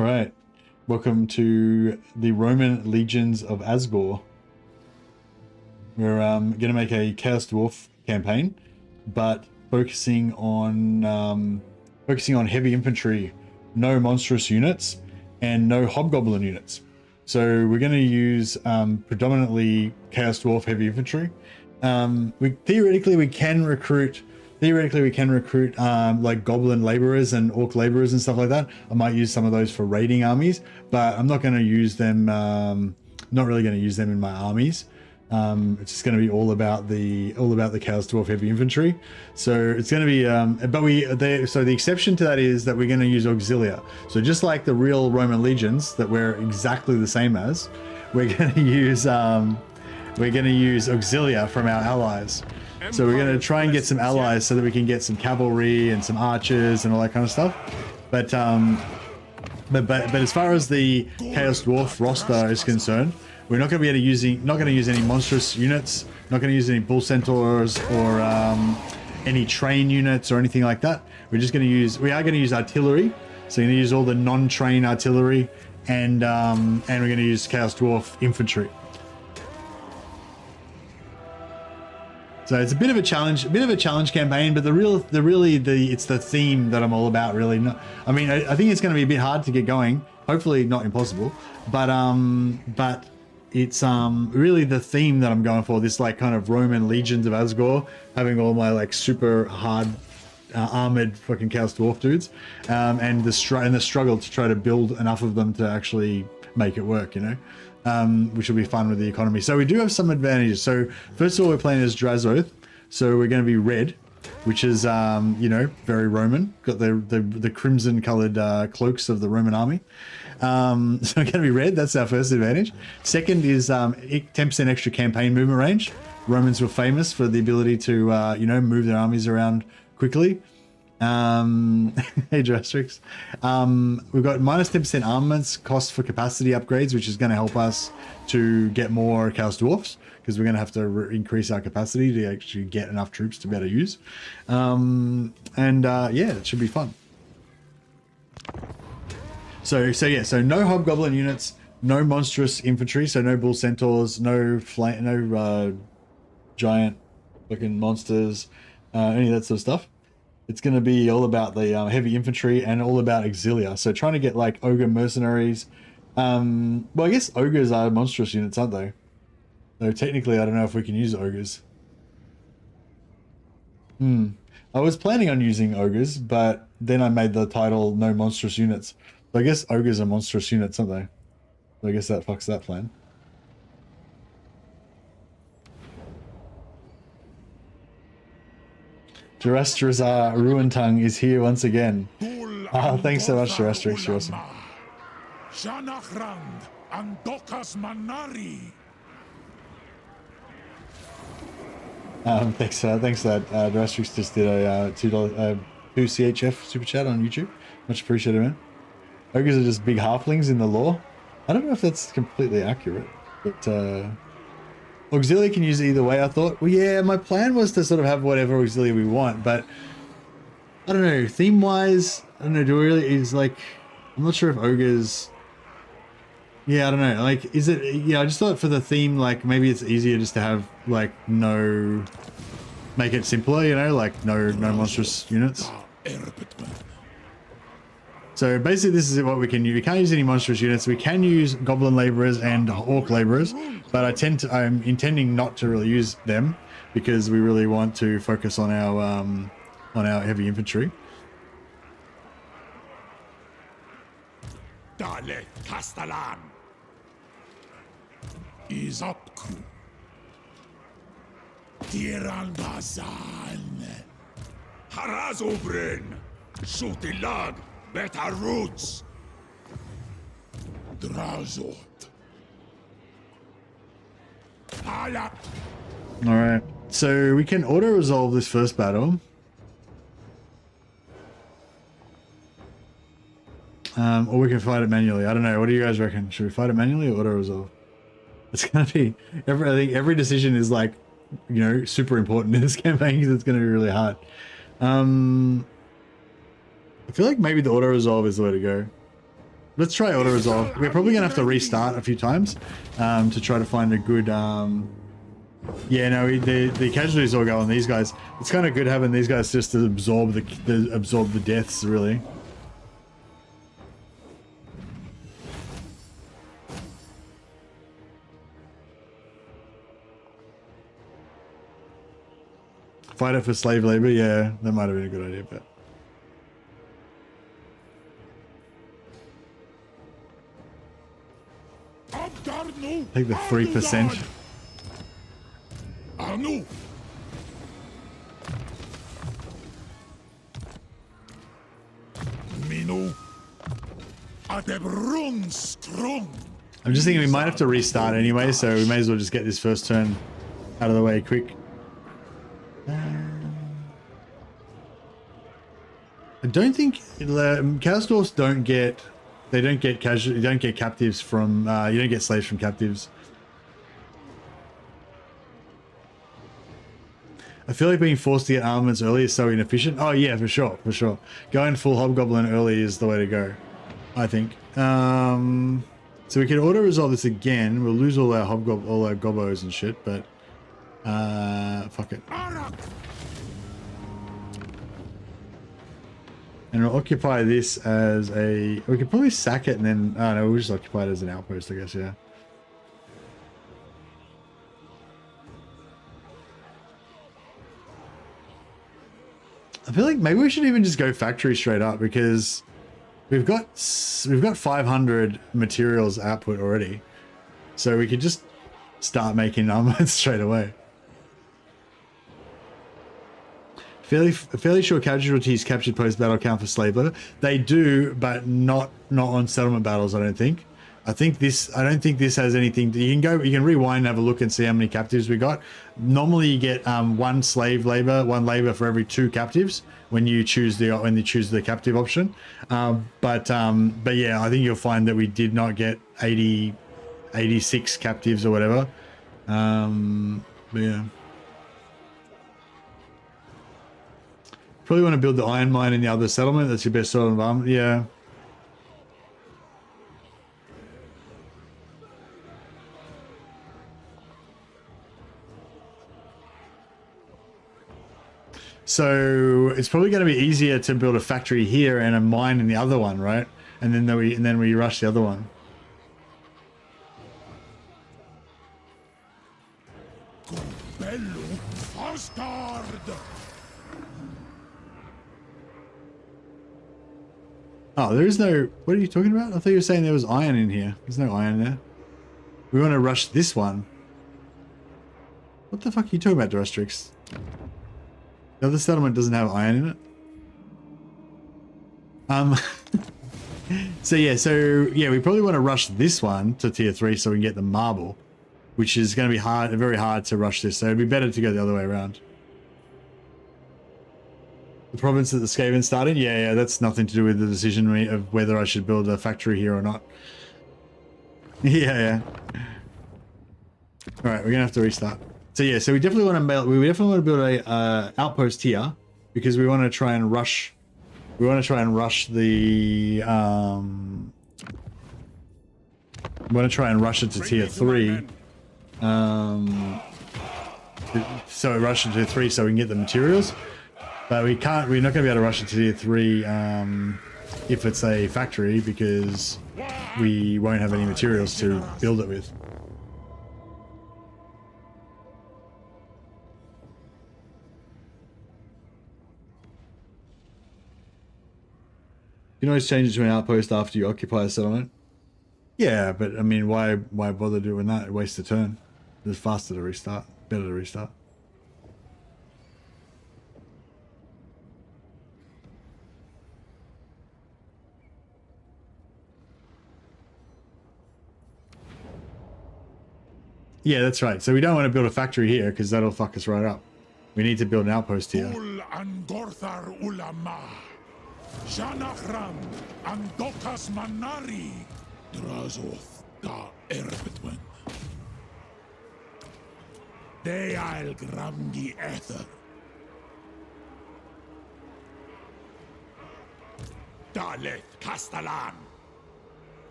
All right, welcome to the Roman Legions of Azgorh. We're going to make a Chaos Dwarf campaign, but focusing on heavy infantry, no monstrous units, and no hobgoblin units. So we're going to use predominantly Chaos Dwarf heavy infantry. Theoretically we can recruit like goblin laborers and orc laborers and stuff like that. I might use some of those for raiding armies, but I'm not going to use them. Not really going to use them in my armies. It's just going to be all about the Chaos Dwarf heavy infantry. So it's going to be, so the exception to that is that we're going to use auxilia. So just like the real Roman legions that we're exactly the same as, we're going to use auxilia from our allies. So we're going to try and get some allies so that we can get some cavalry and some archers and all that kind of stuff. But as far as the Chaos Dwarf roster is concerned, we're not going to be not going to use any monstrous units, not going to use any bull centaurs or any train units or anything like that. We are going to use artillery. So we're going to use all the non-train artillery, and we're going to use Chaos Dwarf infantry. So it's a bit of a challenge campaign, but it's the theme that I'm all about, really. I mean, I think it's going to be a bit hard to get going. Hopefully not impossible, but it's really the theme that I'm going for. This like kind of Roman legions of Azgorh, having all my like super hard armored fucking Chaos Dwarf dudes, and the struggle to try to build enough of them to actually make it work, you know. Which will be fun with the economy. So we do have some advantages. So first of all, we're playing as Drazoth, so we're going to be red, which is you know, very Roman. Got the crimson colored cloaks of the Roman army. So we're going to be red. That's our first advantage. Second is 10% extra campaign movement range. Romans were famous for the ability to you know, move their armies around quickly. Hey Drastrix. We've got minus 10% armaments cost for capacity upgrades, which is going to help us to get more Chaos Dwarfs, because we're going to have to increase our capacity to actually get enough troops to be able to use. Yeah, it should be fun. So no hobgoblin units, no monstrous infantry, so no bull centaurs, no giant looking monsters, any of that sort of stuff. It's going to be all about the heavy infantry and all about auxilia. So trying to get like ogre mercenaries. Well, I guess ogres are monstrous units, aren't they? Though technically, I don't know if we can use ogres. I was planning on using ogres, but then I made the title no monstrous units. So I guess ogres are monstrous units, aren't they? So I guess that fucks that plan. Terrestrizar Ruintongue is here once again. Thanks so much, Terrestrix. You're awesome. Thanks for that. Terrestrix just did a $2 CHF super chat on YouTube. Much appreciated, man. Ogres are just big halflings in the lore. I don't know if that's completely accurate, but auxilia can use it either way, I thought. Well, yeah, my plan was to sort of have whatever auxilia we want, but I don't know, theme-wise, I don't know, do we really, is like, I'm not sure if ogres, yeah, I don't know, like, is it, yeah, I just thought for the theme, like, maybe it's easier just to have, like, no, make it simpler, you know, like, no monstrous units. So basically this is what we can use. We can't use any monstrous units. We can use goblin laborers and orc laborers, but I'm intending not to really use them because we really want to focus on our heavy infantry. Dale Castellan is up. Tirangazan Harazobrin Shutilag Better roots. Drazot. Alright, so we can auto-resolve this first battle. Or we can fight it manually. I don't know. What do you guys reckon? Should we fight it manually or auto-resolve? It's going to be... I think every decision is like, you know, super important in this campaign because it's going to be really hard. I feel like maybe the auto-resolve is the way to go. Let's try auto resolve. We're probably gonna have to restart a few times to try to find a good. Yeah, no, the casualties all go on these guys. It's kind of good having these guys just to absorb the deaths, really. Fight it for slave labor, yeah, that might have been a good idea, but. Take the 3%. Anu. Minu. Adebrun strong. I'm just thinking we might have to restart anyway, so we may as well just get this first turn out of the way quick. I don't think Chaosdwarfs don't get captives from you don't get slaves from captives. I feel like being forced to get armaments early is so inefficient. Oh yeah, for sure. Going full Hobgoblin early is the way to go, I think. So we can auto resolve this again. We'll lose all our Gobbos and shit, but fuck it. And we'll occupy this as a... We could probably sack it and then... Oh no, we'll just occupy it as an outpost, I guess, yeah. I feel like maybe we should even just go factory straight up because we've got 500 materials output already. So we could just start making armaments straight away. Fairly sure casualties captured post-battle count for slave labor. They do, but not on settlement battles, I don't think. I don't think this has anything. You can rewind and have a look and see how many captives we got. Normally you get one labor for every 2 captives when you choose the captive option. But yeah, I think you'll find that we did not get 86 captives or whatever. But yeah. Probably want to build the iron mine in the other settlement. That's your best sort of environment. Yeah. So it's probably going to be easier to build a factory here and a mine in the other one, right? And then we rush the other one. Oh, there is no... What are you talking about? I thought you were saying there was iron in here. There's no iron there. We want to rush this one. What the fuck are you talking about, Dorestrix? The other settlement doesn't have iron in it. So yeah, we probably want to rush this one to tier 3 so we can get the marble, which is going to be very hard to rush this. So it'd be better to go the other way around. The province that the Skaven started? Yeah, that's nothing to do with the decision of whether I should build a factory here or not. Yeah. All right, we're gonna have to restart. So yeah, so we definitely want to build a outpost here because we want to try and rush. We want to try and rush the. We want to try and rush it to tier 3. So we rush it to 3 so we can get the materials. But we can't. We're not going to be able to rush it to tier 3 if it's a factory because we won't have any materials to build it with. You can always change it to an outpost after you occupy a settlement. Yeah, but I mean, why bother doing that? Waste a turn. It's faster to restart. Better to restart. Yeah, that's right. So we don't want to build a factory here because that'll fuck us right up. We need to build an outpost here. Janachram Andokas Manari Drazoth da Erbetwen Deal Gramgi Ether Dalet Castellan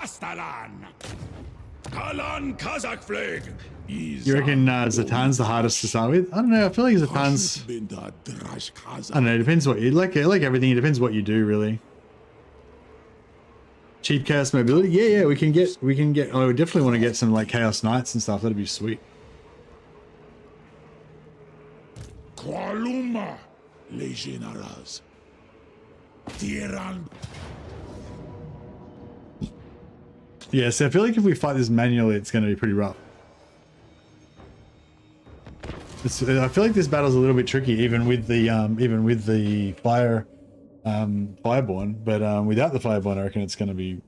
Castellan. Kalan Kazakh flag. You reckon Zatan's the hardest to start with? I don't know. I feel like Zatan's. I don't know. It depends what you like. Like everything, it depends what you do, really. Cheap chaos mobility. Yeah. We can get. Oh, we definitely want to get some like chaos knights and stuff. That'd be sweet. Kualuma Legionaras. Tiran. Yeah, so I feel like if we fight this manually, it's going to be pretty rough. I feel like this battle's a little bit tricky, even with the fire, fireborn. But without the fireborn, I reckon it's going to be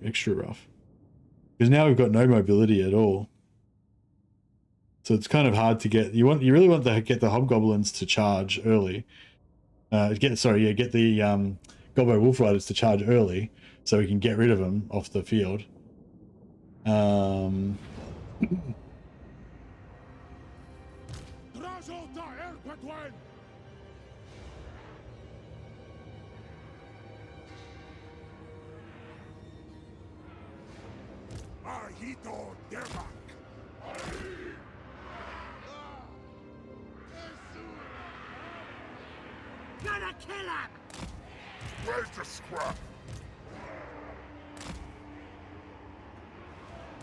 extra rough. Because now we've got no mobility at all, so it's kind of hard to get. You really want to get the hobgoblins to charge early. Get the Gobbo Wolf Riders to charge early, so we can get rid of them off the field. Gonna kill him! Where's the scrap?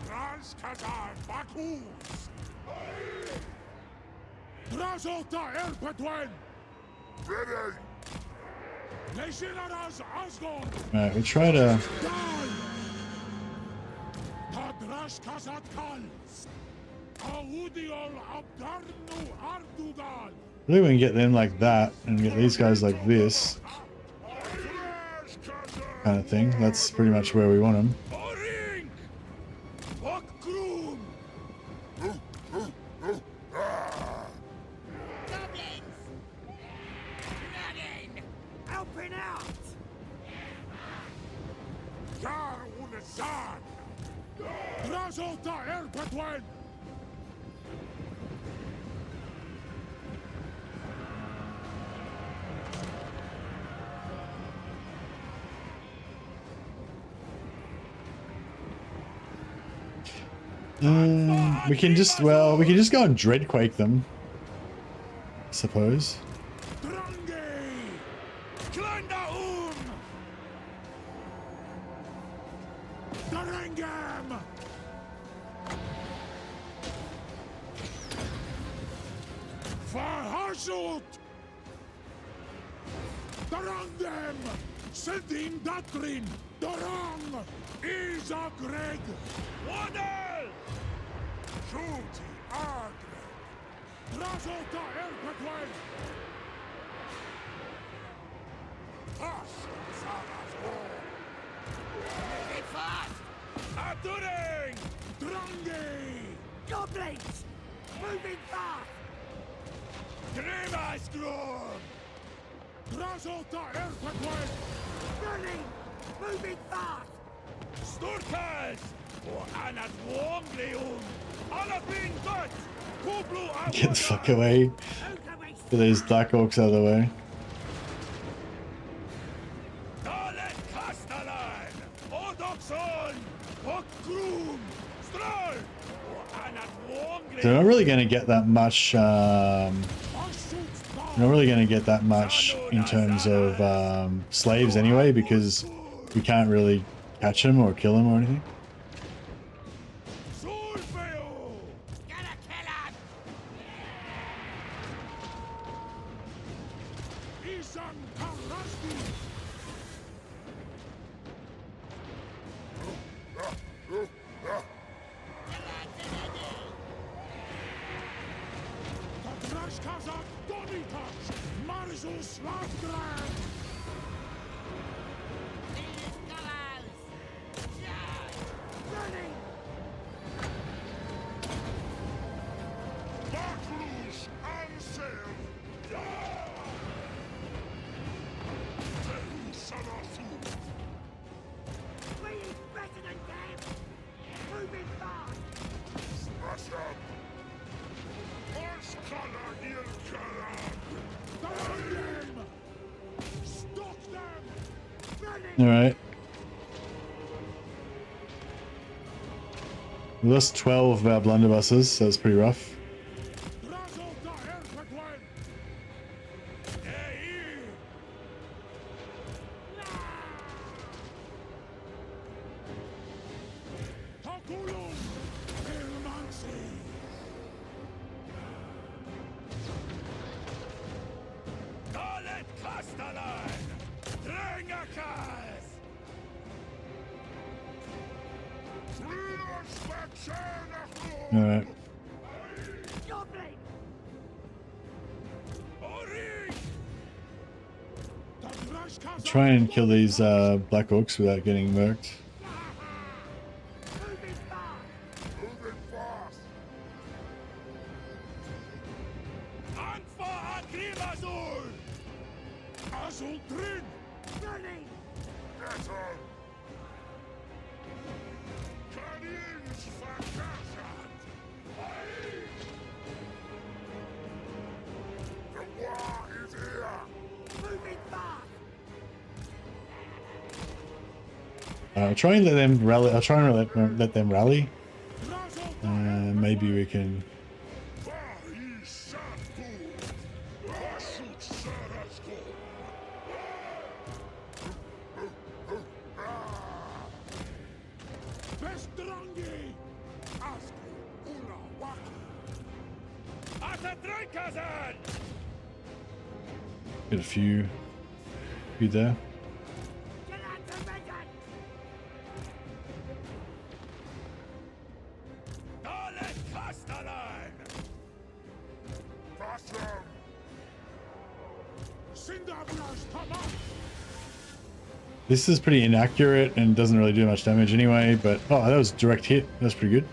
Transkazan Bakus! Razota Erpetwen! Ready! Legionaras Azgorh! Alright, we try to. Tadrash Kazat Kals! Audiol Abdarnu Ardugal! I think we can get them like that and get these guys like this kind of thing. That's pretty much where we want them. We can just go and Dreadquake them, I suppose. Sending Datrin, Dorang, Izagred, Waddle, Shuti, Agred, Razota, Erpetwen, Tash, Sarasgorh, Make fast, Aturing, Drangi, Goblins, moving fast, Grimasgrom, Razota, Erpetwen, running, moving fast! Sturkas! Anat Wongleun! Alapin Dut! Kublu Get the fuck away. Get these Dark Orcs out of the way. Dalet Castellan! Odoxon! Okrum! Stroll! Anat Wongleun! They're not really going to get that much. Not really going to get that much in terms of slaves anyway, because we can't really catch them or kill them or anything. All right. We lost 12 of our blunderbusses, so it's pretty rough. Alright. Try and kill these black orcs without getting murked. I'll try and let them rally. I'll try and let them rally. Maybe we can. Get a few there. This is pretty inaccurate and doesn't really do much damage anyway, but oh, that was a direct hit. That's pretty good.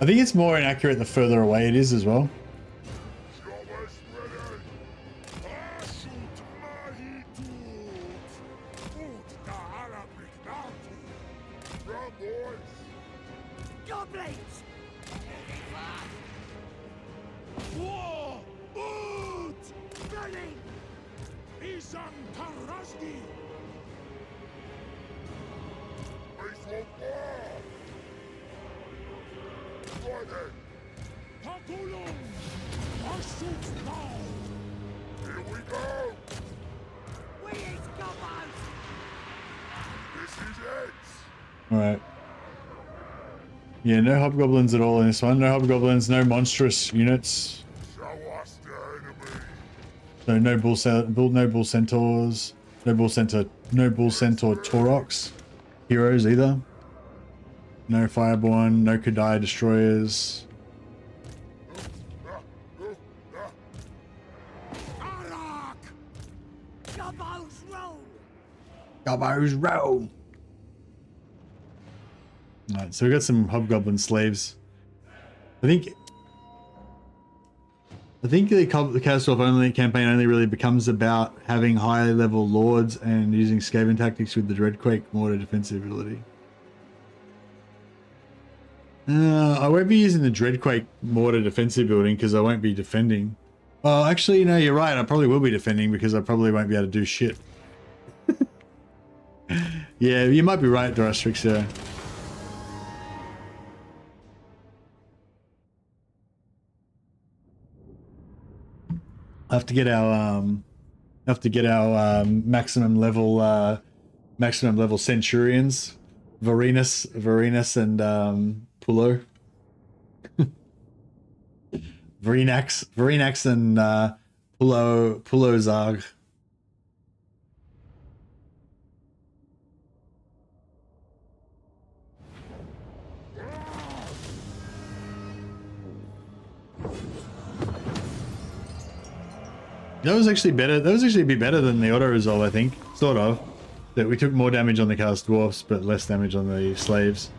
I think it's more inaccurate the further away it is as well. Alright. Yeah, no hobgoblins at all in this one. No hobgoblins, no monstrous units. So no bull centaurs, no bull centaur Taurox heroes either. No fireborn, no Kugath destroyers. Gobbo's roll. Alright, so we got some hobgoblin slaves. I think the Catastrophe only campaign only really becomes about having high level lords and using Skaven tactics with the Dreadquake mortar defensive ability. I won't be using the Dreadquake mortar defensive building because I won't be defending. Well, actually, no, you're right. I probably will be defending because I probably won't be able to do shit. Yeah, you might be right, Dorostrix, yeah. I have to get our maximum level centurions, Varinus and Pullo. Varinax and Pullo Zarg. That was actually better. That was actually a bit better than the auto resolve, I think. Sort of. That we took more damage on the cast dwarfs, but less damage on the slaves.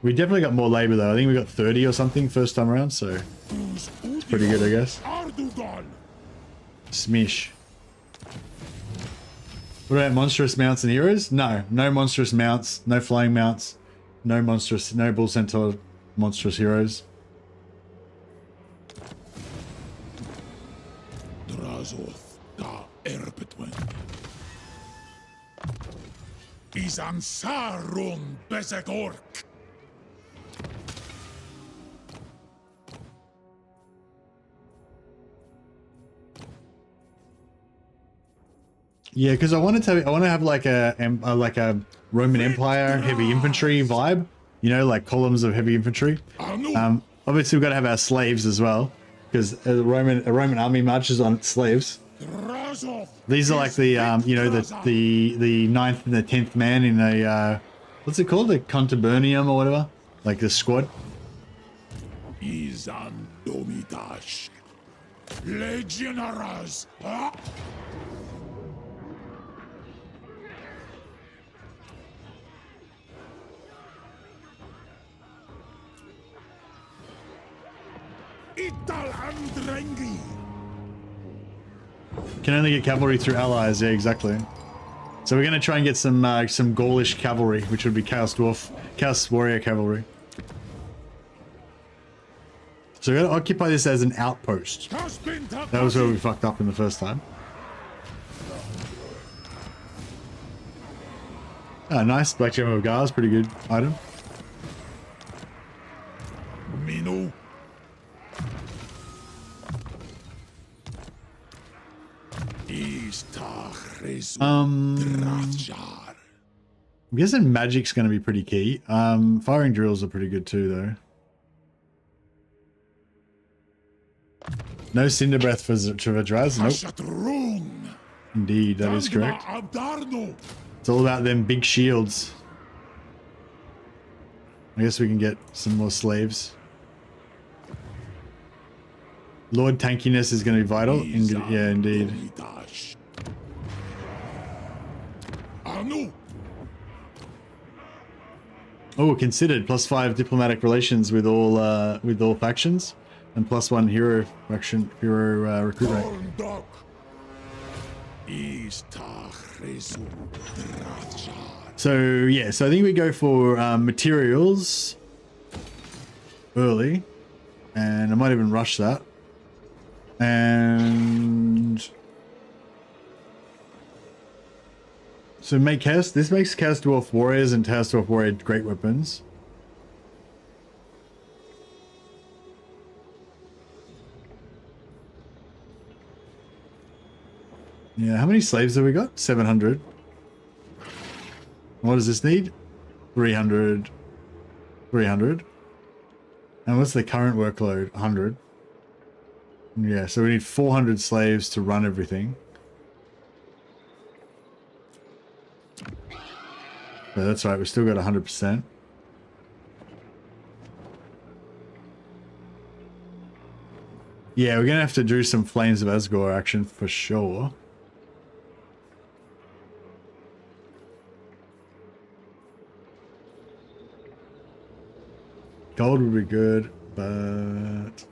We definitely got more labor though. I think we got 30 or something first time around, so it's pretty good, I guess. Smish. What about monstrous mounts and heroes? No, no monstrous mounts, no flying mounts, no bull centaur monstrous heroes. Isang sarung besegork. Yeah, because I want to have like a Roman Empire heavy infantry vibe. You know, like columns of heavy infantry. Obviously we've got to have our slaves as well, because a Roman army marches on its slaves. These are like the you know, the ninth and the 10th man in a what's it called, a contubernium or whatever, like the squad. Izandomidash. Legionaries. Ital Andrengi. Can only get cavalry through allies. Yeah, exactly. So we're going to try and get some Gaulish cavalry, which would be Chaos Warrior cavalry. So we're going to occupy this as an outpost. That was where we fucked up in the first time. Oh, nice. Black Gem of Gars, pretty good item. Minu. I'm guessing magic's going to be pretty key. Firing drills are pretty good too, though. No Cinder Breath for Draz. Nope. Indeed, that is correct. It's all about them big shields. I guess we can get some more slaves. Lord Tankiness is going to be vital. Yeah, indeed. Oh, considered +5 diplomatic relations with all factions, and +1 hero faction recruit rate. So yeah, so I think we go for materials early, and I might even rush that. And so this makes Chaos Dwarf Warriors and Chaos Dwarf Warrior great weapons. Yeah, how many slaves have we got? 700. What does this need? 300. 300. And what's the current workload? 100. Yeah, so we need 400 slaves to run everything. But that's right, we still got 100%. Yeah, we're gonna have to do some Flames of Azgorh action for sure. Gold would be good, but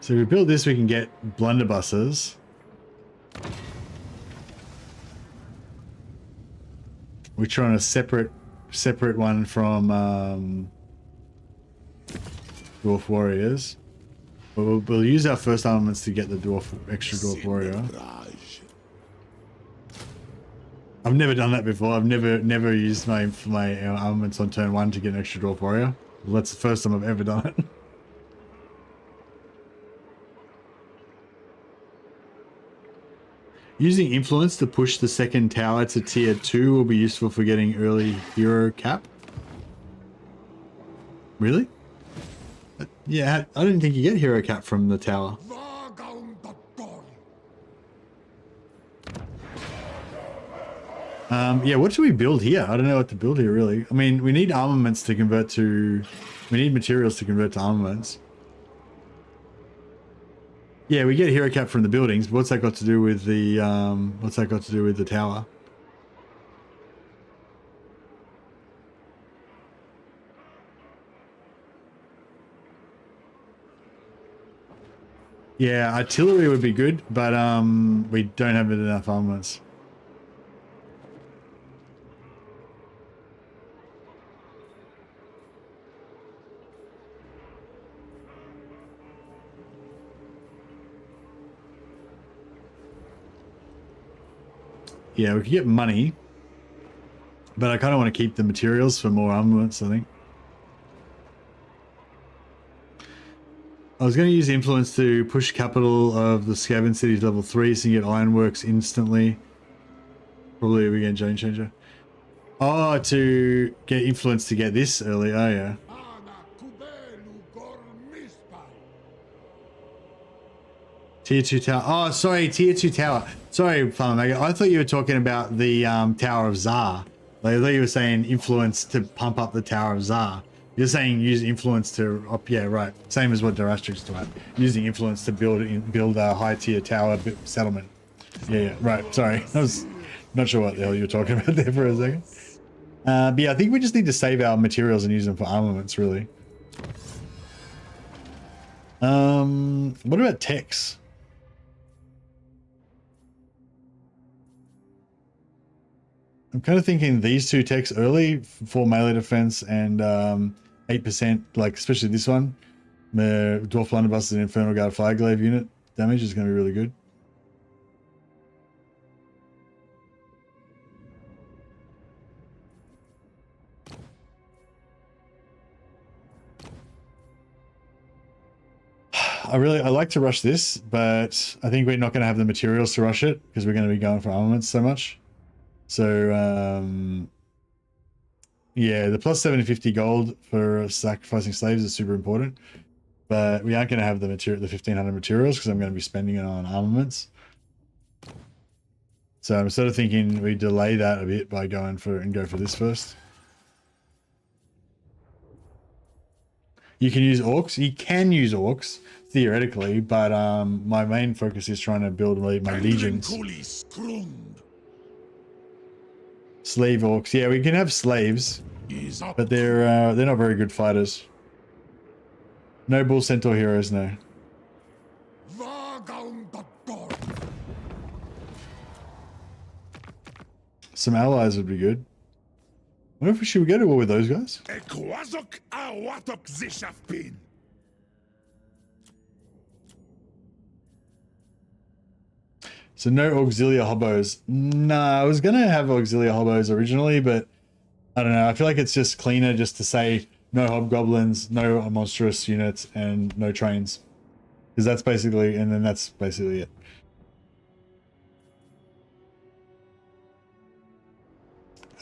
so if we build this, we can get blunderbusses. Which are on a separate one from Dwarf Warriors. But we'll use our first armaments to get the extra Dwarf Warrior. I've never done that before. I've never used my armaments on turn 1 to get an extra Dwarf Warrior. Well, that's the first time I've ever done it. Using influence to push the second tower to tier 2 will be useful for getting early hero cap. Really? Yeah, I didn't think you get hero cap from the tower. Yeah, what should we build here? I don't know what to build here, really. I mean, we need armaments to convert to... We need materials to convert to armaments. Yeah, we get hero cap from the buildings, but what's that got to do with the... what's that got to do with the tower? Yeah, artillery would be good, but we don't have enough armaments. Yeah, we could get money, but I kind of want to keep the materials for more armaments, I think. I was going to use influence to push capital of the Skaven city to level 3 so you get ironworks instantly. Probably we get Zone Changer. Oh, to get influence to get this early. Oh, yeah. Tier 2 tower. Oh, sorry, tier 2 tower. Sorry, Farmer Mega. I thought you were talking about the Tower of Zar. Like, I thought you were saying influence to pump up the Tower of Zar. You're saying use influence to up, yeah, right. Same as what Darastrix taught. Using influence to build a high tier tower settlement. Yeah, right. Sorry, I was not sure what the hell you were talking about there for a second. But yeah, I think we just need to save our materials and use them for armaments, really. What about techs? I'm kind of thinking these two techs early for melee defense and 8%, like especially this one. The Dwarf Blunderbuster and Infernal Guard Fireglaive unit damage is going to be really good. I like to rush this, but I think we're not going to have the materials to rush it because we're going to be going for armaments so much. So, yeah, the plus 750 gold for sacrificing slaves is super important, but we aren't going to have the 1500 materials because I'm going to be spending it on armaments. So I'm sort of thinking we delay that a bit by go for this first. You can use orcs. You can use orcs theoretically, but my main focus is trying to build my legions. Slave orcs. Yeah, we can have slaves, but they're not very good fighters. No bull centaur heroes, no. Some allies would be good. I wonder if should we go to war with those guys? So no auxilia hobos. Nah, I was gonna have auxilia hobos originally, but I don't know. I feel like it's just cleaner just to say no hobgoblins, no monstrous units, and no trains, because that's basically it.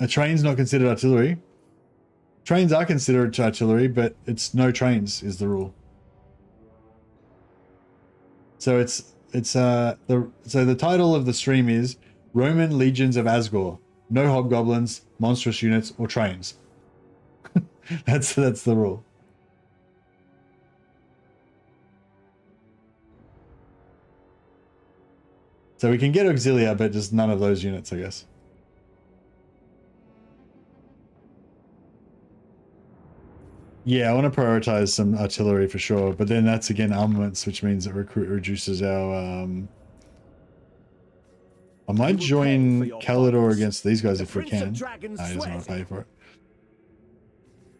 A train's not considered artillery. Trains are considered artillery, but it's no trains is the rule. So the title of the stream is Roman Legions of Azgorh. No hobgoblins, monstrous units, or trains. that's the rule. So we can get auxilia, but just none of those units, I guess. Yeah, I want to prioritize some artillery for sure, but then that's again armaments, which means that recruit reduces our. I might join Kalidor against these guys if we can. He doesn't want to pay for it.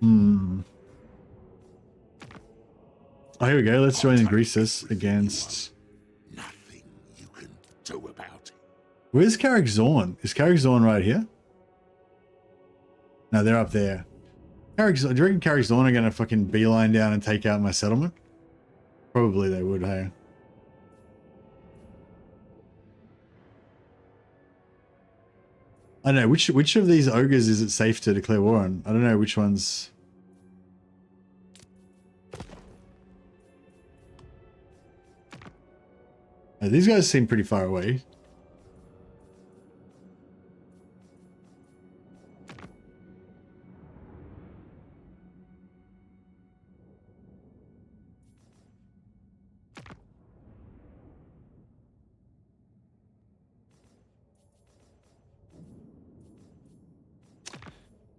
Oh, here we go. Let's join the Greases against. Nothing you can do about it. Where's Carrick Zorn? Is Carrick Zorn right here? No, they're up there. Do you reckon Carrick Zorn are going to fucking beeline down and take out my settlement? Probably they would, hey. I don't know, which of these ogres is it safe to declare war on? I don't know which ones. Oh, these guys seem pretty far away.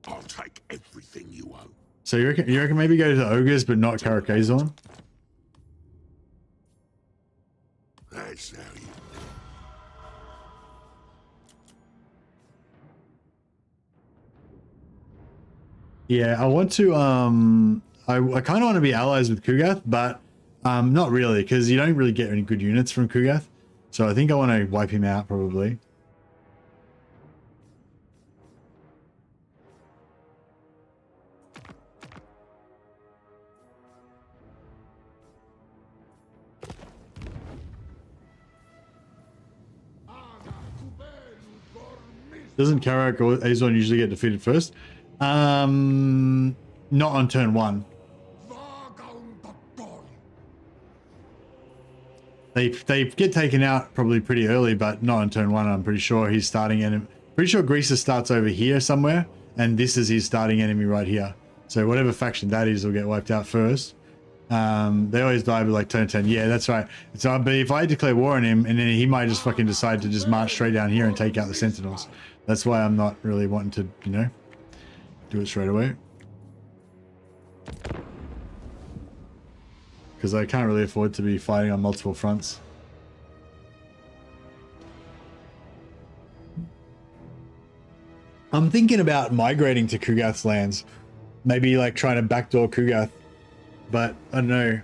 I'll take everything you own. So you reckon maybe go to the ogres but not Carrick-Zorn? That's how you. Yeah, I want to I kind of want to be allies with Kugath, but not really, because you don't really get any good units from Kugath. So I think I want to wipe him out probably. Doesn't Karak or Azorn usually get defeated first? Not on turn 1. They get taken out probably pretty early, but not on turn 1. I'm pretty sure he's starting enemy. Pretty sure Greases starts over here somewhere, and this is his starting enemy right here. So whatever faction that is will get wiped out first. They always die by like turn 10. Yeah, that's right. So, but if I declare war on him, and then he might just fucking decide to just march straight down here and take out the Sentinels. That's why I'm not really wanting to, you know, do it straight away. Because I can't really afford to be fighting on multiple fronts. I'm thinking about migrating to Kugath's lands. Maybe like trying to backdoor Kugath. But I don't know.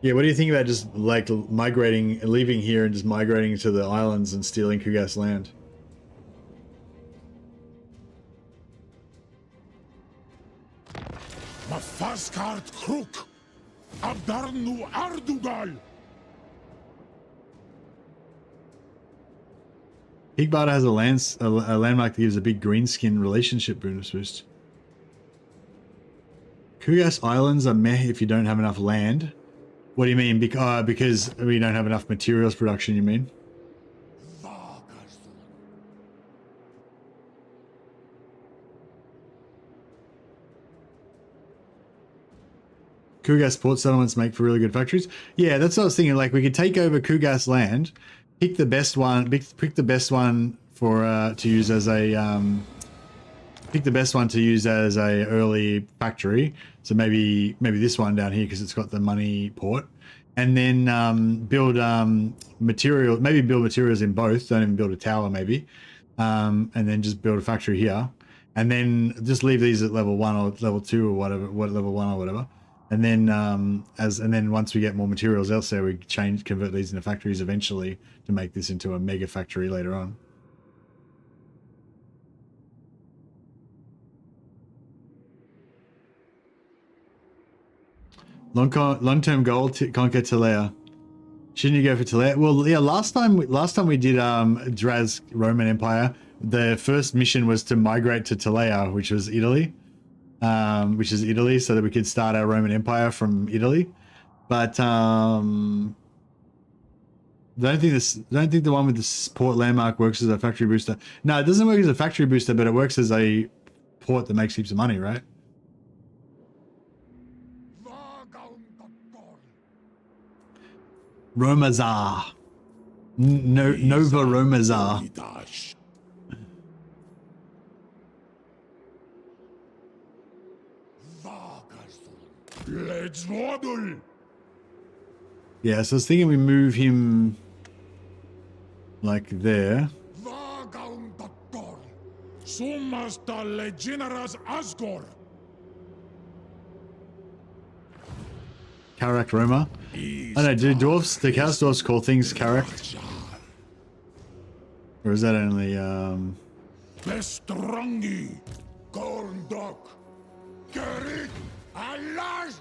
Yeah, what do you think about just like migrating, leaving here and just migrating to the islands and stealing Kugath's land? Mafaskart Kruk, Abdarnu Ardugal. Higbata has a landmark that gives a big greenskin relationship bonus boost. Kugath's islands are meh if you don't have enough land. What do you mean? Because we don't have enough materials production, you mean? Kugath's port settlements make for really good factories. Yeah, that's what I was thinking. Like we could take over Kugath's land, pick the best one, pick the best one for to use as a early factory. So maybe this one down here because it's got the money port, and then build material. Maybe build materials in both. Don't even build a tower, maybe, and then just build a factory here, and then just leave these at level 1 or level 2 or whatever, level 1 or whatever. And then once we get more materials elsewhere, we convert these into factories eventually to make this into a mega factory later on. Long-term goal to conquer Telea. Shouldn't you go for Telea? Well, yeah. Last time we did Draz Roman Empire, the first mission was to migrate to Telea, which is Italy. So that we could start our Roman Empire from Italy. But don't think the one with the port landmark works as a factory booster. No, it doesn't work as a factory booster, but it works as a port that makes heaps of money, right? Romazar. Nova Romazar. Let's waddle. Yeah, so I was thinking we move him like there. Sumasta legeneras Azgorh. Karak Roma. I don't know, do dwarfs, the Chaos Dwarfs call things Karak? Or is that only, Bestrangi, Gorndok, Gerik, Alas!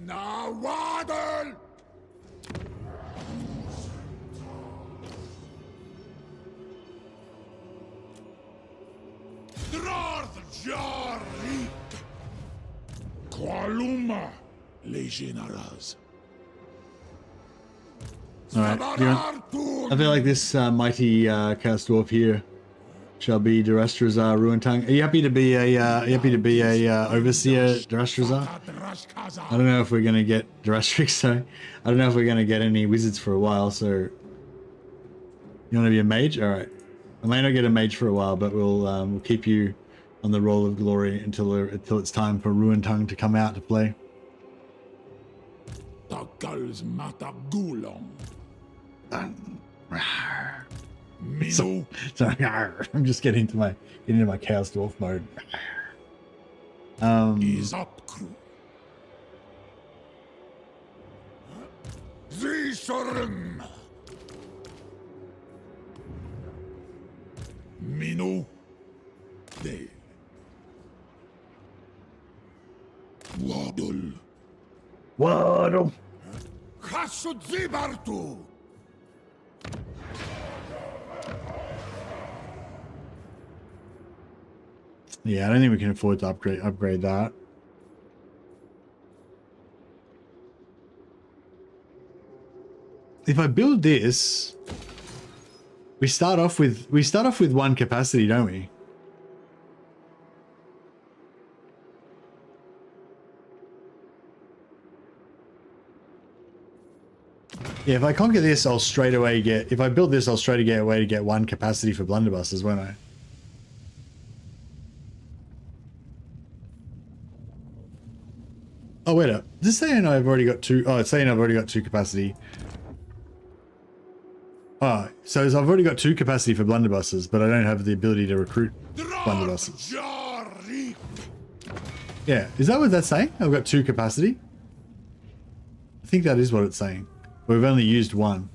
Now waddle! Drarth Jarik! Qualuma, Legionaras. alright. I feel like this mighty Chaos Dwarf here shall be Durastrazar Ruintung. Are you happy to be a overseer Durastrazar? I don't know if we're gonna get Durastrix, so I don't know if we're gonna get any wizards for a while, so you wanna be a mage? Alright. I may not get a mage for a while, but we'll keep you on the roll of glory until it's time for Ruintung to come out to play. So, I'm just getting into my Chaos Dwarf mode. Is up crew. Zisorum. Minu. De. Waddle. Waddle. Hasudzibartu! Yeah, I don't think we can afford to upgrade that. If I build this, we start off with 1 capacity, don't we? Yeah, if I conquer this, I'll straight away get... If I build this, I'll straight away to get 1 capacity for blunderbusses, won't I? Oh, wait up. Is this saying I've already got 2... Oh, it's saying I've already got 2 capacity. Oh, so I've already got 2 capacity for blunderbusses, but I don't have the ability to recruit blunderbusses. Yeah, is that what that's saying? I've got 2 capacity? I think that is what it's saying. But we've only used 1.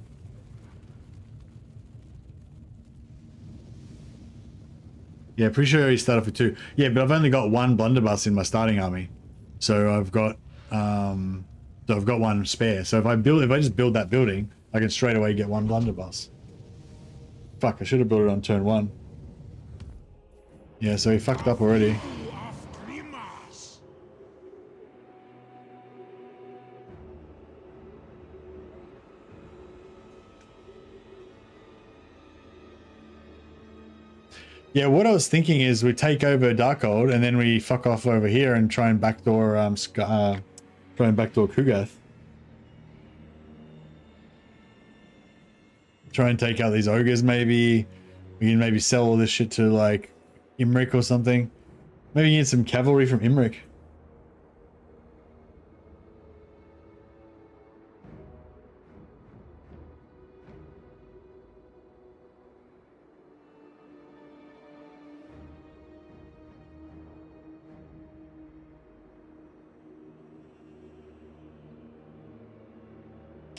Yeah, pretty sure I start off with 2. Yeah, but I've only got 1 blunderbuss in my starting army. So I've got 1 spare. So if I just build that building, I can straight away get 1 blunderbuss. Fuck, I should have built it on turn 1. Yeah, so he fucked up already. Yeah, what I was thinking is we take over Darkhold and then we fuck off over here and try and backdoor Kugath. Try and take out these ogres maybe. We can maybe sell all this shit to like Imrik or something. Maybe get some cavalry from Imrik.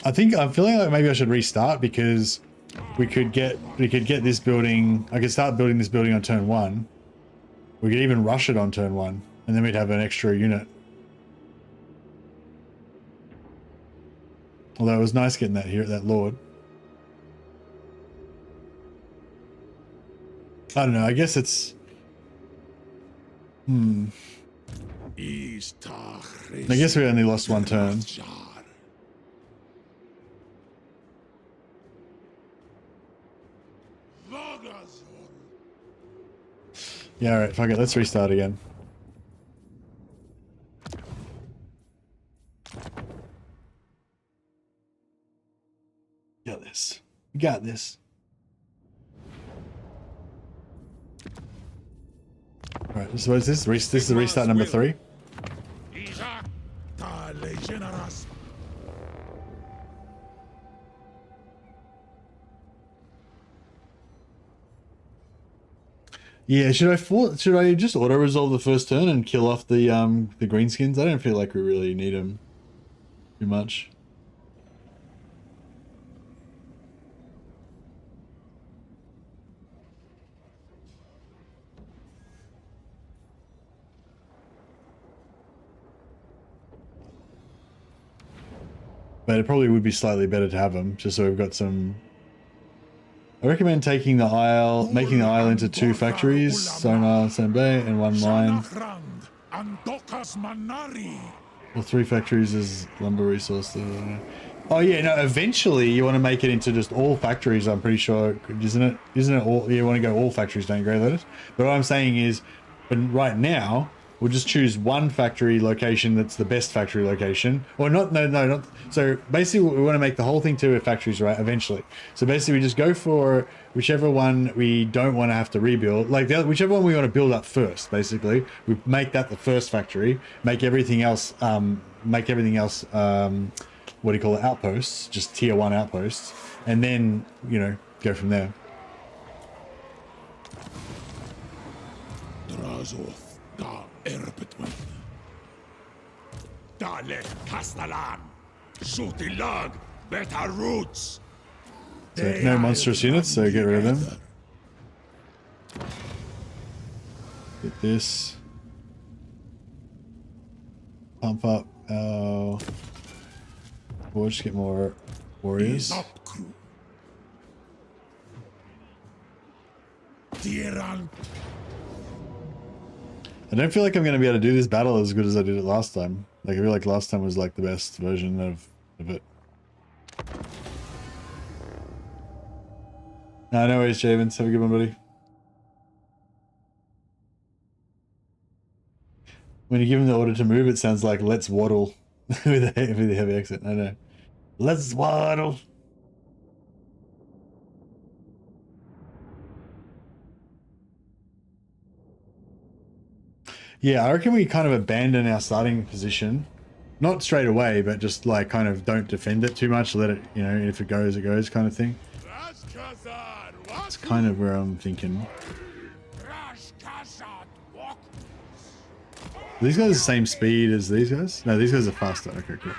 I'm feeling like maybe I should restart because we could get this building. I could start building this building on turn 1. We could even rush it on turn 1, and then we'd have an extra unit. Although it was nice getting that here, that lord. I don't know. I guess it's. I guess we only lost 1 turn. Yeah, alright, fuck it, let's restart again. Got this. We got this. Alright, so what is this? This is restart number 3. Yeah, should I just auto resolve the first turn and kill off the greenskins? I don't feel like we really need them too much. But it probably would be slightly better to have them, just so we've got some. I recommend taking the isle, making the isle into 2 factories, Sonar, Sanbei, and 1 mine. Or 3 factories as lumber resource. Oh yeah, no, eventually you want to make it into just all factories, I'm pretty sure, isn't it? Isn't it all, you want to go all factories, don't you, Grey Lettuce? But what I'm saying is, but right now, we'll just choose 1 factory location that's the best factory location. Or not, not. So basically we want to make the whole thing to factories, right, eventually. So basically we just go for whichever one we don't want to have to rebuild. Like whichever one we want to build up first, basically. We make that the first factory, make everything else, what do you call it, outposts, just tier 1 outposts. And then, you know, go from there. So no monstrous units, so get rid of them. Get this. Pump up our We'll just get more warriors. I don't feel like I'm going to be able to do this battle as good as I did it last time. Like, I feel like last time was like the best version of it. No worries, Javens. Have a good one, buddy. When you give him the order to move, it sounds like "let's waddle" with a heavy accent. I know. Let's waddle. Yeah, I reckon we kind of abandon our starting position. Not straight away, but just like kind of don't defend it too much. Let it, you know, if it goes kind of thing. That's kind of where I'm thinking. Are these guys the same speed as these guys? No, these guys are faster. Okay, cool.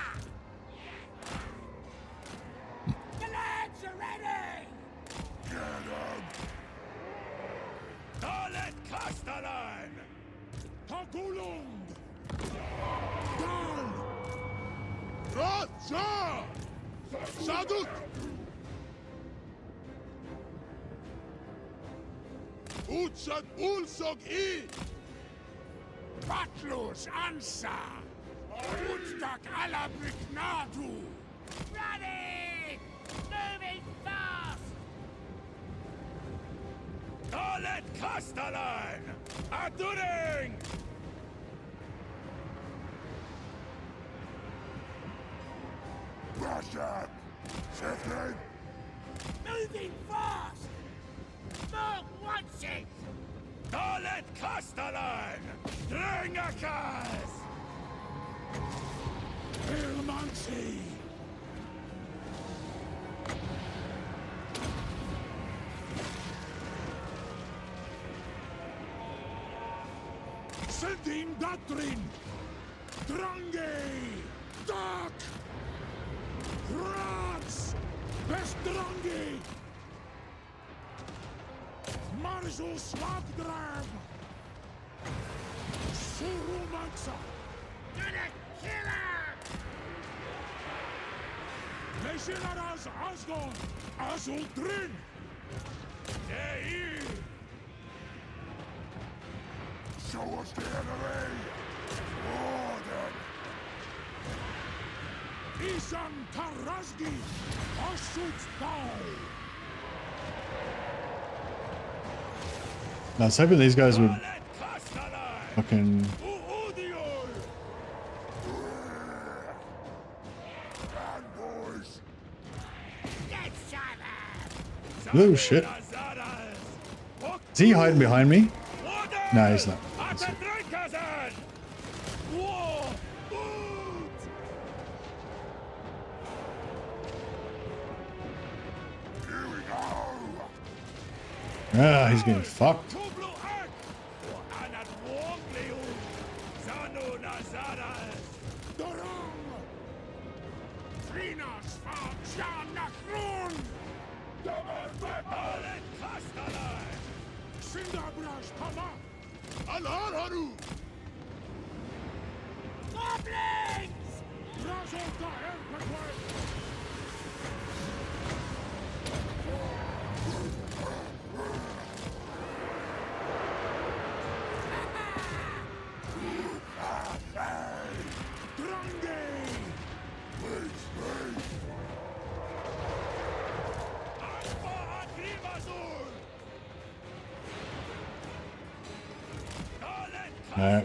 Batlus Ansa! Utstak alla Brignatu! Ready! Moving fast! Dalet Castellan! Aduring! Russian! Shifting! Moving fast! Mark wants it! Dalet Castellan! Drengakas! Ilmansi! Sendim Datrin! Drange! Dak! Rats! Bestrange! Marzo Swagdrab! Surumansa! Gonna kill her! Leşinaraz Azgorh! Azuldrin! Hey! Show us the enemy! Order! Isan Tarazgi! Ashut Dao! I was hoping these guys would fucking... Oh shit. Is he hiding behind me? No, he's not. Ah, he's getting fucked.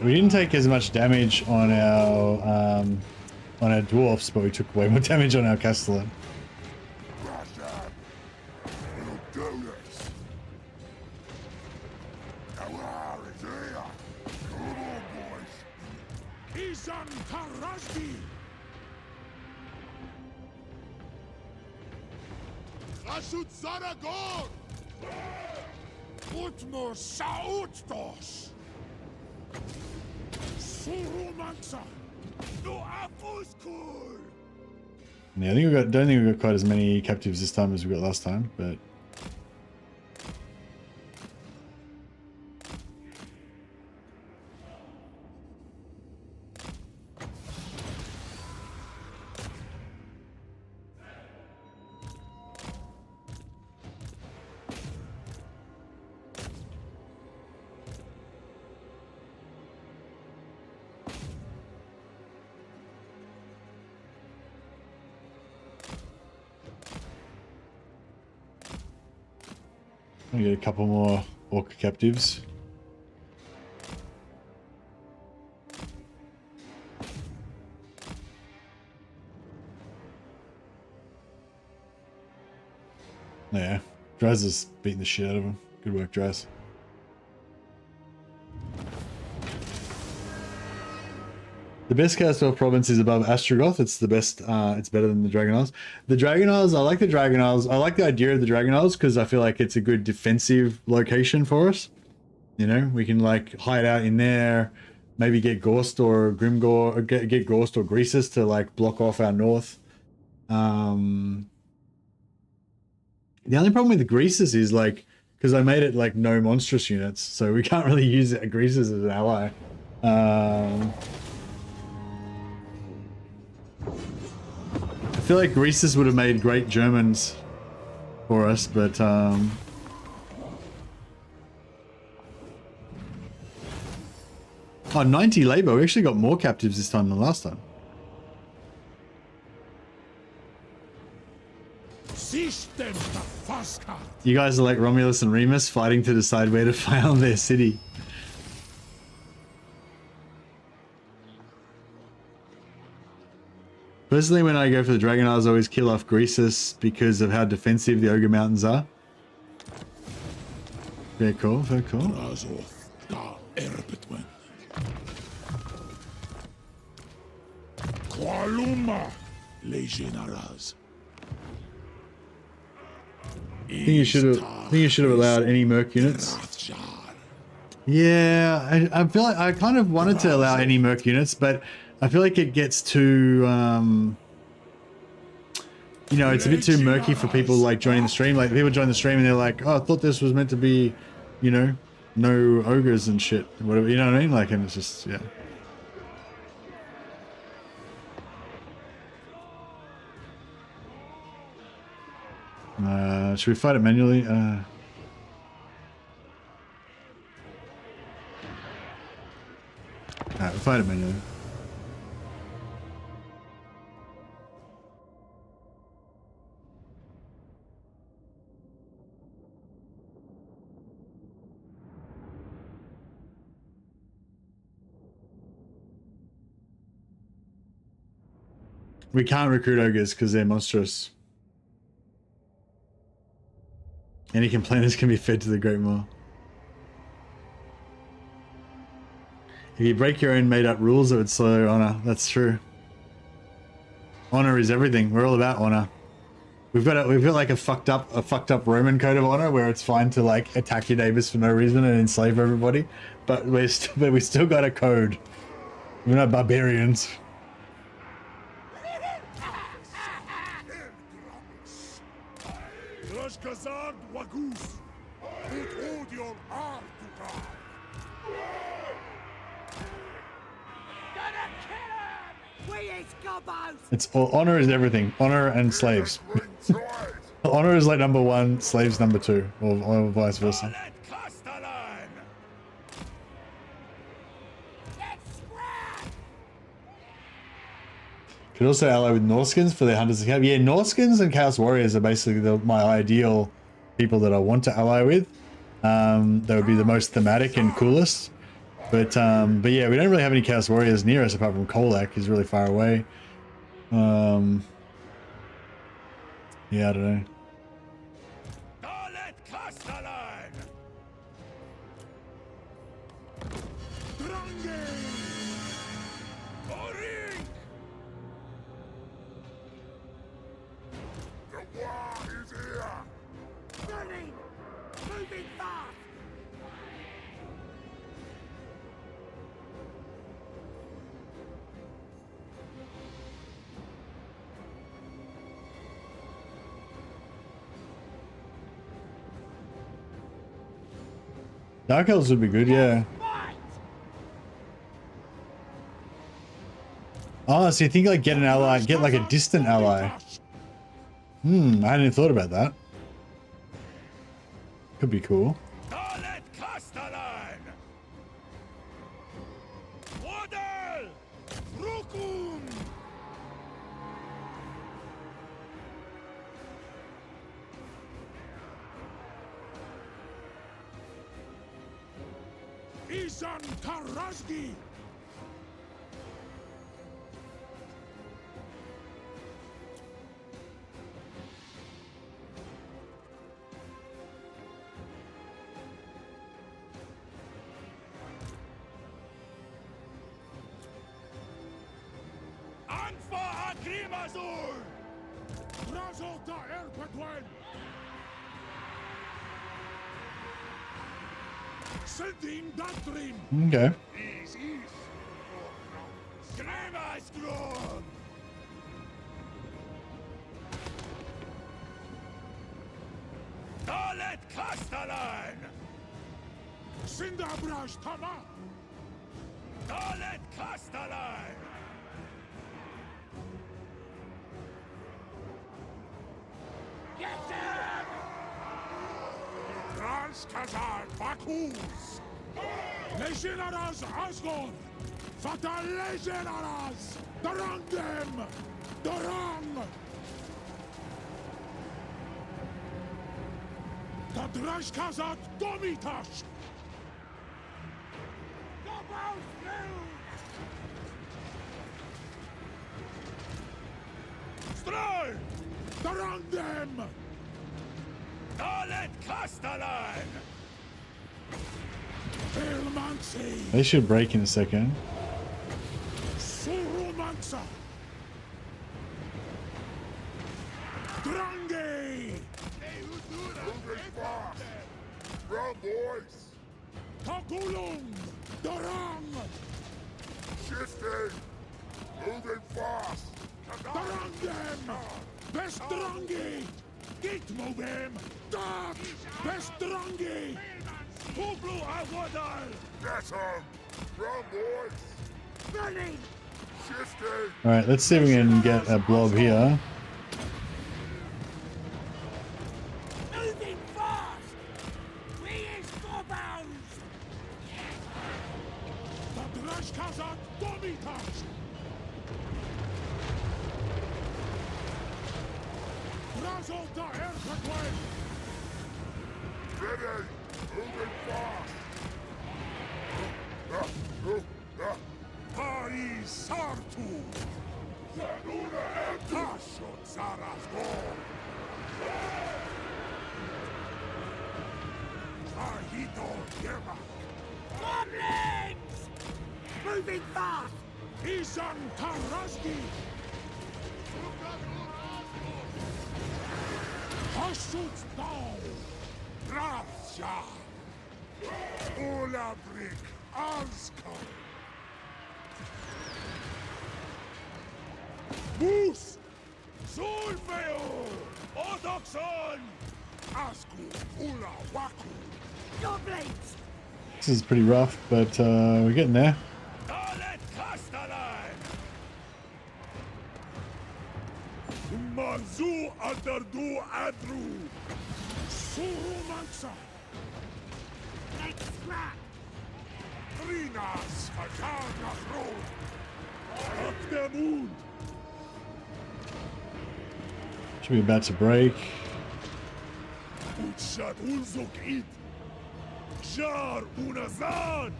We didn't take as much damage on our dwarfs, but we took way more damage on our castellan. Yeah, I think don't think we got quite as many captives this time as we got last time, but I'll get a couple more orc captives. Yeah, Draz is beating the shit out of him. Good work, Draz. The best Castle province is above Ostrogoth. It's the best. It's better than the Dragon Isles. The Dragon Isles, I like the Dragon Isles. I like the idea of the Dragon Isles because I feel like it's a good defensive location for us. You know, we can like hide out in there, maybe get Gorst or Grimgor, or get Gorst or Greases to like block off our north. The only problem with the Greases is like, because I made it like no Monstrous units, so we can't really use Greases as an ally. I feel like Greases would have made great Germans for us, but oh, 90 labor. We actually got more captives this time than last time. You guys are like Romulus and Remus fighting to decide where to found their city. Personally, when I go for the Dragon Isles, I always kill off Greases because of how defensive the Ogre Mountains are. Very cool, very cool. I think you should have allowed any merc units. Yeah, I feel like I kind of wanted to allow any merc units, but I feel like it gets too, you know, it's a bit too murky for people like joining the stream. Like people join the stream and they're like, oh, I thought this was meant to be, you know, no ogres and shit, whatever. You know what I mean? Like, and it's just, yeah. Should we fight it manually? Alright, we'll fight it manually. We can't recruit ogres because they're monstrous. Any complainers can be fed to the Great Maw. If you break your own made-up rules, it would slow honor. That's true. Honor is everything. We're all about honor. We've got like a fucked up Roman code of honor where it's fine to like attack your neighbors for no reason and enslave everybody, but we still got a code. We're not barbarians. It's all, honor is everything. Honor and slaves. Honor is like number one, slaves number two, or vice versa. Could also ally with Norskins for their hunters and chaos. Yeah, Norskins and Chaos Warriors are basically my ideal people that I want to ally with. They would be the most thematic and coolest. But yeah, we don't really have any Chaos Warriors near us apart from Kolak, who's really far away. Yeah, I don't know. Dark Elves would be good, yeah. Oh, so you think like get an ally, get like a distant ally. I hadn't even thought about that. Could be cool. Izan Karazgi! Anfa Agrimazur! Razota Erpetwen! Sending Datrim! Okay. Easy! Gremaskron! Dalet Kastalan! Sindabrash Tama! Dalet Kastalan! Get them! Transkazan Bakus! Legionaras Azgorh! Fatal Legionaras! Darang them! Darang! Tadrashkazat Domitash! Stray! Darang them! Dalet Kastalan! Ilmansi! They should break in a second. Surumansa! Drange! Moving fast! Run, boys! Takulung! Darang! Shifting! Moving fast! Darang them! Best Drange! Get moving! Dark! Best Drange! Publu Awadal! Get him! Run, boys! Running! Shifting! Alright, let's see if we can get a blob here. Moving fast! We is Gobounds! Tadrashkazat Domitash! Razota Erpetwen! Ready! Moving fast! Pari Sartu! Zanuna Ertashot Zarasgor! Ahito Yema! Goblins! Moving fast! Izan Karazgi! Hashut down! Drafsha! Olabrik Azgorh! Moose! Solveo! Odoxon! Azgorh Ula Waku! Goblins! This is pretty rough, but we're getting there. Dalet Kastalan! Marzu Adardu Adru! Surumansa! Let's scrap! Trinas Hajana Road! Up the moon! Should be about to break. Utshat Unzuk Id! Jar Unazan!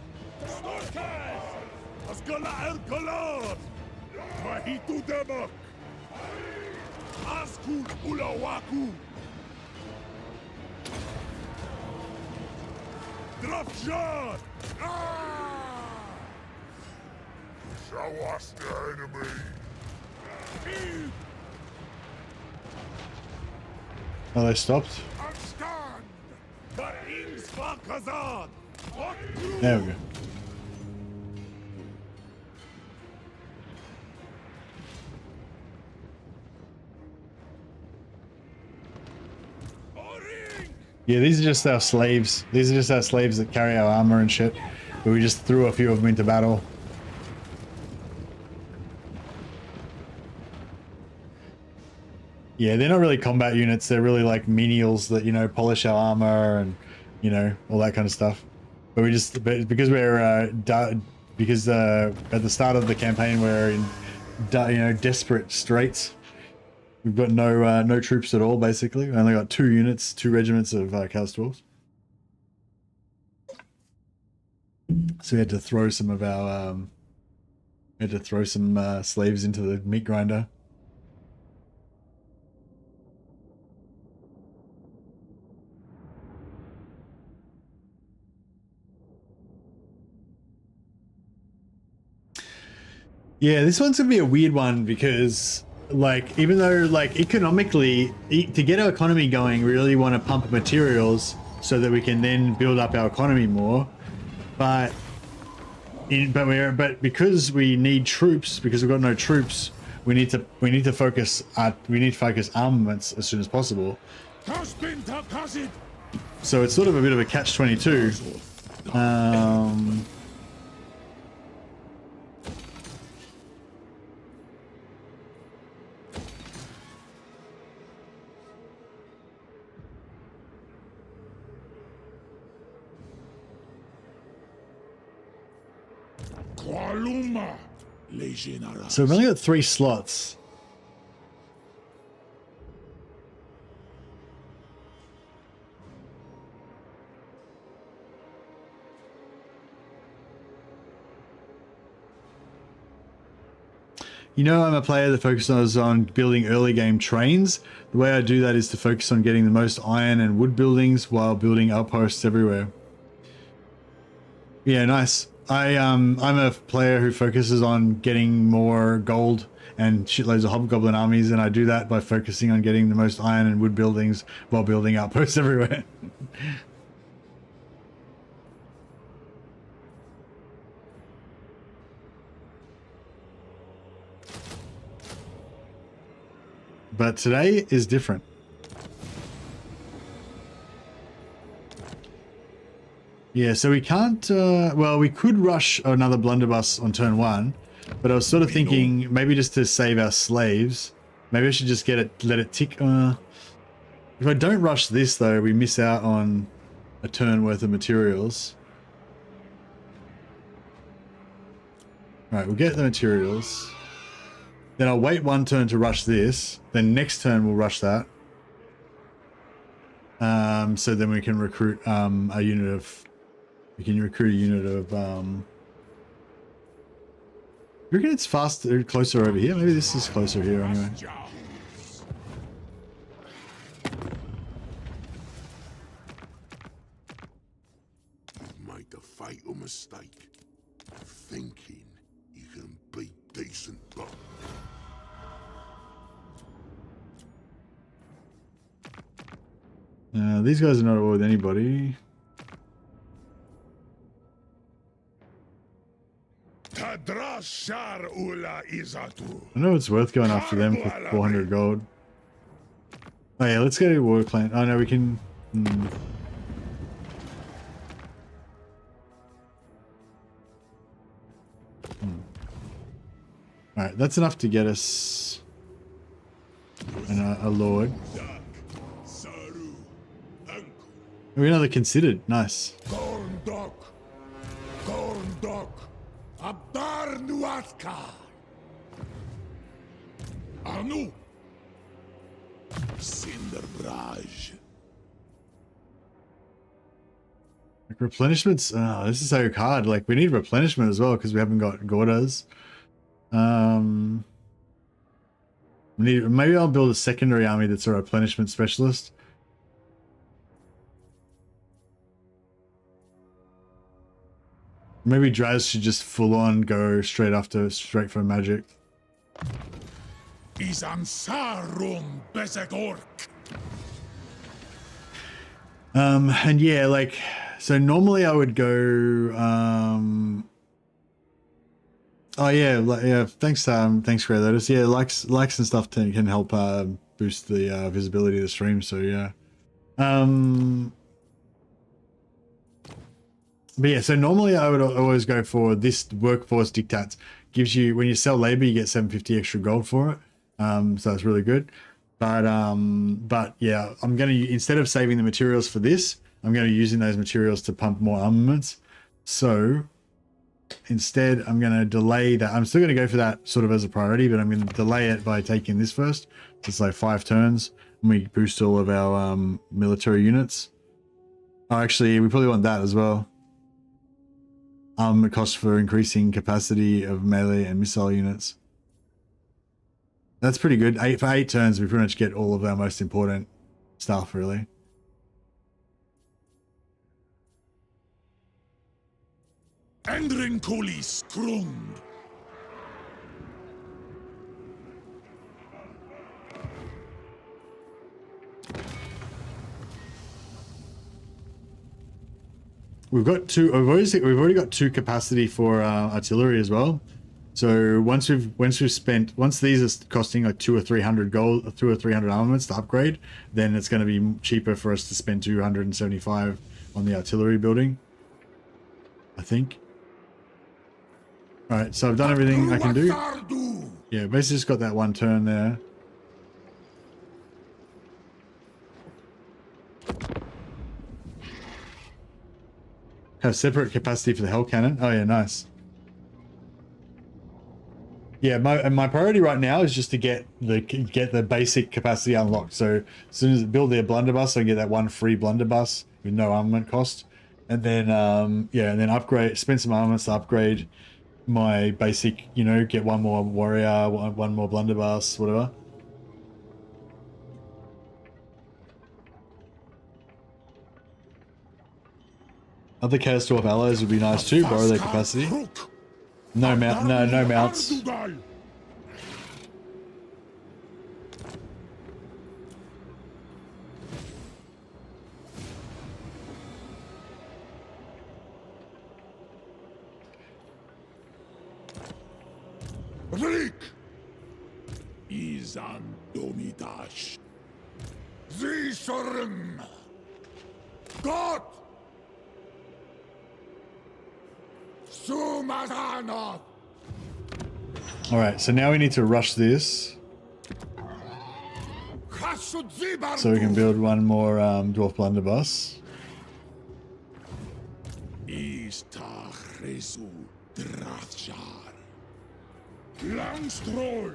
Storkas! Asgala Ergalar! Mahitu Demak! Azgul Ulawaku! Drafjar! Ah! Show us the enemy! Feed! Oh, they stopped. Abstand! Barings Fakazan! What There we go. Yeah, these are just our slaves. These are just our slaves that carry our armor and shit. But we just threw a few of them into battle. Yeah, they're not really combat units. They're really like menials that, you know, polish our armor and, you know, all that kind of stuff. But we just, because we're, at the start of the campaign, we're in, you know, desperate straits. We've got no troops at all, basically. We only got 2 units, 2 regiments of Chaos Dwarves. So we had to throw some of our slaves into the meat grinder. Yeah, this one's gonna be a weird one because, like, even though, like, economically, to get our economy going, we really want to pump materials so that we can then build up our economy more. But because we need troops, because we've got no troops, we need to focus armaments as soon as possible. So it's sort of a bit of a catch-22. So we've only got 3 slots. You know, I'm a player that focuses on building early game trains. The way I do that is to focus on getting the most iron and wood buildings while building outposts everywhere. Yeah, nice. I'm a player who focuses on getting more gold and shitloads of hobgoblin armies, and I do that by focusing on getting the most iron and wood buildings while building outposts everywhere. But today is different. Yeah, so we can't, well, we could rush another blunderbuss on turn 1, but I was sort of thinking maybe just to save our slaves, maybe I should just let it tick. If I don't rush this though, we miss out on a turn worth of materials. All right, we'll get the materials. Then I'll wait 1 turn to rush this. Then next turn we'll rush that. So then we can recruit a unit of. You reckon it's faster, closer over here? Maybe this is closer here anyway. Make a fatal mistake, thinking you can beat decent luck. These guys are not at war with anybody. I know it's worth going after them for 400 gold. Oh yeah, let's go to War Clan. Oh no, we can... Alright, that's enough to get us a lord. We another considered. Nice. Anu Cinderbrage. Like replenishments. Oh, this is so hard. Like we need replenishment as well because we haven't got Gordas. Maybe I'll build a secondary army that's a replenishment specialist. Maybe Draz should just full on go straight for magic. And yeah, like, so normally I would go, oh yeah, yeah, thanks Grey Lotus. Yeah, likes and stuff can help boost the visibility of the stream, so yeah. But yeah, so normally I would always go for this workforce dictates. Gives you, when you sell labor, you get 750 extra gold for it. So that's really good. But yeah, I'm going to, instead of saving the materials for this, I'm going to be using those materials to pump more armaments. So instead, I'm going to delay that. I'm still going to go for that sort of as a priority, but I'm going to delay it by taking this first. It's like 5 turns and we boost all of our military units. Oh, actually, we probably want that as well. Armament cost for increasing capacity of melee and missile units. That's pretty good. For 8 turns, we pretty much get all of our most important stuff, really. Endring Colis Krung. We've got 2. We've already got 2 capacity for artillery as well. So once these are costing like 200 or 300 gold, 200 or 300 armaments to upgrade, then it's going to be cheaper for us to spend 275 on the artillery building, I think. All right, so I've done everything I can do. Yeah, basically just got that 1 turn there. Have separate capacity for the hell cannon. Oh yeah, nice. Yeah, my priority right now is just to get the basic capacity unlocked. So as soon as build their blunderbuss, I get that 1 free blunderbuss with no armament cost, and then yeah, and then upgrade, spend some armaments to upgrade my basic. You know, get 1 more warrior, one more blunderbuss, whatever. Other Chaos Dwarf allies would be nice too. Borrow their capacity. No mounts. Rick! Izan Domidash. Zishorim! God! Sumazana! Alright, so now we need to rush this. So we can build 1 more Dwarf Blunderbuss. Istachresu Drathjar. Langstroll.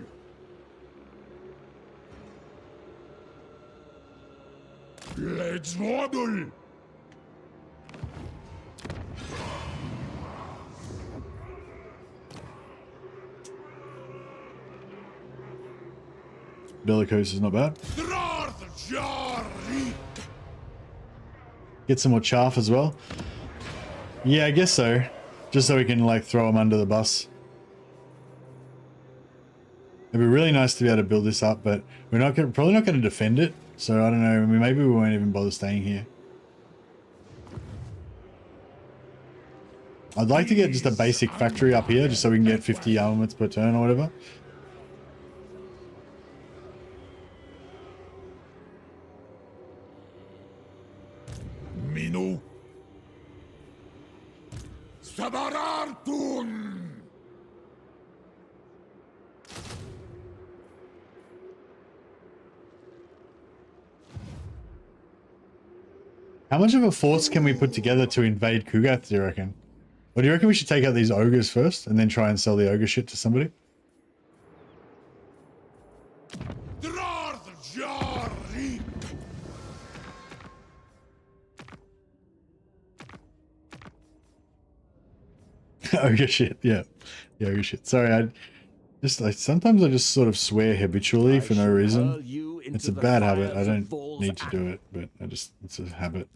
Let's waddle. Bellicose is not bad. Get some more chaff as well. Yeah, I guess so. Just so we can like throw them under the bus. It'd be really nice to be able to build this up, but we're not gonna, probably not going to defend it. So I don't know. I mean, maybe we won't even bother staying here. I'd like to get just a basic factory up here, just so we can get 50 armaments per turn or whatever. Minu. Sabarartun. How much of a force can we put together to invade Kugath, do you reckon? Or do you reckon we should take out these ogres first and then try and sell the ogre shit to somebody? Ogre shit, yeah. Yeah, ogre shit. Sorry, sometimes I just sort of swear habitually for no reason. It's a bad habit. I don't need to do it, but it's a habit.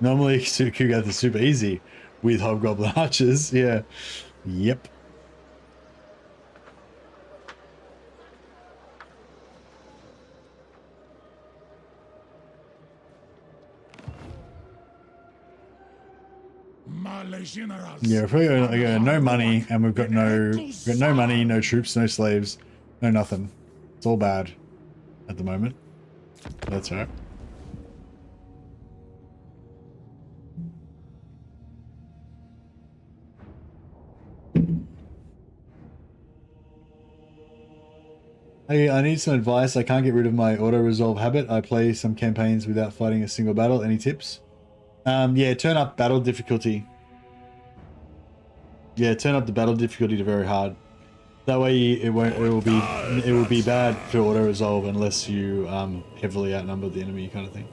Normally Kugath is super easy with Hobgoblin archers, yeah. Yep. Yeah, if we go no money and we've got no money, no troops, no slaves, no nothing. It's all bad at the moment. That's all right. Hey, I need some advice. I can't get rid of my auto-resolve habit. I play some campaigns without fighting a single battle. Any tips? Yeah, turn up battle difficulty. Yeah, turn up the battle difficulty to very hard. That way it will be bad to auto resolve unless you heavily outnumber the enemy, kind of thing.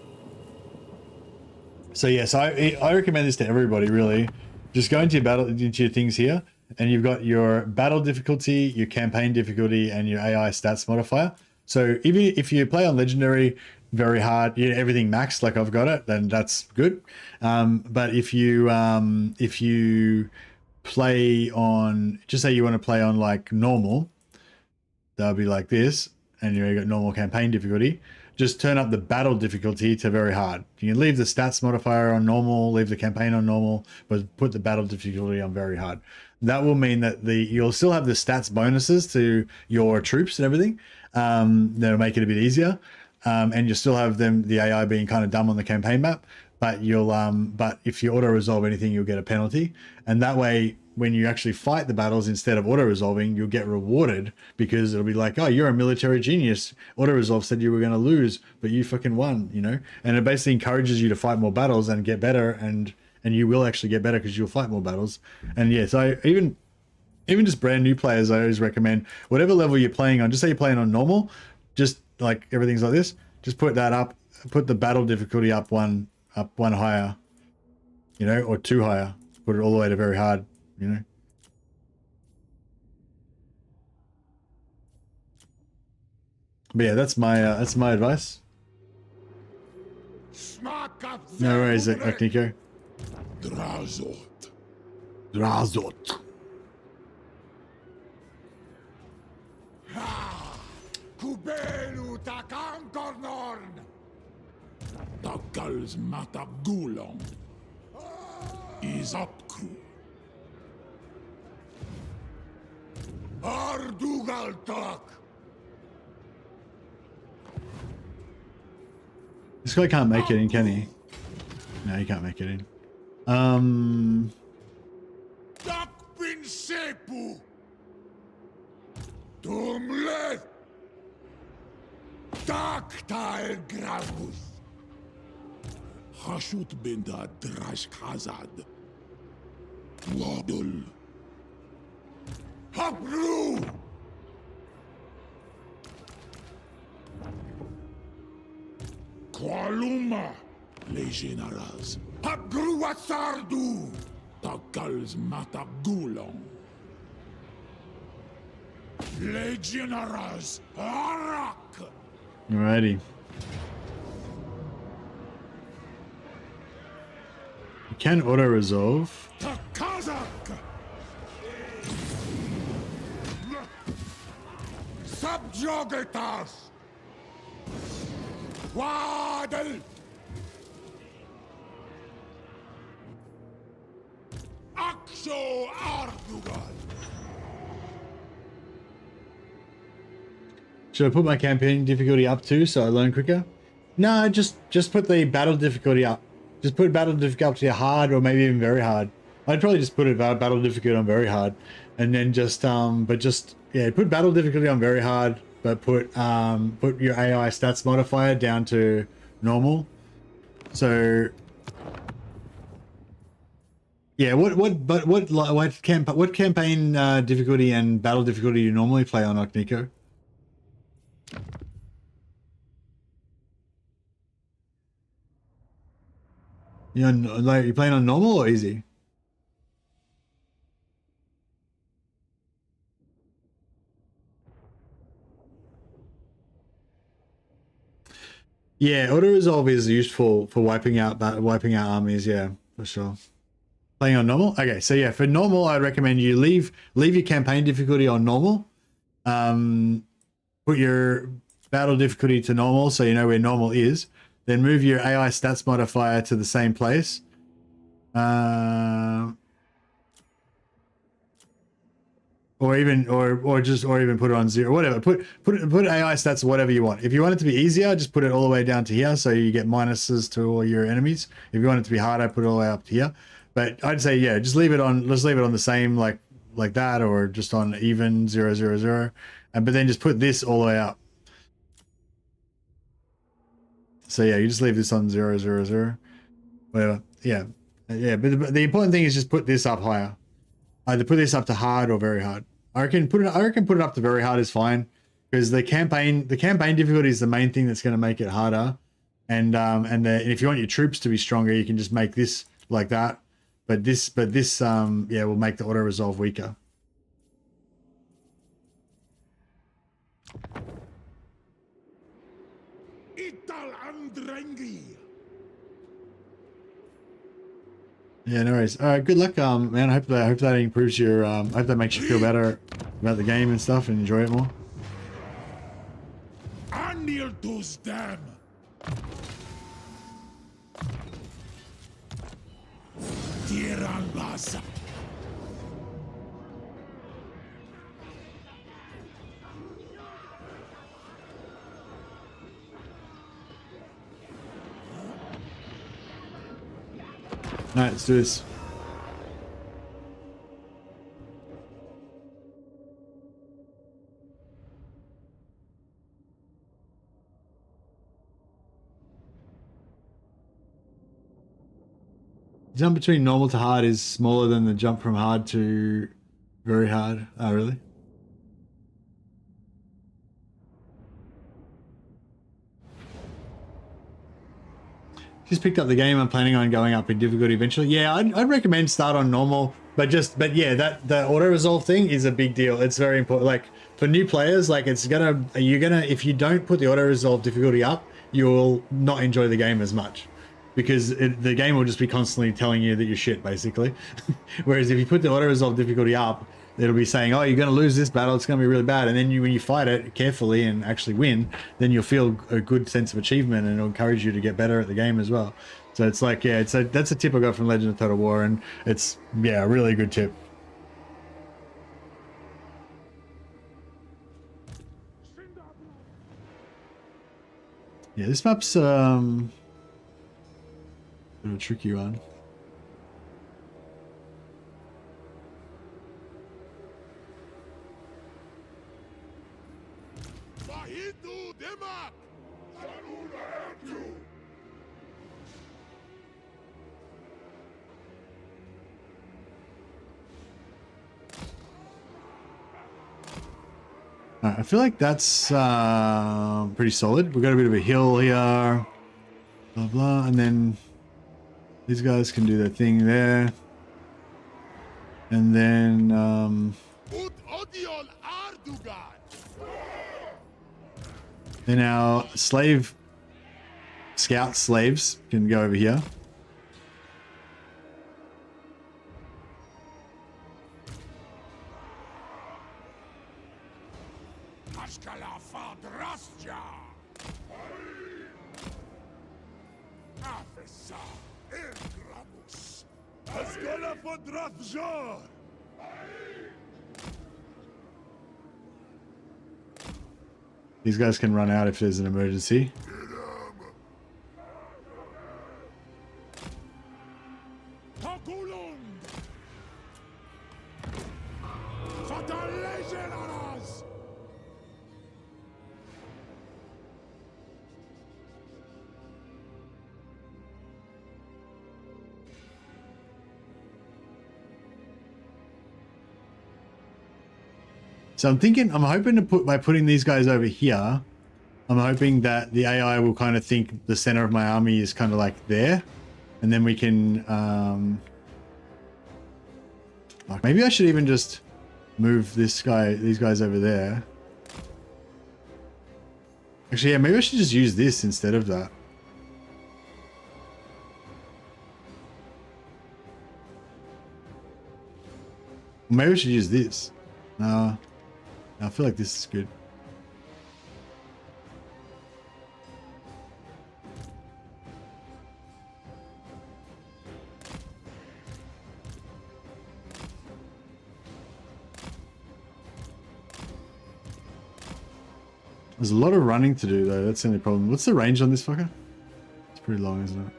So yes, I recommend this to everybody really. Just go into your things here, and you've got your battle difficulty, your campaign difficulty, and your AI stats modifier. So even if you play on legendary, very hard, everything maxed like I've got it, then that's good. But if you play on, just say you want to play on like normal, that'll be like this, and you've got normal campaign difficulty. Just turn up the battle difficulty to very hard. You can leave the stats modifier on normal, leave the campaign on normal, but put the battle difficulty on very hard. That will mean that you'll still have the stats bonuses to your troops and everything. That'll make it a bit easier. And you still have the AI being kind of dumb on the campaign map, but but if you auto resolve anything, you'll get a penalty. And that way, when you actually fight the battles instead of auto resolving, you'll get rewarded because it'll be like, oh, you're a military genius. Auto resolve said you were going to lose, but you fucking won, And it basically encourages you to fight more battles and get better, and you will actually get better because you'll fight more battles. And yeah, so even just brand new players, I always recommend whatever level you're playing on. Just say you're playing on normal, just like everything's like this. Just put that up. Put the battle difficulty up one higher, or 2 higher. Put it all the way to very hard. But yeah, that's my advice. No worries, Nico. Drazot. Kubelu takankornorn. Takkals matabgulon. Izapkru. Ardugaltak. This guy can't make it in, can he? No, he can't make it in. Dakpin sepu. Tumle. Taktael gravus. Hashut binda drash khazad. Wadul. Hapru. Kualuma. Legionaras. Hapgru wasardu. Takkals matabgulon. Legionaras. Arak. Alrighty. You can auto resolve. Takazak. Subjugatas. Waddle. Aksho Ardugal. Should I put my campaign difficulty up too so I learn quicker? No, just put the battle difficulty up. Just put battle difficulty hard or maybe even very hard. I'd probably just put it battle difficulty on very hard, and then put battle difficulty on very hard, but put your AI stats modifier down to normal. So yeah, what campaign difficulty and battle difficulty do you normally play on, Nico? You're playing on normal or easy? Yeah, auto resolve is useful for wiping out armies. Yeah, for sure. Playing on normal. Okay, so yeah, for normal, I'd recommend you leave your campaign difficulty on normal. Put your battle difficulty to normal, so you know where normal is. Then move your AI stats modifier to the same place. Or even put it on 0, whatever. Put AI stats whatever you want. If you want it to be easier, just put it all the way down to here, so you get minuses to all your enemies. If you want it to be harder, put it all the way up to here. But I'd say yeah, just leave it on the same like that, or just on even 0, 0, 0, but then just put this all the way up. So yeah, you just leave this on 0, 0, 0, whatever. Yeah. But the important thing is just put this up higher. Either put this up to hard or very hard. I reckon put it up to very hard is fine, because the campaign difficulty is the main thing that's going to make it harder, and if you want your troops to be stronger, you can just make this like that, but this yeah, will make the auto resolve weaker. Ital Andrengi. Yeah, no worries. All right, good luck, man. I hope that improves your. I hope that makes you feel better about the game and stuff and enjoy it more. Anil tus them. Tirambasa. All right, let's do this. Jump between normal to hard is smaller than the jump from hard to very hard. Oh, really? Just picked up the game. I'm planning on going up in difficulty eventually. Yeah, I'd recommend start on normal, but yeah, the auto resolve thing is a big deal. It's very important. Like for new players, like if you don't put the auto resolve difficulty up, you'll not enjoy the game as much, because the game will just be constantly telling you that you're shit, basically. Whereas if you put the auto resolve difficulty up, it'll be saying, oh, you're going to lose this battle, it's going to be really bad. And then when you fight it carefully and actually win, then you'll feel a good sense of achievement, and it'll encourage you to get better at the game as well. So it's like, yeah, that's a tip I got from Legend of Total War, and it's, yeah, a really good tip. Yeah, this map's a bit of a tricky one. I feel like that's pretty solid. We've got a bit of a hill here, blah blah, and then these guys can do their thing there, and then our scout slaves can go over here. These guys can run out if there's an emergency. So I'm hoping to by putting these guys over here, I'm hoping that the AI will kind of think the center of my army is kind of like there, and then we can, maybe I should even just move these guys over there. Actually, yeah, maybe I should just use this instead of that. Maybe I should use this. No. I feel like this is good. There's a lot of running to do though, that's the only problem. What's the range on this fucker? It's pretty long, isn't it?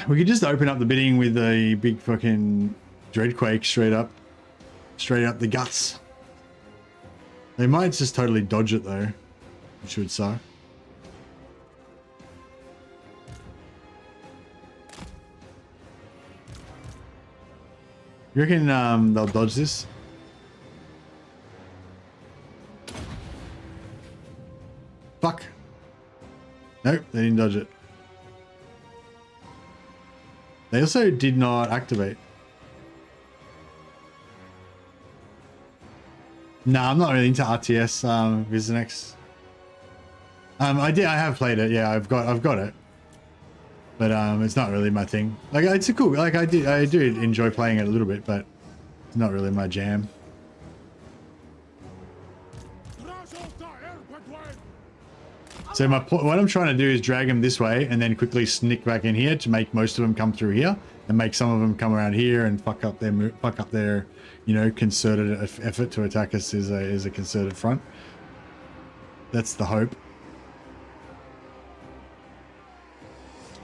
We could just open up the bidding with a big fucking Dreadquake straight up the guts. They might just totally dodge it though, which would suck. You reckon they'll dodge this? Fuck. Nope, they didn't dodge it. They also did not activate. Nah, I'm not really into RTS Vizinex. I have played it, yeah, I've got it. But it's not really my thing. Like it's a cool, like I do enjoy playing it a little bit, but it's not really my jam. So what I'm trying to do is drag them this way and then quickly sneak back in here to make most of them come through here and make some of them come around here and fuck up their you know, concerted effort to attack us is a concerted front. That's the hope.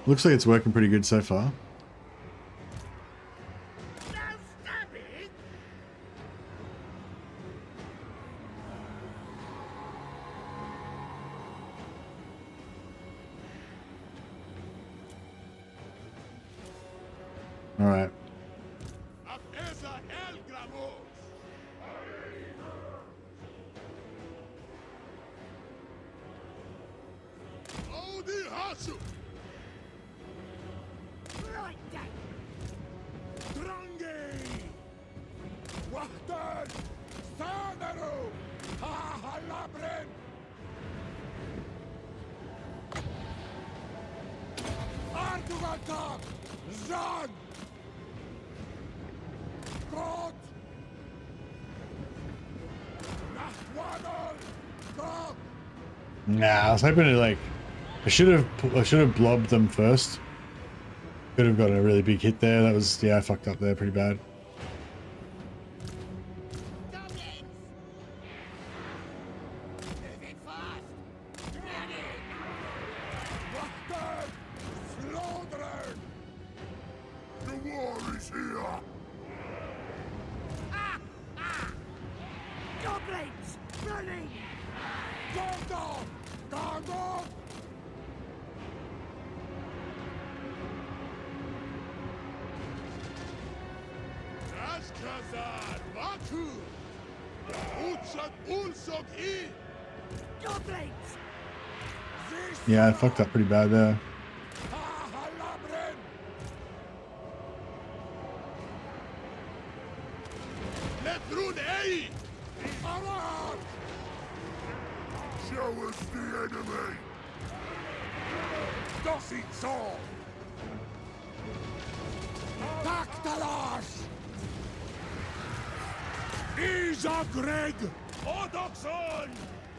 Looks like it's working pretty good so far. All right. Nah, I was hoping to like, I should have blobbed them first. Could have got a really big hit there. That was, yeah, I fucked up there pretty bad. Yeah, I fucked up pretty bad there. Show us the enemy! Das ihn so! Taktalash! Izaghreg! Odoxon!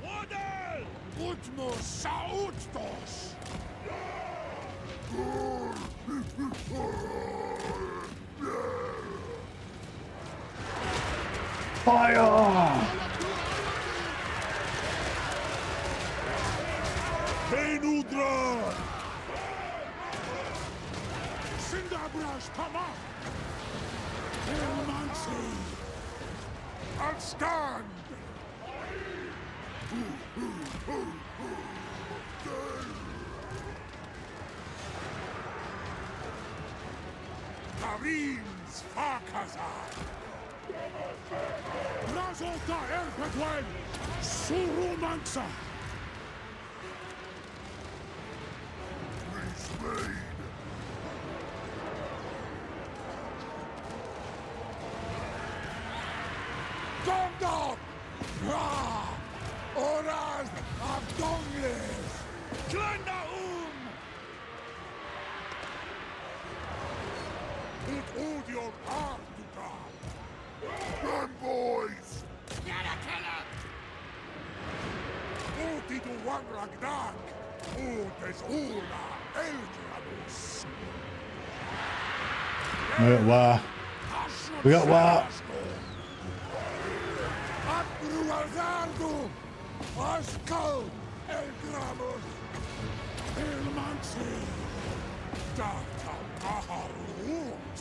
Wadel! Utmos Sautdos! Fire! Benudra! Sindabrash Tama! Ilmansi! I'll stand! Marines Farkazar! Razota Erpetwen! Surumansa! Gondor! Oras Abdongles! Klandaum! Put all your heart to God! Them boys! Uti to one Ragnak! Utes Ula Eldrabus! We got Wa. Abruazardu! Askal Elgramus! Ilmansi! Data Maharut!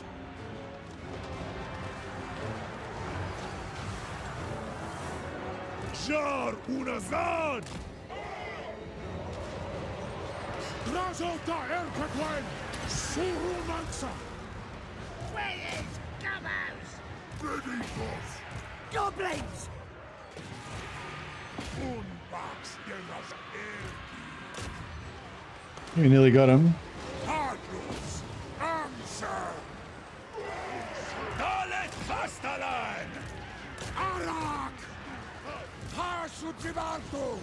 Jar Unazad! Razota Erpetwen! Surumansa! Where is Gummows? Benigos. Goblins! Unbax de las Erki. We nearly got him. Hardlos. Answer. Dalet Castellan! Arak. Hashujibarto.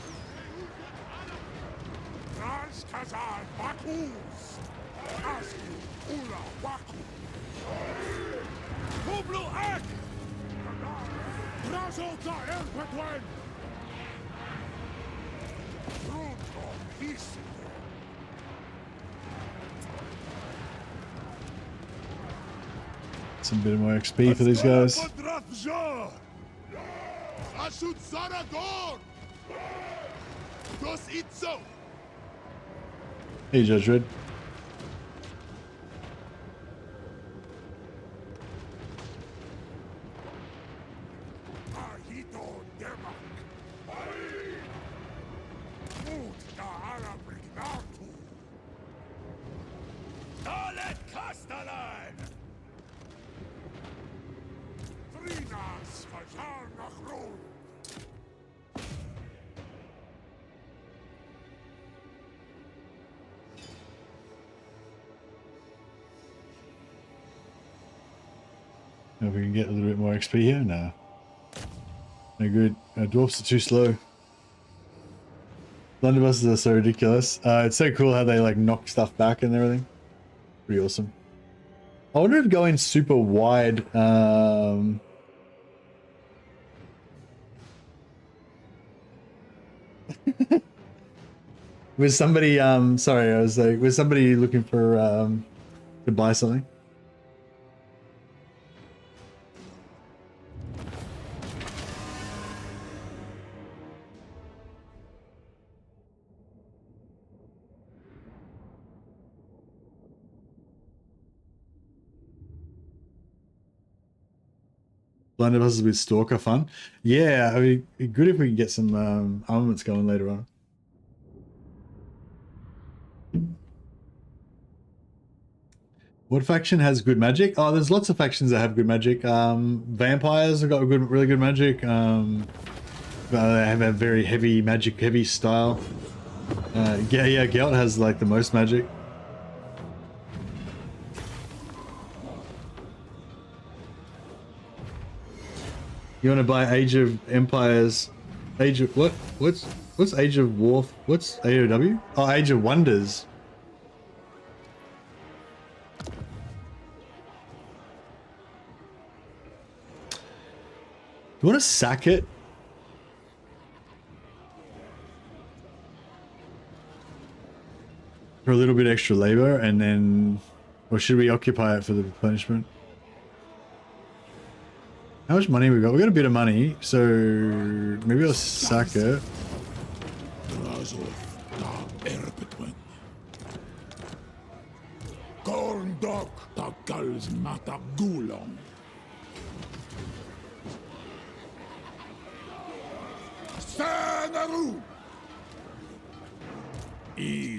Transkazal Bakus. Aski Ula Waku. Hublu Ek! Razota Erpetwen! Ruto Isle. Some bit more XP for these guys. Podrathja! Ashut Saragor. Does it so? Hey, Judge Red. Ahito Demak. Mut da Arabrignatu. Dalet Castellan! Trinas Fajar nach Rom. If we can get a little bit more XP here, no. No good. Our dwarfs are too slow. Blunderbusses are so ridiculous. It's so cool how they like knock stuff back and everything. Pretty awesome. I wonder if going super wide. Was somebody sorry, I was like, was somebody looking for to buy something? Blunderbusses with Stalker fun. Yeah, I mean, it'd be good if we could get some armaments going later on. What faction has good magic? Oh, there's lots of factions that have good magic. Vampires have got a good, really good magic. They have a very heavy magic, heavy style. Yeah, Gelt has like the most magic. You want to buy Age of Empires? Age of what? What's Age of War? What's AOW? Oh, Age of Wonders. You want to sack it? For a little bit extra labor, and then, or should we occupy it for the replenishment? How much money we got? We got a bit of money, so maybe I'll sack it. Razov da Erpetwen! Gorndok. Takals Mata Gulon! Senaru.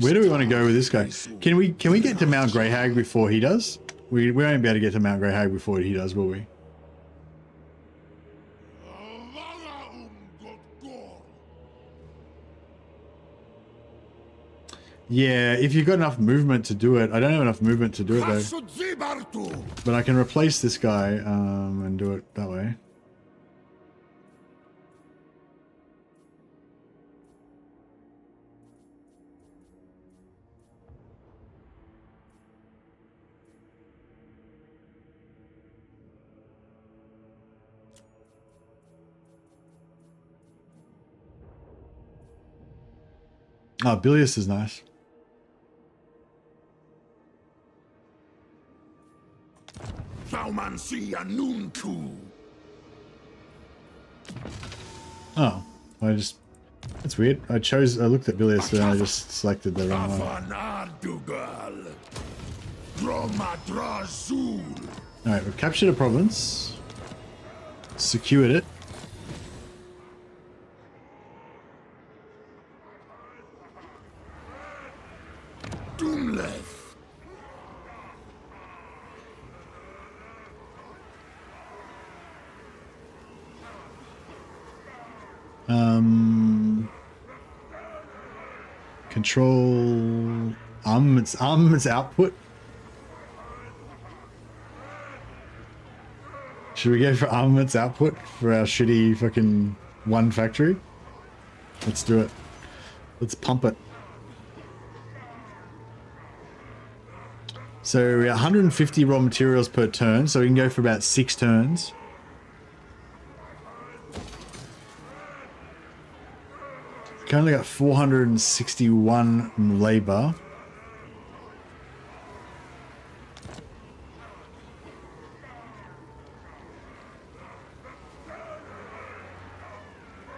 Where do we want to go with this guy? Can we get to Mount Greyhag before he does? We won't be able to get to Mount Greyhag before he does, will we? Yeah, if you've got enough movement to do it. I don't have enough movement to do it though. But I can replace this guy and do it that way. Oh, Bilius is nice. Oh, that's weird. I looked at Bilius and I just selected the wrong one. Alright, we've captured a province. Secured it. Control armaments output. Should we go for armaments output for our shitty fucking one factory? Let's do it. Let's pump it. So we're 150 raw materials per turn, so we can go for about 6 turns. We currently got 461 labor.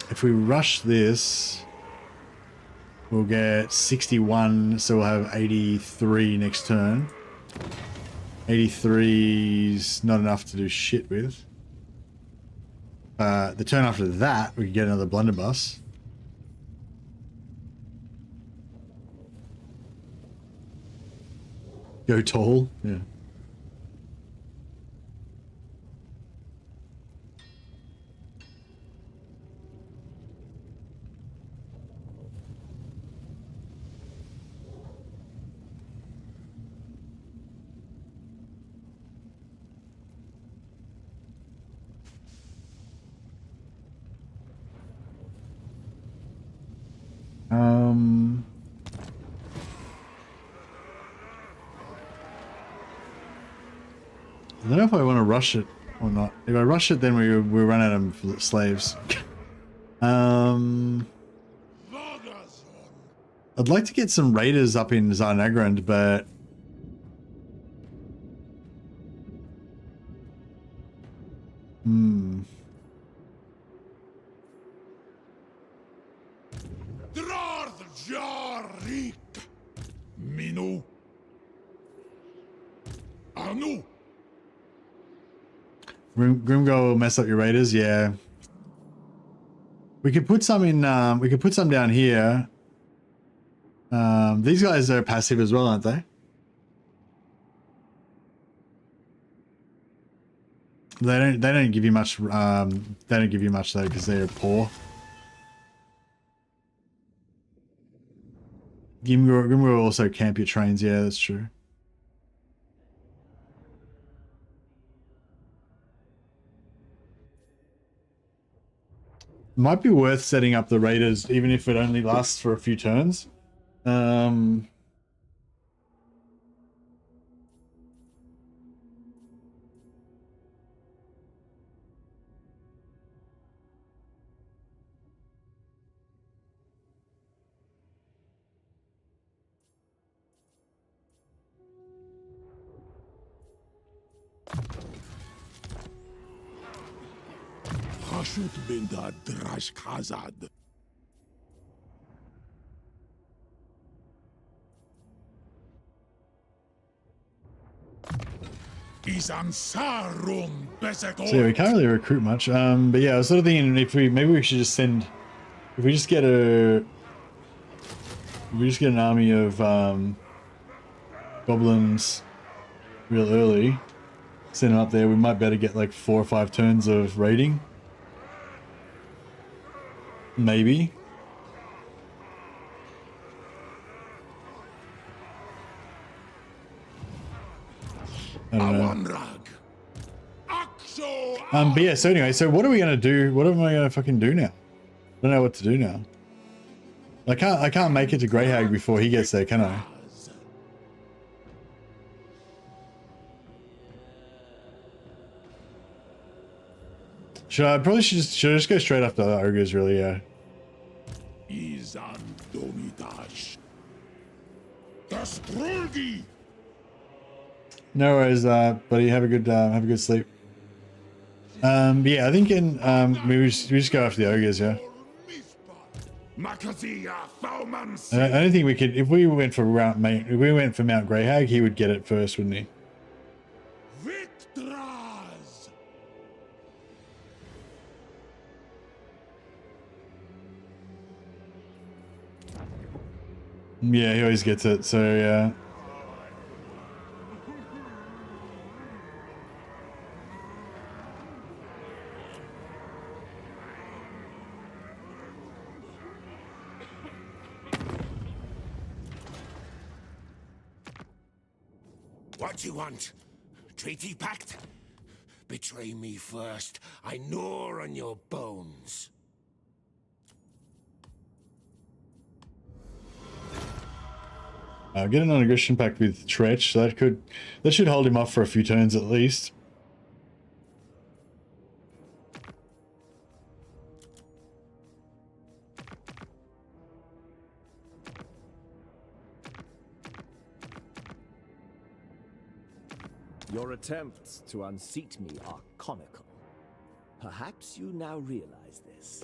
If we rush this, we'll get 61, so we'll have 83 next turn. 83's not enough to do shit with. The turn after that, we can get another blunderbuss. Go tall, yeah. I don't know if I want to rush it or not. If I rush it, then we run out of slaves. I'd like to get some raiders up in Zarnagrand, but Minu. Anu. Grimgor will mess up your raiders, yeah. We could put some in, we could put some down here. These guys are passive as well, aren't they? They don't give you much, they don't give you much though, because they're poor. Grimgor will also camp your trains, yeah, that's true. Might be worth setting up the raiders, even if it only lasts for a few turns. I Hashut binda drash khazad. Isansarum beseko. So yeah, we can't really recruit much. But yeah, I was sort of thinking if maybe we should just send, if we just get an army of goblins real early, send them up there, we might better get like 4 or 5 turns of raiding. Maybe. I don't know. But yeah, so anyway, so what are we gonna do? What am I gonna fucking do now? I don't know what to do now. I can't make it to Greyhag before he gets there, can I? Should I just go straight after the ogres, really, yeah. No worries, buddy. Have a good sleep. But yeah, I think we just go after the ogres, yeah. I don't think we could. If we went for Mount Greyhag, he would get it first, wouldn't he? Yeah, he always gets it. So yeah. What do you want? Treaty pact? Betray me first. I gnaw on your bones. Get an aggression pact with Tretch, so that should hold him off for a few turns at least. Your attempts to unseat me are comical. Perhaps you now realize this.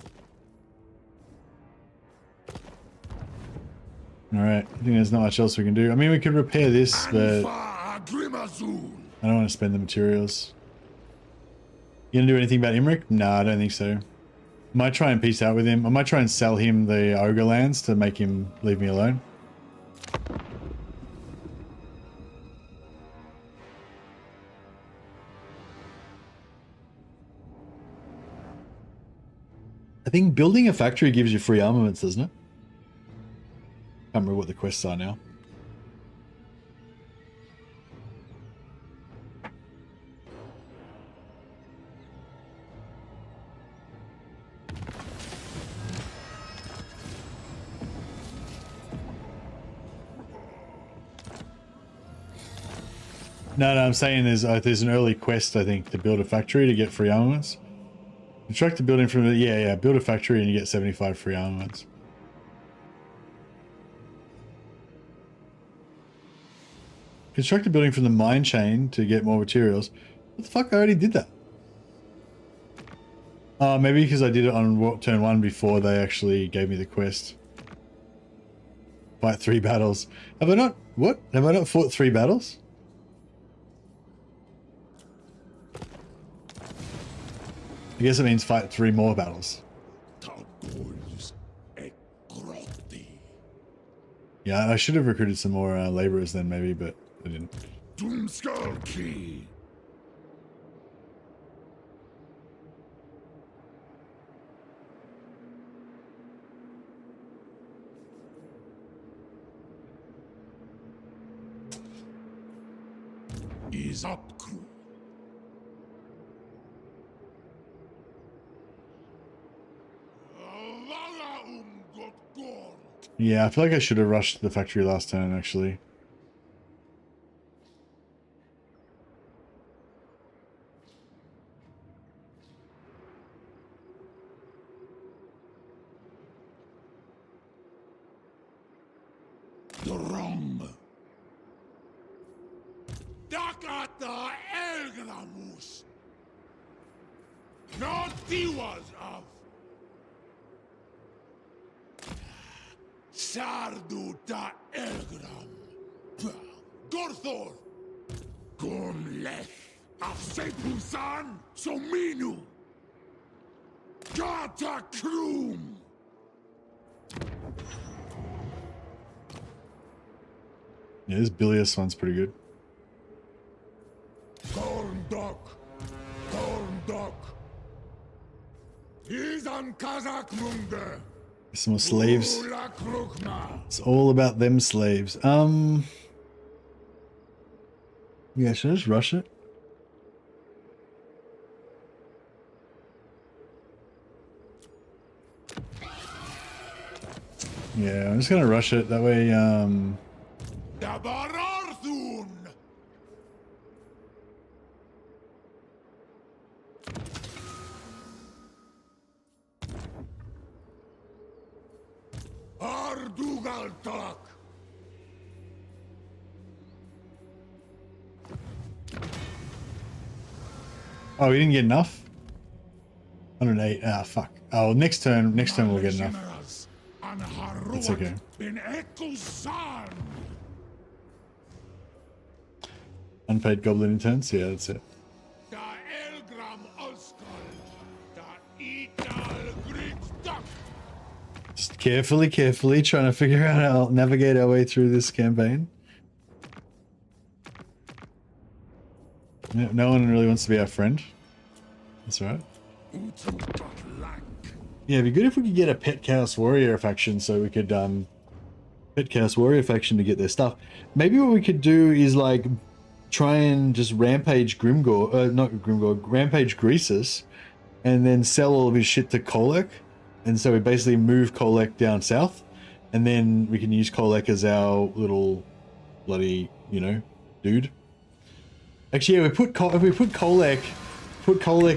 Alright, I think there's not much else we can do. I mean, we could repair this, but I don't want to spend the materials. You gonna do anything about Imric? No, I don't think so. Might try and peace out with him. I might try and sell him the ogre lands to make him leave me alone. I think building a factory gives you free armaments, doesn't it? Can't remember what the quests are now. No, I'm saying there's an early quest, I think, to build a factory to get free armaments. Construct a building from the... Yeah, build a factory and you get 75 free armaments. Construct a building from the mine chain to get more materials. What the fuck? I already did that. Maybe because I did it on turn 1 before they actually gave me the quest. Fight 3 battles. Have I not... What? Have I not fought 3 battles? I guess it means fight 3 more battles. Yeah, I should have recruited some more laborers then maybe, but I didn't. Ease up, crew. Yeah, I feel like I should have rushed the factory last turn, actually. Drum. Dakata Elgramus. Not Diwas of Sarduta Elgram. Gorthor. Gomleth. Afsepusan Sominu. Gata Krum. Yeah, this Bilious one's pretty good. Gorndok. Gorndok. He's on Kazakh Munde. Some more slaves. It's all about them slaves. Yeah, should I just rush it? Yeah, I'm just gonna rush it. That way, Dabararthun. Ardugaltak. oh, we didn't get enough. 108. Ah, fuck. Oh, next turn we'll get enough. That's okay. Unpaid goblin interns. Yeah, that's it. Just carefully trying to figure out how to navigate our way through this campaign. No one really wants to be our friend. That's all right. Yeah, it'd be good if we could get a Pet Chaos Warrior faction so we could, Pet Chaos Warrior faction to get their stuff. Maybe what we could do is, like, try and just rampage Grimgor, not Grimgor, rampage Greases, and then sell all of his shit to Kolek. And so we basically move Kolek down south, and then we can use Kolek as our little bloody, you know, dude. Actually, yeah, if we put Kolek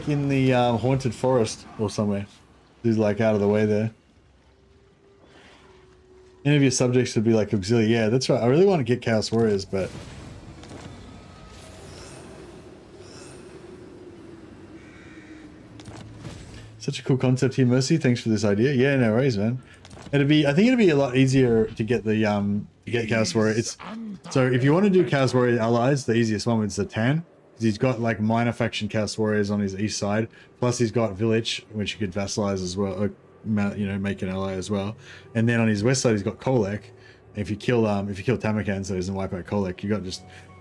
in the haunted forest or somewhere. He's like out of the way there. Any of your subjects would be like auxiliary. Yeah, that's right. I really want to get Chaos Warriors, but such a cool concept here, Mercy. Thanks for this idea. Yeah, no worries, man. I think it'd be a lot easier to get the Chaos Warrior. So if you want to do Chaos Warrior allies, the easiest one is the Tan. He's got like minor faction Chaos Warriors on his east side, plus he's got Village, which you could vassalize as well, or, you know, make an ally as well. And then on his west side, he's got Kolek. If you kill Tamakan, so he doesn't wipe out Kolek, you got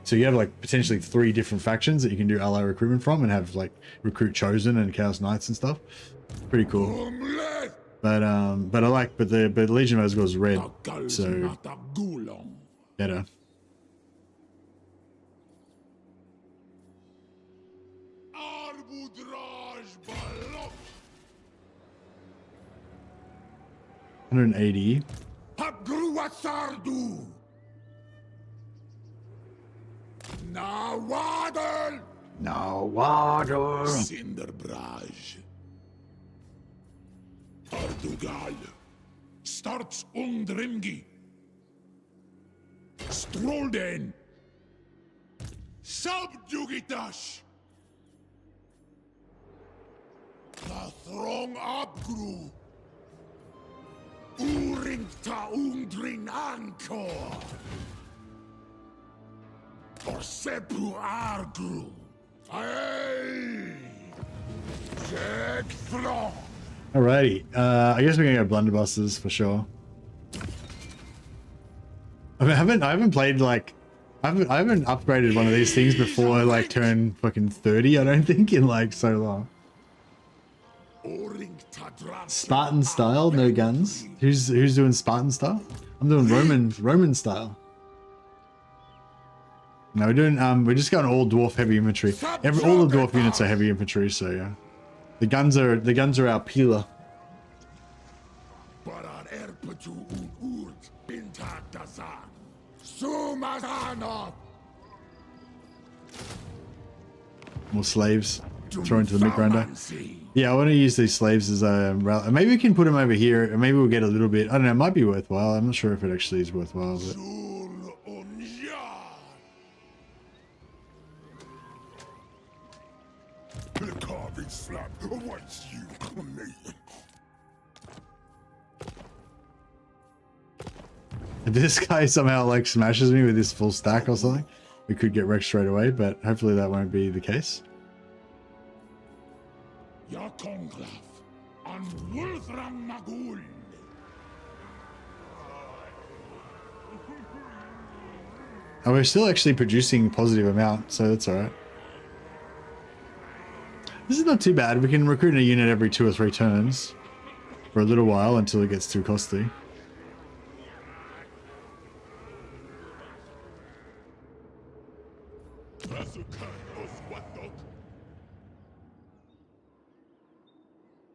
so you have like potentially 3 different factions that you can do ally recruitment from, and have like recruit Chosen and Chaos Knights and stuff. Pretty cool. But the Legion of Azgorh is red, so better. $180. Nawadal. Cinderbraj. Ardugal. Starts Undrimgi. Strolden. Subjugitash. The throng Abgru. Uringta Undrin Ankor. Or Sepu Argru. Aye. Jack Throng. Alrighty, I guess we're gonna go blunderbusses for sure. I haven't played like, I haven't upgraded one of these things before like turn fucking 30. I don't think in like so long. Spartan style, no guns. Who's doing Spartan style? I'm doing Roman style. No, we're just going all dwarf heavy infantry. All the dwarf units are heavy infantry, so yeah. The guns are our peeler. More slaves thrown into the mic grinder. Yeah, I want to use these slaves as a maybe we can put them over here, or maybe we'll get a little bit. I don't know. It might be worthwhile. I'm not sure if it actually is worthwhile. But... if this guy somehow like smashes me with this full stack or something, we could get wrecked straight away, but hopefully that won't be the case. Oh, we're still actually producing a positive amount, so that's alright. This is not too bad. We can recruit a unit every 2 or 3 turns for a little while until it gets too costly.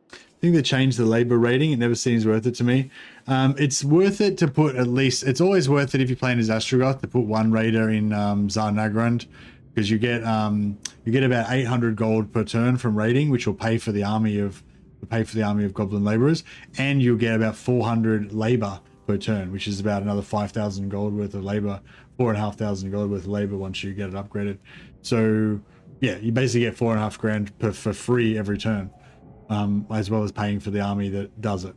I think they changed the labor rating. It never seems worth it to me. It's worth it to put at least, it's always worth it if you're playing as Astragoth to put 1 raider in Zar Nagrand, because you get about 800 gold per turn from raiding, which will pay for the army of goblin laborers, and you'll get about 400 labor per turn, which is about another 5,000 gold worth of labor, 4,500 gold worth of labor once you get it upgraded. So yeah, you basically get 4.5 grand for free every turn. As well as paying for the army that does it,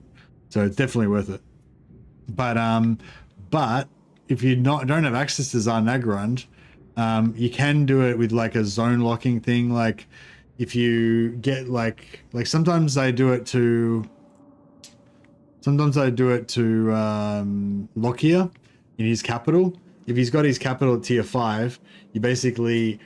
so it's definitely worth it. But if you don't have access to Zar Nagrand, you can do it with like a zone locking thing. Like if you get like sometimes I do it to Lockyer in his capital. If he's got his capital at tier 5, you basically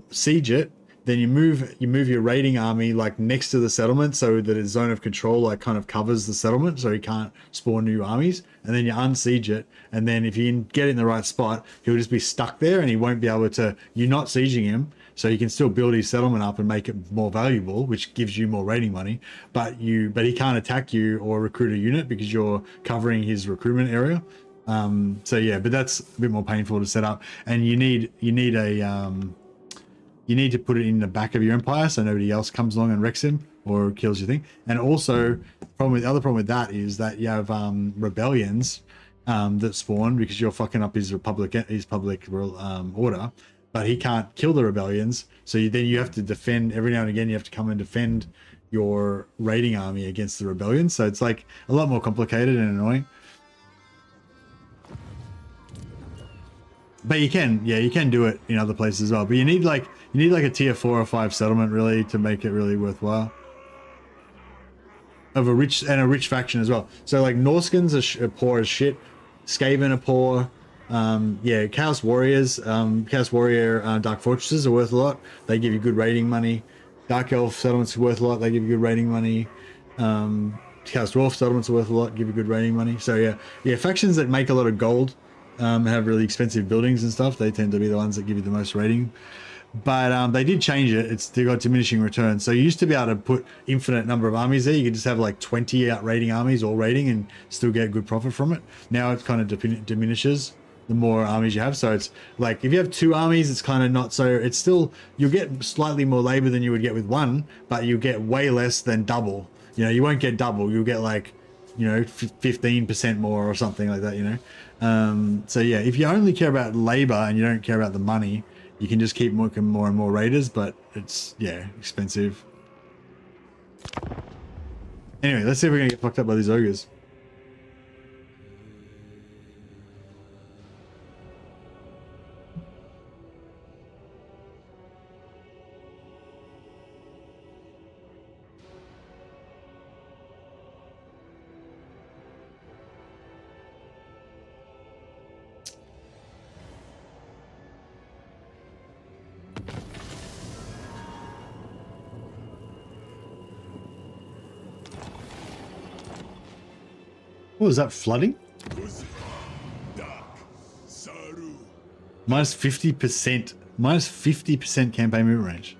siege it, then you move your raiding army like next to the settlement so that its zone of control like kind of covers the settlement so he can't spawn new armies, and then you unsiege it, and then if you can get in the right spot, he'll just be stuck there and he won't be able to, you're not sieging him, so he can still build his settlement up and make it more valuable, which gives you more raiding money, but he can't attack you or recruit a unit because you're covering his recruitment area. So yeah, but that's a bit more painful to set up, and you need to put it in the back of your empire so nobody else comes along and wrecks him or kills your thing. And also, the other problem with that is that you have rebellions that spawn because you're fucking up his public order, but he can't kill the rebellions. So then you have to defend every now and again. You have to come and defend your raiding army against the rebellions. So it's like a lot more complicated and annoying. But you can do it in other places as well. But you need like a tier 4 or 5 settlement really to make it really worthwhile. Of a rich faction as well. So like Norskins are poor as shit. Skaven are poor. Yeah, Chaos Warriors, Chaos Warrior Dark Fortresses are worth a lot. They give you good raiding money. Dark Elf settlements are worth a lot. They give you good raiding money. Chaos Dwarf settlements are worth a lot. Give you good raiding money. So yeah, factions that make a lot of gold. Have really expensive buildings and stuff, they tend to be the ones that give you the most rating. But they did change it. They got diminishing returns. So you used to be able to put infinite number of armies there. You could just have like 20 outrating armies all raiding and still get good profit from it. Now it kind of diminishes the more armies you have. So it's like if you have 2 armies, it's kind of not so, it's still, you'll get slightly more labor than you would get with 1, but you get way less than double. You know, you won't get double. You'll get like, 15% more or something like that, So yeah, if you only care about labor and you don't care about the money, you can just keep working more and more raiders, but it's, yeah, expensive. Anyway, let's see if we're gonna get fucked up by these ogres. What was that, flooding? Minus 50%. Minus 50% campaign movement range.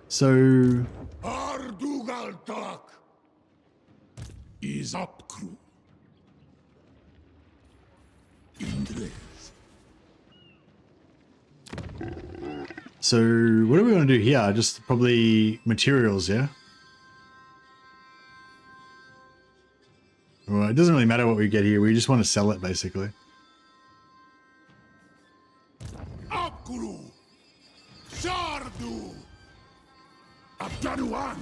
So Ardugaltak is up, crew. So what do we want to do here? Just probably materials, yeah? Well, it doesn't really matter what we get here. We just want to sell it, basically. Akuru, Shardu, Abdanuan,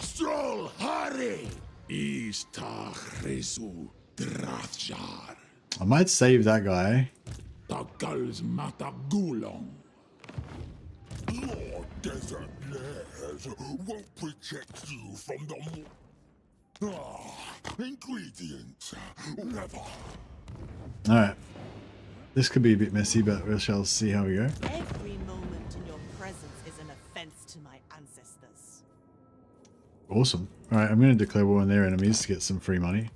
Stroll, Hari, Istachresu, Drathjar, I might save that guy. Takal's Matagulong. Your desert lairs won't protect you from the ingredients. Never. Alright. This could be a bit messy, but we shall see how we go. Every moment in your presence is an offense to my ancestors. Awesome. Alright, I'm going to declare war on their enemies to get some free money.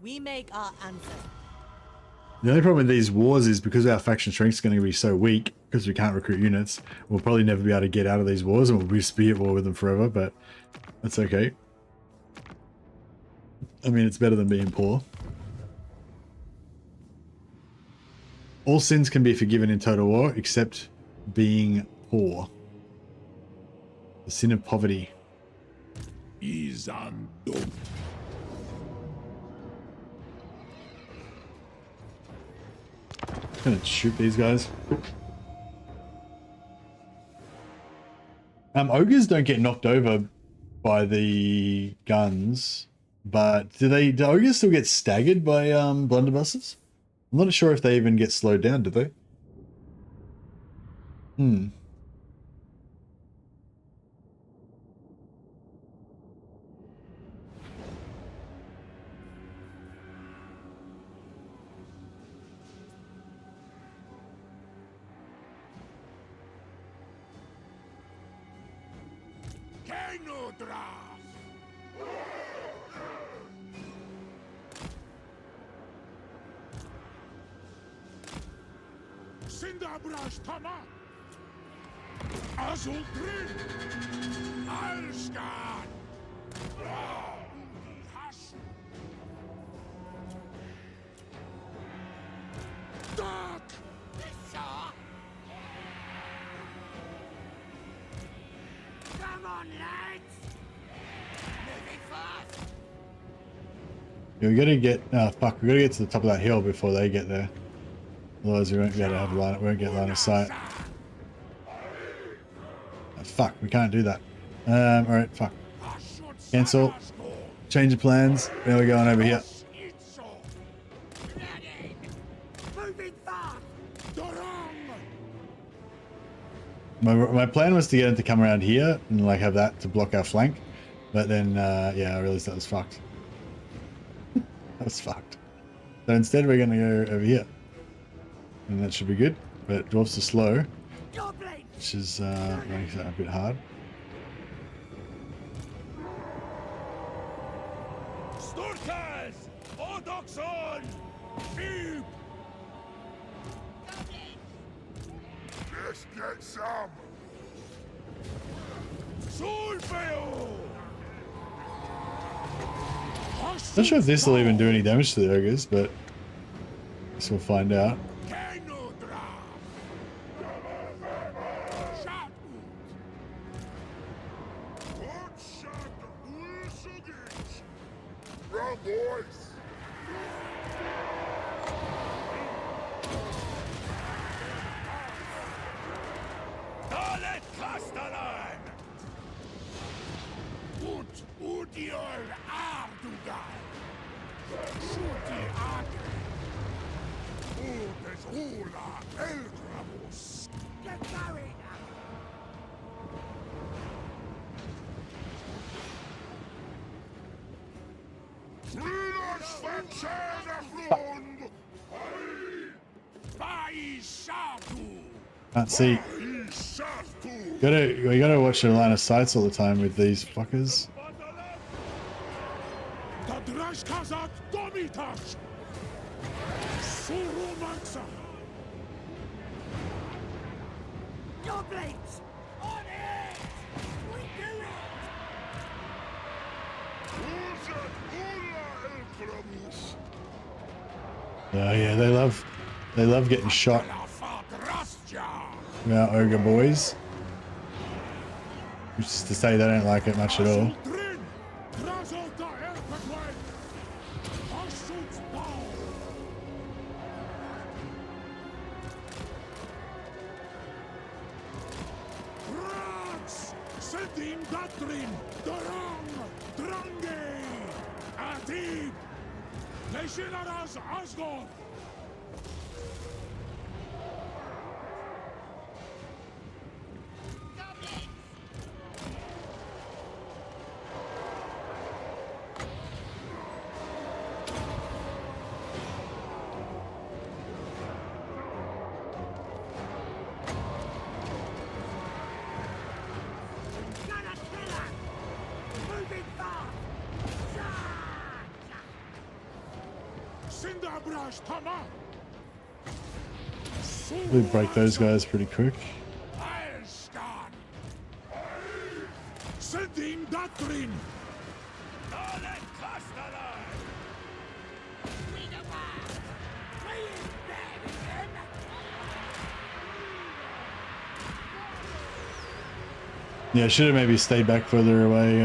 We make our ancestors. The only problem with these wars is because our faction strength is going to be so weak, because we can't recruit units, we'll probably never be able to get out of these wars and we'll be at war with them forever, but that's okay. I mean, it's better than being poor. All sins can be forgiven in total war, except being poor. The sin of poverty. Izandum. Gonna shoot these guys. Ogres don't get knocked over by the guns, but do ogres still get staggered by blunderbusses? I'm not sure if they even get slowed down, do they? Sindabrash Tama! Azgorh! Alskan! Dark! Come on, lads! Moving fast! Yeah, we gotta get. Oh fuck! We gotta get to the top of that hill before they get there. Otherwise, we won't be able to have line. We won't get line of sight. Oh, fuck! We can't do that. All right. Fuck. Cancel. Change of plans. Now we're going over here. Moving fast! My plan was to get him to come around here and like have that to block our flank, but then yeah, I realized that was fucked. That was fucked. So instead, we're gonna go over here, and that should be good. But dwarfs are slow, which is makes it a bit hard. Sturkas! Odoxon! Beep! Let's get some! Solfeo! Not sure if this will even do any damage to the ogres, but I guess we'll find out. Run, boys! Dalet Castellan! Ut udior ardugal! Shuti agri! Utes hula elgrabus! Get going! Can't see. We gotta watch the line of sights all the time with these fuckers. Goblins! On it! We do it! Oh yeah, they love getting shot. Our ogre boys, which is to say they don't like it much at all. Azgorh! We break those guys pretty quick. Yeah, should have maybe stayed back further away.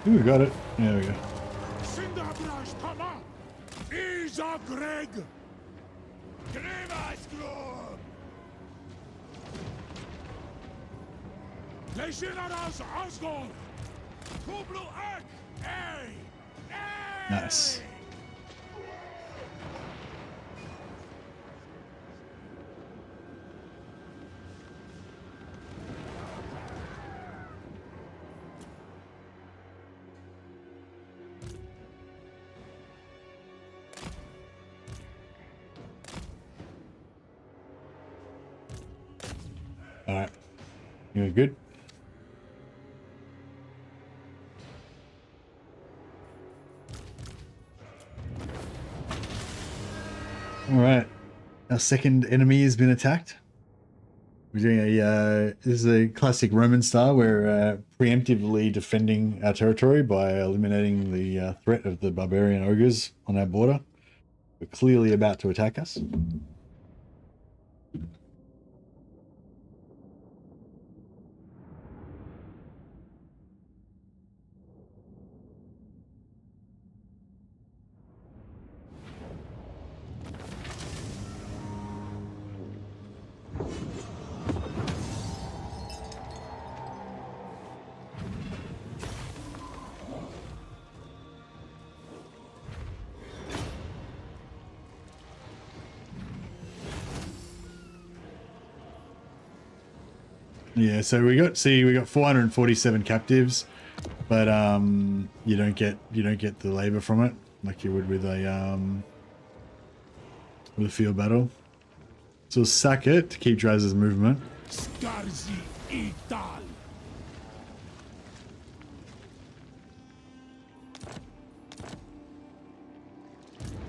Ooh, we got it. There we go. Legionaras Azgorh! Kublu Ek! Hey! Nice. All right, you're good. All right, our second enemy has been attacked. We're doing a this is a classic Roman style. We're preemptively defending our territory by eliminating the threat of the barbarian ogres on our border. We're clearly about to attack us. Yeah, so we got 447 captives, but you don't get the labor from it like you would with a field battle. So we'll sack it to keep Draz's movement. Skarzi Ital!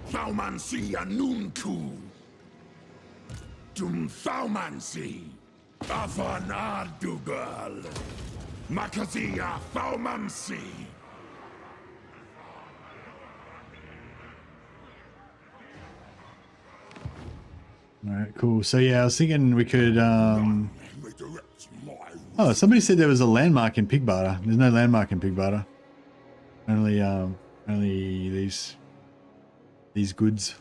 Thaumansi Anunku! Dum Thaumansi! Afan Ardugal! Makazia Thaumansi! All right, cool. So yeah, I was thinking we could. Oh, somebody said there was a landmark in Pigbarter. There's no landmark in Pigbarter. Only these goods.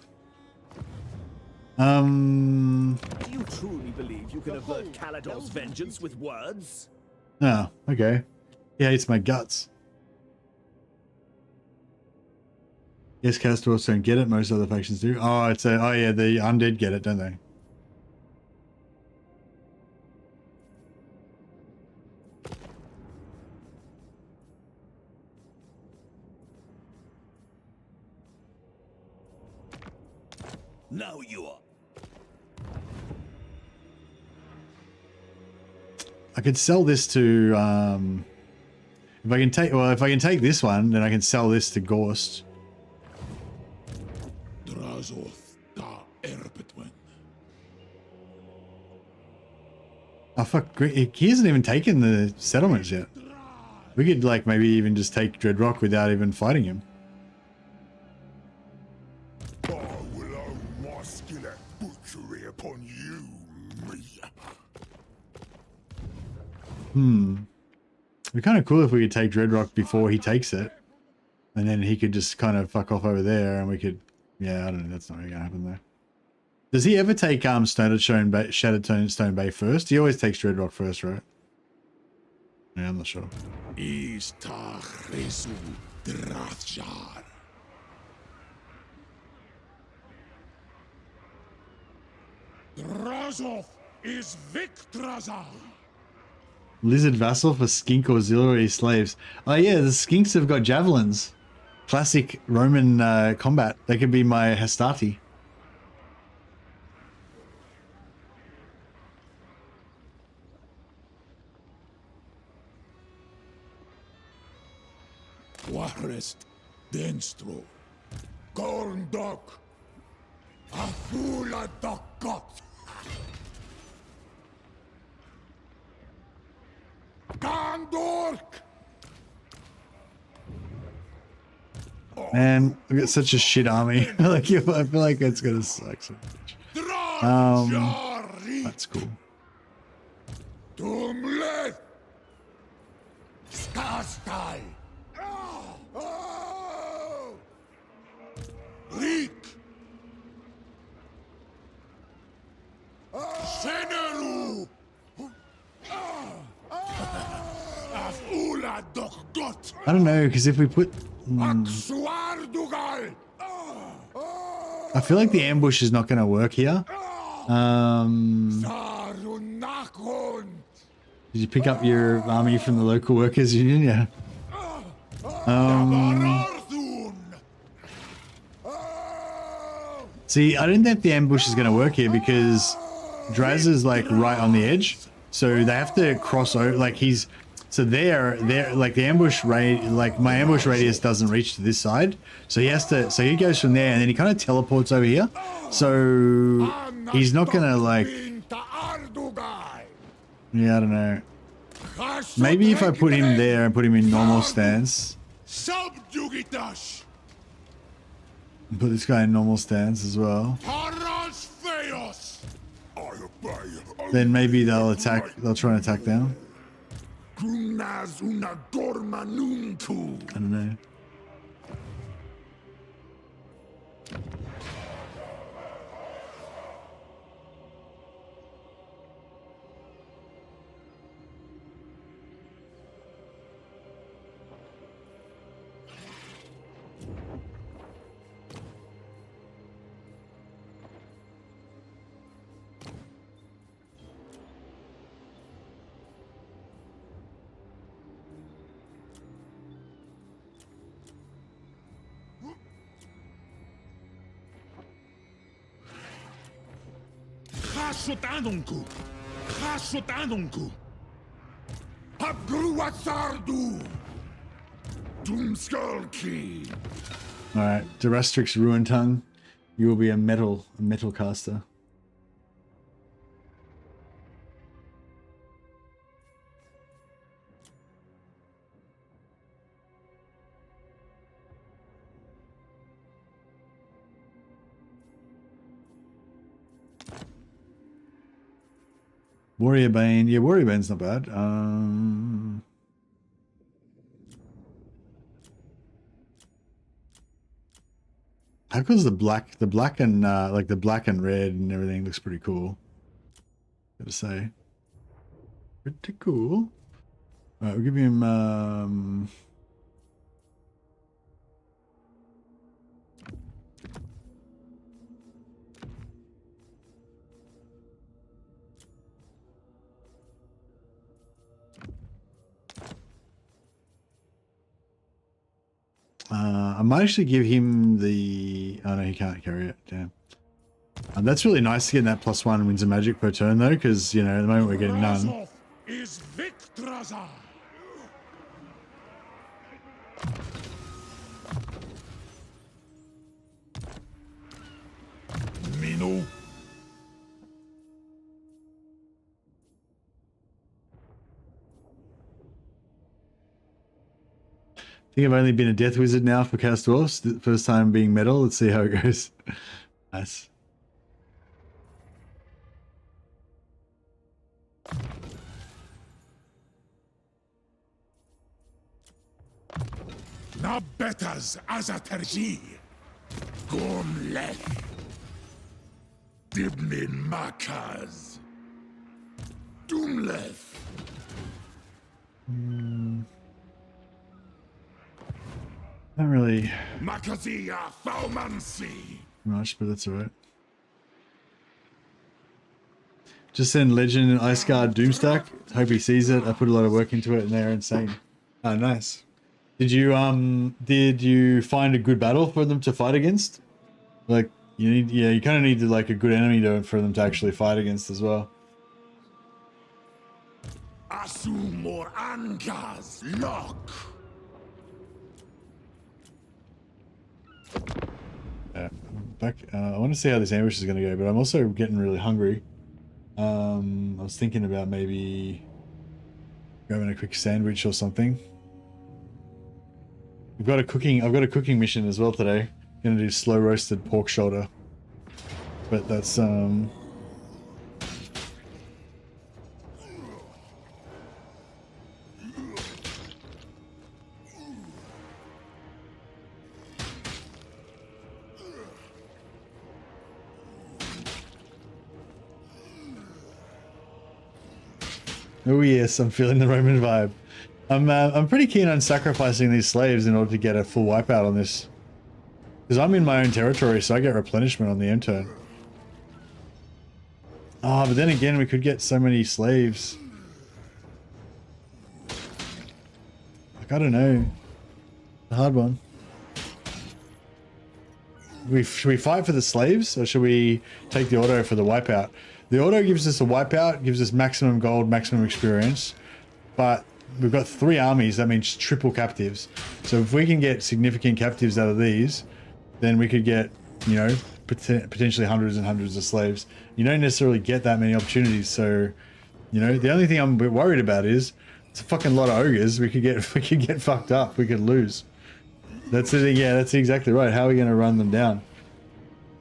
Do you truly believe you can avert Calador's vengeance with words? Oh, okay. Yeah, it's my guts. Yes, Castors don't get it. Most other factions do. Oh, oh yeah, the undead get it, don't they? Now you are. I could sell this to if I can take this one, then I can sell this to Gorst. Oh fuck, he hasn't even taken the settlements yet. We could like maybe even just take Dreadrock without even fighting him. It'd be kind of cool if we could take Dreadrock before he takes it. And then he could just kind of fuck off over there and we could... Yeah, I don't know. That's not really going to happen there. Does he ever take Shattered Stone Bay first? He always takes Dreadrock first, right? Yeah, I'm not sure. Razov is Victrazar! Lizard vassal for skink auxiliary slaves. Oh yeah, the skinks have got javelins. Classic Roman combat. They could be my Hastati. Warest Denstro Gorndok Afula Dokot Gandork. Man, we got such a shit army. I feel like it's gonna suck so much. That's cool. Dumlet Skarstal Reek Seneru I don't know, because if we put... I feel like the ambush is not going to work here. Did you pick up your army from the local workers union? Yeah. See, I don't think the ambush is going to work here because Draz is like right on the edge, so they have to cross over. Like he's so they're like the ambush like my ambush radius doesn't reach to this side, so he has to. So he goes from there and then he kind of teleports over here. So he's not going to like. Yeah, I don't know. Maybe if I put him there and put him in normal stance. Put this guy in normal stance as well. Then maybe they'll attack. They'll try and attack down. I don't know. Alright, Durastrix Ruin Tongue. You will be a metal caster. Warrior Bane. Yeah, Warrior Bane's not bad. How cool is the black and like the black and red and everything looks pretty cool. Gotta say. Pretty cool. Alright, we'll give him I might actually give him the... Oh no, he can't carry it. Damn. That's really nice to get that +1 wins of magic per turn though, because, you know, at the moment we're getting none. Is Victraza. Mino. I think I've only been a Death Wizard now for Chaos Dwarfs. The first time being metal. Let's see how it goes. Nice. Na betas azaterji. Gomlech. Dibnin makaz. Doomleth. Not really Makazia Faumancy. much, but that's alright. Just send Legend and Ice Guard Doomstack. Hope he sees it. I put a lot of work into it and they're insane. Oh, nice. Did you find a good battle for them to fight against? Like, you kind of need like a good enemy for them to actually fight against as well. Asumor Angas Lock. Yeah, back. I want to see how this ambush is going to go, but I'm also getting really hungry. I was thinking about maybe grabbing a quick sandwich or something. I've got a cooking mission as well today. Gonna do slow roasted pork shoulder, but that's oh yes, I'm feeling the Roman vibe. I'm pretty keen on sacrificing these slaves in order to get a full wipeout on this. Because I'm in my own territory, so I get replenishment on the end turn. Oh, but then again, we could get so many slaves. Like, I don't know. A hard one. Should we fight for the slaves, or should we take the auto for the wipeout? The auto gives us a wipeout, gives us maximum gold, maximum experience, but we've got 3 armies, that means triple captives. So if we can get significant captives out of these, then we could get, you know, potentially hundreds and hundreds of slaves. You don't necessarily get that many opportunities, so, you know, the only thing I'm a bit worried about is it's a fucking lot of ogres. We could get fucked up. We could lose. That's it. Yeah, that's exactly right. How are we going to run them down?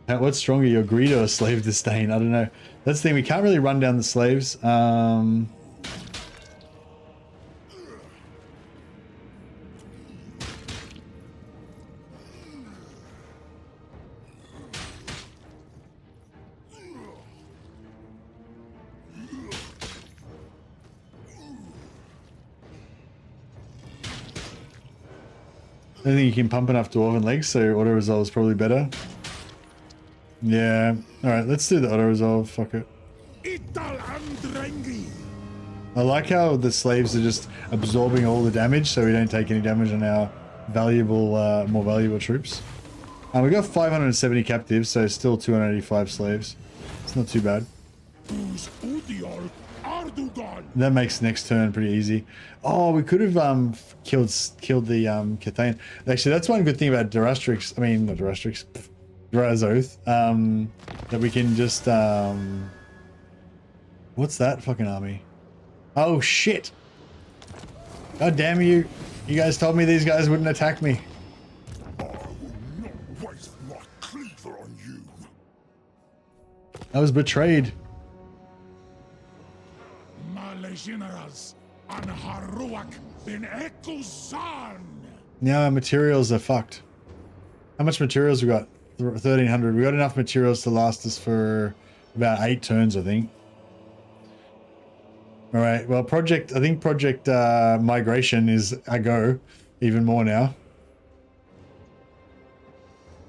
What's stronger, your greed or slave disdain? I don't know. That's the thing. We can't really run down the slaves. I don't think you can pump enough dwarven legs, so auto resolve is probably better. Yeah. Alright, let's do the auto resolve. Fuck it. I like how the slaves are just absorbing all the damage, so we don't take any damage on our valuable, more valuable troops. We got 570 captives, so still 285 slaves. It's not too bad. That makes next turn pretty easy. Oh, we could have killed the Cathane. Actually, that's one good thing about Durastrix. I mean, not Durastrix, Durazoth. That we can just what's that fucking army? Oh shit! God damn you! You guys told me these guys wouldn't attack me. I will not waste my cleaver on you. I was betrayed. Generals and Haruak bin Ekuzan. Now our materials are fucked. How much materials we got? 1,300. We got enough materials to last us for about 8 turns, I think. All right. Well, I think project migration is a go. Even more now.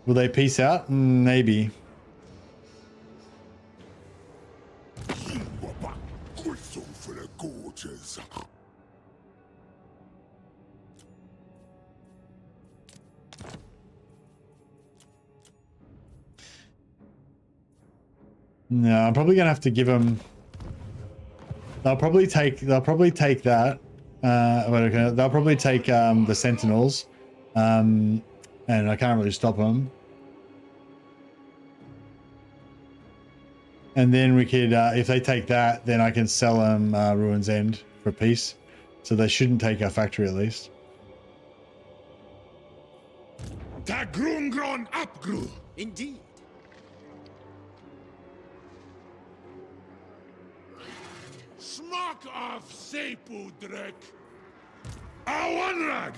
Will they peace out? Maybe. No, I'm probably gonna have to give them. They'll probably take that. They'll probably take the Sentinels, and I can't really stop them. And then we could, if they take that, then I can sell them Ruin's End for peace. So they shouldn't take our factory at least. Tagrungron Apgru. Indeed. Smock of Sepudrek. Awanrag.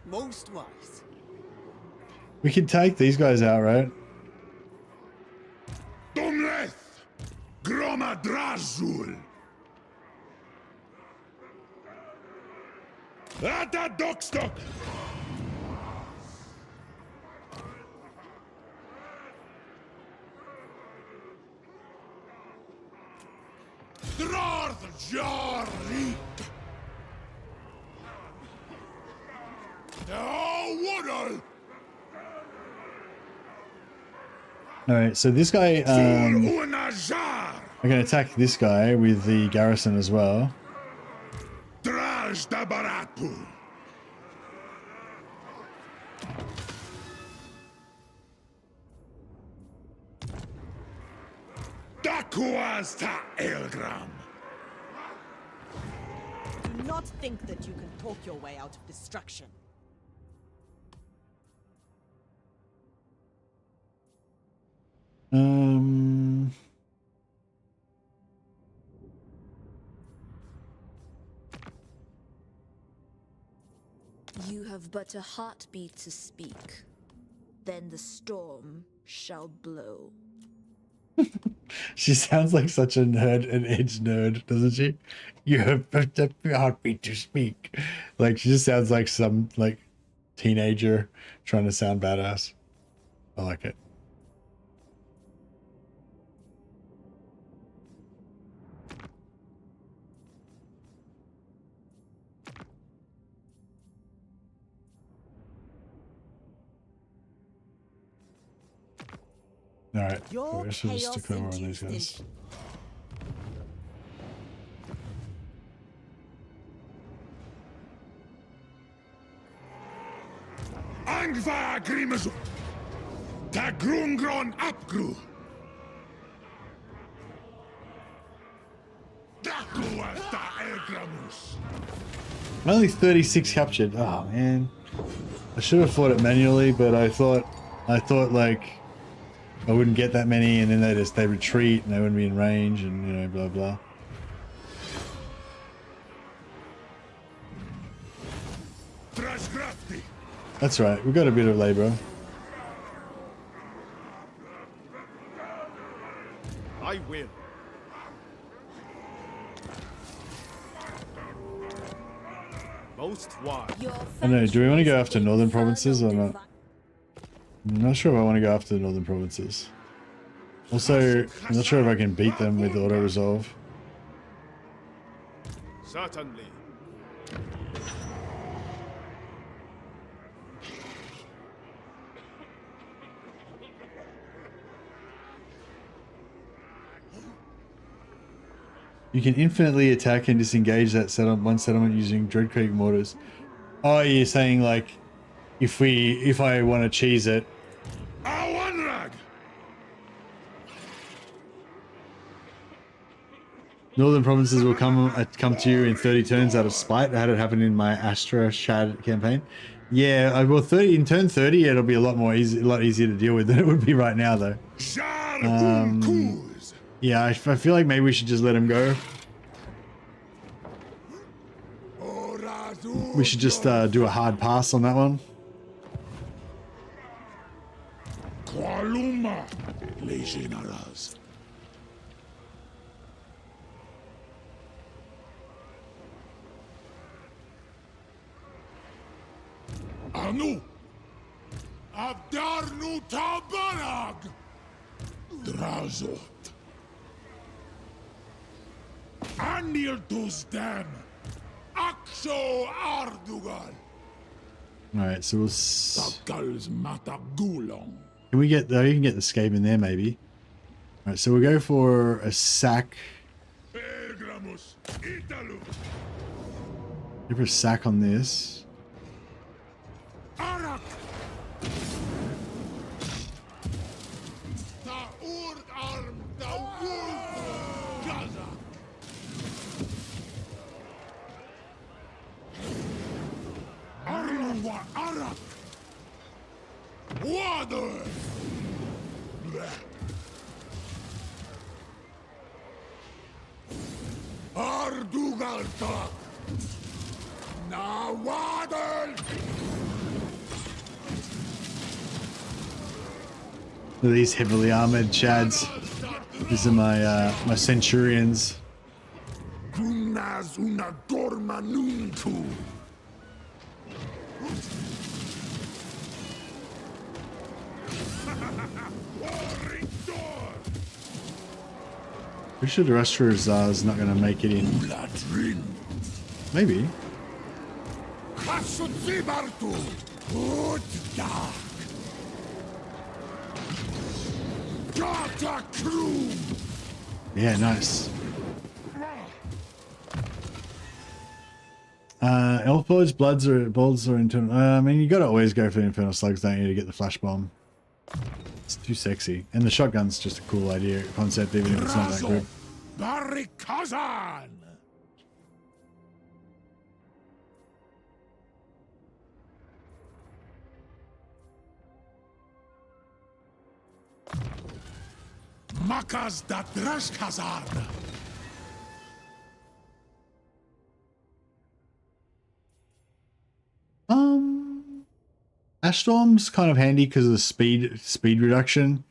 Most wise. We could take these guys out, right? Dumleth. Gromadrazul. Ata Dockstock. Drarth Jarly. Waddle. All right, so this guy, I'm gonna attack this guy with the garrison as well. Draj da Baratu. Dakuaz ta Elgram. Do not think that you can talk your way out of destruction. You have but a heartbeat to speak. Then the storm shall blow. She sounds like such a nerd, an edge nerd, doesn't she? You have a heartbeat to speak. Like she just sounds like some like teenager trying to sound badass. I like it. All right, Your I should just chaos stick over on these induced guys. Angva Grimazu. Ta Grungron Apgru. Daku Asta Egramus. Only 36 captured. Oh man, I should have fought it manually, but I thought like I wouldn't get that many, and then they retreat and they wouldn't be in range, and you know, blah blah. Trasgrafti. That's right. We got a bit of labor. I will. Most wise. Your I know. Do we want to go feng after shui northern is provinces or infernal not? I'm not sure if I want to go after the northern provinces. Also, I'm not sure if I can beat them with auto resolve. Certainly. You can infinitely attack and disengage that one settlement using Dreadcreek mortars. Oh, you're saying like if I want to cheese it. Awanrag. Northern provinces will come to you in 30 turns out of spite. I had it happen in my Astra Shad campaign. Yeah, I will 30 in turn 30. It'll be a lot easier to deal with than it would be right now, though. Yeah, I feel like maybe we should just let him go. We should just do a hard pass on that one. Kualuma. Legionaras. Anu. Abdarnu Tabarag. Drazot. Anil Dusdam. Axo Ardugal. All right, so we'll. Takals Matagulong. Can we get? You can get the scape in there, maybe. All right, so we'll go for a sack. Pergramus. Italu. Give her a sack on this. Arak. Ta Urd Arm. Ta Wolf. Gaza. Arlawa Arak. Water. Ardugalta. Nawadal. These heavily armored chads. These are my my centurions. Gunas una dorma nuntu. Pretty sure the rest of is not going to make it in. Latrin. Maybe. Kasutsibartu. Ut dark. Gata crew. Yeah, nice. Elf bolts are internal. I mean, you got to always go for the infernal slugs, don't you, to get the flash bomb. It's too sexy, and the shotgun's just a cool idea concept, even if it's not that good. Barikazan. Makas da Drashkazar. Ash Storm's kind of handy because of the speed reduction.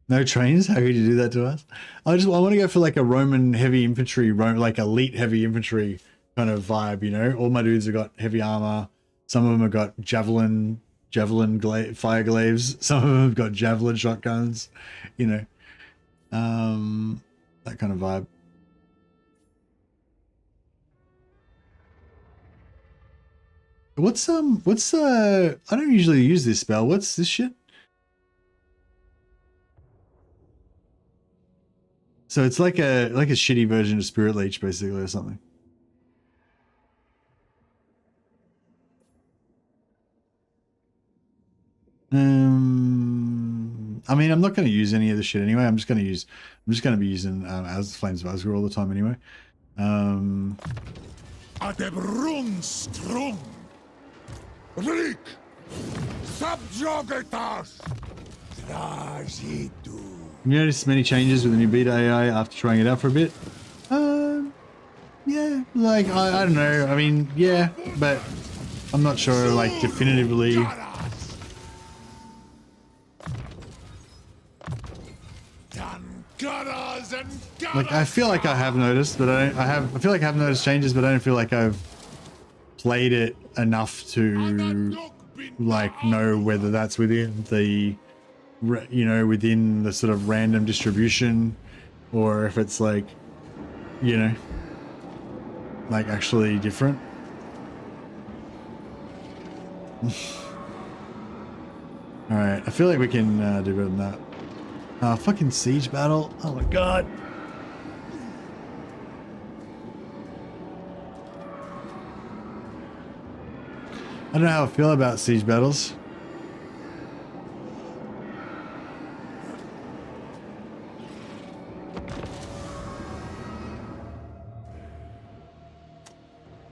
No trains? How could you do that to us? I want to go for like a Roman heavy infantry, like elite heavy infantry kind of vibe, you know? All my dudes have got heavy armor. Some of them have got fire glaives. Some of them have got javelin shotguns, you know? That kind of vibe. I don't usually use this spell. What's this shit? So it's like a shitty version of Spirit Leech, basically, or something. I mean, I'm not going to use any of the shit anyway. I'm just going to be using as Flames of Azgorh all the time anyway. Adebrunstrum. Rick. Subjugatas. Tragitu. You notice many changes with the new beta AI after trying it out for a bit? Yeah, like, I don't know. I mean, yeah, but I'm not sure, like, definitively. Like, I feel like I have noticed, but I feel like I have noticed changes, but I don't feel like I've played it enough to, like, know whether that's within the, you know, within the sort of random distribution, or if it's like, you know, like actually different. All right, I feel like we can do better than that. Fucking siege battle. Oh my god. I don't know how I feel about siege battles.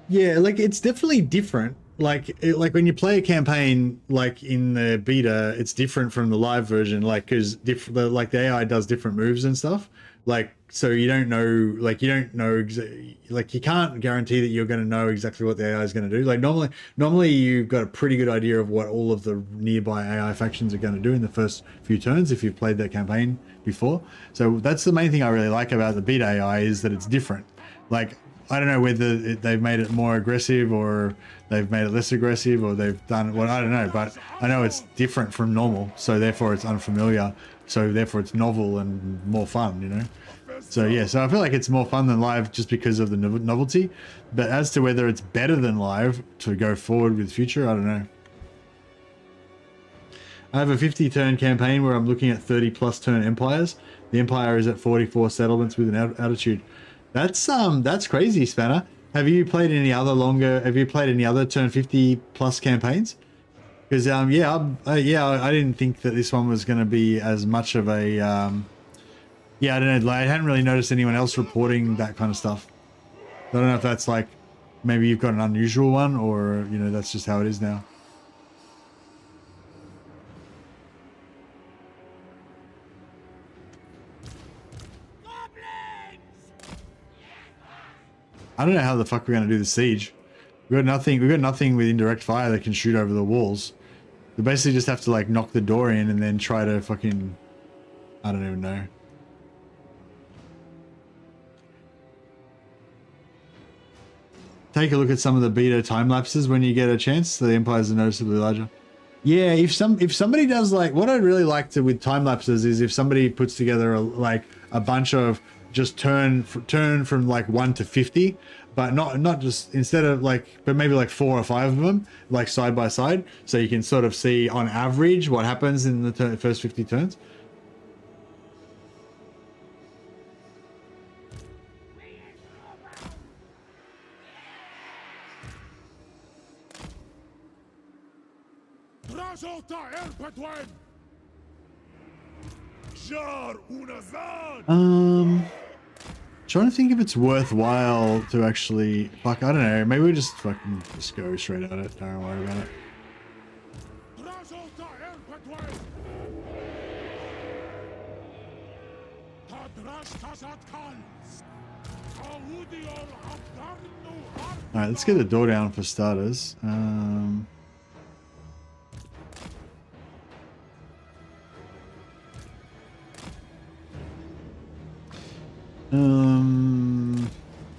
Yeah, like it's definitely different. Like when you play a campaign like in the beta, it's different from the live version. Like because the AI does different moves and stuff. Like so you don't know. Like you don't know. Like you can't guarantee that you're going to know exactly what the AI is going to do. Like normally you've got a pretty good idea of what all of the nearby AI factions are going to do in the first few turns if you've played that campaign before. So that's the main thing I really like about the beta AI is that it's different. Like I don't know whether they've made it more aggressive or they've made it less aggressive or they've done what, I don't know, but I know it's different from normal, so therefore it's unfamiliar, so therefore it's novel and more fun, you know? So yeah, so I feel like it's more fun than live just because of the novelty, but as to whether it's better than live to go forward with future, I don't know. I have a 50 turn campaign where I'm looking at 30 plus turn empires. The empire is at 44 settlements with an altitude. That's crazy, Spanner. Have you played any other turn 50 plus campaigns? Because I didn't think that this one was going to be as much of a I don't know, I hadn't really noticed anyone else reporting that kind of stuff. I don't know if that's like maybe you've got an unusual one or you know that's just how it is now. I don't know how the fuck we're gonna do the siege. We've got nothing with indirect fire that can shoot over the walls. We basically just have to like knock the door in and then try to fucking, I don't even know. Take a look at some of the beta time lapses when you get a chance. The empires are noticeably larger. Yeah, if somebody does like what I'd really like to with time lapses is if somebody puts together a bunch of just turn from like 1 to 50, but not just instead of like, but maybe like 4 or 5 of them like side by side, so you can sort of see on average what happens in the first 50 turns. Trying to think if it's worthwhile to actually fuck. I don't know. Maybe we just fucking just go straight at it. Don't worry about it. All right, let's get the door down for starters.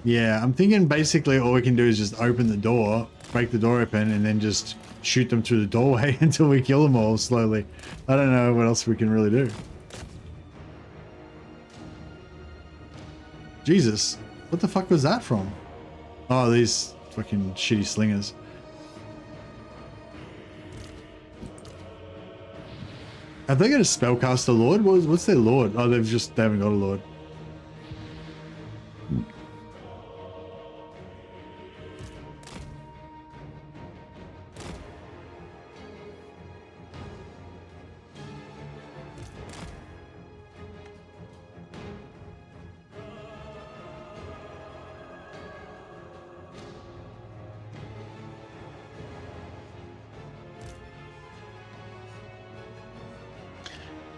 Yeah, I'm thinking basically all we can do is just open the door, break the door open, and then just shoot them through the doorway until we kill them all slowly. I don't know what else we can really do. Jesus, what the fuck was that from? Oh, these fucking shitty slingers. Have they got a spellcaster lord? What's their lord? Oh, they haven't got a lord.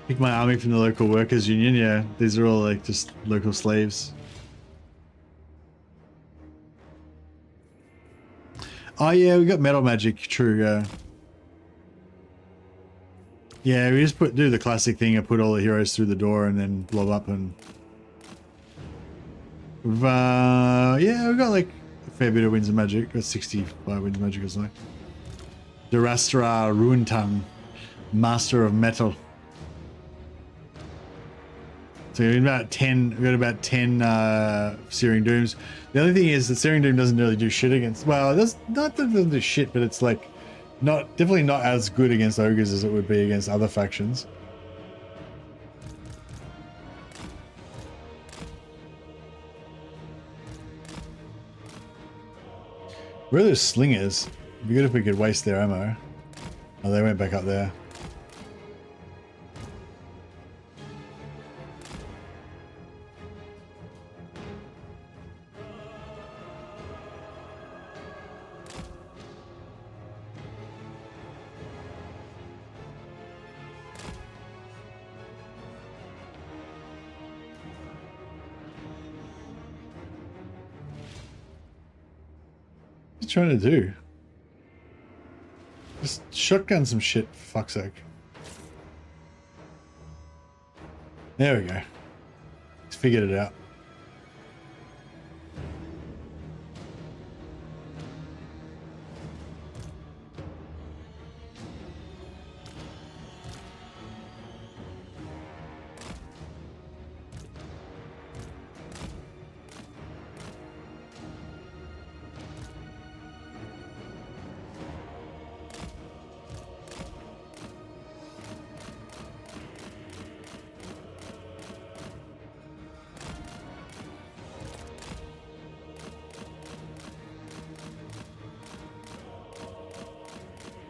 Pick my army from the local workers union. Yeah, these are all like just local slaves. Oh yeah, we got metal magic. True. Yeah. Yeah, we just do the classic thing and put all the heroes through the door and then blow up and. Yeah, we got like a fair bit of winds of magic. Got 65 winds of magic or something. Durastra Ruintung, Master of Metal. So we've got about 10 Searing Dooms. The only thing is that Searing Doom doesn't really do shit against, well, it doesn't do shit, but it's like definitely not as good against ogres as it would be against other factions. Where are those slingers? It'd be good if we could waste their ammo. Oh, they went back up there. Trying to do? Just shotgun some shit, for fuck's sake. There we go. He's figured it out.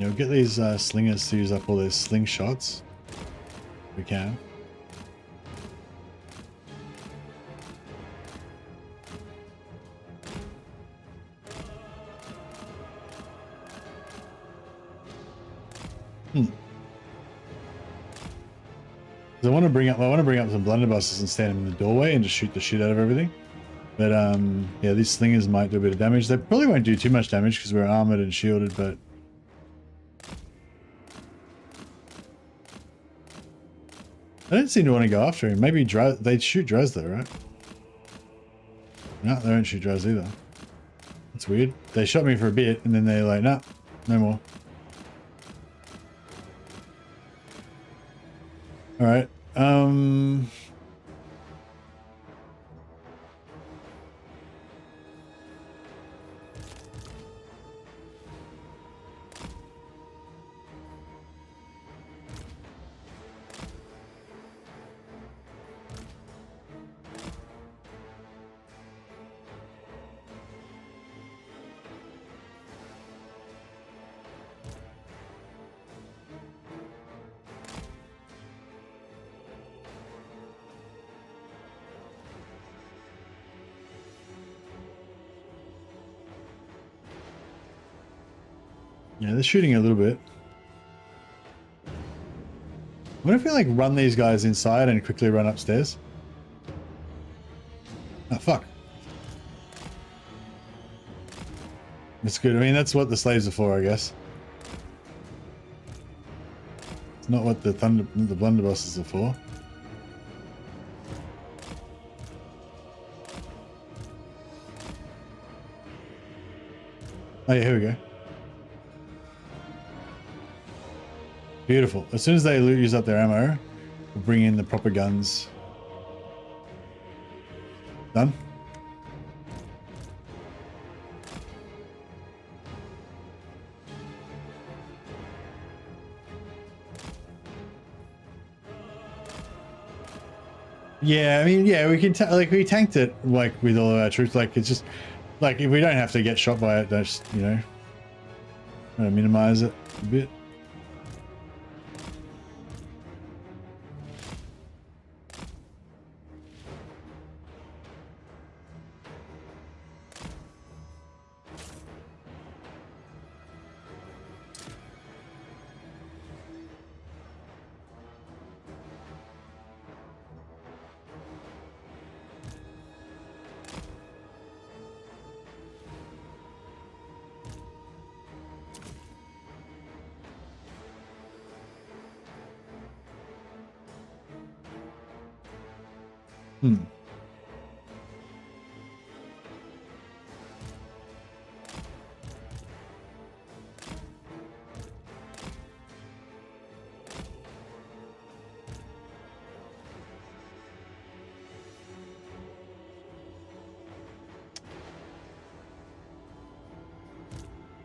You know, get these slingers to use up all those slingshots. We can. I want to bring up some blunderbusses and stand them in the doorway and just shoot the shit out of everything. But yeah, these slingers might do a bit of damage. They probably won't do too much damage because we're armored and shielded, but I don't seem to want to go after him. Maybe they shoot drows though, right? No, they don't shoot drows either. That's weird. They shot me for a bit and then they're like, nah, no more. All right. Yeah, they're shooting a little bit. What if we like run these guys inside and quickly run upstairs? Oh, fuck. That's good. I mean, that's what the slaves are for, I guess. It's not what the blunderbusses are for. Oh yeah, here we go. Beautiful. As soon as they use up their ammo, we'll bring in the proper guns. Done? Yeah, I mean, yeah, we can like we tanked it like with all of our troops. Like it's just like if we don't have to get shot by it, that's you know, trying to minimize it a bit.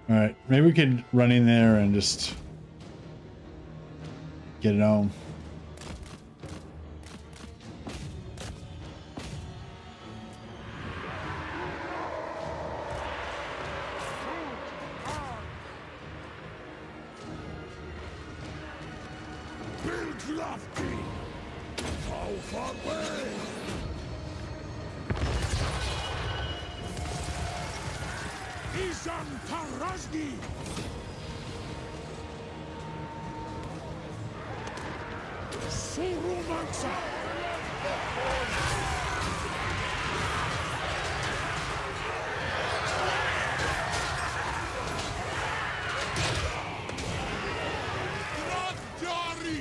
All right, maybe we could run in there and just get it on. Build lofty. How far away? Izan Tarazgi. Surumansa. Radjari.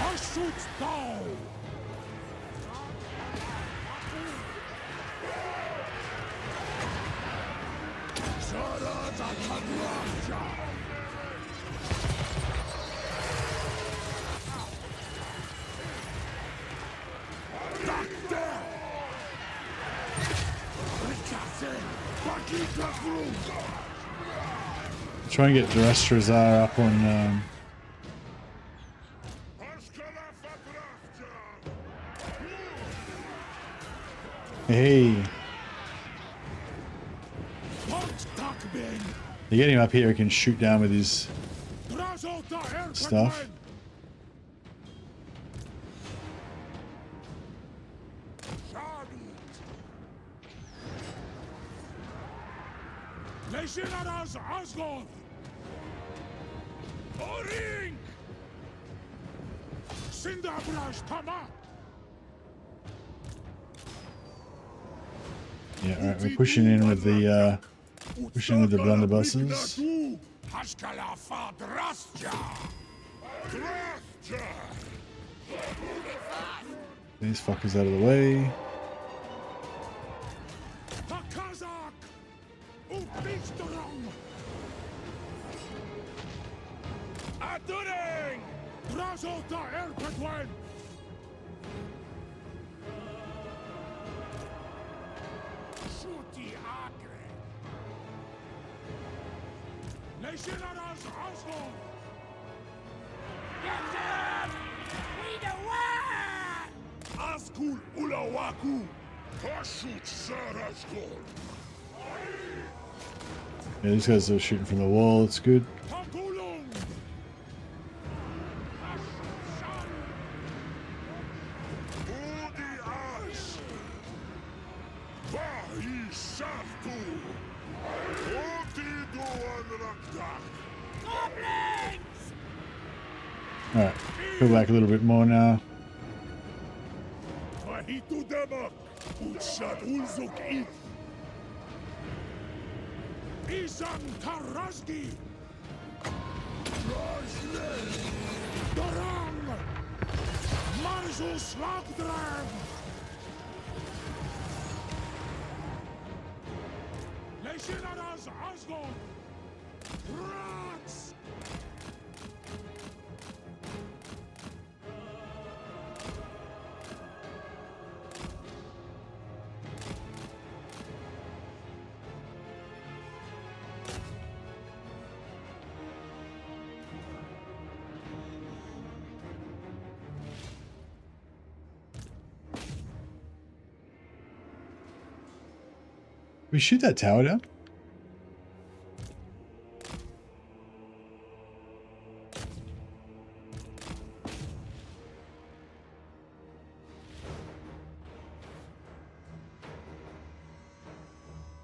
Ashut down. Sarada Kadraja. Doctor. Try and get Drastrazar up on. Hey, you get him up here, he can shoot down with his stuff. Azgorh. Oring. Sindabrash Tama. Yeah, all right, we're pushing in with the blunderbusses. These fuckers out of the way. Azgorh Ulawaku. Hashut Sarashkol. Yeah, these guys are shooting from the wall. It's good. All right, go back a little bit more now. Izan Tarazgi. Dorang. Marzus Lagdrag. Leishinara. is Azgorh! Rats! We shoot that tower down?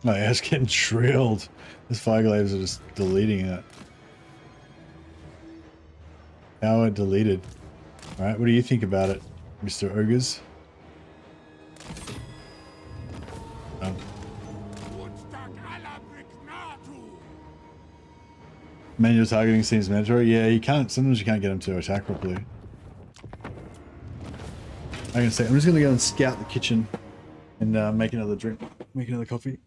Oh yeah, it's getting drilled. Those fireglaves are just deleting it. Tower deleted. Alright, what do you think about it, Mr. Ogres? Manual targeting seems mandatory. Yeah, you can't. Sometimes you can't get them to attack properly. I'm gonna say I'm just gonna go and scout the kitchen and make another drink, make another coffee.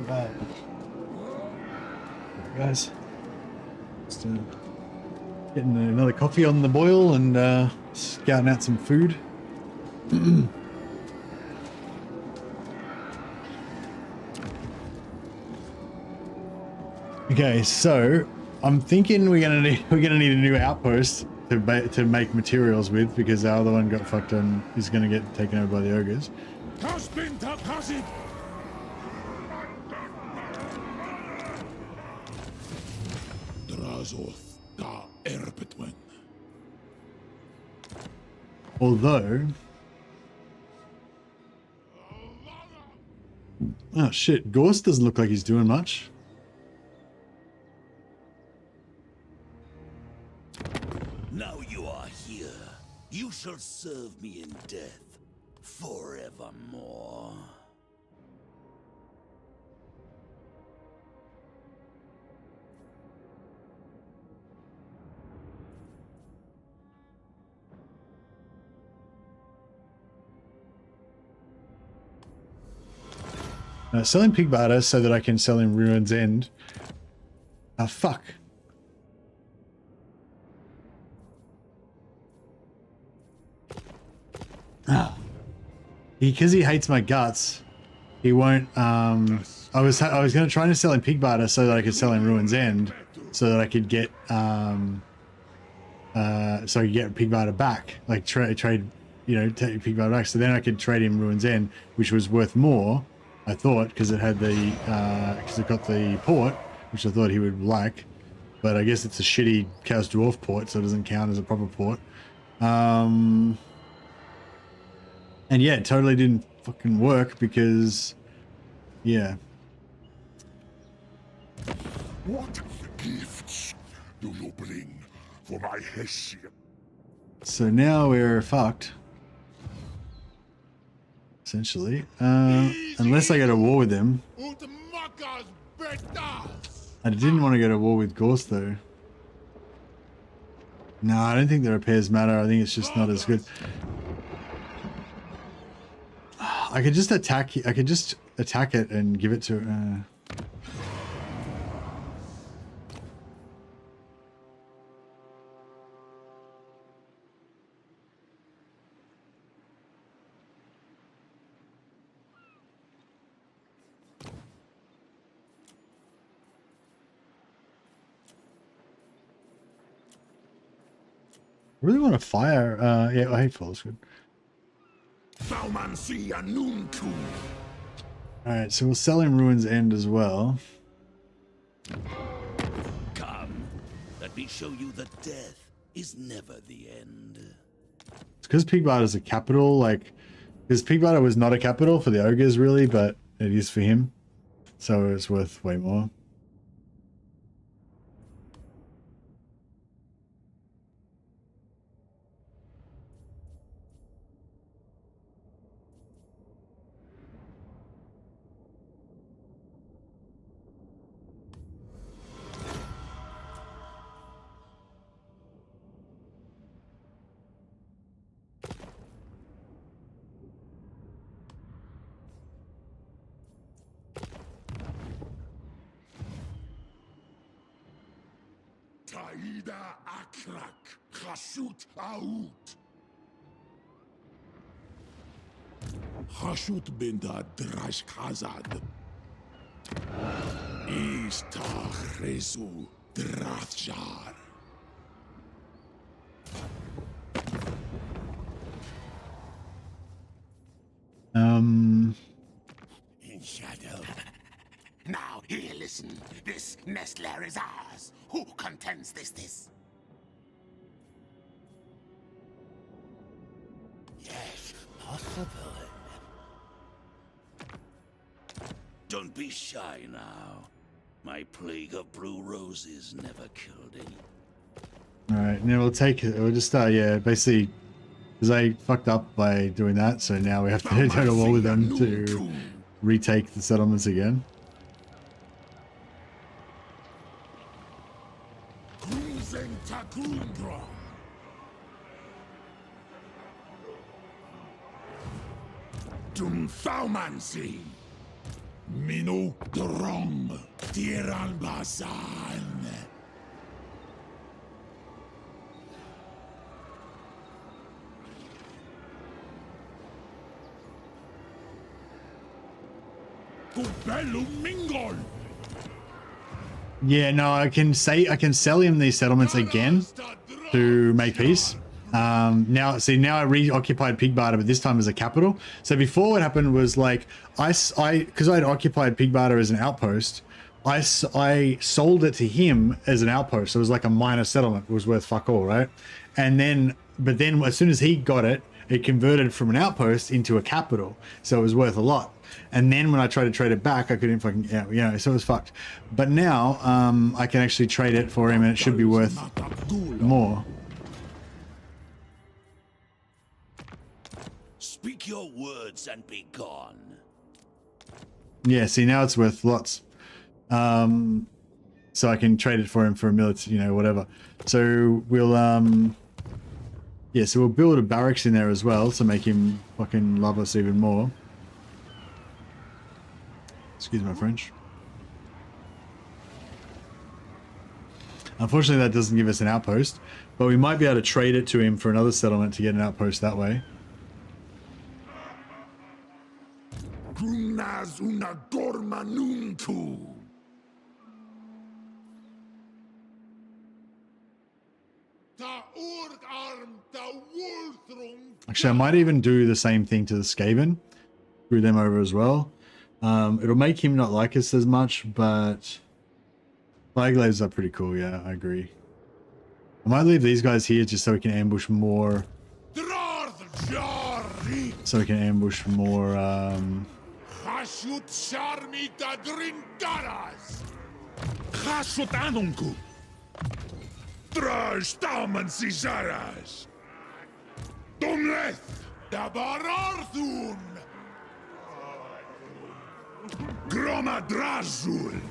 Bad. Guys, just getting another coffee on the boil and scouting out some food. Okay, so I'm thinking we're gonna need a new outpost to make materials with, because our other one got fucked and is gonna get taken over by the ogres. Although, oh shit, Gorse doesn't look like he's doing much. Now you are here. You shall serve me in death forevermore. Selling pig barter so that I can sell him Ruin's End. Fuck. Because he hates my guts, he won't. I was going to try to sell him pig barter so that I could sell him Ruin's End, so that I could get so I could get pig barter back, like trade, you know, take pig barter back. So then I could trade him Ruin's End, which was worth more, I thought, because it had the because it got the port, which I thought he would like. But I guess it's a shitty Chaos Dwarf port, so it doesn't count as a proper port. And yeah, it totally didn't fucking work because, yeah. What gifts do you bring for my Hessian? So now we're fucked. Essentially. Unless I go to war with him. I didn't want to go to war with Gorse though. No, I don't think the repairs matter. I think it's just not as good. I could just attack. I could just attack it and give it to. I really want to fire. Yeah, hateful is good. Alright, so we'll sell him Ruin's End as well. Come, let me show you that death is never the end. It's because pig barter is a capital, like, because pig barter was not a capital for the ogres really, but it is for him, so it's worth way more. Taida Akrak, Hashut Aout. Hashut Binda Drash Khazad. Istach Rezu Drathjar. In shadow. Now, here, listen. This nest lair is ours. Who contends this? Yes, possible. Don't be shy now. My plague of blue roses never killed any. Alright, now we'll take it. We'll just start, yeah, basically, because I fucked up by doing that, so now we have to go to war with them to retake the settlements again. Dumthaumansi. Minu Drom. Tiran Basan. Mingol. Yeah, no, I can sell him these settlements again to make peace. Now I reoccupied pig barter, but this time as a capital. So before what happened was like because I'd occupied pig barter as an outpost, I sold it to him as an outpost. So it was like a minor settlement. It was worth fuck all, right? And then, but then as soon as he got it, it converted from an outpost into a capital. So it was worth a lot. And then when I tried to trade it back, I couldn't fucking, yeah, you know, so it was fucked. But now I can actually trade it for him and it should be worth more. Speak your words and be gone. Yeah, see, now it's worth lots. So I can trade it for him for a military, you know, whatever. So we'll, yeah, so we'll build a barracks in there as well to make him fucking love us even more. Excuse my French. Unfortunately, that doesn't give us an outpost, but we might be able to trade it to him for another settlement to get an outpost that way. Kunas una gorma nunku. Ta urg arm ta wolthrung. Actually, I might even do the same thing to the Skaven. Screw them over as well. It'll make him not like us as much, but Flagglaives are pretty cool. Yeah, I agree. I might leave these guys here just so we can ambush more. So we can ambush more. Hashut sharmi ta drinkaras. Hashut anunku. Trash taman sisaras. Dumleth dabararthun. Groma drazul.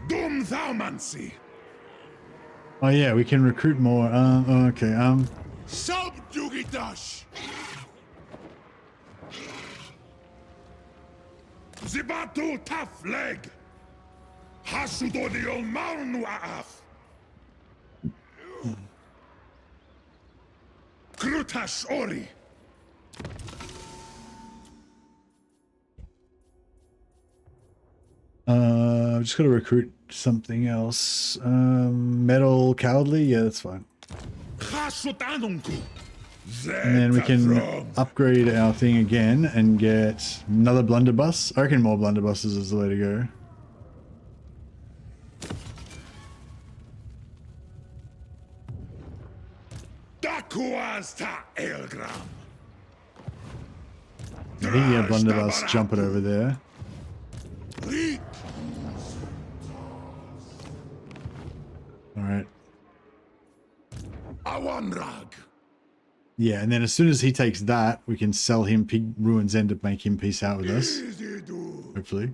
Dum thaumansi. Oh yeah, we can recruit more. Okay. Subjugitash. Zibatu tough leg. Hasudodio maunu aaf. Krutash ori. I've just got to recruit something else. Metal cowardly, yeah, that's fine. And then we can upgrade our thing again and get another blunderbuss. I reckon more blunderbusses is the way to go. I think yeah, blunderbuss, jump it over there. Alright. Yeah, and then as soon as he takes that, we can sell him Pig Ruin's End to make him peace out with us. Hopefully.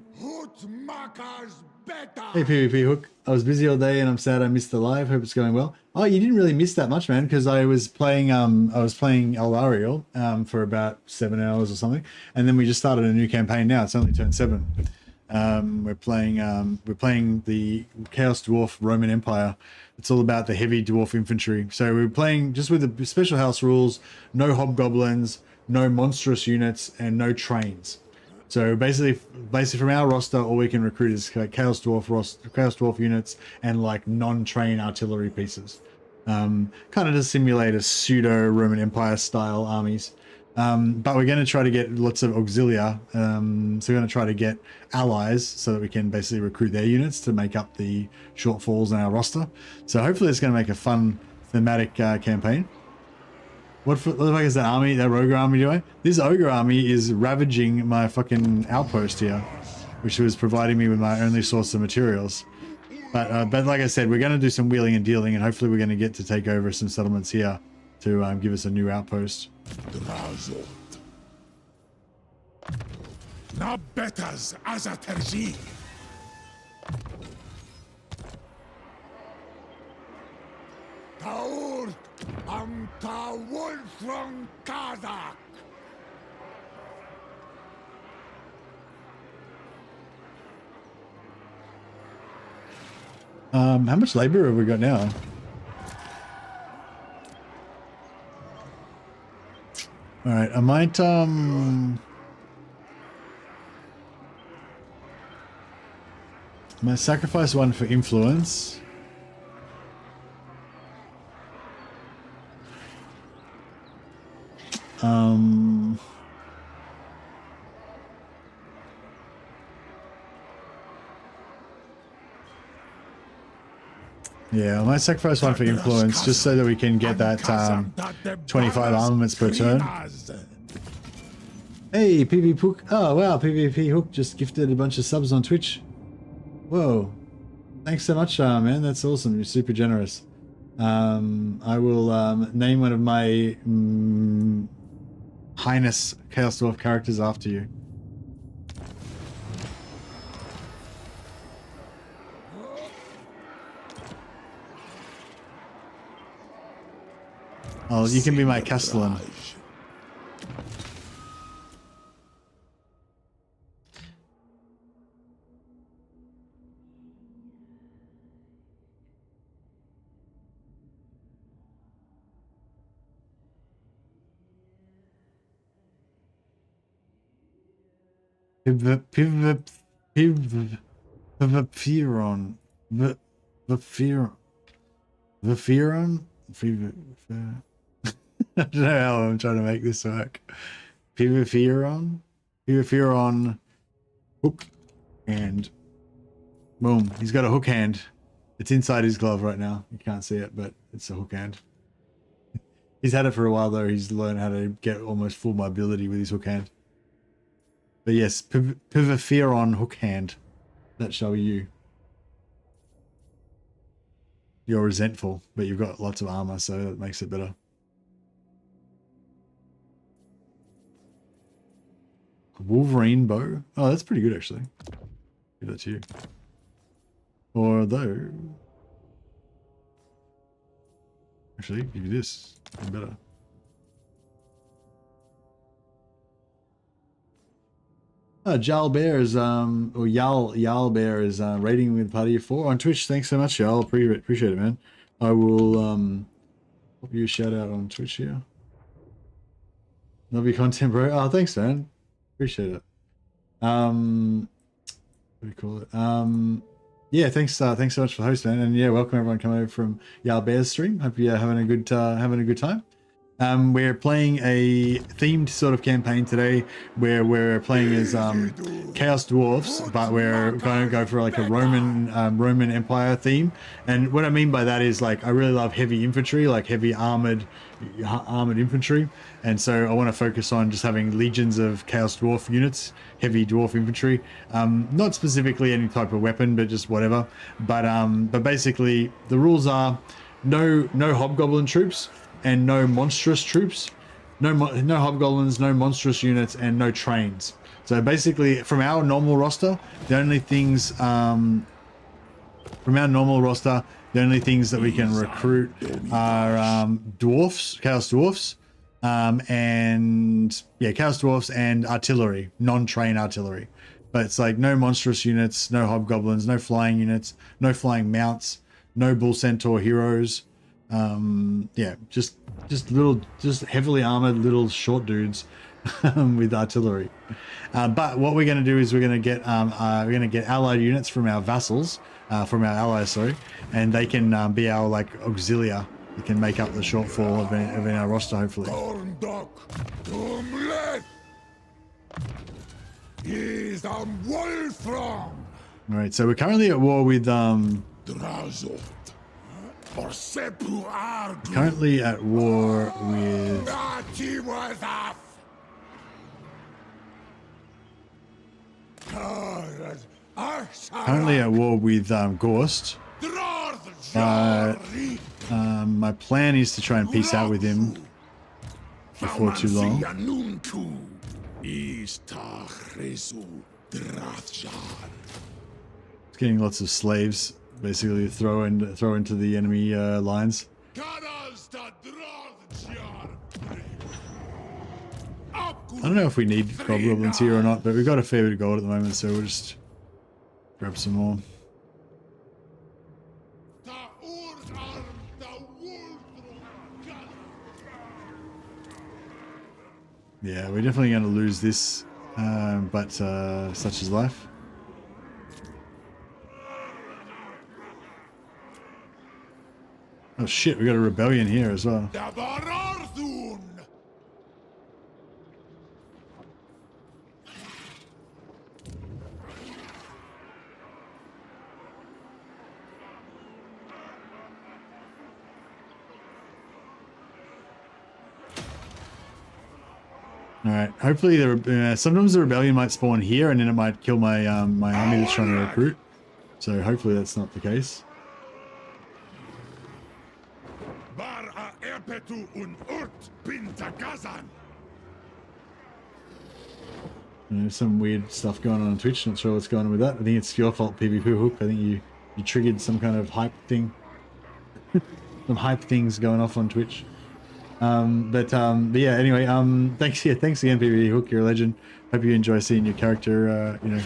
Hey PvP Hook, I was busy all day and I'm sad I missed the live. Hope it's going well. Oh, you didn't really miss that much, man, because I was playing Elariel for about 7 hours or something, and then we just started a new campaign now. It's only turned 7. We're playing the Chaos Dwarf Roman Empire. It's all about the heavy dwarf infantry. So we're playing just with the special house rules, no hobgoblins, no monstrous units, and no trains. So basically from our roster, all we can recruit is Chaos Dwarf units and like non-train artillery pieces. Kind of to simulate a pseudo Roman Empire style armies. But we're going to try to get lots of auxilia. So we're going to try to get allies so that we can basically recruit their units to make up the shortfalls in our roster. So hopefully it's going to make a fun thematic campaign. What the fuck is that army, that ogre army doing? This ogre army is ravaging my fucking outpost here, which was providing me with my only source of materials. But like I said, we're going to do some wheeling and dealing, and hopefully we're going to get to take over some settlements here to give us a new outpost. Na betas as a terji. Taur am ta wolfrong kadak. How much labor have we got now? All right, I might sacrifice one for influence. Yeah, I might sacrifice one for influence just so that we can get that 25 armaments per turn. Hey, PvP Hook. Oh, wow, PvP Hook just gifted a bunch of subs on Twitch. Whoa. Thanks so much, man. That's awesome. You're super generous. I will name one of my Highness Chaos Dwarf characters after you. Oh, you can be my Castellan. Vivifiron. Vivifiron? I don't know how I'm trying to make this work. Vivifiron? Vivifiron hook hand. Boom. He's got a hook hand. It's inside his glove right now. You can't see it, but it's a hook hand. He's had it for a while though. He's learned how to get almost full mobility with his hook hand. But yes, Vivifiron hook hand. That shall be you. You're resentful, but you've got lots of armor, so that makes it better. Wolverine bow. Oh, that's pretty good actually. Give that to you. Or though. Actually, give you this. Even better. Jal Bear is or Yal Bear is rating with Party of 4 on Twitch. Thanks so much, Yal. Appreciate it, man. I will pop you a shout out on Twitch here. Love your content, bro. Oh, thanks, man. Appreciate it. What do you call it? Yeah, thanks so much for the host, man. And yeah, welcome everyone coming over from Yal Bear's stream. Hope you're having a good time. We're playing a themed sort of campaign today where we're playing as Chaos Dwarfs, but we're going to go for like a Roman Empire theme. And what I mean by that is like I really love heavy infantry, like heavy armored infantry. And so I want to focus on just having legions of Chaos Dwarf units, heavy dwarf infantry. Not specifically any type of weapon, but just whatever. But basically the rules are no Hobgoblin troops. And no Monstrous troops, no Hobgoblins, no Monstrous units, and no trains. So basically, from our normal roster, the only things that we can recruit are dwarfs, Chaos Dwarfs, and yeah, Chaos Dwarfs and artillery, non-train artillery. But it's like no Monstrous units, no Hobgoblins, no flying units, no flying mounts, no Bull Centaur heroes. Yeah, just heavily armored little short dudes with artillery. But what we're going to do is we're going to get allied units from our vassals, from our allies, sorry, and they can be our like auxilia. They can make up the shortfall of our roster, hopefully. All right, so we're currently at war with Currently at war with Gorst. My plan is to try and peace out with him before too long. It's getting lots of slaves. Basically throw into the enemy lines. I don't know if we need Hobgoblins here or not, but we've got a fair bit of gold at the moment, so we'll just grab some more. Yeah, we're definitely going to lose this, but such is life. Oh shit, we got a rebellion here as well. Alright, hopefully sometimes the rebellion might spawn here and then it might kill my my army that's trying to recruit. So hopefully that's not the case. There's some weird stuff going on Twitch. Not sure what's going on with that. I think it's your fault, PvP Hook. I think you triggered some kind of hype thing. Some hype things going off on Twitch. But yeah. Anyway, thanks again, PvP Hook. You're a legend. Hope you enjoy seeing your character, you know,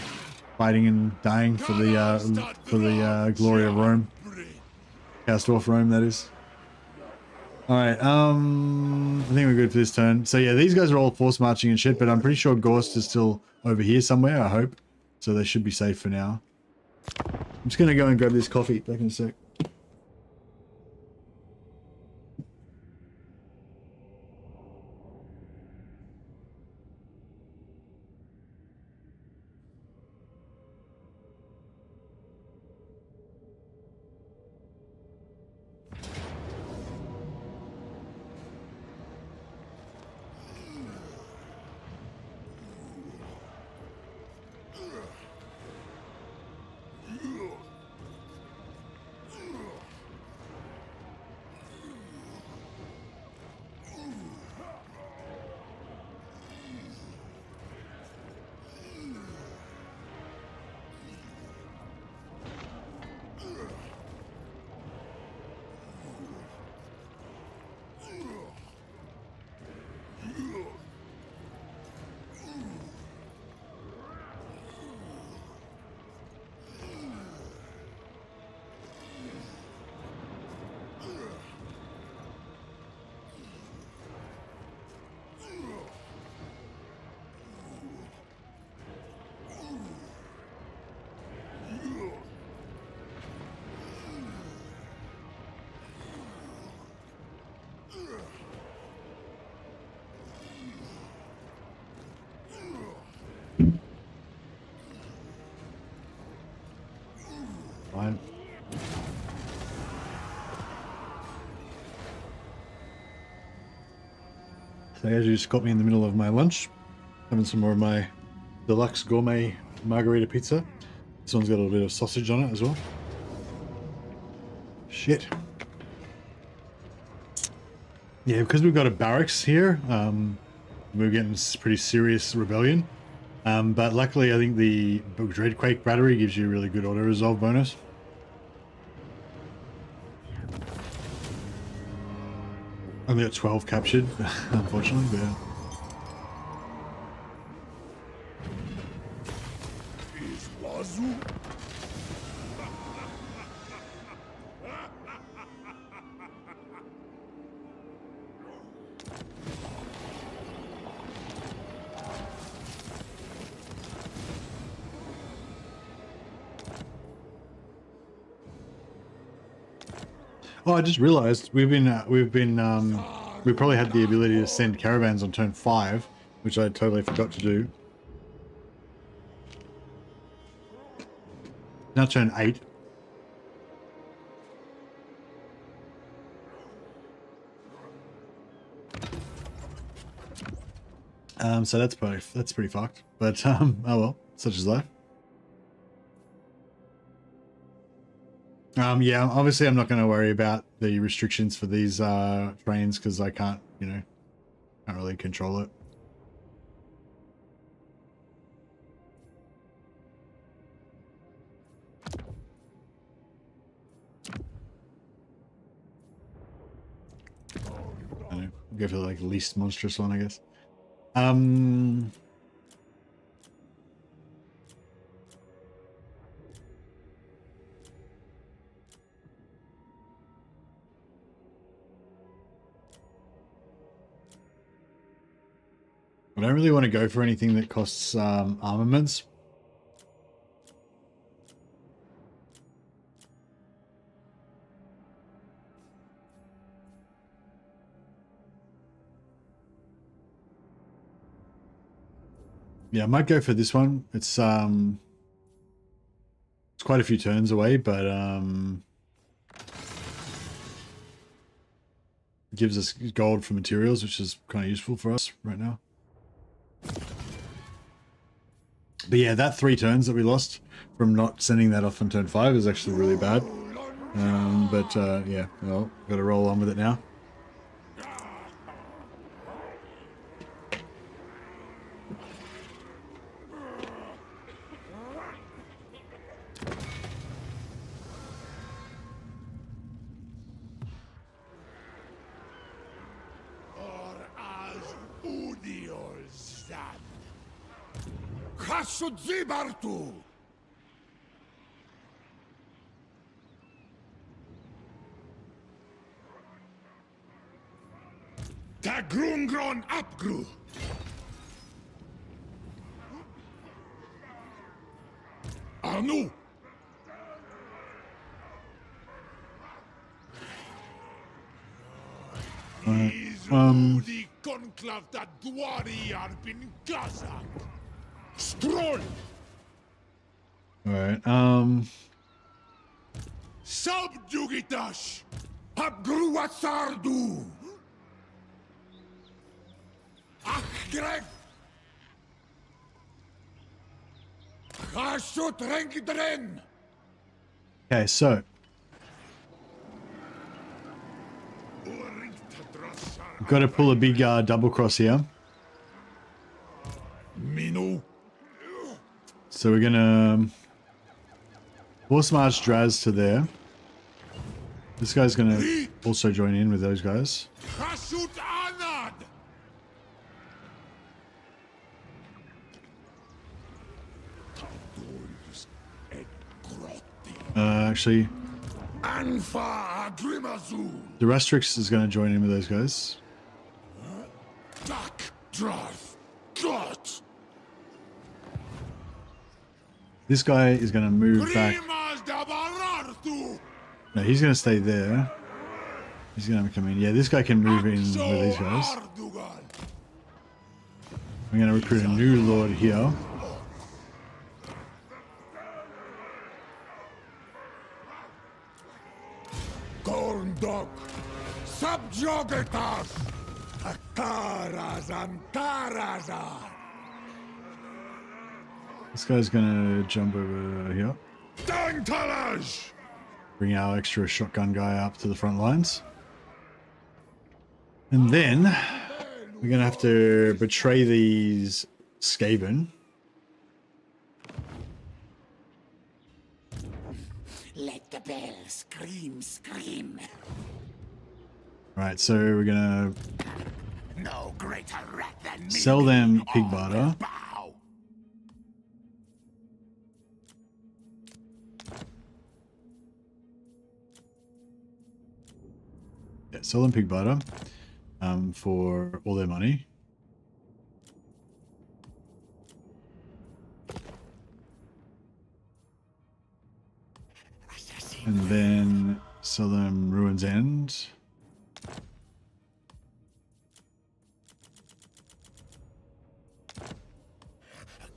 fighting and dying for the glory of Rome. Chaos Dwarf Rome, that is. All right. I think we're good for this turn. So yeah, these guys are all force marching and shit, but I'm pretty sure Gorst is still over here somewhere. I hope. So they should be safe for now. I'm just gonna go and grab this coffee. Back in a sec. Fine. So as you just got me in the middle of my lunch, having some more of my deluxe gourmet margarita pizza. This one's got a little bit of sausage on it as well. Shit. Yeah, because we've got a barracks here, we're getting pretty serious rebellion. But luckily, I think the Dreadquake battery gives you a really good auto resolve bonus. Only got 12 captured, unfortunately, but yeah. Is Wazoo? Oh, I just realized we probably had the ability to send caravans on turn 5, which I totally forgot to do. Now turn 8. So that's pretty fucked. But oh well, such is life. Yeah, obviously I'm not going to worry about the restrictions for these trains because I can't, can't really control it. I don't know, go for like the least monstrous one, I guess. I don't really want to go for anything that costs armaments. Yeah, I might go for this one. It's quite a few turns away, but gives us gold for materials, which is kind of useful for us right now. But yeah, that 3 turns that we lost from not sending that off on turn 5 is actually really bad. Yeah, well, got to roll on with it now. Kasudzibartu! Tagrungron Apgru. Anu. The conclave that Dwari Arbin Gaza. Stroll. Alright, Subjugitash. Abgruatsardu. Achgreg. Hashut Renkdren. okay, so we've got to pull a big double cross here. Minu. So we're gonna force march Draz to there. This guy's gonna also join in with those guys. Hashut Anad. Actually, Anfa Agrimazul. the Restrix is gonna join in with those guys. Dak Drath. Got. This guy is gonna move back. Grimas Dabarartu. No, he's gonna stay there. He's gonna come in. Yeah, this guy can move in with these guys. Ardugal. I'm gonna recruit a new lord here. Gorndok. Subjugatas. Akarazan Karazan. This guy's gonna jump over here. Dantalaj. Bring our extra shotgun guy up to the front lines. And then we're gonna have to betray these Skaven. Let the bell scream, scream. Right, so we're gonna No greater rat than me. sell them pig All barter. will bow. Yeah, sell them pig barter for all their money. And then sell them Ruin's End.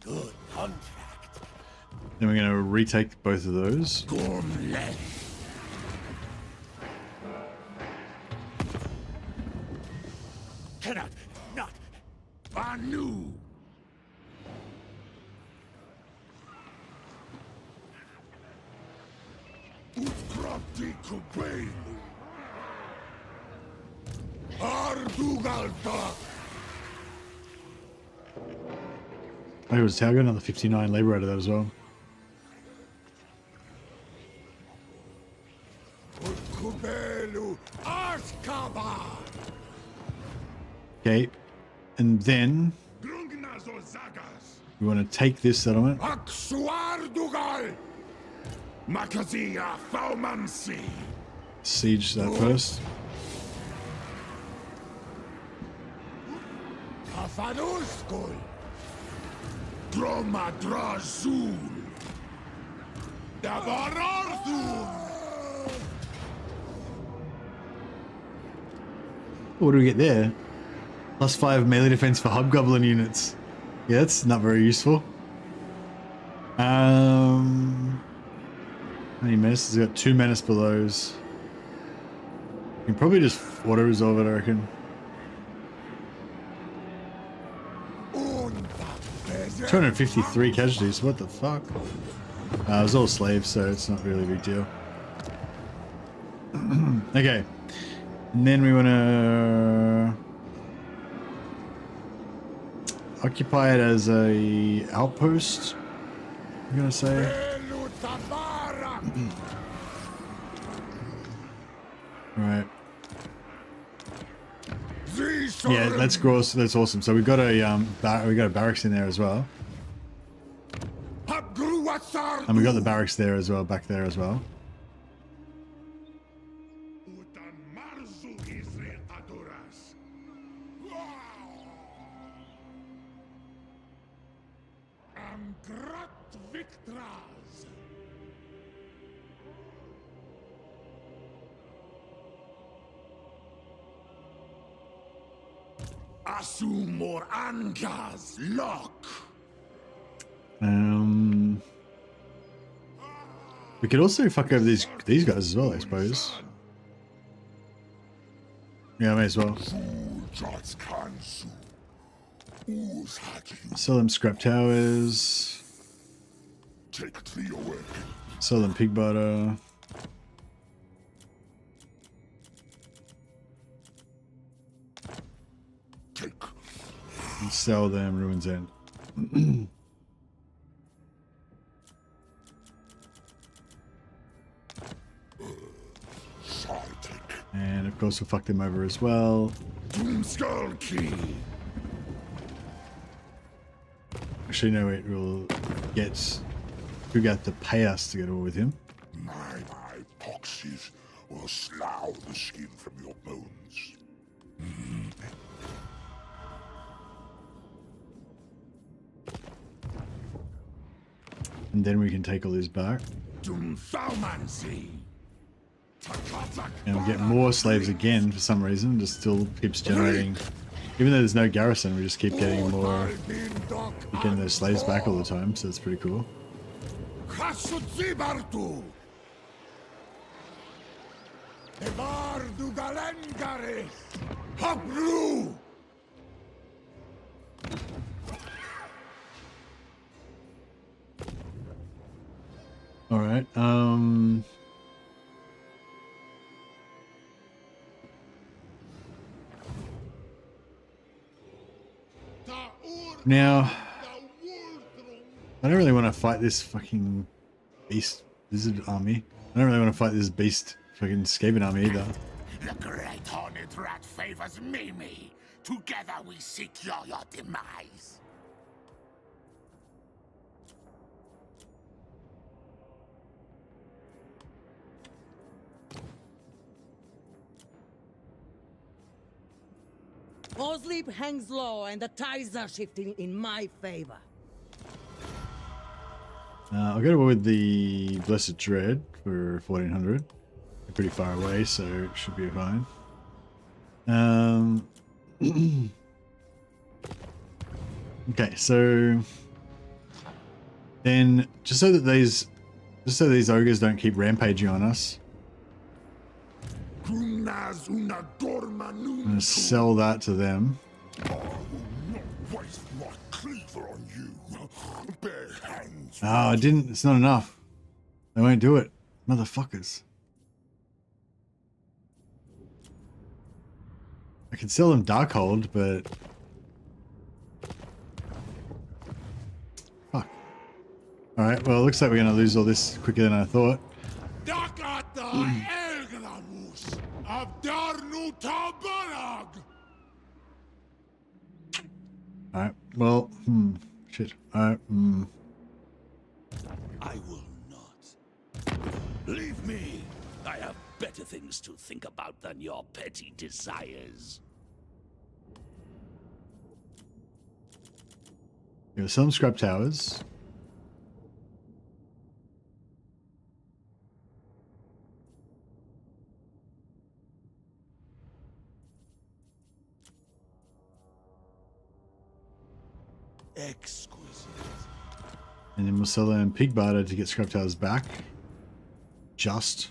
Good contract. Then we're gonna retake both of those. Gormlet. Cannot, not. Anu. Utkrati Kubain. Ardugalta. Oh, it was Tauga, another 59 labor out of that as well. Utkubelu. Arskaba. Okay, and then Grungnazo Zagas. we want to take this settlement. Aksuardugal. Makazia Faumansi. Siege that first. Kafanuskul. Dromadrazul. Davararthum. What do we get there? +5 melee defense for Hobgoblin units. Yeah, that's not very useful. How many menaces? He's got 2 menace belows. You can probably just auto resolve it, I reckon. 253 casualties. What the fuck? It was all slaves, so it's not really a big deal. Okay, and then we want to occupy it as a outpost. I'm gonna say. All right. Yeah, that's gross. That's awesome. So we've got a barracks in there as well, and we got the barracks there as well, back there as well. Asumor Angas Lock. We could also fuck over these guys as well, I suppose. Yeah, I may as well. Sell them scrap towers. Take to your work. Sell them pig butter. Take. And sell them Ruin's End. And of course we'll fuck them over as well. Skull key. Actually, no, wait, we'll get Kugath to pay us to get over with him. My poxies will slough the skin from your bones. And then we can take all this back. And we'll get more slaves again for some reason. Just still keeps generating. Even though there's no garrison, we just keep getting more. Getting those slaves back all the time, so it's pretty cool. All right. Now, I don't really want to fight this fucking beast lizard army. I don't really want to fight this beast fucking Skaven army either. The great horned rat favors Mimi. Together we seek your demise. All sleep hangs low and the tides are shifting in my favor. I'll go to war with the Blessed Dread for 1400. They're pretty far away, so it should be fine. Okay, so then just so these ogres don't keep rampaging on us, I'm gonna sell that to them. Oh, I didn't. It's not enough. They won't do it, motherfuckers. I can sell them Darkhold, but fuck. All right. Well, it looks like we're gonna lose all this quicker than I thought. Alright, well, shit. Alright, I will not. Leave me. I have better things to think about than your petty desires. There are some scrap towers. Exquisite. And then we'll sell them pig barter to get scrap towers back. Just.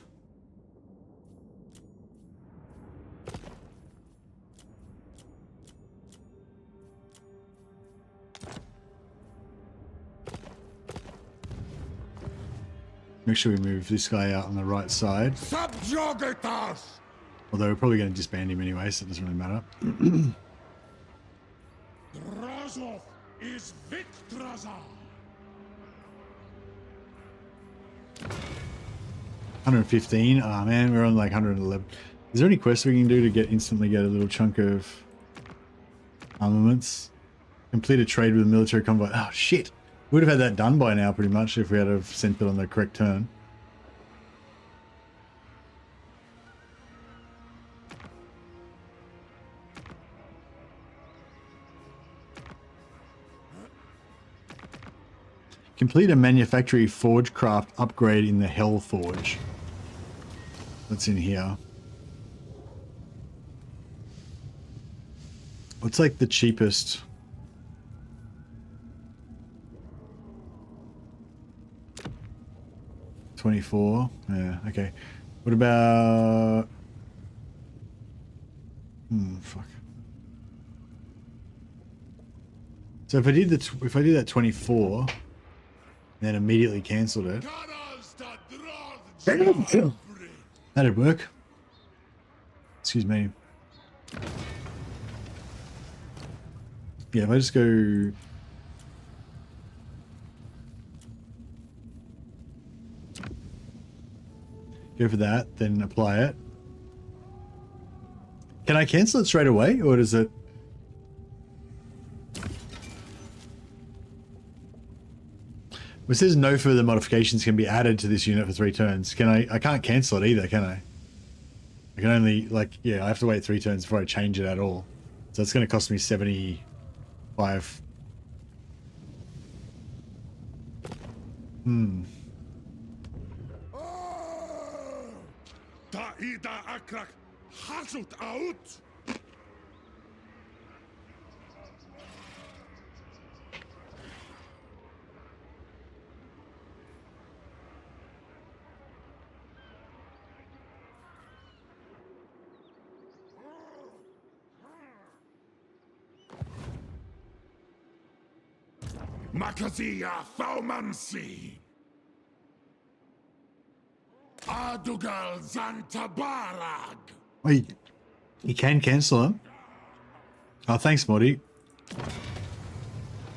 Make sure we move this guy out on the right side. Although we're probably going to disband him anyway, so it doesn't really matter. Is Victraza. 115. Oh man, we're on like 111. Is there any quests we can do to instantly get a little chunk of armaments? Complete a trade with a military convoy. Oh shit. We would have had that done by now pretty much if we had have sent it on the correct turn. Complete a manufactory forgecraft upgrade in the Hell Forge. What's in here? What's like the cheapest? $24. Yeah, okay. What about fuck. So if I did that 24 then immediately cancelled it. That'd work. Excuse me. Yeah, if I just go for that, then apply it. Can I cancel it straight away, or does it? It says no further modifications can be added to this unit for 3 turns. Can I can't cancel it either, can I? I can only, like, yeah, I have to wait 3 turns before I change it at all. So it's going to cost me 75. Taida akrak hasut out. Makazia Faumansi Adugal Zantabarag. Wait, you can cancel them? Oh, thanks, Morty.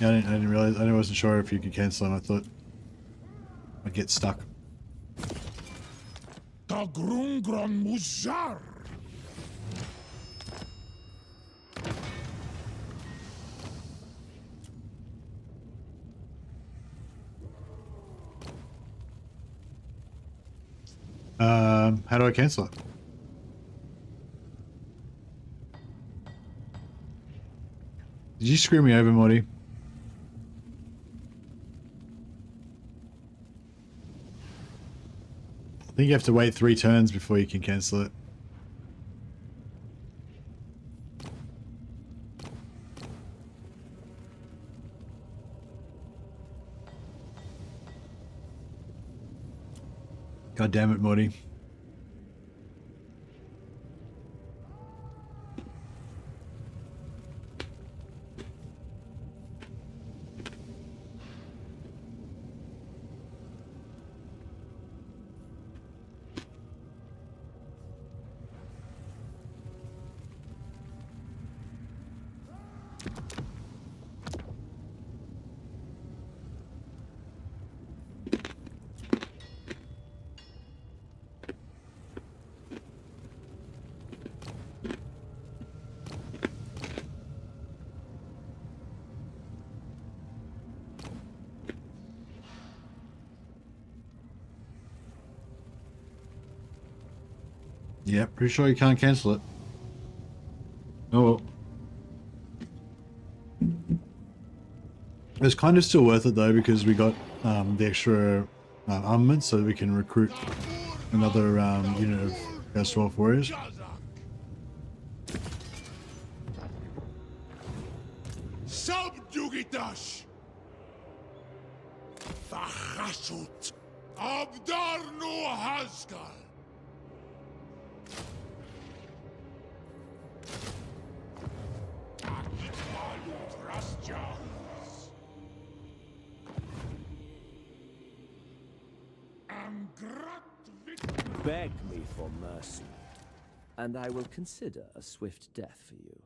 Yeah, I didn't realize. I wasn't sure if you could cancel them. I thought I'd get stuck. Tagrungron Muzar. How do I cancel it? Did you screw me over, Morty? I think you have to wait 3 turns before you can cancel it. God damn it, Morty. Yeah, pretty sure you can't cancel it. Oh well. It's kind of still worth it though, because we got the extra armament, so that we can recruit another unit of Ghost 12 warriors. Subjugitash Thachasut Abdarnu Haskal. Beg me for mercy, and I will consider a swift death for you.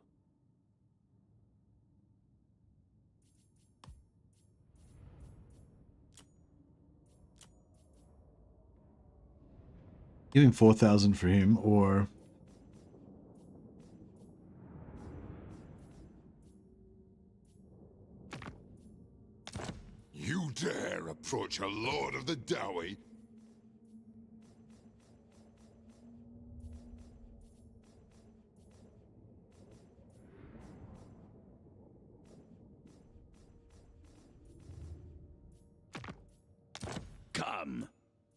Giving 4,000 for him, or You dare approach a lord of the Dowie? Come,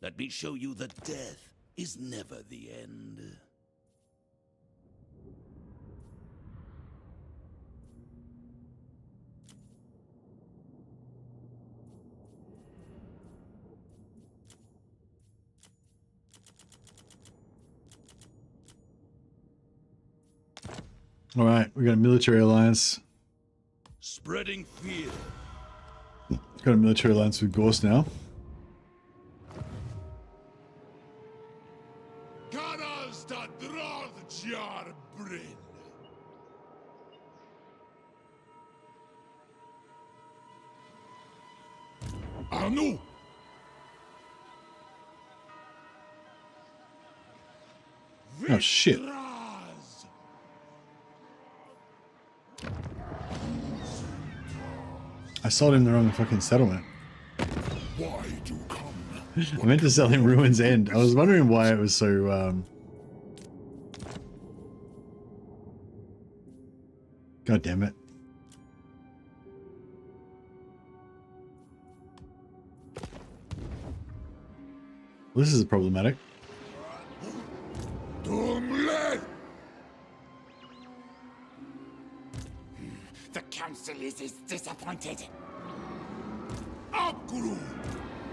let me show you that death is never the end. All right, we got a military alliance. Spreading fear. Got a military alliance with Gorse now. Caras da drodd jar brin. Anu! Oh shit. Raz! I sold him the wrong fucking settlement. Why do come? I meant to sell him Ruin's End. I was wondering why it was so, God damn it. Well, this is problematic. Dumle! The council is disappointed. Abgru!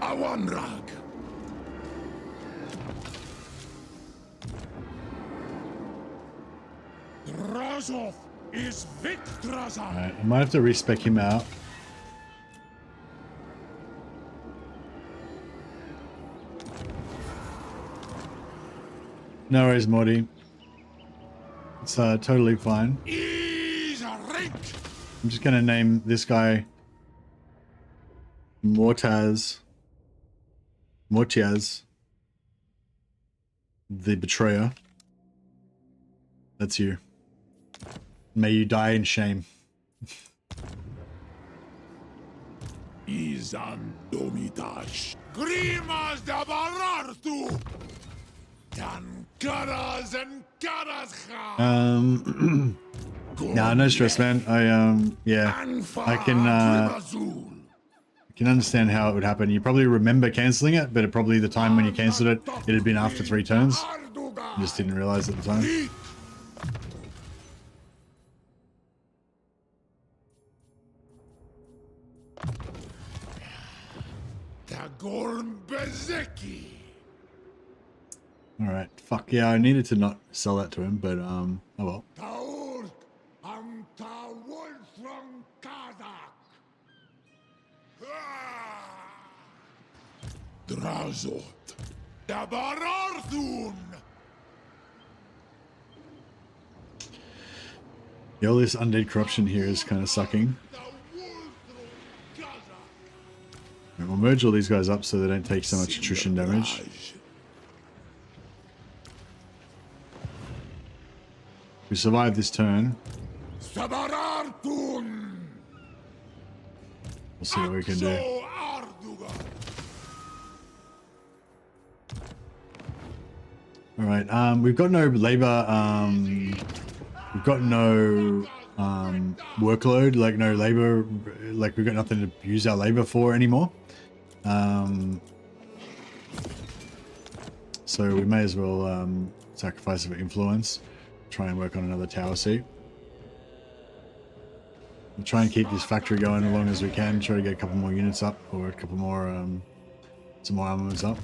Awanrag! Razov is Victrazar! Alright, I might have to respec him out. No worries, Morty. It's totally fine. Is a rink! I'm just gonna name this guy Mortiaz, the betrayer. That's you. May you die in shame. Izan Domidash. Grimas da Barartu! Dan Karas and Karascha! Nah, no stress, man. Yeah, I can understand how it would happen. You probably remember cancelling it, but probably the time when you cancelled it, it had been after 3 turns. You just didn't realise at the time. Tagorn Bezeki! Alright, fuck yeah, I needed to not sell that to him, but oh well. Taurk am Tawul from Kadak! Drazot! Dabararthun! Yeah, all this undead corruption here is kind of sucking. We'll merge all these guys up so they don't take so much attrition damage. We survive this turn. We'll see what we can do. Alright, we've got no labor, we've got no workload, like no labor, like we've got nothing to use our labor for anymore. So we may as well sacrifice for influence, try and work on another tower seat. We'll try and keep this factory going as long as we can, try to get a couple more units up, or a couple more, some more armaments up.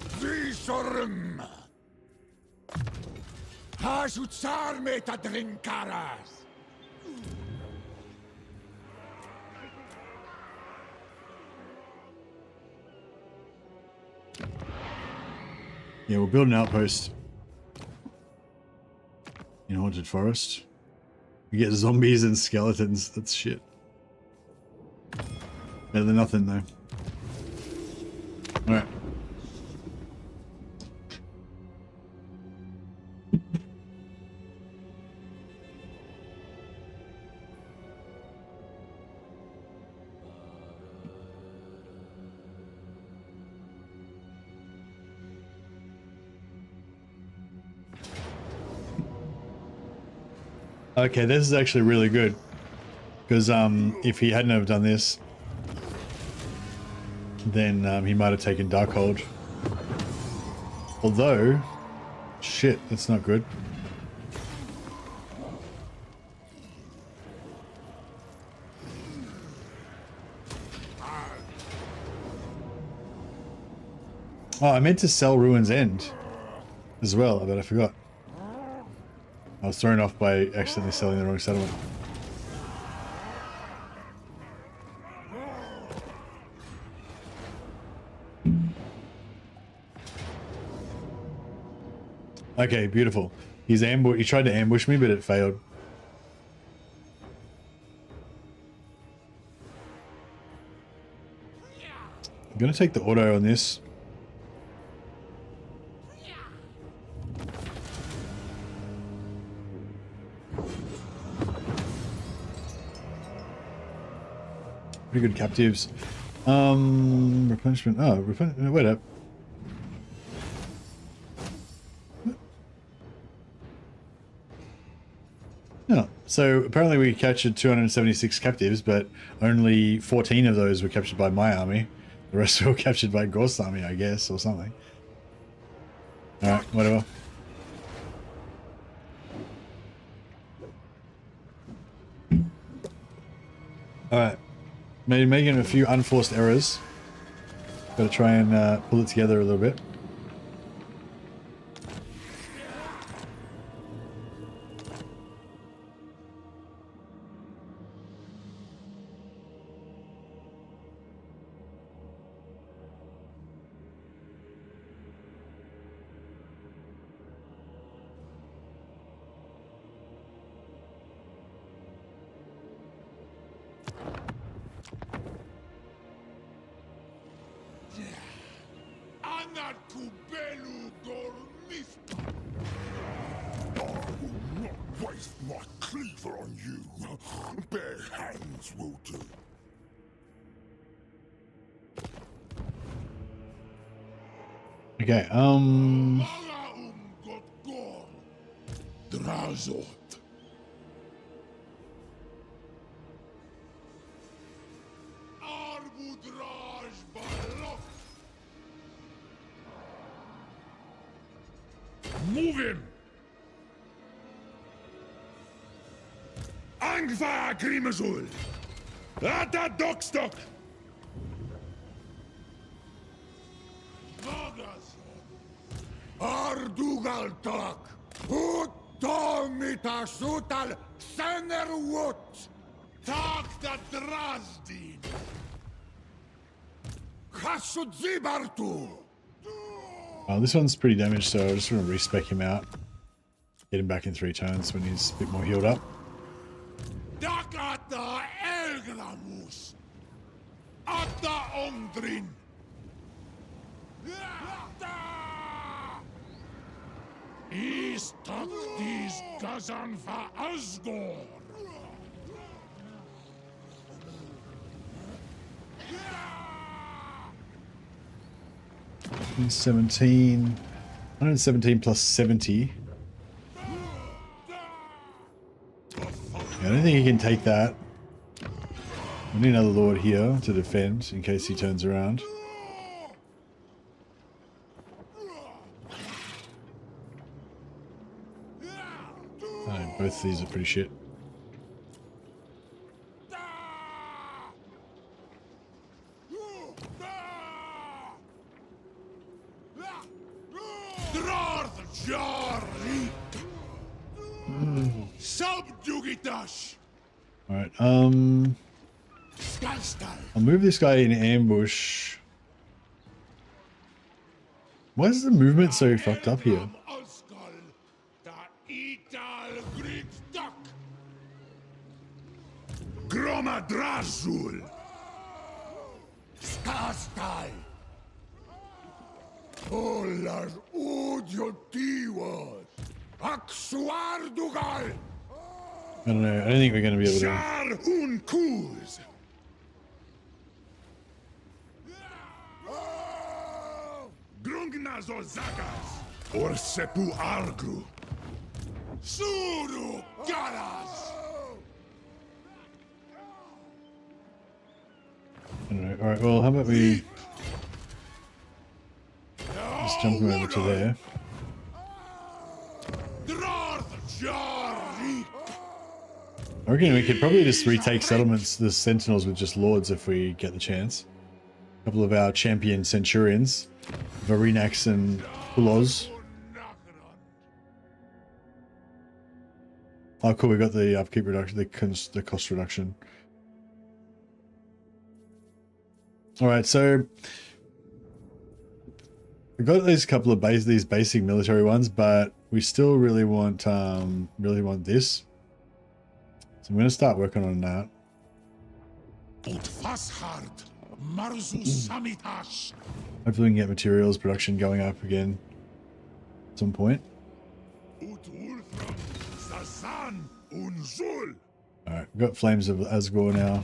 Yeah, we'll build an outpost in Haunted Forest. We get zombies and skeletons. That's shit. Better than nothing, though. Alright. Okay, this is actually really good, because if he hadn't have done this, then he might have taken Darkhold. Although, shit, that's not good. Oh, I meant to sell Ruin's End as well, but I forgot. I was thrown off by accidentally selling the wrong settlement. Okay, beautiful. He tried to ambush me, but it failed. I'm gonna take the auto on this. Pretty good captives. Replenishment. Oh, wait up. No. So apparently we captured 276 captives, but only 14 of those were captured by my army. The rest were all captured by Ghost's army, I guess, or something. Alright, whatever. Alright. Making a few unforced errors. Gotta try and pull it together a little bit. My cleaver on you. Bare hands will do. Okay, Drazot. Arbudraj balok. Move him. Angva Grimazul! Ata Dockstock! Ardugaltak! Utomita Sutal Senerwut! Tak da Drazdin! Hasudzibartu! oh, this one's pretty damaged, so I just want to respec him out. Get him back in 3 turns when he's a bit more healed up. Dakata Elgramus! Atta Ondrin! Istak dis Gazan va Azgorh! He's 17. 117 plus 70. I don't think he can take that. We need another lord here to defend in case he turns around. Oh, both of these are pretty shit. Alright, I'll move this guy in ambush. Why is the movement so fucked up here? Gromadrazul! Skastai! Olar udiotiwas! Aksuardugal! I don't know, I don't think we're going to be able to... Shar unkuz! Grungnazo zagas! Orsepu argru! Suru garas! I don't know. Alright, well, how about we... just jump him over to there. I reckon we could probably just retake settlements, the sentinels with just lords if we get the chance. A couple of our champion centurions, Varinax and Uloz. Oh, cool. We got the upkeep reduction, the cost reduction. All right, so we got these couple of these basic military ones, but we still really want this. So I'm going to start working on that. Hopefully we can get materials production going up again at some point. Alright, we've got Flames of Azgorh now.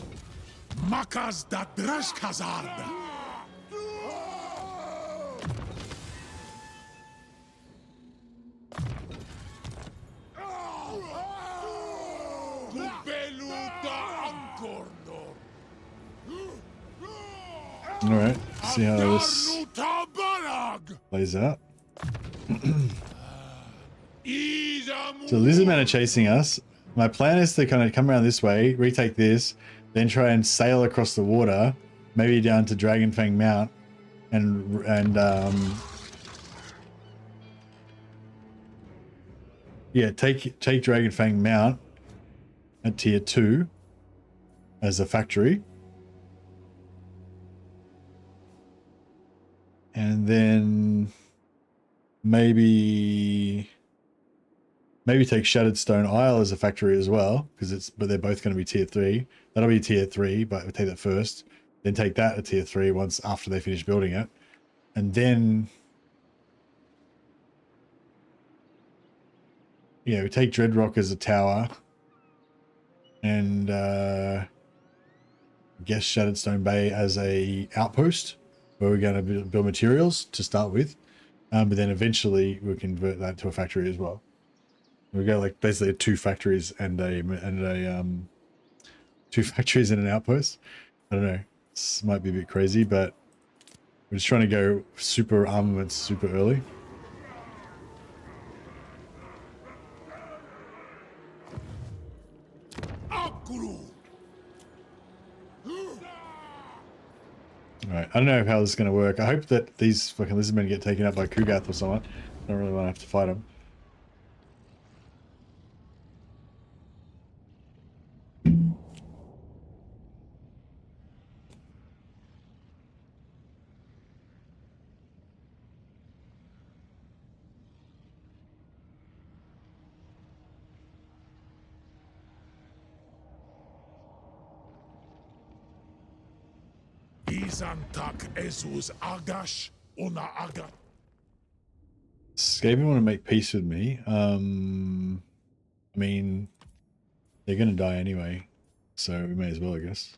Alright, see how this plays out. So lizardmen are chasing us. My plan is to kind of come around this way, retake this, then try and sail across the water, maybe down to Dragonfang Mount, and yeah, take Dragonfang Mount at tier 2 as a factory. And then maybe take Shattered Stone Isle as a factory as well, but they're both going to be tier 3. That'll be tier 3, but we'll take that first. Then take that at tier 3 once after they finish building it. And then yeah, we take Dreadrock as a tower. And guess Shattered Stone Bay as a outpost where we're going to build materials to start with. But then eventually we'll convert that to a factory as well. We go like basically 2 factories and a 2 factories and an outpost. I don't know. This might be a bit crazy, but we're just trying to go super armaments super early. Alright, I don't know how this is going to work. I hope that these fucking lizardmen get taken out by Kugath or someone. I don't really want to have to fight them. Skaven want to make peace with me. I mean, they're going to die anyway, so we may as well, I guess.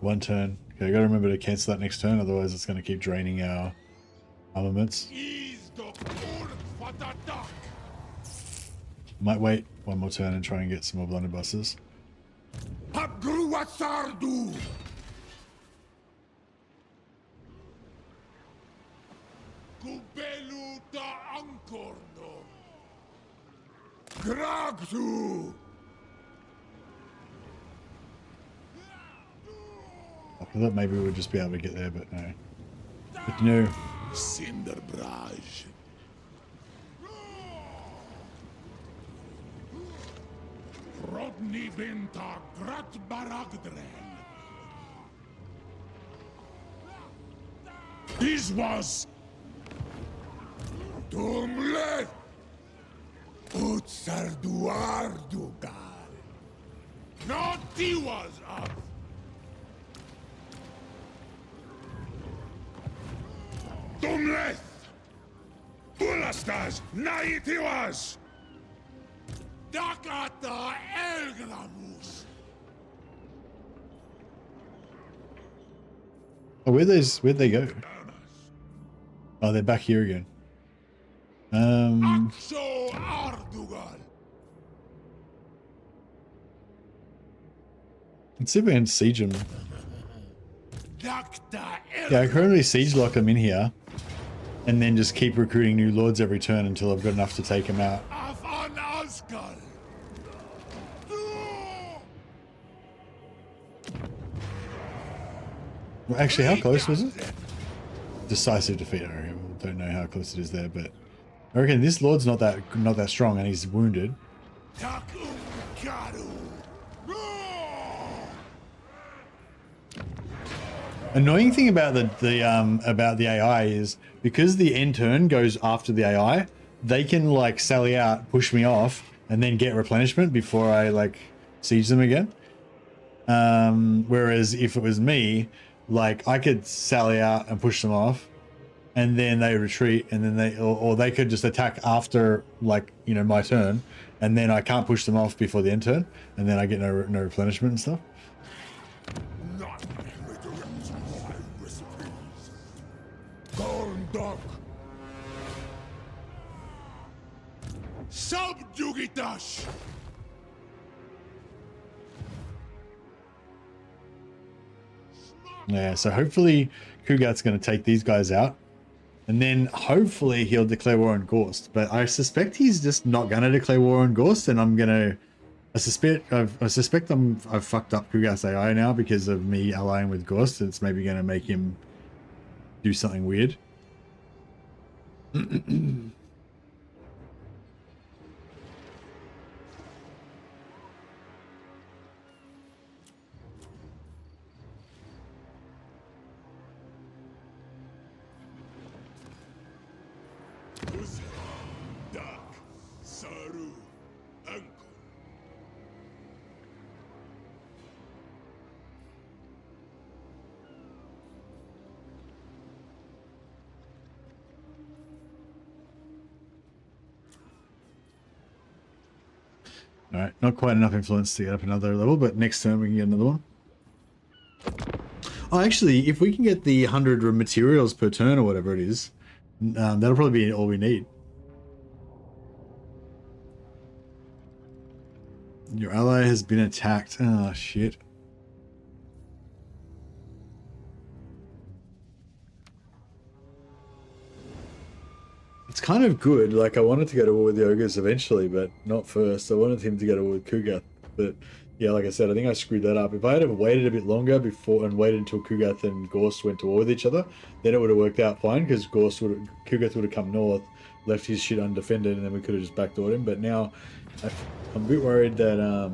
One turn. Okay, I gotta remember to cancel that next turn, otherwise it's gonna keep draining our armaments. Might wait one more turn and try and get some more blunderbusses. I thought maybe we would just be able to get there, but no. But no. Cinderbrage. Rodney Benta Grat Baragdren. This was Dumle Utsarduardugar. Not he was up. Dumleth! Ulastas Naitiwas! Dakata Elgramus. Oh, where'd they go? Oh, they're back here again. So Ardugal. Let's see if we can siege them. Dakta Yeah, I currently siege lock them in here, and then just keep recruiting new lords every turn until I've got enough to take them out. Afan Azgorh. Well, actually, how close was it? Decisive defeat. I don't know how close it is there, but I reckon this lord's not that strong, and he's wounded. Takum Karu. Annoying thing about the AI is because the end turn goes after the AI, they can like sally out, push me off, and then get replenishment before I like siege them again. Whereas if it was me, like I could sally out and push them off, and then they retreat, and then or they could just attack after like my turn, and then I can't push them off before the end turn, and then I get no replenishment and stuff. Gorndok. Subjugitash. Yeah, so hopefully Kugath's going to take these guys out, and then hopefully he'll declare war on Ghost. But I suspect he's just not going to declare war on Ghost, and I suspect I've fucked up Kugath's AI now because of me allying with Ghost. It's maybe going to make him do something weird. Dak Saru Uncle. All right, not quite enough influence to get up another level, but next turn we can get another one. Oh, actually, if we can get the 100 materials per turn or whatever it is, that'll probably be all we need. Your ally has been attacked. Oh, shit. It's kind of good. Like, I wanted to go to war with the ogres eventually, but not first. I wanted him to go to war with Kugath. But, yeah, like I said, I think I screwed that up. If I had waited a bit longer before and waited until Kugath and Gorst went to war with each other, then it would have worked out fine, because Kugath would have come north, left his shit undefended, and then we could have just backdoored him. But now, I'm a bit worried that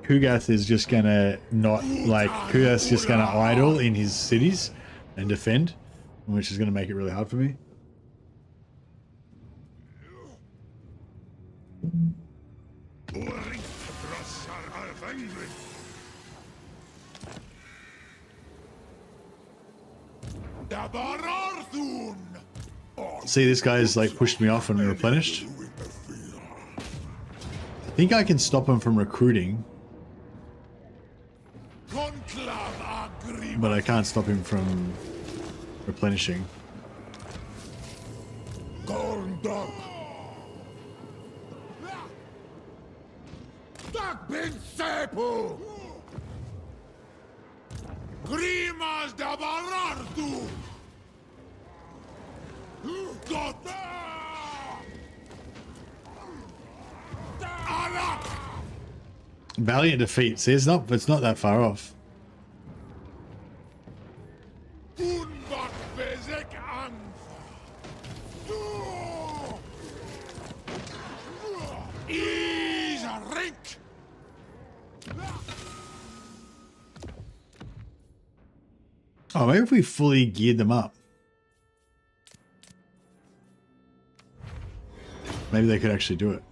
Kugath is just going to not, like, Kugath's just going to idle in his cities and defend, which is going to make it really hard for me. See, this guy's like pushed me off and replenished. I think I can stop him from recruiting, but I can't stop him from replenishing. Grimas da Barardu! Valiant defeat. See, it's not that far off. Oh, maybe if we fully geared them up. Maybe they could actually do it.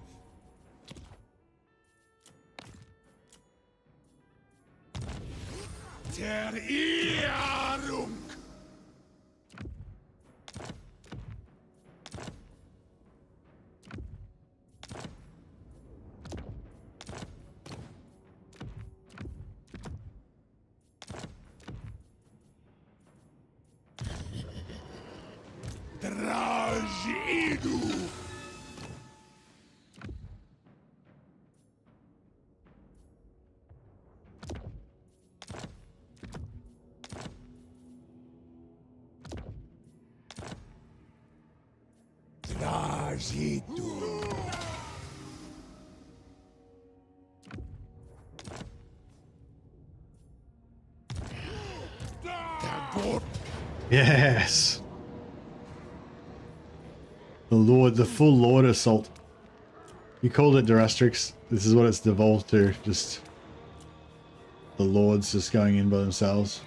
Rajidu. Rajidu. Yes. The full Lord assault. You called it Durastrix. This is what it's devolved to. Just the Lords just going in by themselves.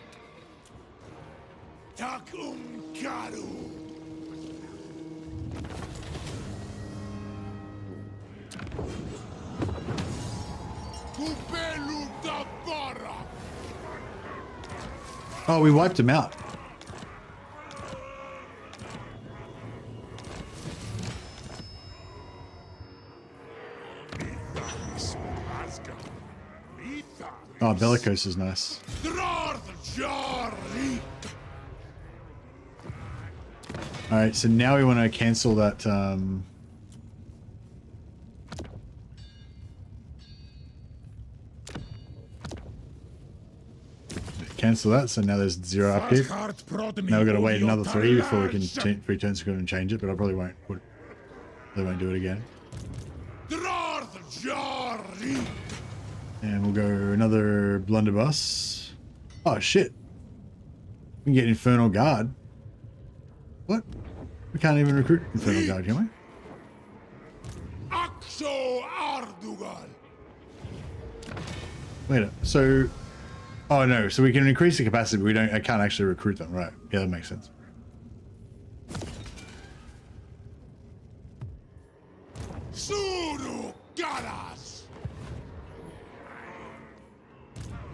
Oh, we wiped him out. Oh, Bellicose is nice. Alright, so now we want to cancel that, cancel that, so now there's 0 upkeep. Now we've got to wait another 3 before we can 3 turns ago and change it, but I probably won't do it again. And we'll go another blunderbuss. Oh shit. We can get Infernal Guard. What? We can't even recruit Infernal Guard, can we? Wait, so... Oh no, so we can increase the capacity, but I can't actually recruit them, right? Yeah, that makes sense.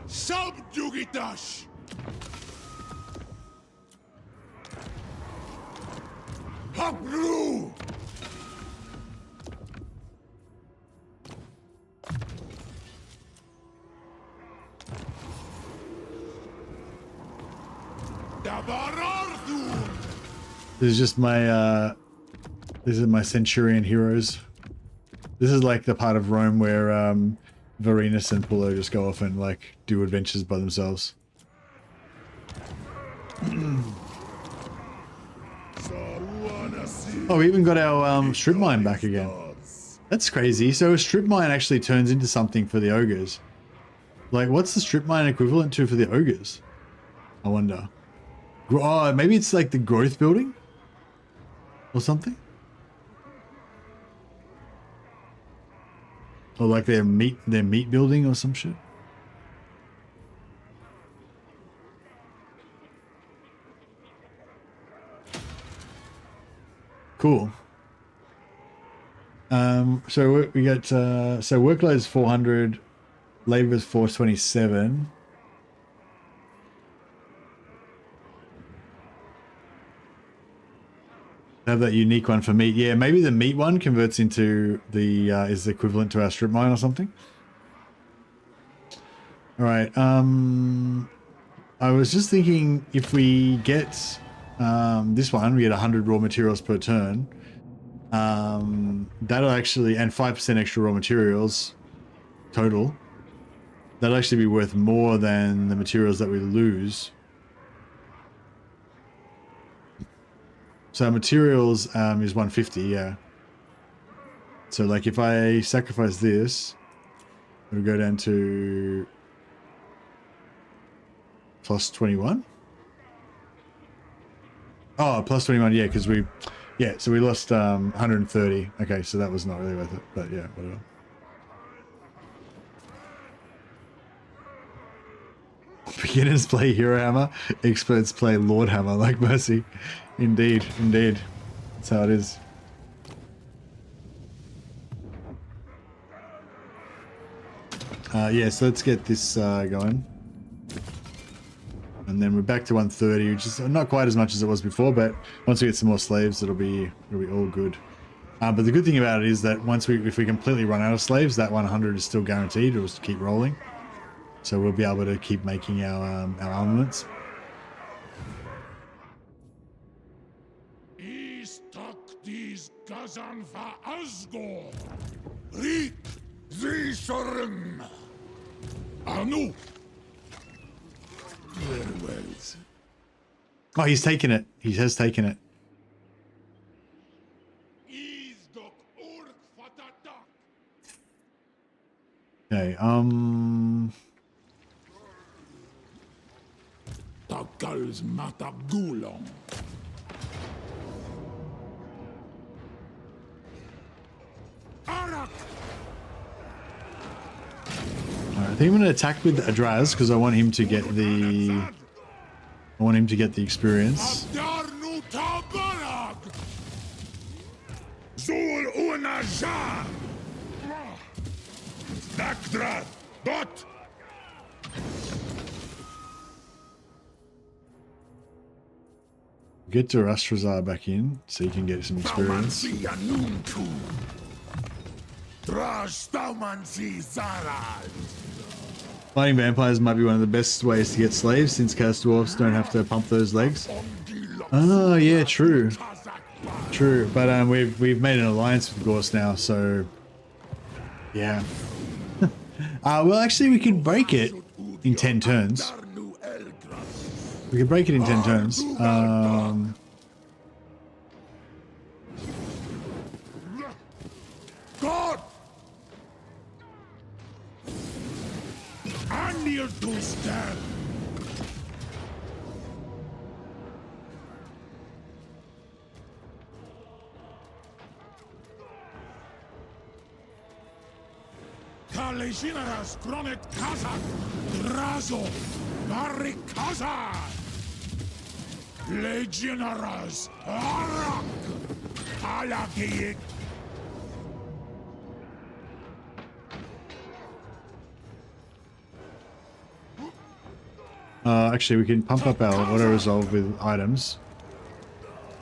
Subjugitash. Habru. This is just my this is my Centurion heroes. This is like the part of Rome where Varenus and Pullo just go off and like do adventures by themselves. Oh, we even got our strip mine back again. That's crazy. So a strip mine actually turns into something for the ogres. Like, what's the strip mine equivalent to for the ogres? I wonder. Oh, maybe it's like the growth building or something. Or like their meat building or some shit. Cool. So we got so workload is 400, labor is 427. Have that unique one for meat. Yeah, maybe the meat one converts into the is equivalent to our strip mine or something. All right. I was just thinking if we get this one, we get 100 raw materials per turn. That'll actually, and 5% extra raw materials total. That'll actually be worth more than the materials that we lose. So materials is 150, yeah. So like if I sacrifice this, it'll go down to plus 21. Oh, plus 21, yeah, because so we lost 130. Okay, so that was not really worth it, but yeah, whatever. Beginners play Hero Hammer, experts play Lord Hammer, like Mercy. Indeed, indeed. That's how it is. Yeah, so let's get this going. And then we're back to 130, which is not quite as much as it was before, but once we get some more slaves, it'll be all good. But the good thing about it is that if we completely run out of slaves, that 100 is still guaranteed. It'll just keep rolling. So we'll be able to keep making our armaments. stuck these Gazan va Azgorh. Reek the Sorum. Anu. Very well. Oh, he's taken it. He has taken it. Okay, Takals Matagulong. Arak. Alright, I think I'm gonna attack with Adraz because I want him to get the experience. Abdarnu Tabarak. Zul Unajar. Nakdra. Dot. Get to Rastrazar back in so you can get some experience. Fighting vampires might be one of the best ways to get slaves since Chaos Dwarfs don't have to pump those legs. Oh yeah, true. True, but we've made an alliance with Gorse now, so yeah. Well, actually, we could break it in 10 turns. We could break it in 10 turns. God! I kneel to stand. Kalejinaras Kronet Kazak Drazo Barikaza Legionaras Arak Alagiyik. Actually, we can pump up our auto resolve with items.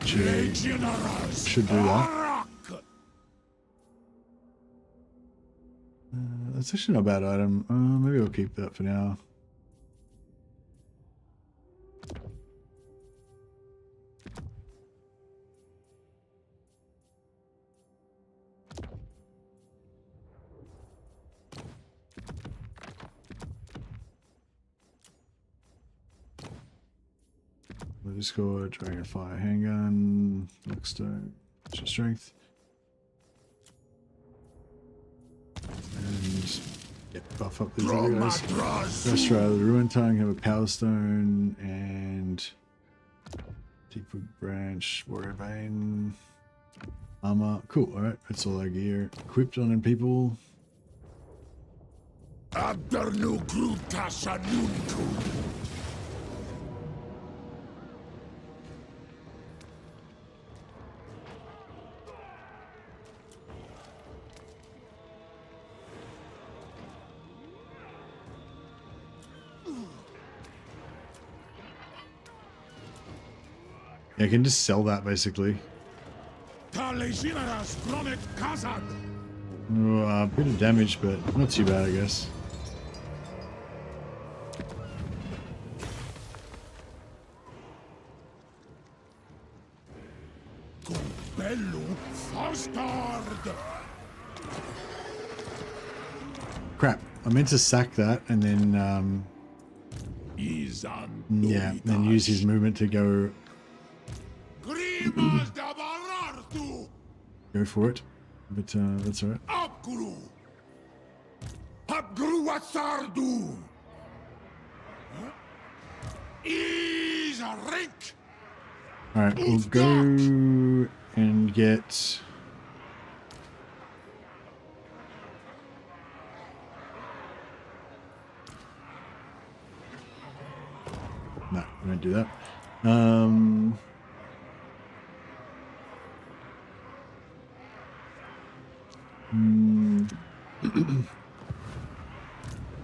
Should do that. That's actually not a bad item. Maybe I'll keep that for now. Discord, Dragonfire handgun, Lockstone, extra strength. And buff up these other guys. Restore the Ruin Tongue, have a Power Stone, and Deepwood Branch, Warrior Bane, armor. Cool, alright, that's all our gear equipped on people. Yeah, I can just sell that basically. A bit of damage, but not too bad, I guess. Crap, I meant to sack that and then yeah, then use his movement to go for it, but that's alright. Alright, we'll go and get no, we won't do that.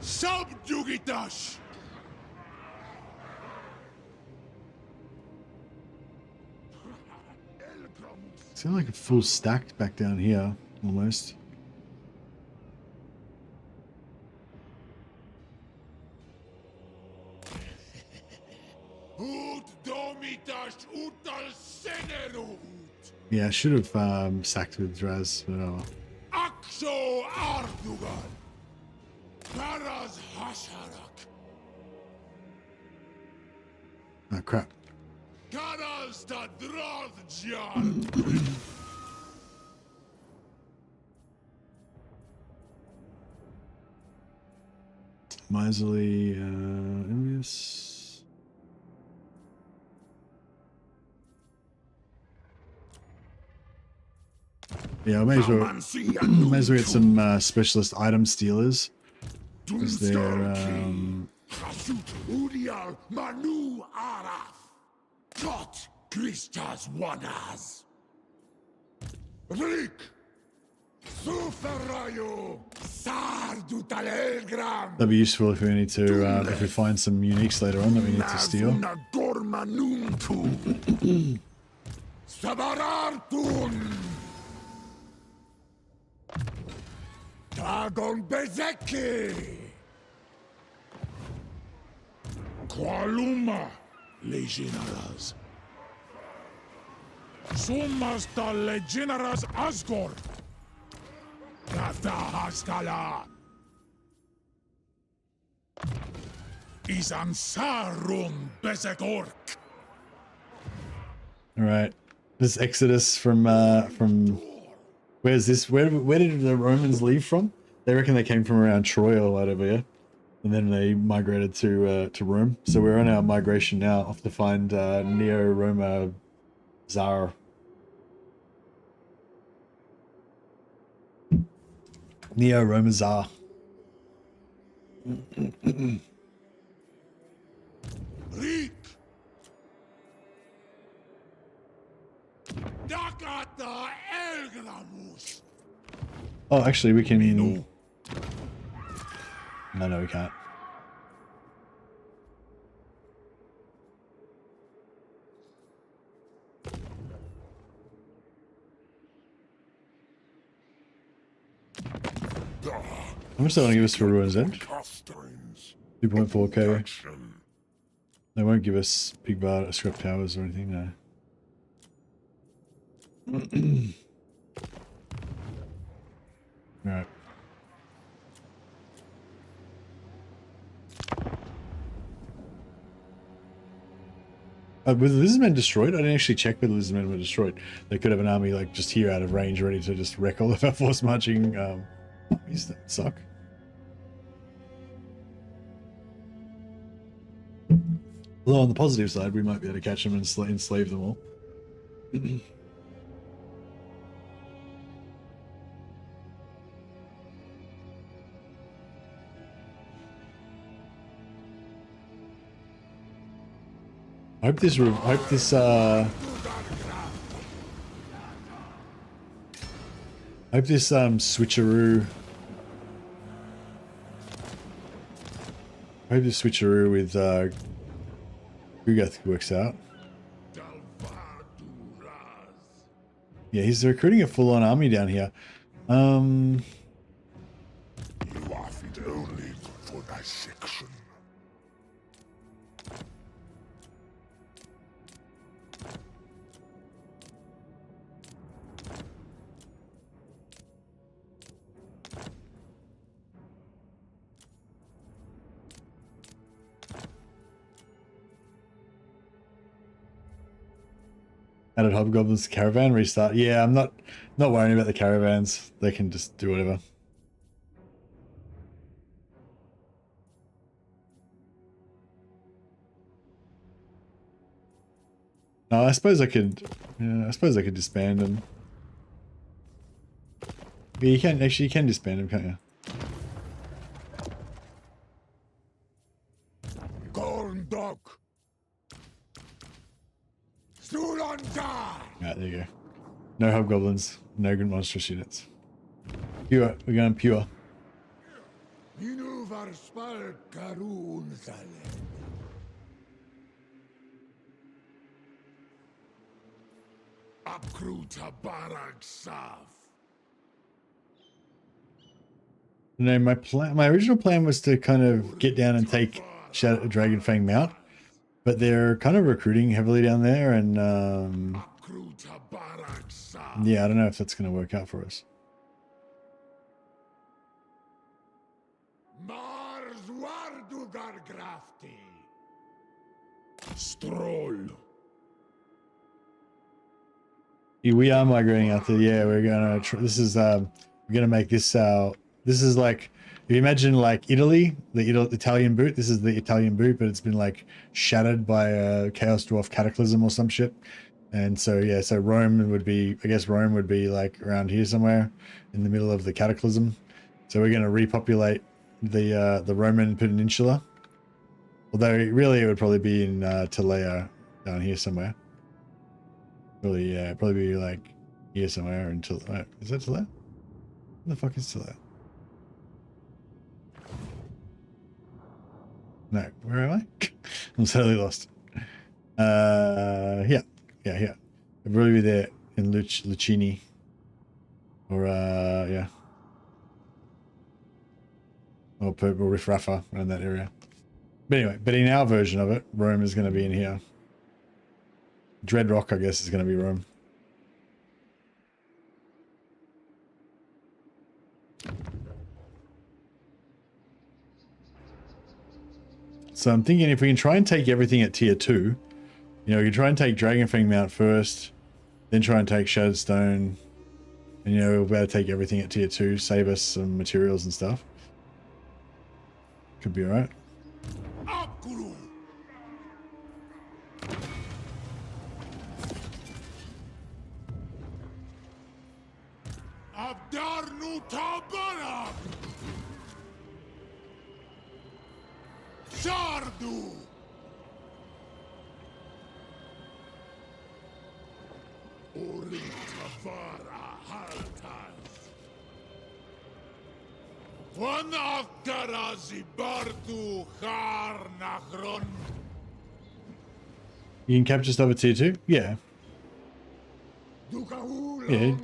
Subjugitash. Sound like a full stack back down here, almost. Ut domitash utal seneru. Yeah, I should have sacked with Draz, but oh. Axo Ardugan. Karaz Hasharak. Oh crap. Karaz da Drothjan. Miserly, envious. Yeah, I may as well get some specialist item stealers. Is there Udial Manu Araf. Tot Christas Wanas. Rick. Suferayo. Sardu Talelgram. That'd be useful if we need to if we find some uniques later on that we need to steal. Sabarartun. Dragon Bezeki. Qualuma Legionaras. Sumas da Legionaras Azgorh. Gata Haskala. Isansarun Bezegork. All right, this Exodus from where's this? Where did the Romans leave from? They reckon they came from around Troy or whatever, yeah. And then they migrated to Rome. So we're on our migration now, off to find Neo-Roma Tsar. Neo-Roma Tsar. Rick. Dakata Elgramus. Oh, actually, we can. No, we can't. How much do they want to give us for Ruin's End? 2.4k. They won't give us Big Bar, Scrap Towers or anything, no. Alright. Were the lizardmen destroyed? I didn't actually check whether the lizardmen were destroyed. They could have an army like just here out of range ready to just wreck all of our force marching armies. That would suck. Although on the positive side, we might be able to catch them and enslave them all. I hope this switcheroo. I hope this switcheroo with Kugath works out. Yeah, he's recruiting a full-on army down here. You are fit only for dissection. Added Hobgoblins caravan restart. Yeah, I'm not worrying about the caravans. They can just do whatever. No, I suppose I could. Yeah, I suppose I could disband them. Yeah, you can actually. You can disband them, can't you? Corn dog. Alright, there you go. No Hobgoblins, no good Monstrous units. Pure, we're going pure. No, my original plan was to kind of get down and take Dragonfang Mount, but they're kind of recruiting heavily down there, and Yeah, I don't know if that's going to work out for us. Stroll. We are migrating out there. Yeah, we're gonna. This is we're gonna make this our. This is like, if you imagine like Italy, the Italian boot. This is the Italian boot, but it's been like shattered by a Chaos Dwarf cataclysm or some shit. And so yeah, so Rome would be. I guess Rome would be like around here somewhere, in the middle of the cataclysm. So we're gonna repopulate the Roman Peninsula. Although really it would probably be in Talea down here somewhere. Really, yeah, probably be like here somewhere until. Is that Talea? Where the fuck is Talea? No, where am I? I'm totally lost. Yeah. It'd probably be there in Lucini. Or yeah. Or Riff Raffa around that area. But anyway, but in our version of it, Rome is going to be in here. Dreadrock, I guess, is going to be Rome. So I'm thinking if we can try and take everything at tier 2, you know, we can try and take Dragonfang Mount first, then try and take Shattered Stone, and you know, we'll be able to take everything at tier 2, save us some materials and stuff. Could be alright. Sardu! Orintavara Haltas! One Aftarazi Bardu Harnachron! You can capture stuff at tier 2? Yeah. Yeah.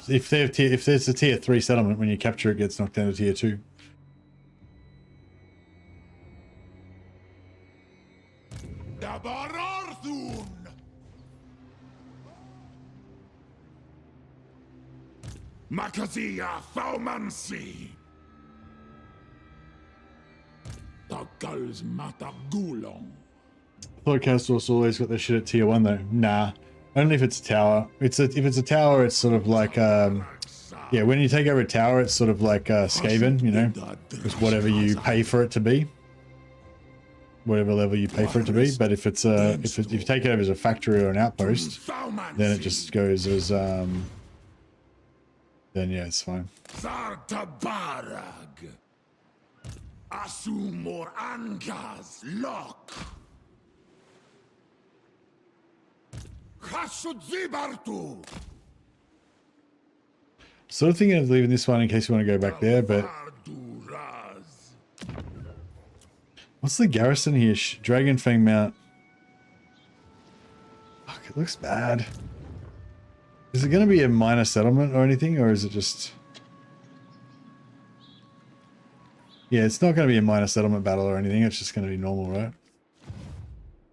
If there's a tier 3 settlement, when you capture it, gets knocked down to tier 2. Dabararthun! Makazia Thaumansi! Takals Matagulong! Podcast's always got their shit at tier 1 though. Nah. Only if it's a tower. If it's a tower, it's sort of like yeah, when you take over a tower, it's sort of like Skaven, you know? It's whatever you pay for it to be. Whatever level you pay for it to be. But if it's if you take it over as a factory or an outpost, then it just goes as then yeah, it's fine. Sartabarag! Asumor Angas Lock! Khashudzibartu! Sort of thinking of leaving this one in case you want to go back there, but what's the garrison here? Dragonfang Mount. Fuck, it looks bad. Is it going to be a minor settlement or anything, or is it just... Yeah, it's not going to be a minor settlement battle or anything. It's just going to be normal, right?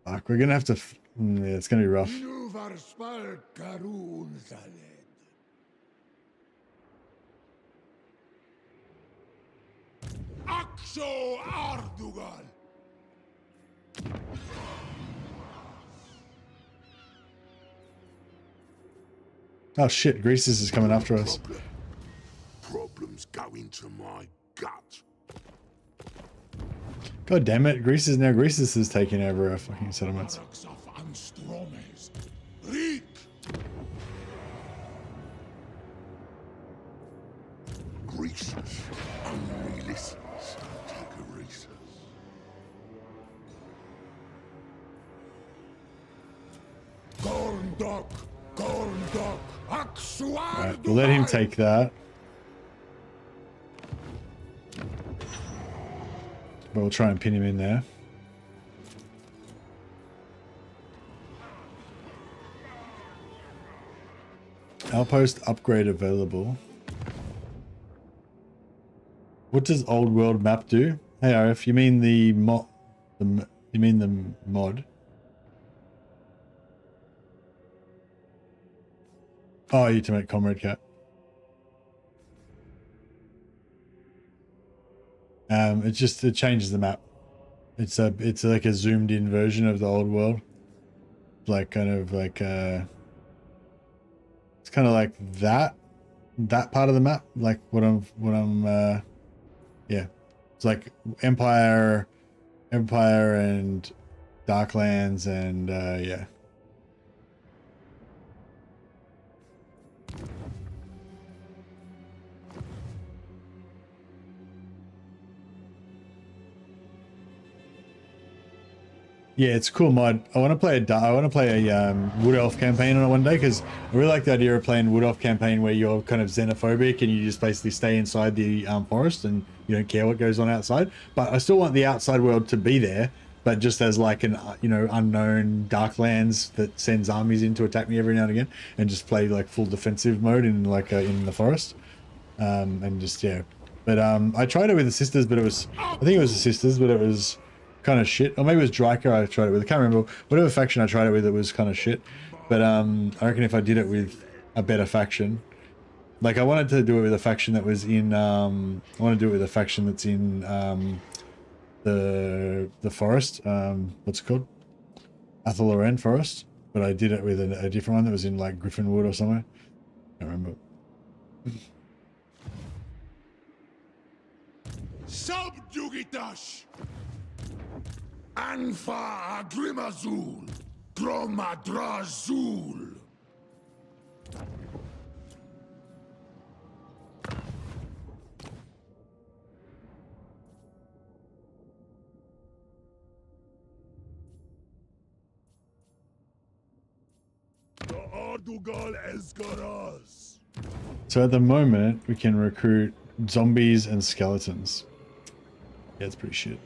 Fuck, we're going to have to... yeah, it's going to be rough. Axo Ardugal! Oh shit, Greases is coming after us. Problems go into my gut. God damn it, Greases is taking over our fucking settlements. Greases only listens to Greases. Gorndok, Right, we'll let him take that. But we'll try and pin him in there. Outpost upgrade available. What does old world map do? Hey Arif, you mean the mod? You mean the mod? Oh, you to make Comrade Cat. It changes the map. It's like a zoomed in version of the old world. Like kind of like it's kind of like that part of the map, like what I'm yeah. It's like Empire and Darklands and yeah. Yeah, it's a cool mod. I want to play a Wood Elf campaign on it one day because I really like the idea of playing Wood Elf campaign where you're kind of xenophobic and you just basically stay inside the forest and you don't care what goes on outside. But I still want the outside world to be there, but just as like an unknown Darklands that sends armies in to attack me every now and again, and just play like full defensive mode in like in the forest, and just yeah. But I tried it with the sisters, but I think it was the sisters, but it was kind of shit. Or maybe it was Dryker I tried it with. I can't remember. Whatever faction I tried it with, it was kind of shit. But I reckon if I did it with a better faction, like I wanted to do it with a faction that was in I want to do it with a faction that's in the forest, what's it called, Athel Forest, but I did it with a different one that was in like Griffinwood or somewhere. I can't remember. Subjugitash! Anfa Agrimazul! Dromadrazul! So at the moment we can recruit zombies and skeletons. Yeah, it's pretty shit.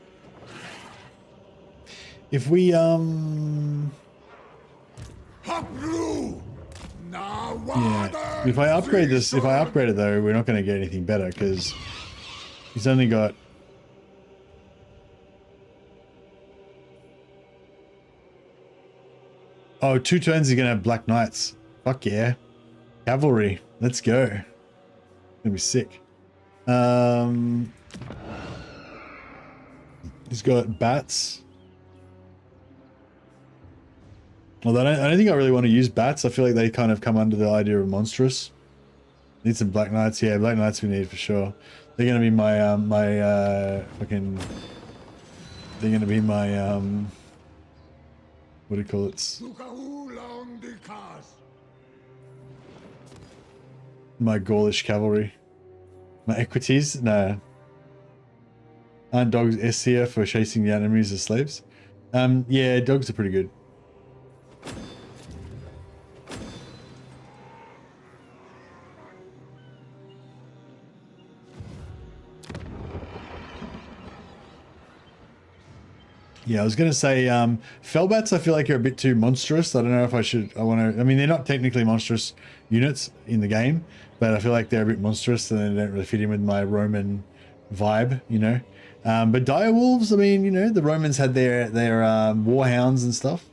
If we yeah, if I upgrade this, if I upgrade it though, we're not going to get anything better because he's only got oh, 2 turns he's going to have Black Knights. Fuck yeah. Cavalry. Let's go. It's gonna be sick. He's got bats. Although I don't think I really want to use bats. I feel like they kind of come under the idea of monstrous. Need some Black Knights. Yeah, Black Knights we need for sure. They're gonna be my fucking. They're gonna be my what do you call it? My Gaulish cavalry. My equities? No. Aren't dogs S tier for chasing the enemies as slaves? Yeah, dogs are pretty good. Yeah, I was going to say, Fellbats I feel like are a bit too monstrous. I don't know if I mean, they're not technically monstrous units in the game, but I feel like they're a bit monstrous and they don't really fit in with my Roman vibe, you know. But direwolves, I mean, you know, the Romans had their warhounds and stuff.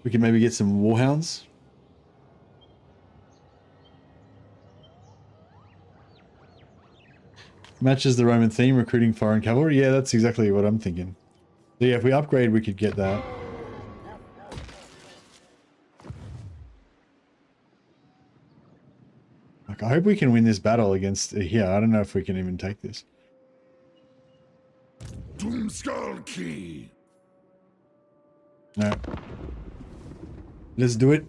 We can maybe get some warhounds. Matches the Roman theme, recruiting foreign cavalry. Yeah, that's exactly what I'm thinking. So yeah, if we upgrade, we could get that. Like, I hope we can win this battle against here. I don't know if we can even take this. Doomskull. No. Let's do it.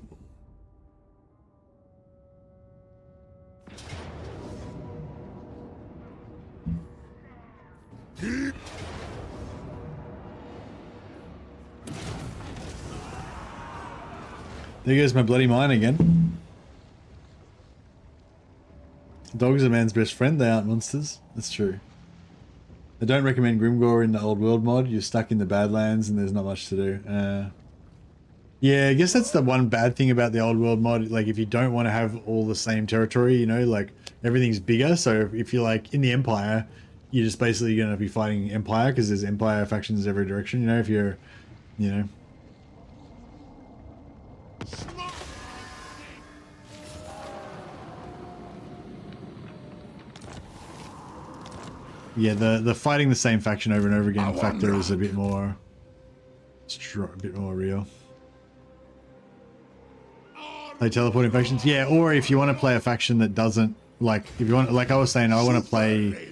There goes my bloody mine again. Dogs are man's best friend. They aren't monsters. That's true. I don't recommend Grimgore in the old world mod. You're stuck in the Badlands and there's not much to do. Yeah, I guess that's the one bad thing about the old world mod. Like, if you don't want to have all the same territory, you know, like everything's bigger. So if you're like in the Empire, you're just basically going to be fighting Empire because there's Empire factions every direction. You know, if you're, you know. yeah, the fighting the same faction over and over again factor is a bit more real. Like teleporting factions, yeah. Or if you want to play a faction that doesn't, like, if you want, like I was saying, I want to play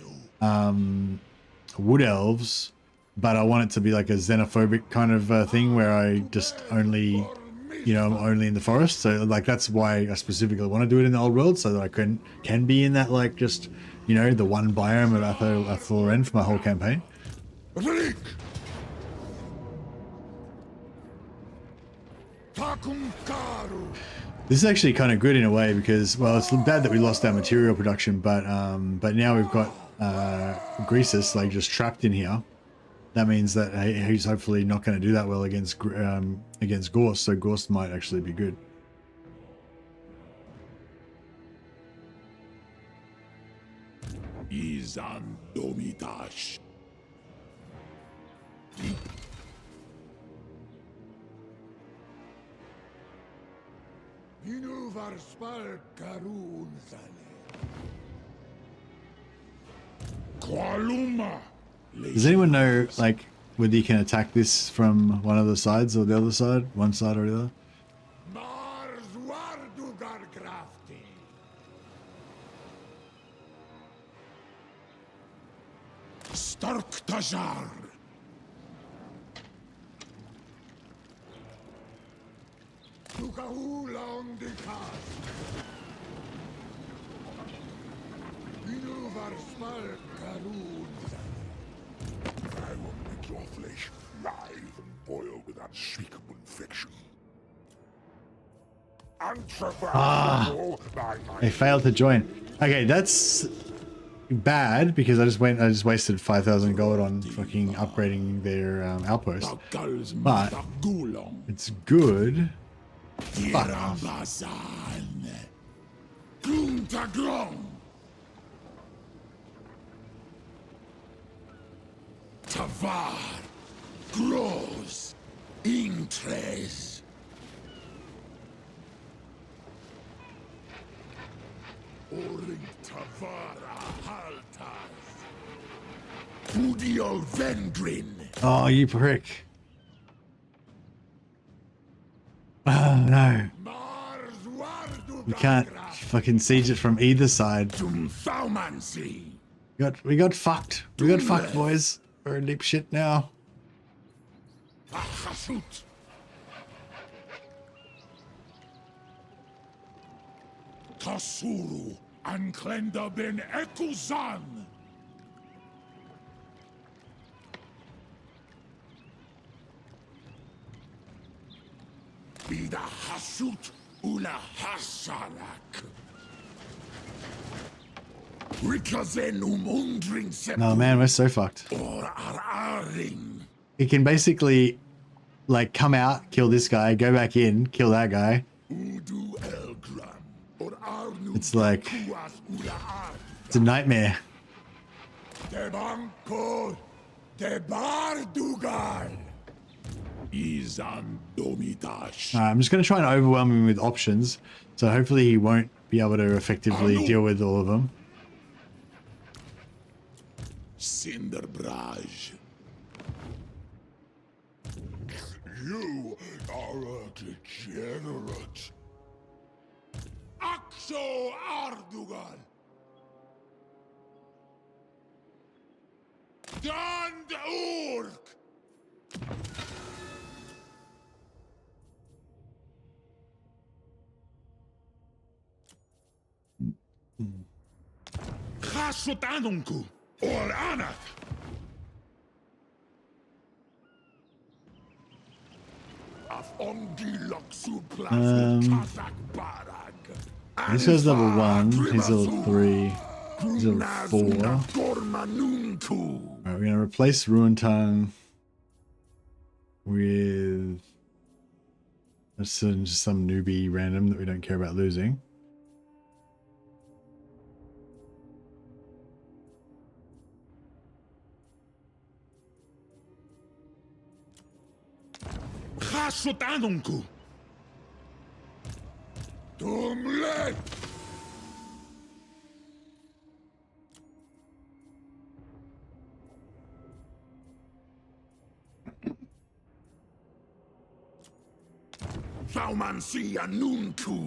Wood Elves, but I want it to be like a xenophobic kind of thing where I just only, you know, I'm only in the forest. So like that's why I specifically want to do it in the old world, so that I can be in that, like, just, you know, the one biome of Athoren for my whole campaign. This is actually kind of good in a way because, well, it's bad that we lost our material production, but now we've got Greases like just trapped in here. That means that he's hopefully not going to do that well against Gorst, so Gorst might actually be good. Izan Domitash. Does anyone know, like, whether you can attack this from one of the sides or the other side? One side or the other? Stark Tajar. I will make your flesh live and boil with unspeakable infection. They failed to join. Okay, that's bad because I just wasted 5,000 gold on fucking upgrading their outpost. But it's good. Fuck off. Tavar, Gross, Intres. Oring Tavara Haltas. Udiol Vendrin. Oh, you prick. Oh, no. You can't fucking siege it from either side. We got fucked. We got fucked, boys. We're in deep shit now. Kasuru Anklenda ben Ekuzan. Bida Hasut Ula Hasalak. No, man, we're so fucked. He can basically, like, come out, kill this guy, go back in, kill that guy. It's like, it's a nightmare. I'm just going to try and overwhelm him with options, so hopefully he won't be able to effectively deal with all of them. Cinderbraj. You are a degenerate. Axo Ardugal. Dand Urk. Chasutanunku. Or Anath. This guy's level 1, he's level 3, he's level 4. Alright, we're gonna replace Ruin Tongue with just some newbie random that we don't care about losing. Chasutanunku.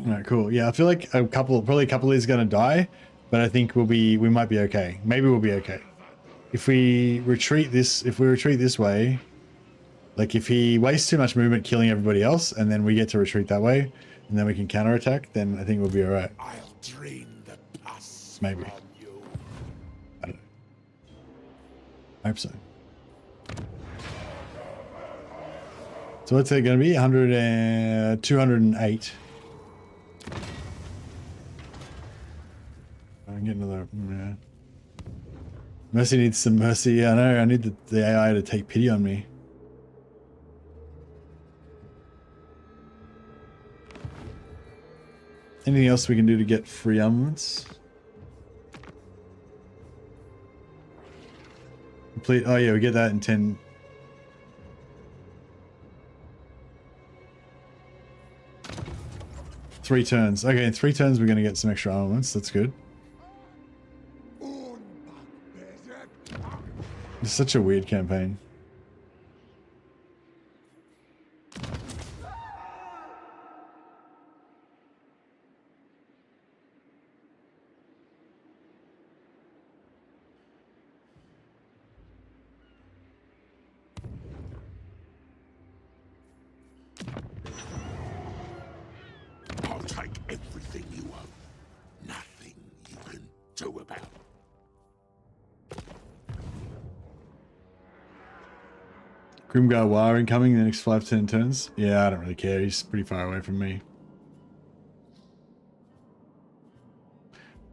Alright, cool. Yeah, I feel like probably a couple is gonna die, but I think we might be okay. Maybe we'll be okay. If we retreat this way, like if he wastes too much movement killing everybody else, and then we get to retreat that way, and then we can counterattack, then I think we'll be alright. I'll drain the pus Maybe. from you. I don't know. I hope so. So what's it going to be? 208. I can get another. Yeah. Mercy needs some mercy. Yeah, I know. I need the AI to take pity on me. Anything else we can do to get free armaments? Complete. Oh yeah, we get that in 10. Three turns. Okay, in 3 turns we're going to get some extra armaments. That's good. It's such a weird campaign. I'll take everything you own. Nothing you can do about it. Grimgar War incoming in the next 5-10 turns. Yeah, I don't really care. He's pretty far away from me.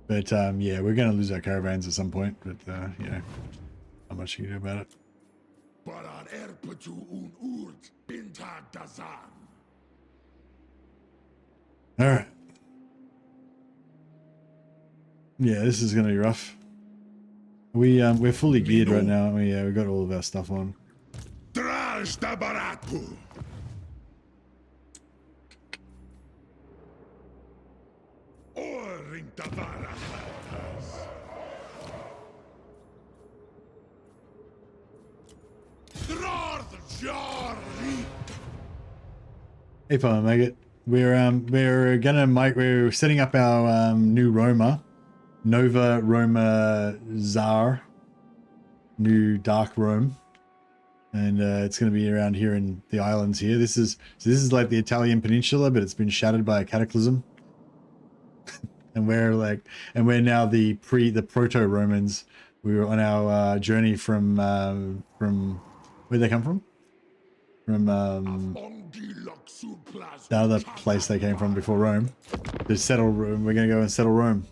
But yeah, we're going to lose our caravans at some point. But you know, not much you can do about it. All right. Yeah, this is going to be rough. We're fully geared right now. Yeah, we got all of our stuff on. If I make it, we're setting up our new Roma, Nova Roma Tsar, new Dark Rome. And it's going to be around here in the islands here. This is like the Italian peninsula, but it's been shattered by a cataclysm. and we're now the proto-Romans. We were on our journey from where'd they come from? From the other place they came from before Rome. To settle Rome. We're going to go and settle Rome.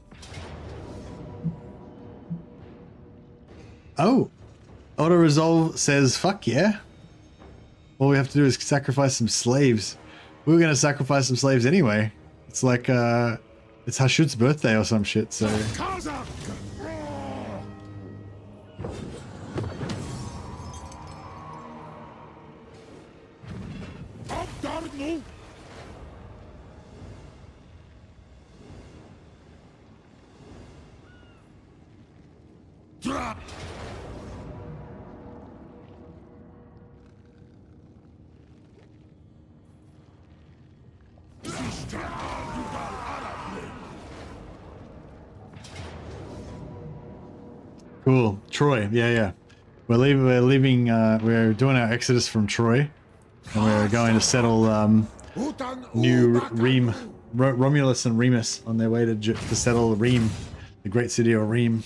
Oh. Auto Resolve says, fuck yeah. All we have to do is sacrifice some slaves. We were going to sacrifice some slaves anyway. It's like, it's Hashut's birthday or some shit, so... Cool. Troy. Yeah. We're leaving, we're doing our exodus from Troy. And we're going to settle, new Reem. Romulus and Remus on their way to settle Reem. The great city of Reem.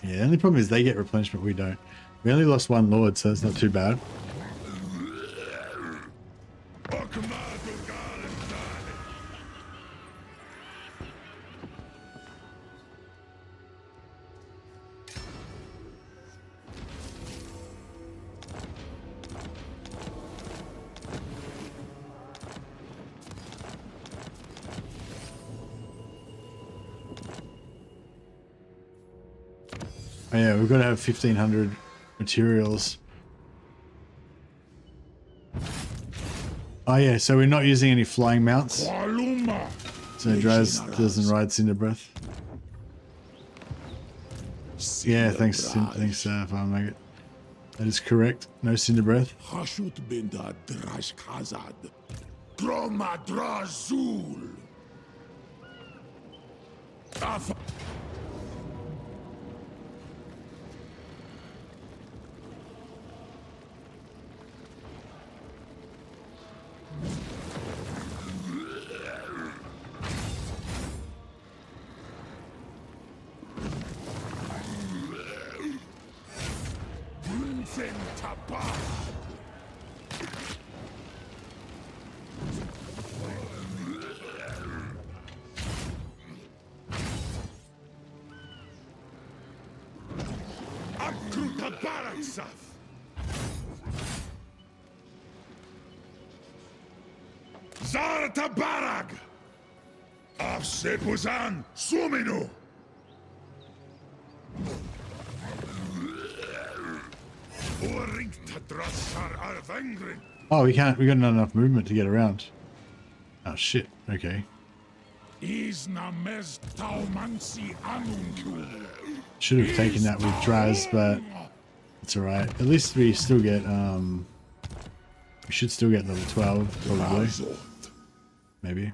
Yeah, the only problem is they get replenishment, we don't. We only lost 1 lord, so it's not too bad. Oh yeah, we've got to have 1,500 materials. Oh yeah, so we're not using any flying mounts. So Draz doesn't ride Cinder Breath. Yeah, thanks, Farm Maggot. That is correct. No Cinder Breath. Hashut binda drash khazad. Troma drazul. Zarta Barag! Afsepuzan Suminu! Oh, we got not enough movement to get around. Oh shit, okay. Should have taken that with Draz, but it's alright. At least we still get we should still get level 12, probably. Maybe.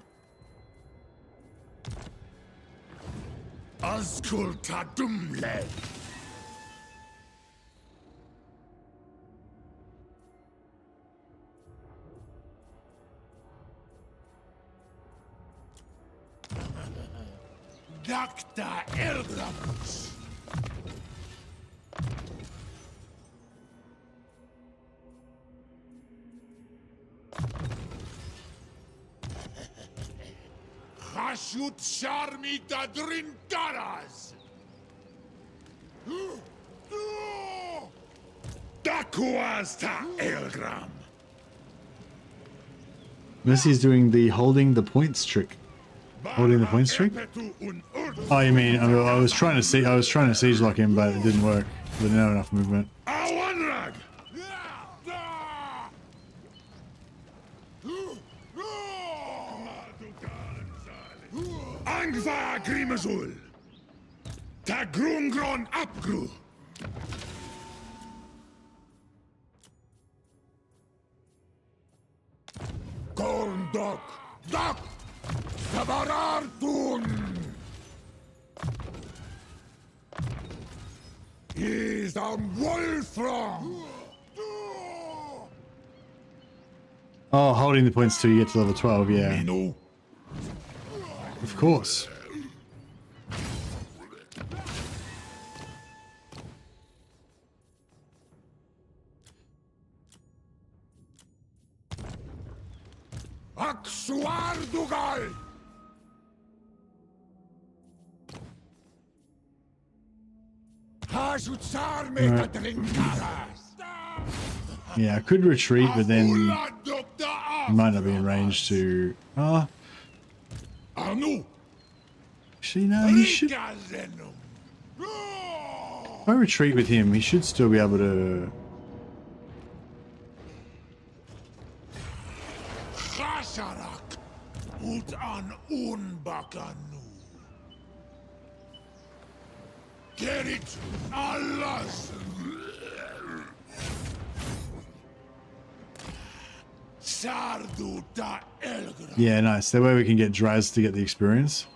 Azgorh Tadumle. Dr. Eldramus. Hashut Sharmi Dadrindaras. Dakuasta Elgram. Messi is doing the holding the points trick. Holding the points trick? Oh, you mean I was trying to siege lock him, but it didn't work. We didn't have enough movement. Awanrag. Angva Grimazul. Tagrungron Apgru. Gorndok. Dok. Tabarartun. Is the Wolfram. Oh, holding the points till you get to level 12, yeah. Of course. Aksuardugal. Yeah, I could retreat, but then he might not be in range to. Oh. Actually, no, he should. If I retreat with him, he should still be able to. Get it, Allahs. Yeah, nice. That way we can get Draz to get the experience.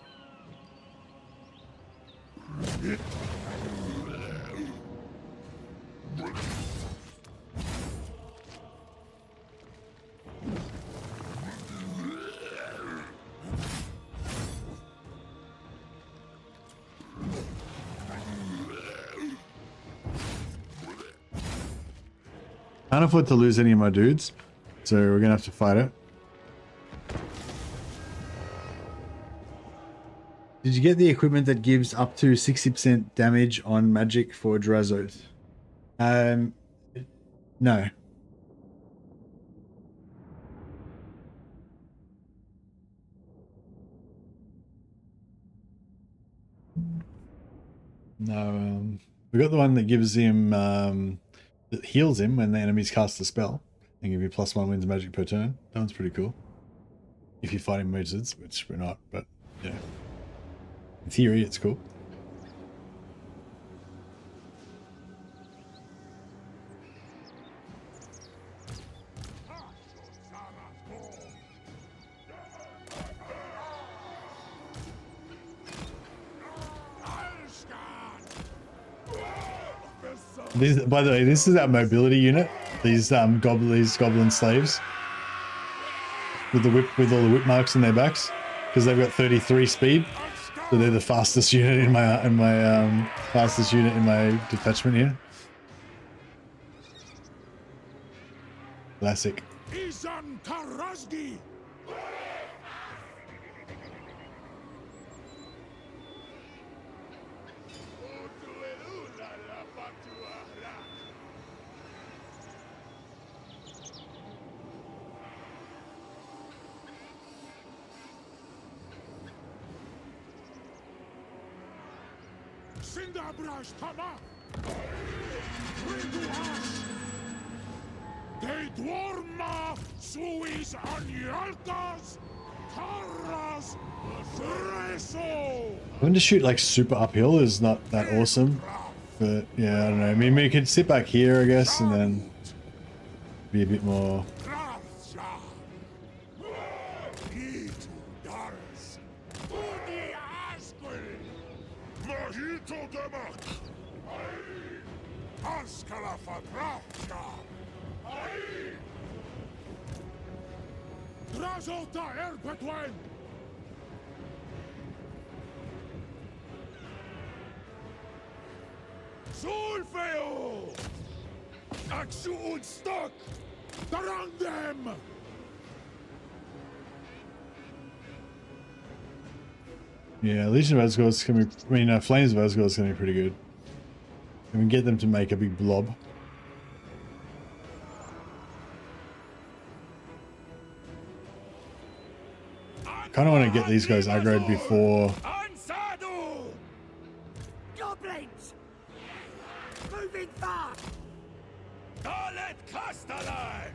I can't afford to lose any of my dudes, so we're gonna have to fight it. Did you get the equipment that gives up to 60% damage on magic for Drazoth? No. No, we got the one that gives him that heals him when the enemies cast a spell and give you +1 wins magic per turn. That one's pretty cool. if you're fighting wizards, which we're not, but yeah. In theory, it's cool. This, by the way, this is our mobility unit. These goblin slaves with the whip, with all the whip marks in their backs, because they've got 33 speed. So they're the fastest unit in my detachment here. Classic. When to shoot like super uphill is not that awesome, but yeah, I don't know. I mean, we could sit back here, I guess, and then be a bit more. Yeah, Legion of Azgorh is going to be, I mean, Flames of Azgorh is going to be pretty good. And we can get them to make a big blob. I kind of want to get these guys aggroed before. Goblins! Moving fast! Dalet Castellan!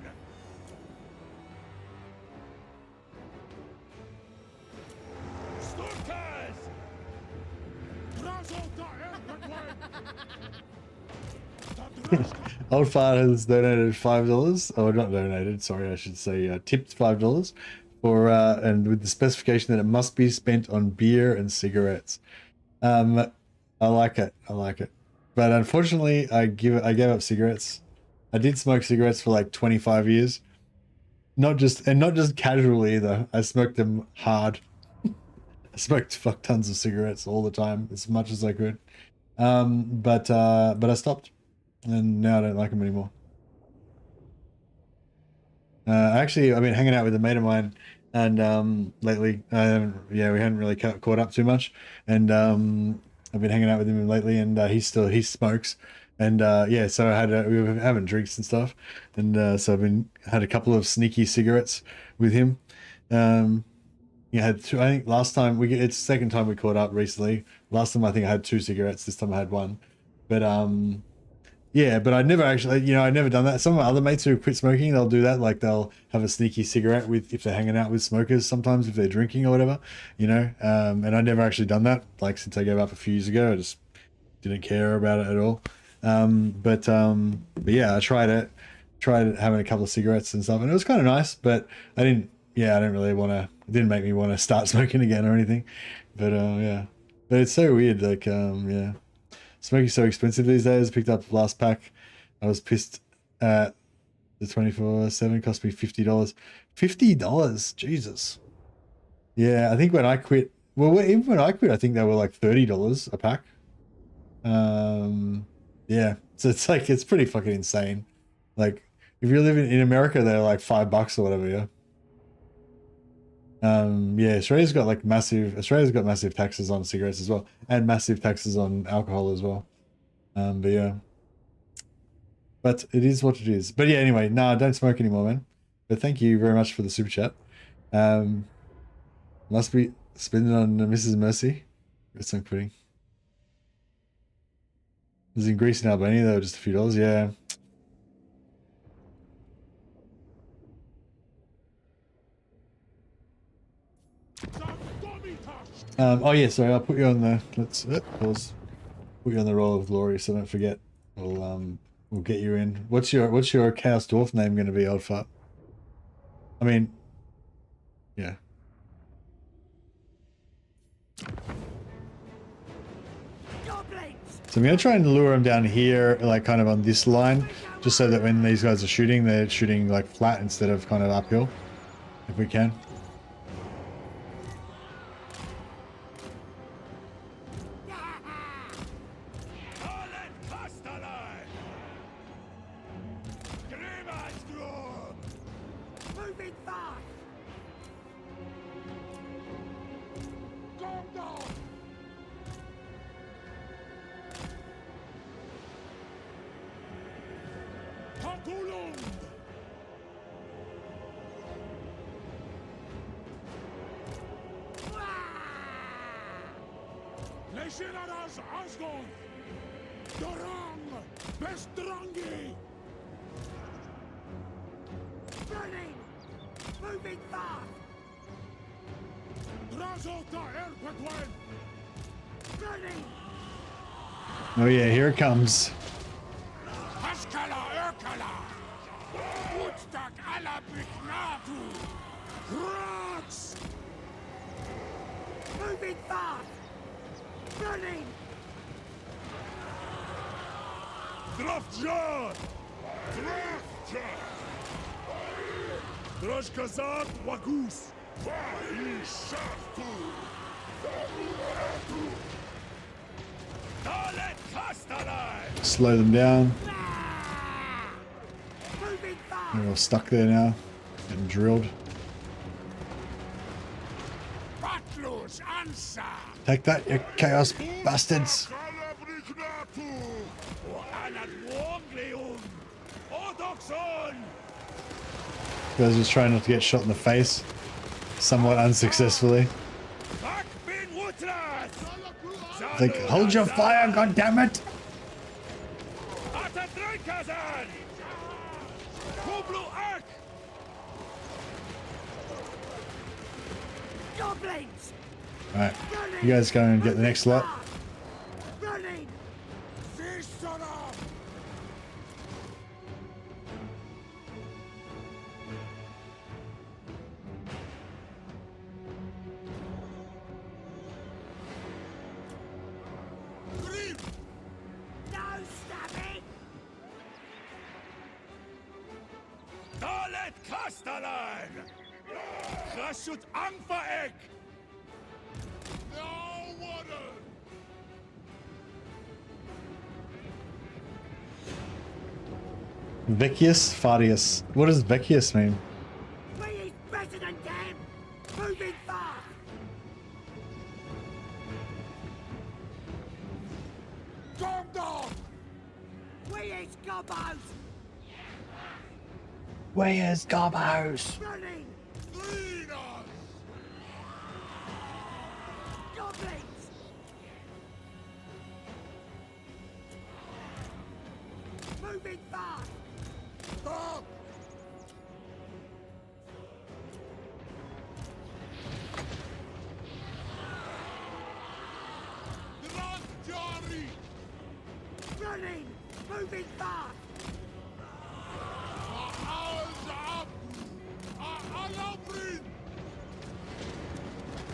Old Fart has donated $5, or not donated, sorry, I should say tipped $5 for, and with the specification that it must be spent on beer and cigarettes. I like it, but unfortunately I gave up cigarettes. I did smoke cigarettes for like 25 years, not just casually either. I smoked them hard. I smoked fuck tons of cigarettes all the time, as much as I could, but I stopped. And now I don't like them anymore. Actually, I've been hanging out with a mate of mine, and lately, yeah, we haven't really caught up too much. And I've been hanging out with him lately, and he smokes, and yeah, so we were having drinks and stuff, and so I've had a couple of sneaky cigarettes with him. You had two, I think last time it's the second time we caught up recently. Last time I think I had 2 cigarettes. This time I had 1, but yeah, but I'd never actually, I'd never done that. Some of my other mates who quit smoking, they'll do that. Like they'll have a sneaky cigarette if they're hanging out with smokers, sometimes if they're drinking or whatever, and I'd never actually done that. Like since I gave up a few years ago, I just didn't care about it at all. But yeah, I tried having a couple of cigarettes and stuff, and it was kind of nice, but I didn't really want to, it didn't make me want to start smoking again or anything. But yeah, but it's so weird. Like, yeah. Smoking's so expensive these days. Picked up the last pack. I was pissed at the 24/7 cost me $50. $50, Jesus. Yeah, I think when I quit, well, even when I quit, I think they were like $30 a pack. Yeah, so it's like it's pretty fucking insane. Like if you're living in America, they're like $5 or whatever. Yeah. Yeah, Australia's got massive taxes on cigarettes as well, and massive taxes on alcohol as well. But yeah, but it is what it is. But yeah, anyway, nah, don't smoke anymore, man. But thank you very much for the super chat. Must be spending on Mrs. Mercy. It's on quitting. It was in Greece and Albania, they were just a few dollars. Yeah. Oh yeah, sorry. I'll put you on the. Let's pause. Put you on the roll of glory, so don't forget. We'll get you in. What's your Chaos Dwarf name going to be, old fart? I mean, yeah. So I'm going to try and lure them down here, like kind of on this line, just so that when these guys are shooting, they're shooting like flat instead of kind of uphill, if we can. Azgorh! Dorang! Bestrangi! Burning! Moving fast! Drazota Erpatwen! Burning! Oh yeah, here it comes. Haskala Erkala! Woodstock Alabiknatu! Rats! Moving fast! Burning! Drafjar! Drafjar! Drashkazat Wagus! Slow them down. They're all stuck there now, getting drilled. Take that, you chaos bastards! Guys just trying not to get shot in the face, somewhat unsuccessfully. Like, hold your fire, goddammit! Alright, you guys go and get the next lot. Vecius Farius. What does Vecius mean? Better than them! Moving fast! Calm down! We is Gobos! Where's Gobos? Running! Lead us! Goblins! Moving fast! Stop! Jari! Running! Moving fast!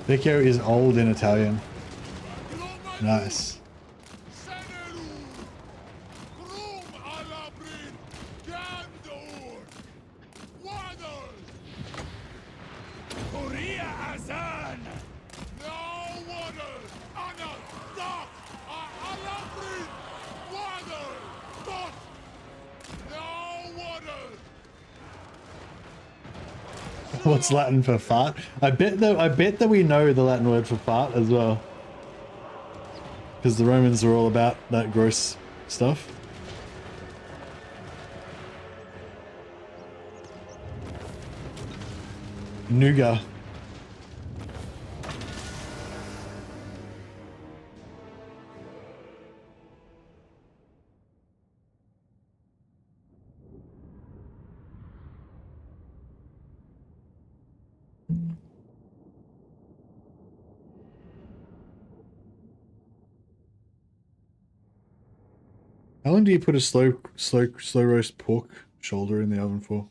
Vecchio is old in Italian. Nice. What's Latin for fart? I bet that we know the Latin word for fart as well. Because the Romans were all about that gross stuff. Nougat. How long do you put a slow roast pork shoulder in the oven for?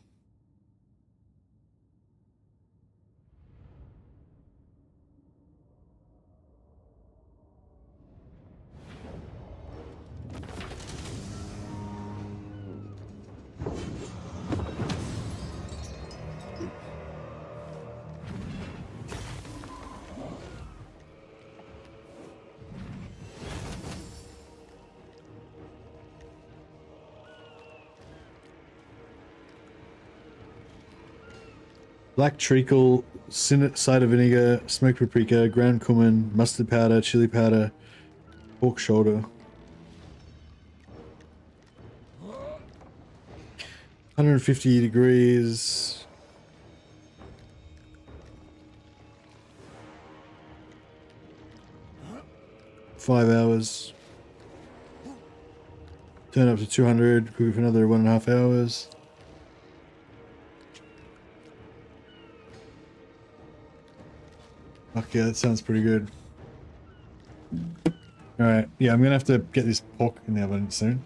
Black treacle, cider vinegar, smoked paprika, ground cumin, mustard powder, chili powder, pork shoulder. 150 degrees. Five hours. Turn up to 200, cook it for another 1.5 hours. Okay, that sounds pretty good. Alright, yeah, I'm gonna have to get this pork in the oven soon.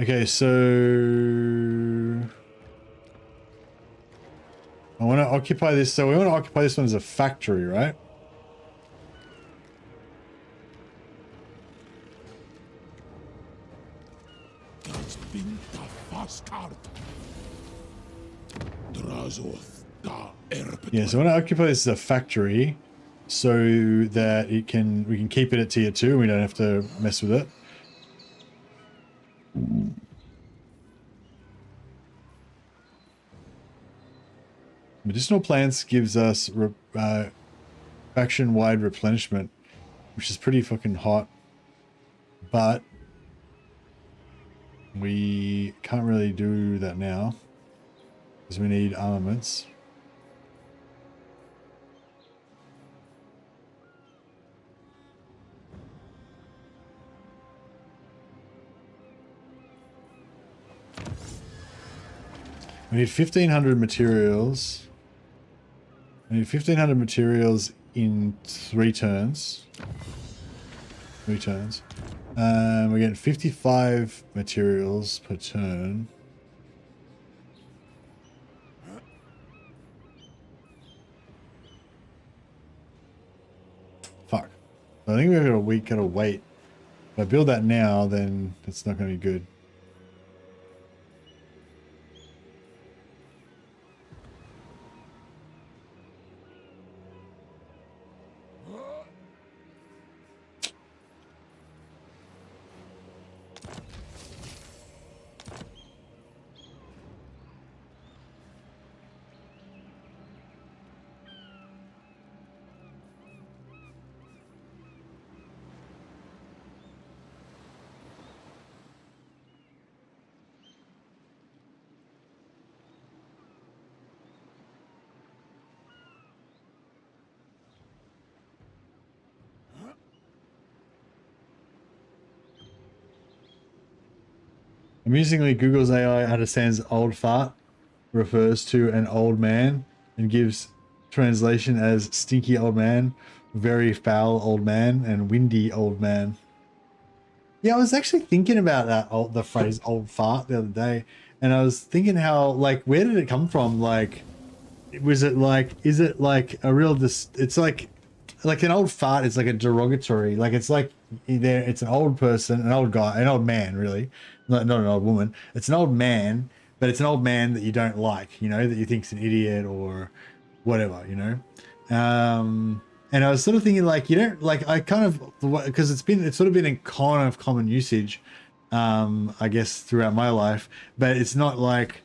Okay, so I want to occupy this. So we want to occupy this one as a factory, right? Yeah, so I want to occupy this as a factory so that we can keep it at tier 2. We don't have to mess with it. Medicinal plants gives us faction-wide replenishment, which is pretty fucking hot, but we can't really do that now because we need armaments. We need 1,500 materials. We need 1,500 materials in 3 turns. 3 turns. We're getting 55 materials per turn. Fuck. I think we gotta wait. If I build that now, then it's not gonna be good. Amusingly, Google's AI understands old fart refers to an old man and gives translation as stinky old man, very foul old man, and windy old man. Yeah, I was actually thinking about that the phrase old fart the other day, and I was thinking how, like, where did it come from? Like, is it like a real it's like an old fart is like a derogatory, like it's like it's an old person, an old guy, an old man, really, not an old woman. It's an old man, but it's an old man that you don't like, you know, that you think's an idiot or whatever, you know. And I was sort of thinking, like, you don't, like, I kind of, because it's sort of been in kind of common usage, I guess, throughout my life, but it's not like,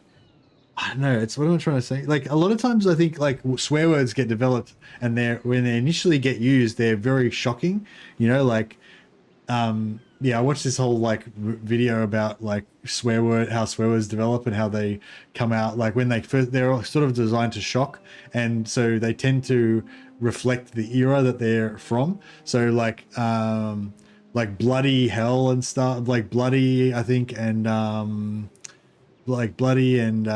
I don't know, it's what am I trying to say? Like, a lot of times I think, like, swear words get developed and when they initially get used, they're very shocking, you know, like, yeah, I watched this whole, like, video about, like, how swear words develop and how they come out, like, when they're sort of designed to shock, and so they tend to reflect the era that they're from. So, like bloody hell and stuff, like bloody, I think, and like bloody and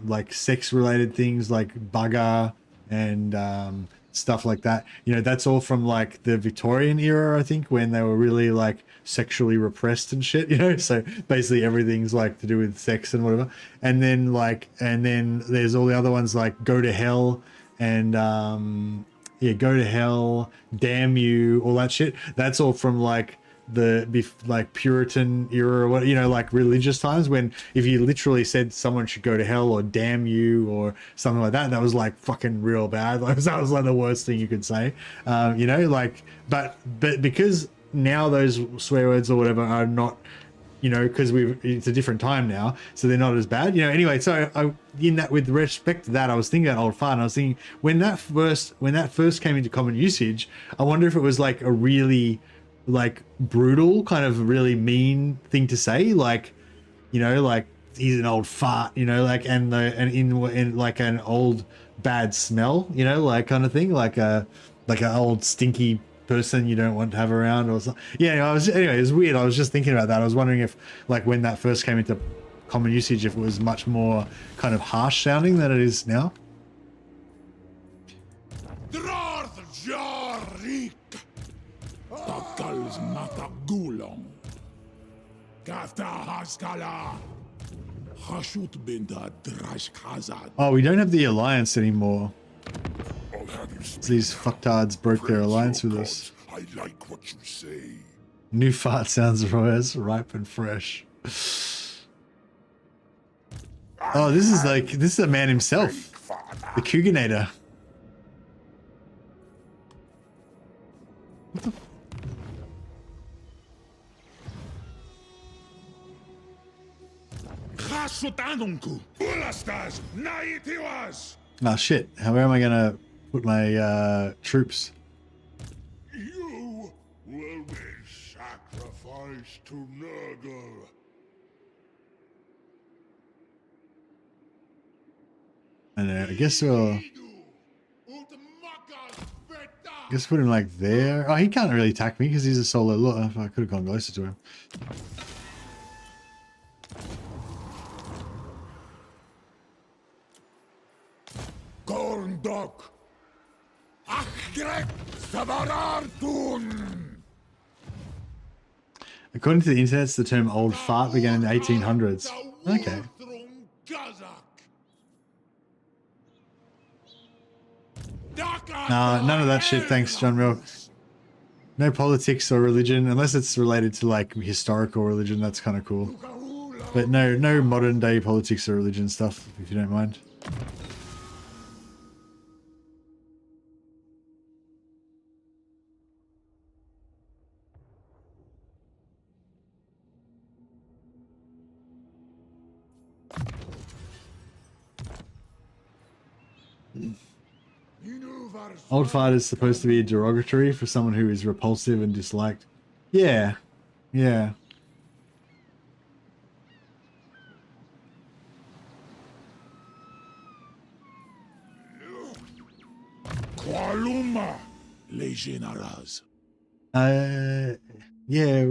like sex related things like bugger and stuff like that. You know, that's all from like the Victorian era, I think, when they were really like sexually repressed and shit, you know. So basically everything's like to do with sex and whatever. And then there's all the other ones like go to hell and yeah, go to hell, damn you, all that shit. That's all from like like Puritan era or what, you know, like religious times, when if you literally said someone should go to hell or damn you or something like that, that was like fucking real bad. Like that was like the worst thing you could say, you know, like, but because now those swear words or whatever are not, you know, because it's a different time now, so they're not as bad, you know. Anyway, so in that, with respect to that, I was thinking about old fart, and I was thinking when that first came into common usage, I wonder if it was like a really like brutal kind of really mean thing to say, like, you know, like he's an old fart, you know, like and in like an old bad smell, you know, like kind of thing, like an old stinky person you don't want to have around or something. Yeah, anyway, it was weird. I was just thinking about that. I was wondering if like when that first came into common usage, if it was much more kind of harsh sounding than it is now. Oh, we don't have the alliance anymore. These fucktards broke their alliance with us. I like what you say. New fart sounds ripe and fresh. Oh, this is the man himself, the Kugath. What the? Oh shit! How am I gonna put my troops? You will be sacrificed to Nurgle. I guess we'll. Put him like there. Oh, he can't really attack me because he's a solo. Look, I could have gone closer to him. According to the internet, the term old fart began in the 1800s. Okay. None of that shit, thanks, John Mill. No politics or religion, unless it's related to like historical religion. That's kind of cool. But no modern day politics or religion stuff, if you don't mind. Old fart is supposed to be derogatory for someone who is repulsive and disliked. Yeah. Yeah. Qualuma, les généraux. Yeah.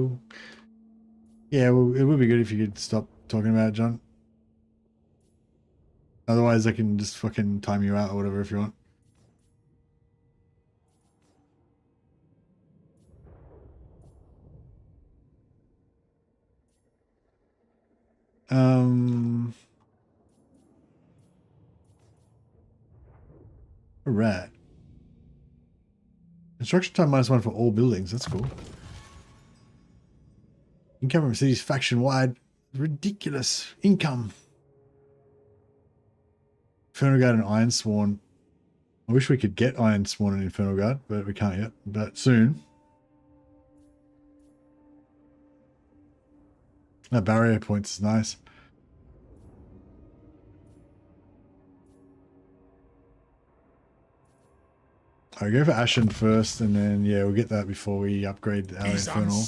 Yeah, well, it would be good if you could stop talking about it, John. Otherwise, I can just fucking time you out or whatever if you want. Alright. Construction time -1 for all buildings. That's cool. Income from cities faction wide. Ridiculous income. Infernal Guard and Ironsworn. I wish we could get Ironsworn and Infernal Guard, but we can't yet. But soon. That barrier points is nice. I'll go for Ashen first, and then, yeah, we'll get that before we upgrade our Infernal.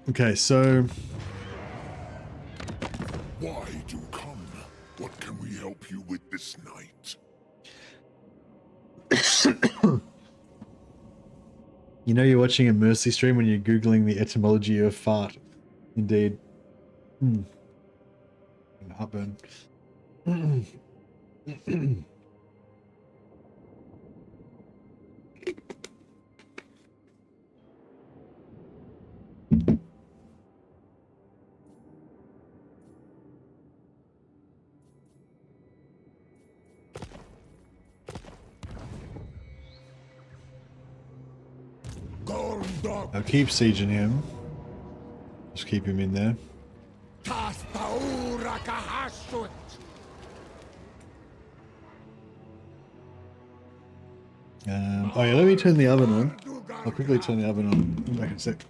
Okay, so... Why do come? What can we help you with this night? You know you're watching a Mercy stream when you're Googling the etymology of fart. Indeed. Heartburn. I'll keep sieging him. Just keep him in there. Oh yeah, let me turn the oven on. I'll quickly turn the oven on. Come back in a sec.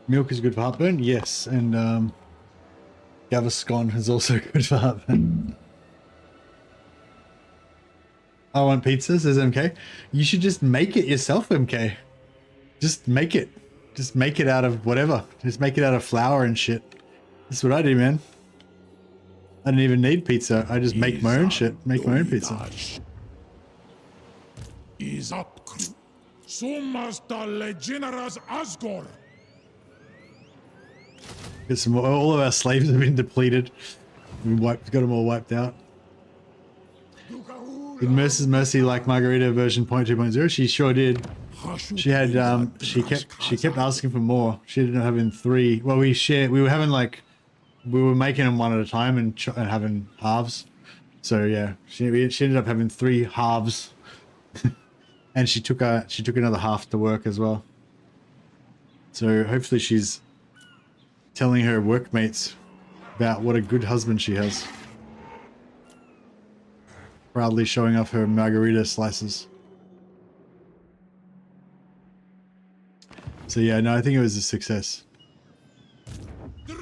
Milk is good for heartburn, yes, and Gaviscon is also good for heartburn. I want pizza, says MK. You should just make it yourself, MK. Just make it. Just make it out of whatever. Just make it out of flour and shit. That's what I do, man. I don't even need pizza. I just make my own shit. Make my own pizza. Is up, crew. Sumas da legeneras Azgorh. All of our slaves have been depleted. We got them all wiped out. Did Mercy like Margarita version 0.2.0? She sure did. She had she kept asking for more. She ended up having 3. Well, we were having like, we were making them one at a time and having halves. So yeah, she ended up having 3 halves. And she took another half to work as well. So hopefully she's telling her workmates about what a good husband she has. Proudly showing off her margarita slices. So yeah, no, I think it was a success. I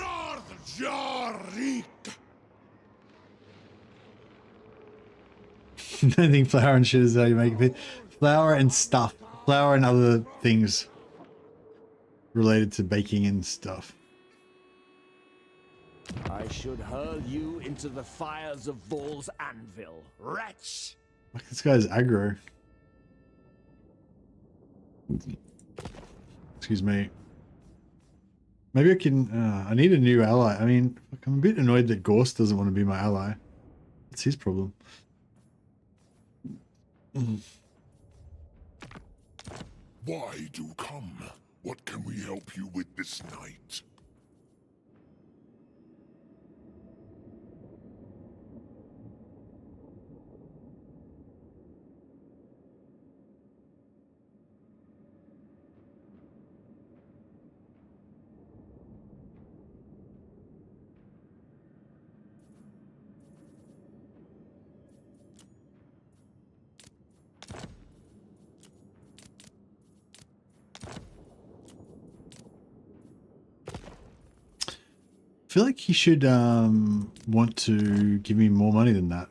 don't think flour and shit is how you make it. Flour and stuff. Flour and other things related to baking and stuff. I should hurl you into the fires of Vol's anvil, wretch! Fuck, this guy's aggro. Excuse me. Maybe I can... I need a new ally. I mean, look, I'm a bit annoyed that Gorst doesn't want to be my ally. It's his problem. Why do come? What can we help you with this night? I feel like he should want to give me more money than that.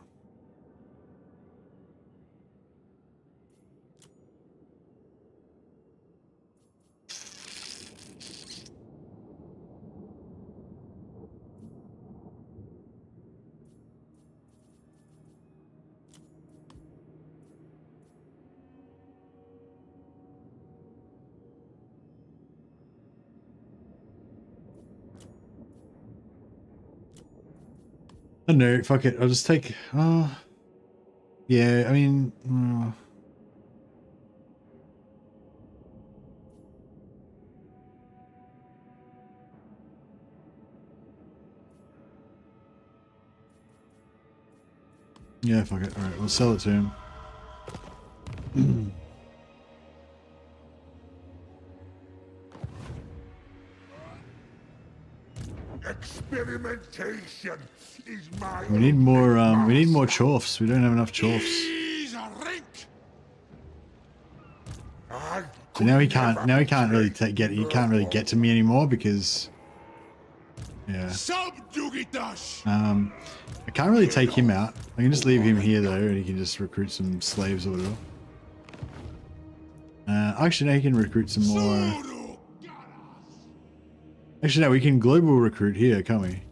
I don't know, fuck it, I'll just take, yeah, I mean, Yeah, fuck it. Alright, we'll sell it to him. Experimentation is my We need more chorfs. We don't have enough chorfs. So now he can't really get to me anymore because yeah. I can't really take him out. I can just leave him here though, and he can just recruit some slaves or whatever. Actually, no, he can recruit some more. Actually, no, we can global recruit here, can't we?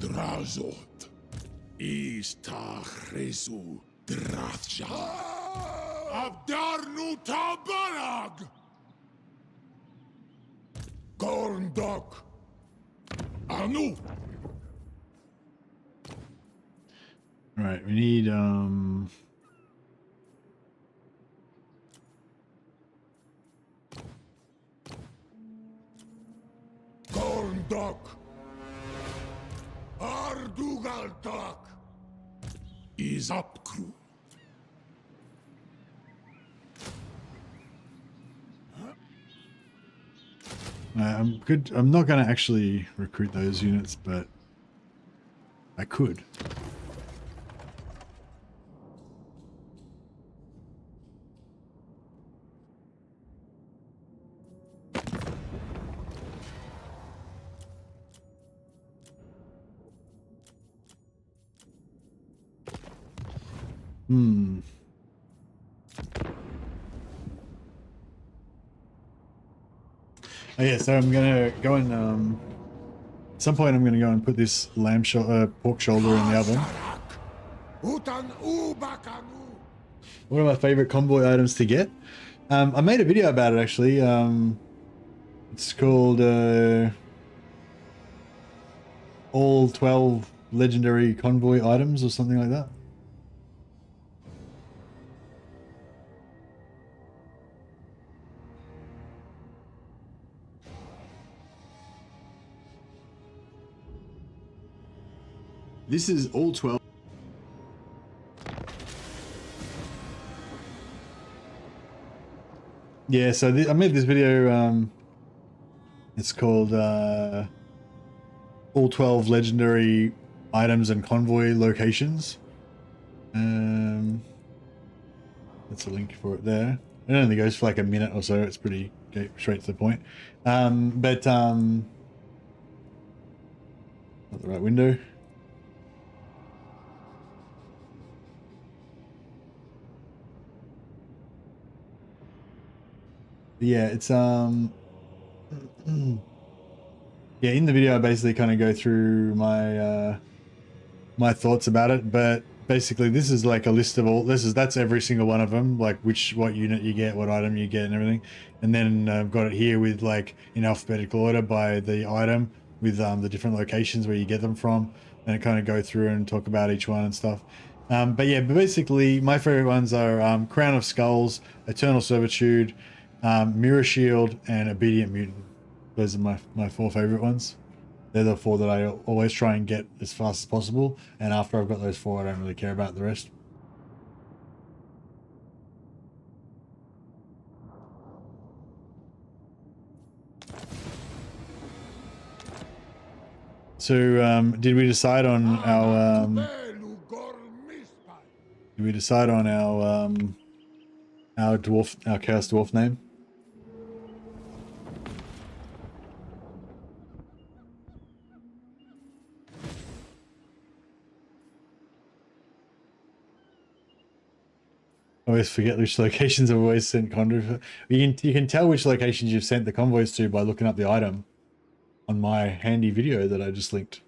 Drazot Istachresu Drathja Abdarnu Tabarag Gorndok Anu. Alright, we need Gorndok Ardugaltok is up crew. I'm good. I'm not going to actually recruit those units, but I could. Oh yeah, so I'm gonna go and at some point I'm gonna go and put this pork shoulder in the oven. One of my favorite convoy items to get. I made a video about it actually. It's called all 12 legendary convoy items or something like that. This is all 12. Yeah, so I made this video, it's called all 12 legendary items and convoy locations. That's a link for it there. It only goes for like a minute or so, it's pretty straight to the point. Not the right window. Yeah, it's yeah, in the video I basically kind of go through my my thoughts about it, but basically this is like a list of all that's every single one of them, like what unit you get, what item you get and everything. And then I've got it here with like in alphabetical order by the item with the different locations where you get them from, and I kind of go through and talk about each one and stuff. But yeah, but basically my favorite ones are Crown of Skulls, Eternal Servitude, Mirror Shield, and Obedient Mutant. Those are my four favorite ones. They're the four that I always try and get as fast as possible, and after I've got those four I don't really care about the rest. So did we decide on our our Chaos Dwarf name? I always forget which locations I've always sent convoys. You can tell which locations you've sent the convoys to by looking up the item on my handy video that I just linked.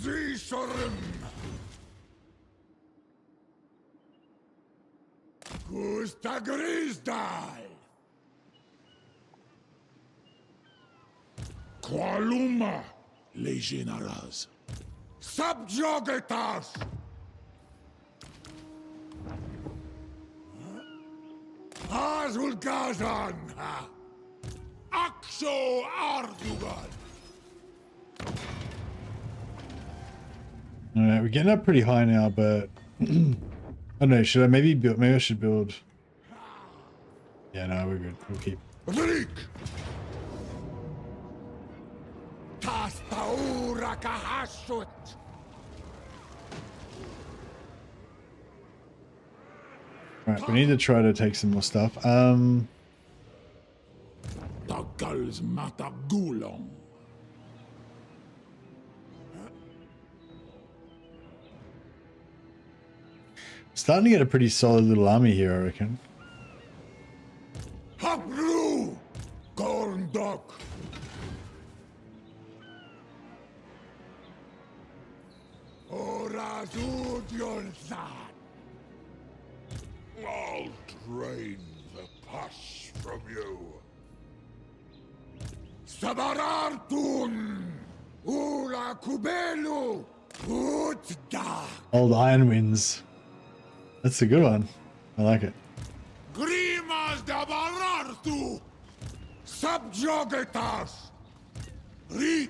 Zisorum. Gusta Grisdal. Qualuma legionaras. Subjugatas. Azulgazan. Axo Ardugal. Alright, we're getting up pretty high now, but I don't know, should I maybe build, maybe I should build. Yeah, no, we're good. We'll keep. Rick. Tastaura kahasut. Alright, we need to try to take some more stuff. Tagals matagulong. Starting to get a pretty solid little army here, I reckon. Hapru. Corn dog. Orazudionsan. I'll drain the pus from you. Sabarartun. Ula kubelu. Utda. Old Iron Winds. That's a good one. I like it. Grimas da barartu. Subjugatas. Rick.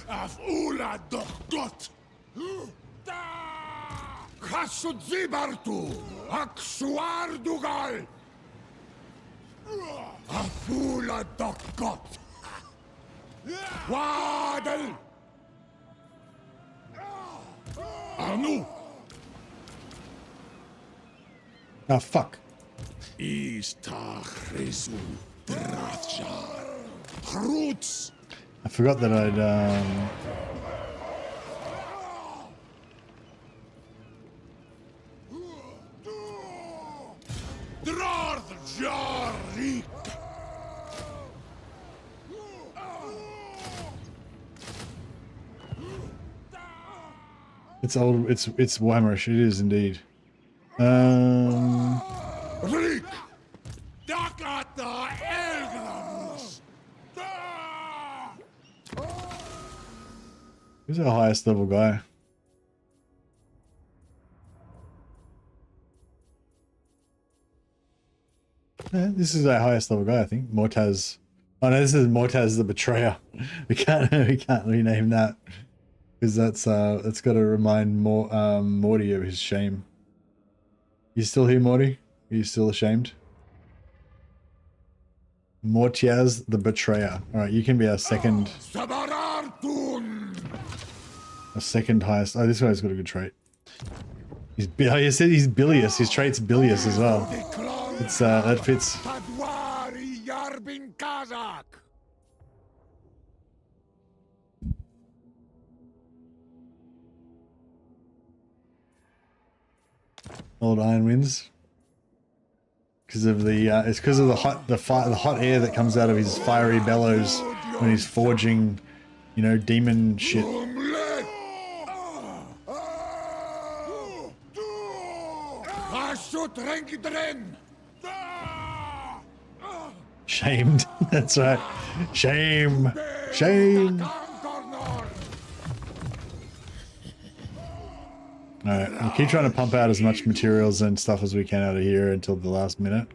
Af ula dogot. Kasut zibartu. Aksuardugal. Af ula dogot. Wadel. Anu. Oh, fuck. Ista Chrysu Drachar. Chroots. I forgot that I'd, Drarth Jarik. it's old, it's Warhammerish. It is indeed. Rick. Dakata Elgramus. Who's our highest level guy? Yeah, this is our highest level guy, I think. Mortaz. Oh no, this is Mortaz the Betrayer. We can't rename that because that's got to remind Morty of his shame. You still here, Morty? Are you still ashamed? Mortiaz the Betrayer. All right, you can be our second highest. Oh, this guy's got a good trait. He said he's bilious. His trait's bilious as well. It's that fits. Old Iron Winds. Because of the it's because of the hot air that comes out of his fiery bellows when he's forging, you know, demon shit. Shamed. That's right. Shame. Shame. Alright, we'll keep trying to pump out as much materials and stuff as we can out of here until the last minute.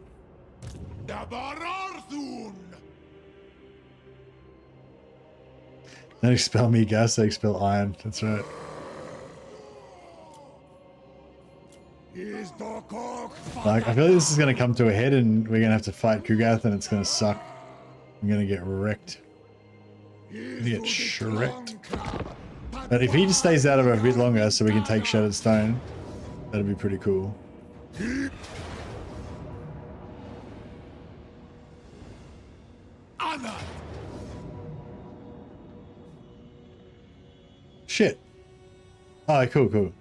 Don't expel me gas, they expel iron. That's right. Like, I feel like this is going to come to a head and we're going to have to fight Kugath and it's going to suck. I'm going to get wrecked. I'm going to get shreked. But if he just stays out of it a bit longer so we can take Shattered Stone, that'd be pretty cool. Shit. Oh, cool, cool.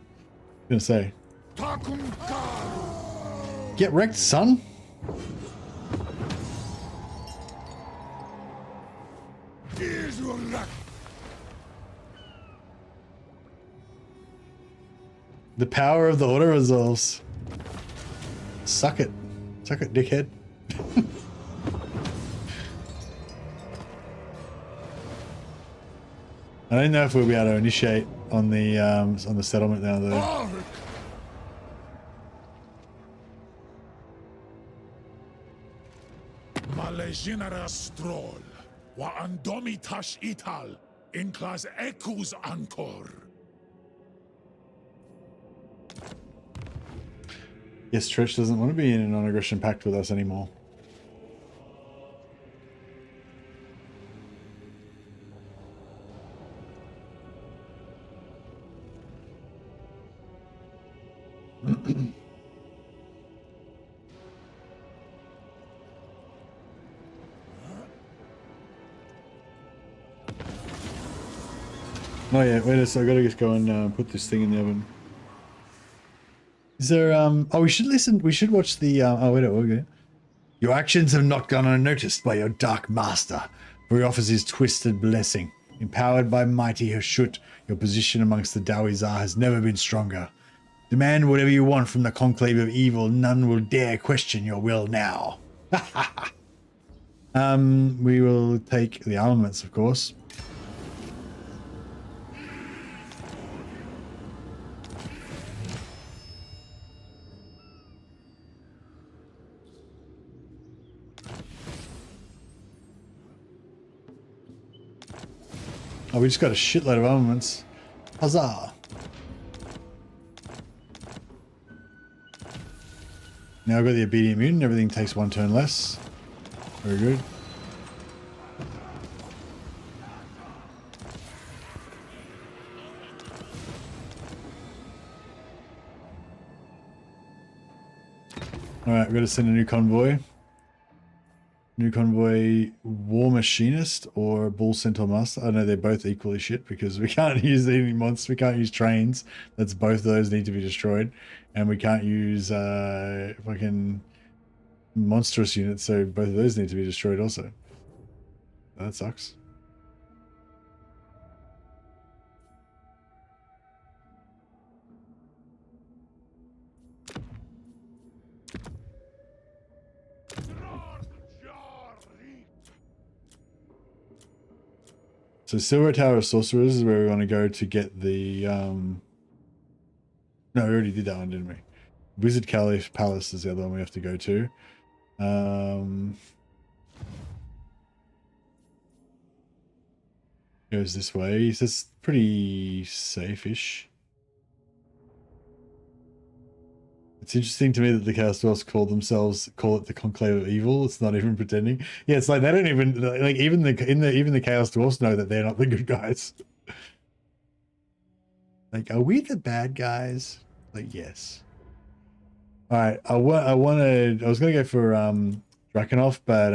Gonna say. Get wrecked, son. The power of the auto resolves. Suck it, dickhead. I don't know if we'll be able to initiate on the settlement now though. Malegenera stroll, wa andomitash ital, inclas ecus ancor. Yes, Trish doesn't want to be in a non-aggression pact with us anymore. Oh yeah, wait a second, I gotta just go and put this thing in the oven. Is there, oh, we should watch the, oh wait, okay. Your actions have not gone unnoticed by your dark master, for he offers his twisted blessing. Empowered by mighty Hashut, your position amongst the Dawizar has never been stronger. Demand whatever you want from the conclave of evil, none will dare question your will now. We will take the armaments, of course. Oh, we just got a shitload of armaments. Huzzah! Now I've got the obedient mutant. Everything takes 1 turn less. Very good. Alright, we've got to send a new convoy. New convoy, War Machinist or Bull Centaur Master. I know they're both equally shit because we can't use any monsters. We can't use trains. That's both of those need to be destroyed, and we can't use fucking monstrous units. So both of those need to be destroyed also. That sucks. So Silver Tower of Sorcerers is where we want to go to get the no, we already did that one, didn't we? Wizard Caliph Palace is the other one we have to go to. Goes this way. It's pretty safe-ish. It's interesting to me that the Chaos Dwarfs call it the Conclave of Evil. It's not even pretending. Yeah, it's like they don't even like even the Chaos Dwarfs know that they're not the good guys. Like, are we the bad guys? Like, yes. All right, I was gonna go for Drakenhof, but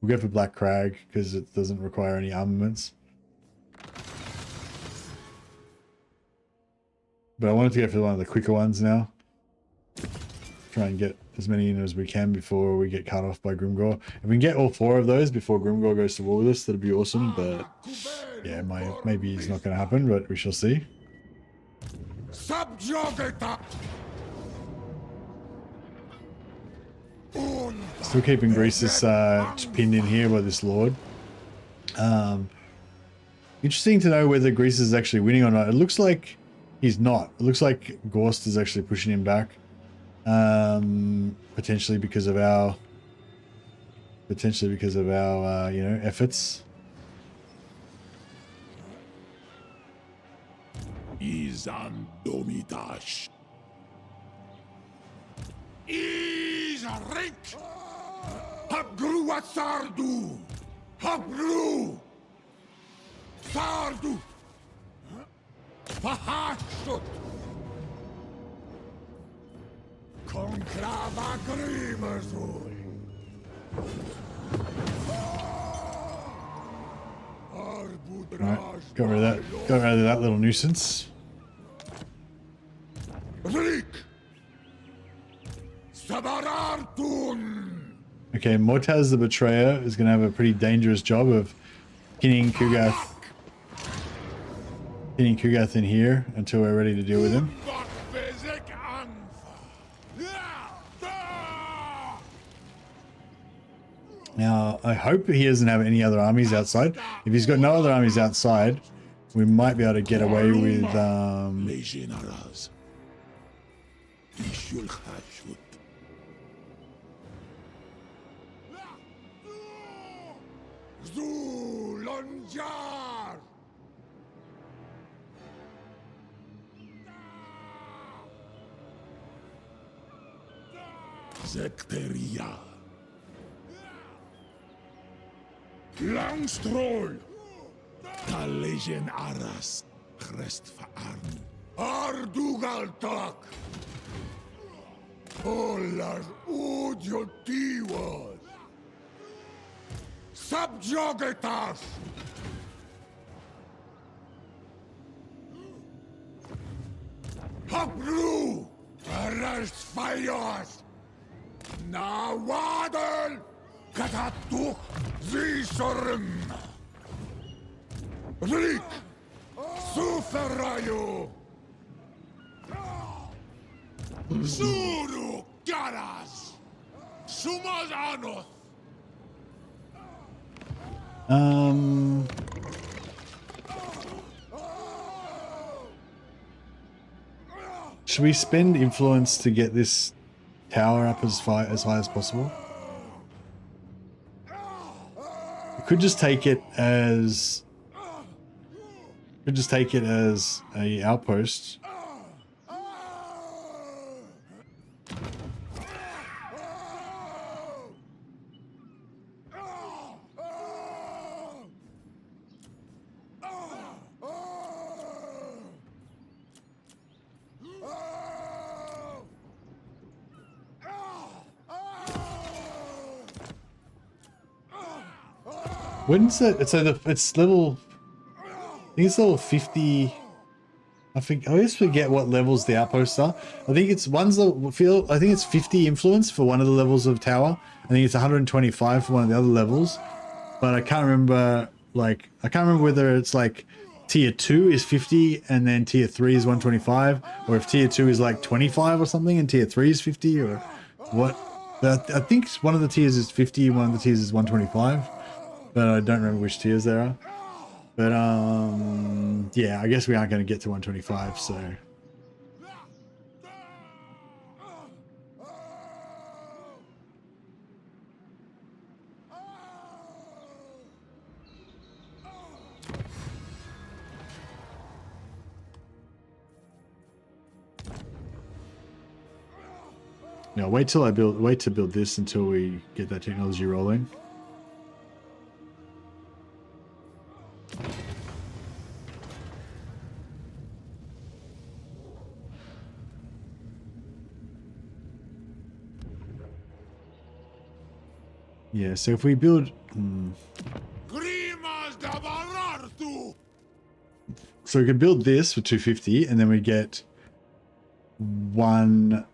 we'll go for Black Crag because it doesn't require any armaments. But I wanted to go for one of the quicker ones now. Try and get as many in as we can before we get cut off by Grimgor. If we can get all 4 of those before Grimgor goes to war with us, that'd be awesome. But yeah, maybe it's not going to happen, but we shall see. Still keeping Greases pinned in here by this Lord. Interesting to know whether Greases is actually winning or not. It looks like he's not. It looks like Gorst is actually pushing him back. Potentially because of our you know, efforts. Izan Domitash. Izarink. Habgru Sardu. Habgru Sardu. Fahashut. Conclava Grimerzu. Right, got rid of that little nuisance. Okay, Mortaz the Betrayer is going to have a pretty dangerous job of pinning Kugath in here until we're ready to deal with him. Now, I hope he doesn't have any other armies outside. If he's got no other armies outside, we might be able to get away with Zekteria. Langstroll. Talegen Aras. Crest Faarn. Ardugaltak. Olas Udiotiwas. Subjugatas. Hapru. Arrest Fayos. Nawadel. Katatuk. Zisorim. Vlik. Suferayo. Suru Garas. Sumazanos. Should we spend influence to get this tower up as high as possible? We could just take it as a outpost. When's it? So it's level. I think it's level 50. I always forget what levels the outposts are. I think it's I think it's 50 influence for one of the levels of tower. I think it's 125 for one of the other levels. But I can't remember. I can't remember whether it's like tier 2 is 50 and then tier 3 is 125, or if tier 2 is like 25 or something and tier 3 is 50 or what. But I think one of the tiers is 50, one of the tiers is 125. But I don't remember which tiers there are. But yeah, I guess we aren't going to get to 125, so. Now wait to build this until we get that technology rolling. Yeah, so if we build... So we could build this for 250 and then we get one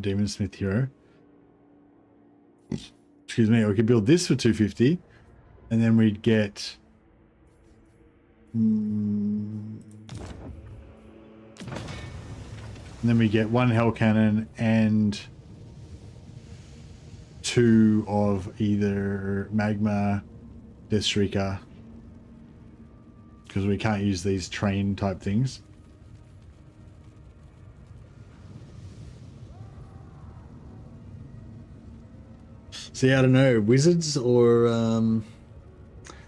Demon Smith hero. Excuse me, we could build this for 250 and then we'd get... And then we get one Hell Cannon and 2 of either Magma, Death Shrieker, because we can't use these train type things. See, I don't know, wizards or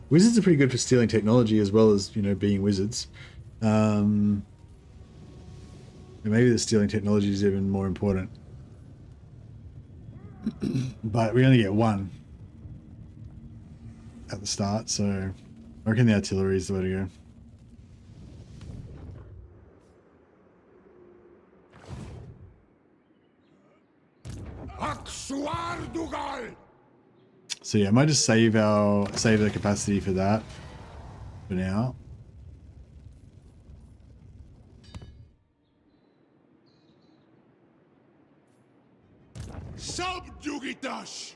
wizards are pretty good for stealing technology as well as, you know, being wizards. Maybe the stealing technology is even more important. But we only get one at the start, so I reckon the artillery is the way to go. So yeah, I might just save the capacity for that for now. Subjugitas.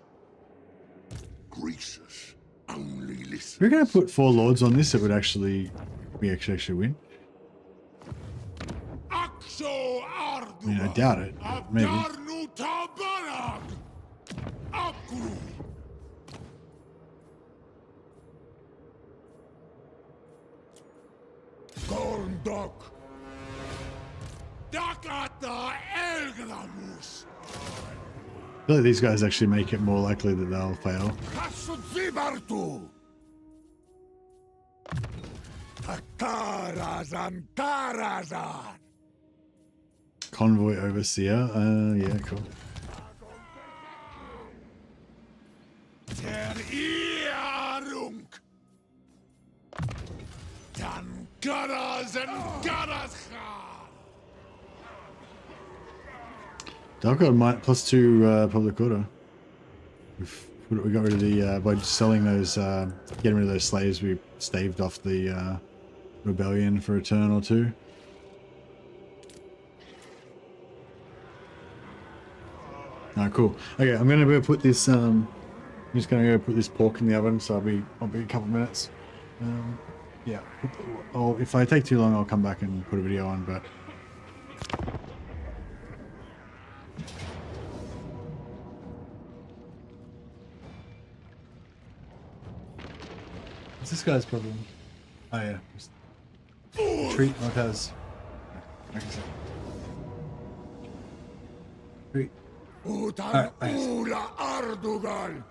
Greases. only listen. We're going to put 4 lords on this. It would actually, we actually win. Axo Ardu. I mean, I doubt it, but maybe. Abdarnu Tabarag. Abgru. Gorndok. Dakata Elgramus. I feel like these guys actually make it more likely that they'll fail. Kasudzibartu. Tarazan Tarazan. Convoy overseer. Yeah, cool. Der Iarung. Dan Garas and Garas. Dark God might +2 public order. We got rid of the by selling those, getting rid of those slaves. We staved off the rebellion for a turn or 2. Alright, cool. Okay, I'm gonna go put this. I'm just gonna go put this pork in the oven. So I'll be a couple minutes. Yeah. If I take too long, I'll come back and put a video on. But what's this guy's problem? Oh yeah. Treat Montez. I can say. Treat. Utan Ula Ardugal.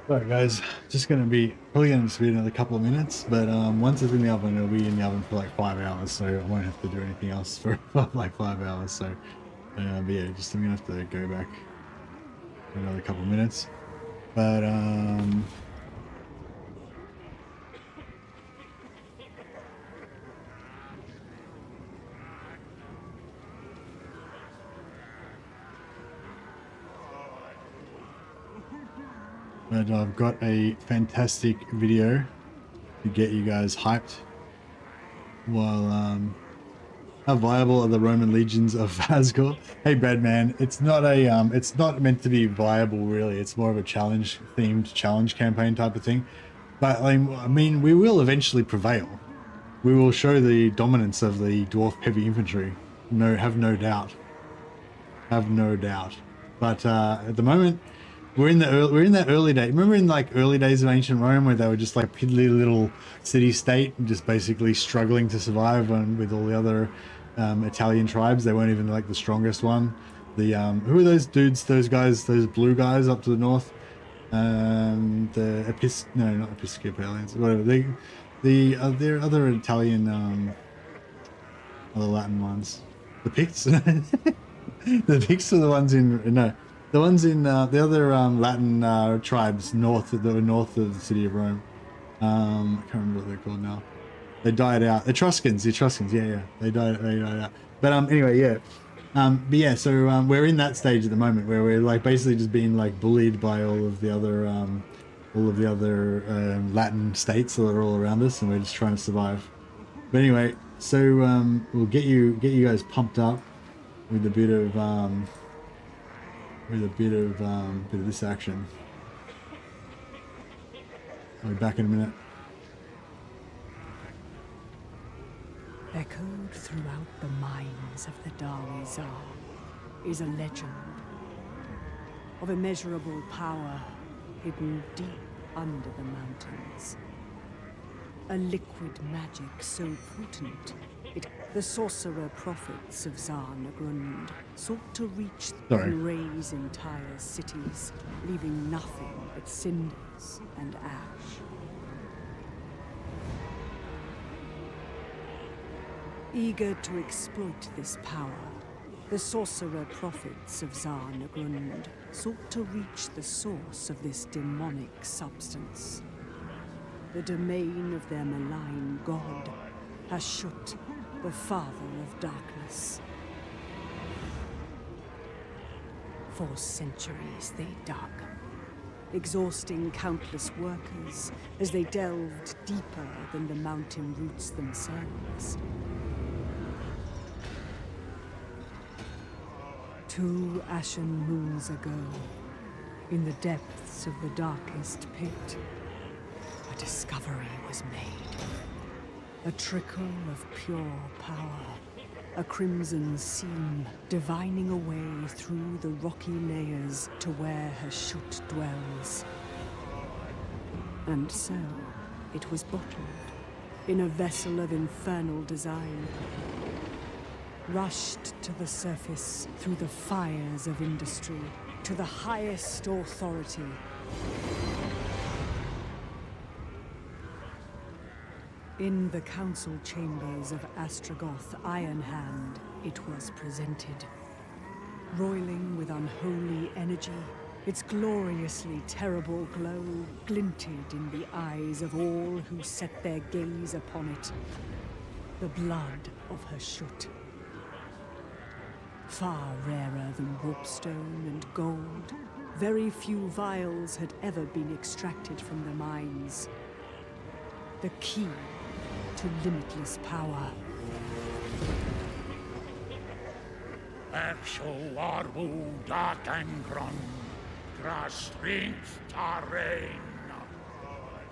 Alright guys, just gonna be probably gonna just be another couple of minutes, but once it's in the oven, it'll be in the oven for like 5 hours, so I won't have to do anything else for like 5 hours. So, but yeah, just I'm gonna have to go back for another couple of minutes. But I've got a fantastic video to get you guys hyped. While how viable are the Roman legions of Azgorh? Hey Badman, it's not meant to be viable really. It's more of a challenge-themed challenge campaign type of thing. But I mean, we will eventually prevail. We will show the dominance of the dwarf heavy infantry. Have no doubt. Have no doubt. But at the moment, we're in that early day. Remember in like early days of ancient Rome where they were just like piddly little city-state, just basically struggling to survive, and with all the other Italian tribes, they weren't even like the strongest one. The who are those dudes? Those guys? Those blue guys up to the north? Not Episcopalians. Whatever. The other Italian other Latin ones. The Picts. The Picts are the ones in the ones in the other Latin tribes north of the city of Rome. I can't remember what they're called now. They died out. The Etruscans, yeah. They died out. But anyway, yeah. But yeah, so we're in that stage at the moment where we're like basically just being like bullied by all of the other Latin states that are all around us, and we're just trying to survive. But anyway, so we'll get you guys pumped up with a bit of this action. I'll be back in a minute. Echoed throughout the mines of the Darwizar is a legend of immeasurable power hidden deep under the mountains. A liquid magic so potent, the sorcerer prophets of Zarnagrund sought to reach and raise entire cities, leaving nothing but cinders and ash. Eager to exploit this power, the sorcerer prophets of Zarnagrund sought to reach the source of this demonic substance. The domain of their malign god, Hashut, the father of darkness. For centuries they dug, exhausting countless workers as they delved deeper than the mountain roots themselves. 2 ashen moons ago, in the depths of the darkest pit, a discovery was made. A trickle of pure power, a crimson seam divining a way through the rocky layers to where Hashut dwells. And so, it was bottled in a vessel of infernal design, rushed to the surface through the fires of industry, to the highest authority. In the council chambers of Astragoth Ironhand, it was presented. Roiling with unholy energy, its gloriously terrible glow glinted in the eyes of all who set their gaze upon it. The blood of Hashut. Far rarer than warpstone and gold, very few vials had ever been extracted from the mines. The key to limitless power. Exoarbu Datengron, Grasrinth Tarain.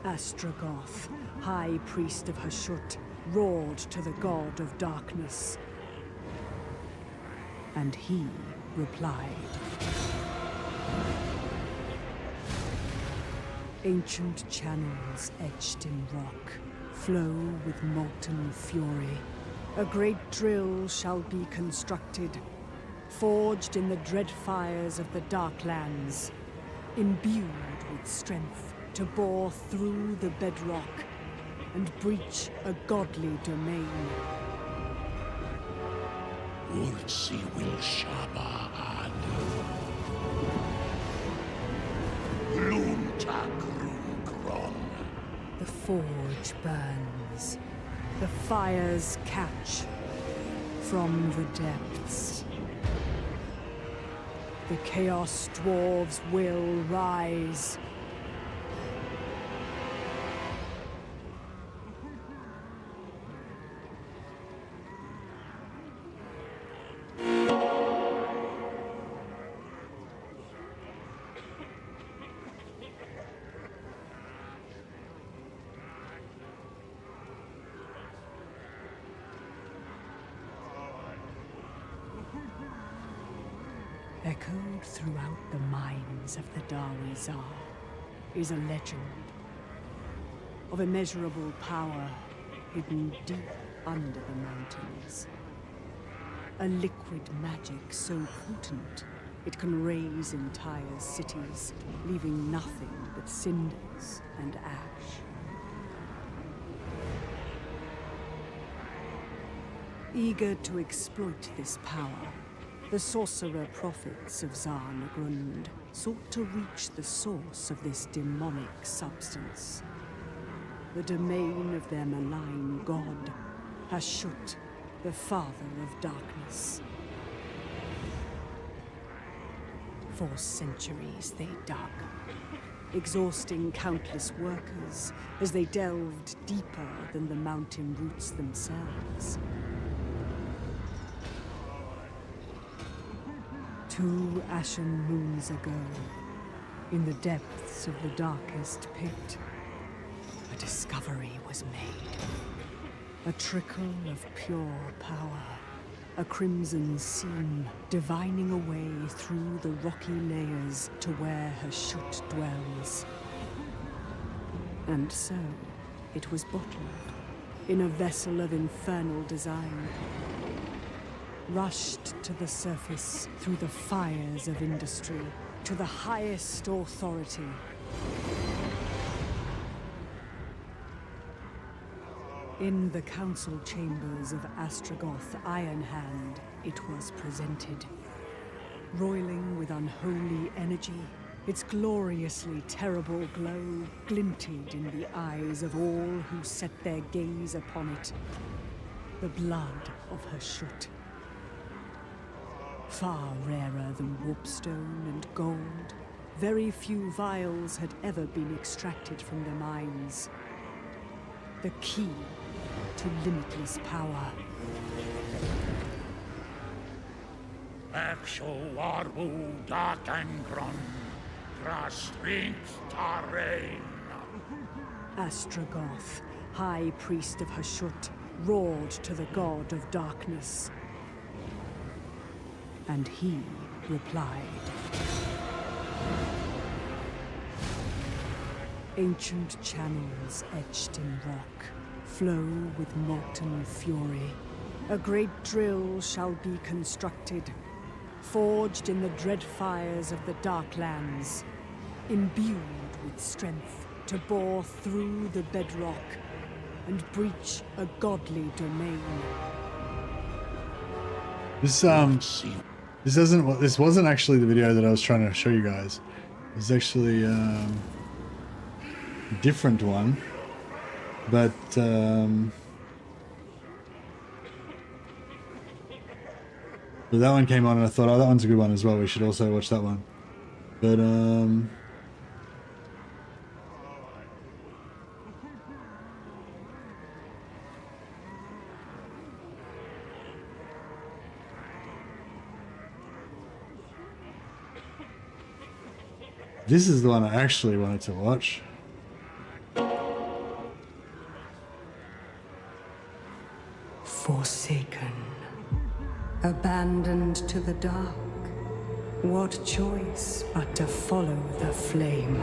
Astragoth, high priest of Hashut, roared to the god of darkness. And he replied. Ancient channels etched in rock flow with molten fury. A great drill shall be constructed, forged in the dread fires of the Darklands. imbued with strength to bore through the bedrock and breach a godly domain. Urtsi will shaba ad. Luntakrunkron. The forge burns. The fires catch from the depths. The Chaos Dwarves will rise. Echoed throughout the mines of the Darwizar is a legend of immeasurable power hidden deep under the mountains. A liquid magic so potent it can raise entire cities, leaving nothing but cinders and ash. Eager to exploit this power, the sorcerer prophets of Zarnagrund sought to reach the source of this demonic substance. The domain of their malign god, Hashut, the father of darkness. For centuries they dug, exhausting countless workers as they delved deeper than the mountain roots themselves. 2 ashen moons ago, in the depths of the darkest pit, a discovery was made. A trickle of pure power, a crimson seam divining a way through the rocky layers to where Hashut dwells. And so, it was bottled in a vessel of infernal design, rushed to the surface through the fires of industry, to the highest authority. In the council chambers of Astragoth Ironhand, it was presented. Roiling with unholy energy, its gloriously terrible glow glinted in the eyes of all who set their gaze upon it. The blood of Hashut. Far rarer than warpstone and gold, very few vials had ever been extracted from the mines. The key to limitless power. Exo arbu datengron. Strength Tarain. Astragoth, high priest of Hashut, roared to the god of darkness. And he replied. Ancient channels etched in rock flow with molten fury. A great drill shall be constructed, forged in the dread fires of the Darklands, imbued with strength to bore through the bedrock and breach a godly domain. This wasn't actually the video that I was trying to show you guys. It's actually a different one, but that one came on and I thought, oh, that one's a good one as well. We should also watch that one. But this is the one I actually wanted to watch. Forsaken, abandoned to the dark, what choice but to follow the flame?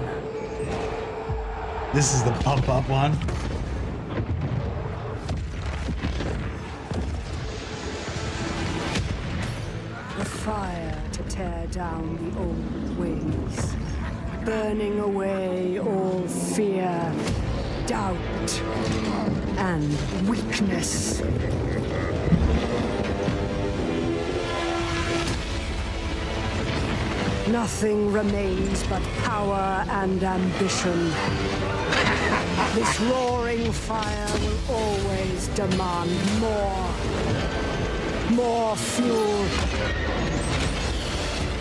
This is the pump up one. The fire to tear down the old ways. burning away all fear, doubt, and weakness. Nothing remains but power and ambition. This roaring fire will always demand more. More fuel.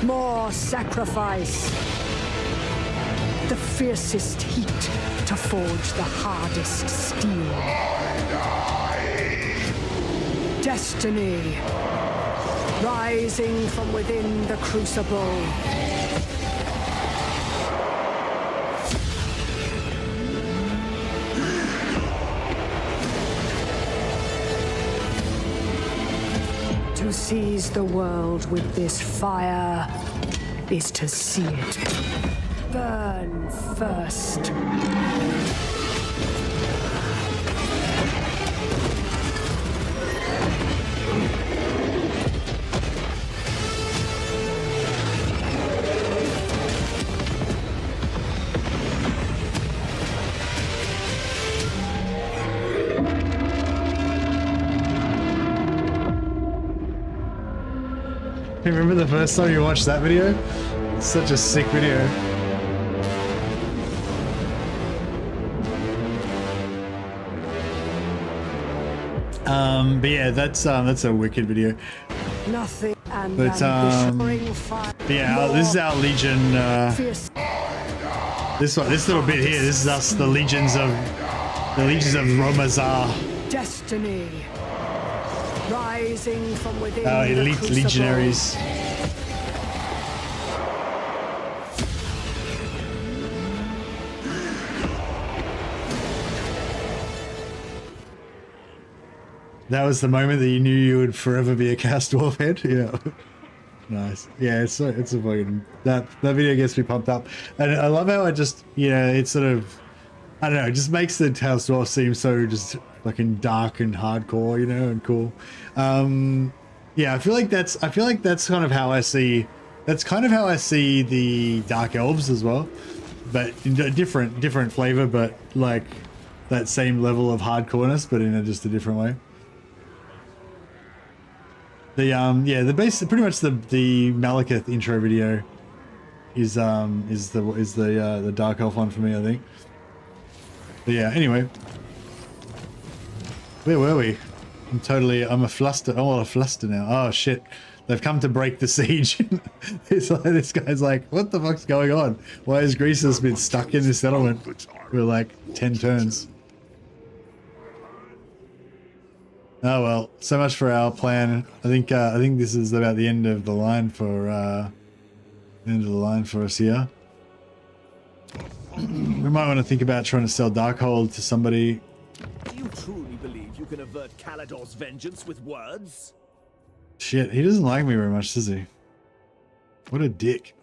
More sacrifice. The fiercest heat to forge the hardest steel. Destiny. Rising from within the crucible. To seize the world with this fire is to see it burn first. Remember the first time you watched that video? It's such a sick video. But yeah, that's a wicked video. Nothing and But yeah, this is our Legion. This little bit here. This is us, the legions of Romazar. Destiny. Rising from within Our the elite crucible. legionaries. That was the moment that you knew you would forever be a cast dwarf head. Yeah, nice. Yeah, it's a fucking that video gets me pumped up, and I love how it just it sort of I don't know, it just makes the cast dwarf seem so just fucking dark and hardcore, and cool. Yeah, I feel like that's kind of how I see the dark elves as well, but in a different flavor, but like that same level of hardcoreness, but in just a different way. The pretty much the Malekith intro video is the dark elf one for me, I think. But yeah, anyway, where were we? I'm a fluster. Oh, a fluster now. Oh shit, they've come to break the siege. This guy's like, what the fuck's going on? Why has Greases been stuck in this settlement for like 10 turns? Oh well, so much for our plan. I think this is about the end of the line for us here. We might want to think about trying to sell Darkhold to somebody. Do you truly believe you can avert Calador's vengeance with words? Shit, he doesn't like me very much, does he? What a dick.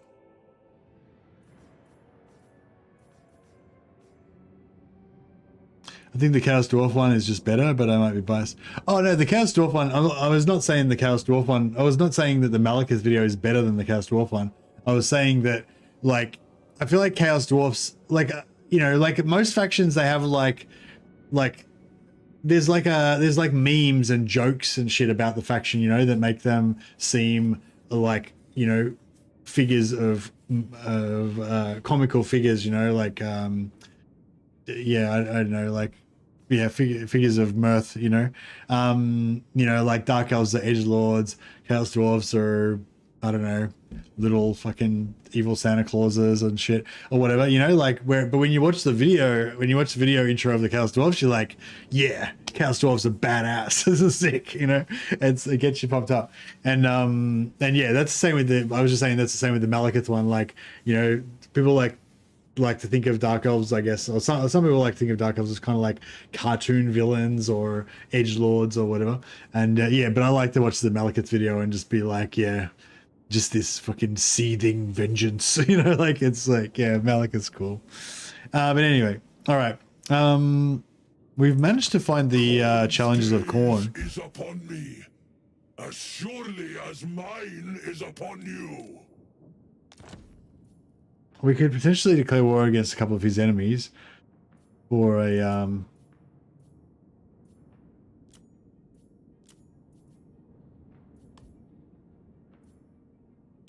I think the Chaos Dwarf one is just better, but I might be biased. Oh no, the Chaos Dwarf one, I was not saying the Chaos Dwarf one, I was not saying that the Malekith video is better than the Chaos Dwarf one. I was saying that, like, I feel like Chaos Dwarfs, like, like most factions, they have there's memes and jokes and shit about the faction, that make them seem like, figures of comical figures, like, yeah, I don't know, like, yeah, figures of mirth, like Dark Elves are edgelords, Chaos Dwarfs are, I don't know, little fucking evil Santa Clauses and shit or whatever, like but when you watch the video intro of the Chaos Dwarfs, you're like, yeah, Chaos Dwarfs are badass. This is sick, it gets you pumped up. And yeah, that's the same with that's the same with the Malekith one. Like, people like to think of Dark Elves, I guess, or some people like to think of Dark Elves as kind of like cartoon villains or edgelords or whatever. And yeah, but I like to watch the Malekith video and just be like, yeah, just this fucking seething vengeance, like, it's like, yeah, Malekith's cool. But anyway, all right. We've managed to find the challenges of Khorne. Is upon me, as surely as mine is upon you. We could potentially declare war against a couple of his enemies for a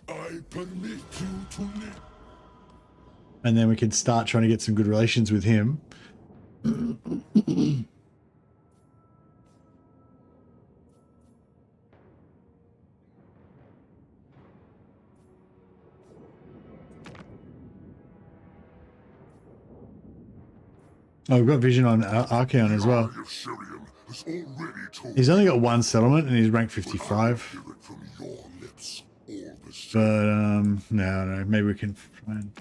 I permit you to live. and then we can start trying to get some good relations with him. Oh, we've got vision on Archeon as well. Syrian has already told He's only got one settlement and he's rank 55. hear it from your lips all the same. But no, maybe we can try and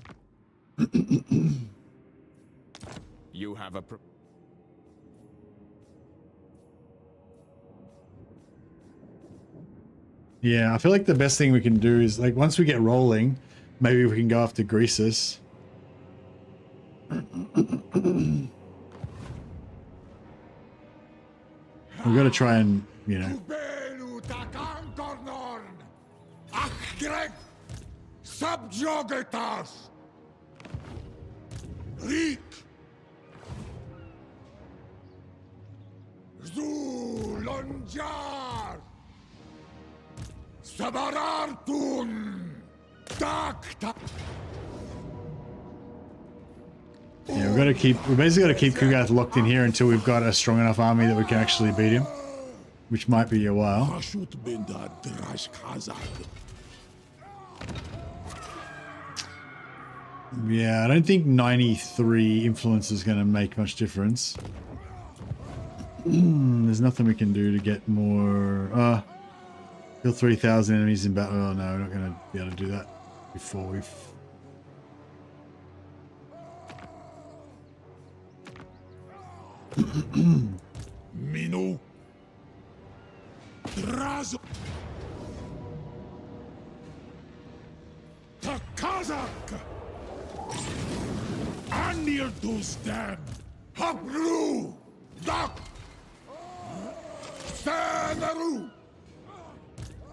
You have a. yeah, I feel like the best thing we can do is like once we get rolling, maybe we can go after Greases. We've got to try and, you know, Subjugatas! Reek! Zulonjar! Sabarartun! Dakta! yeah, we basically got to keep Kugath locked in here until we've got a strong enough army that we can actually beat him, which might be a while. Ashut benda drash khazad. Yeah, I don't think 93 influence is going to make much difference. There's nothing we can do to get more. Kill 3,000 enemies in battle. Oh no, we're not going to be able to do that before we've. Minu. Drazo. Takazak. Anil Dusdam. Hapru. Dak. Sanaru.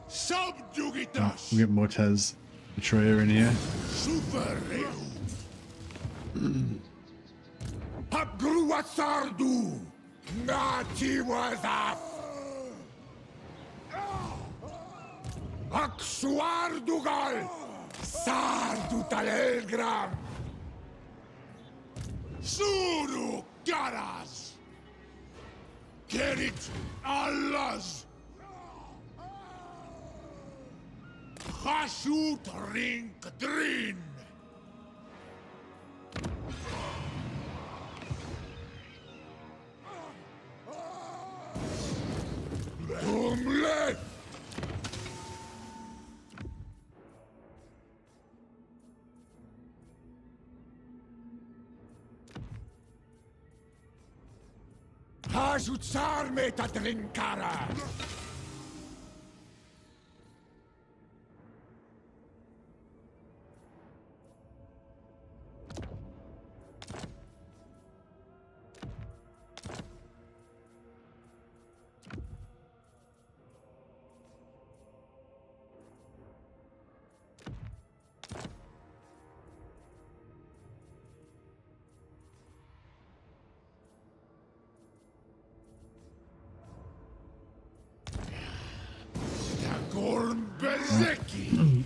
Subjugitas. We get Mortez Betrayer in here. Supereu. Hapgruatsardu. Natiwazaf. Aksuardugal. Sardu Talelgram. Suru Garas. Kerit Allahs. Hashut Rink Drin. Umle. Hashut Sarme Tatrinkara.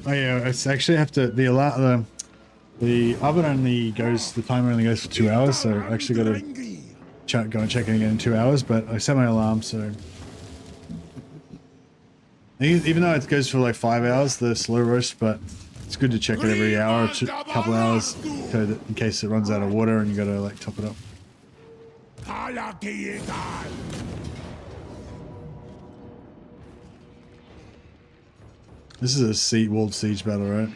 Oh yeah, it's actually have to the oven only goes, the timer only goes for 2 hours, so I actually got to go and check it again in 2 hours. But I set my alarm, so even though it goes for like 5 hours, the slow roast, but it's good to check it every hour or a couple hours, so that in case it runs out of water and you got to like top it up. This is a walled siege battle, right?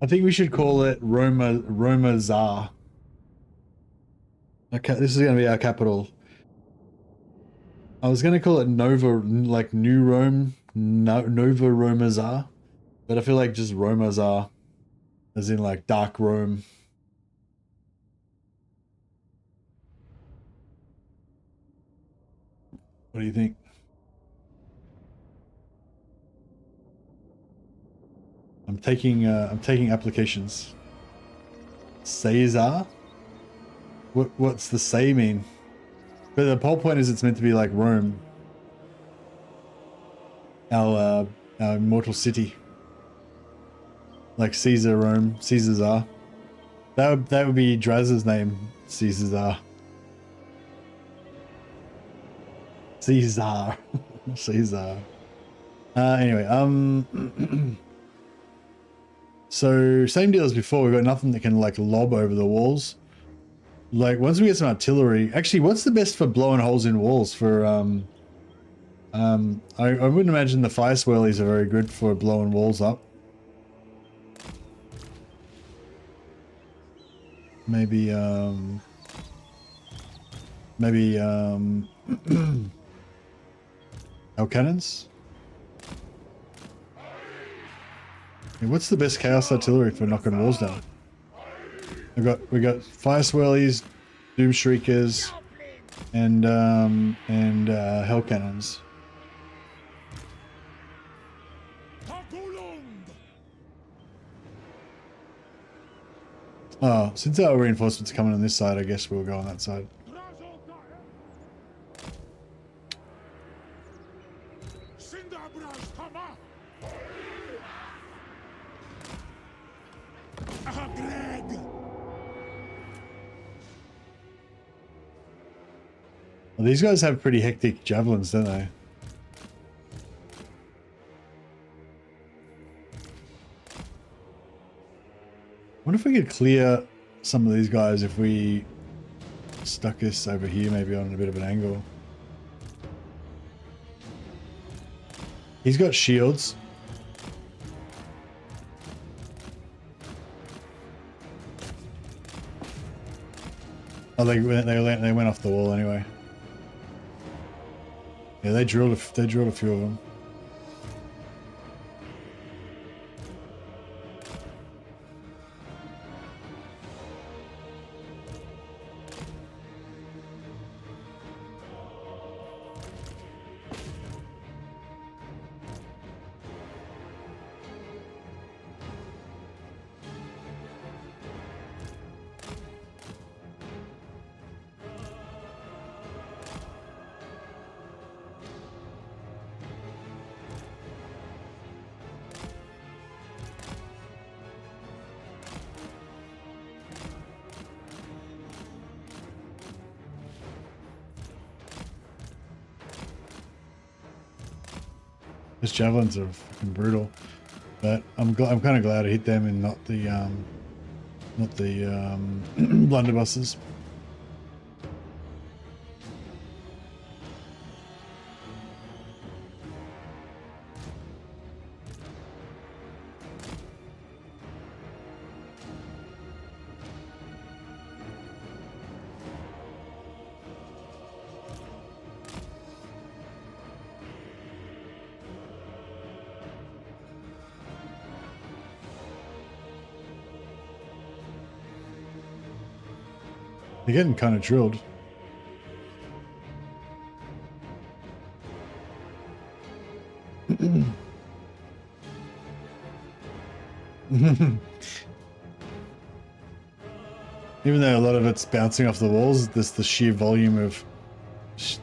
I think we should call it Roma Tsar. Okay, this is going to be our capital. I was going to call it Nova, like New Rome, Nova Romazar, but I feel like just Romazar, as in like Dark Rome. What do you think? I'm taking applications. Caesar? What's the say mean? But the whole point is it's meant to be like Rome. Our immortal city. Like Caesar Rome, Caesar. That would be Draz's name, Caesar. Caesar. Caesar. Anyway, so same deal as before. We've got nothing that can like lob over the walls. Like once we get some artillery, actually, what's the best for blowing holes in walls? For I wouldn't imagine the fire swirlies are very good for blowing walls up. Maybe hell cannons. Yeah, what's the best chaos artillery for knocking walls down? We got fire swirlies, doom shriekers, and hell cannons. Oh, since our reinforcements are coming on this side, I guess we'll go on that side. Well, these guys have pretty hectic javelins, don't they? I wonder if we could clear some of these guys if we stuck this over here, maybe on a bit of an angle. He's got shields. Oh, they went off the wall anyway. Yeah, they drilled a few of them. His javelins are fucking brutal, but I'm kind of glad I hit them and not the blunderbusses. They're getting kind of drilled. Even though a lot of it's bouncing off the walls, there's the sheer volume of,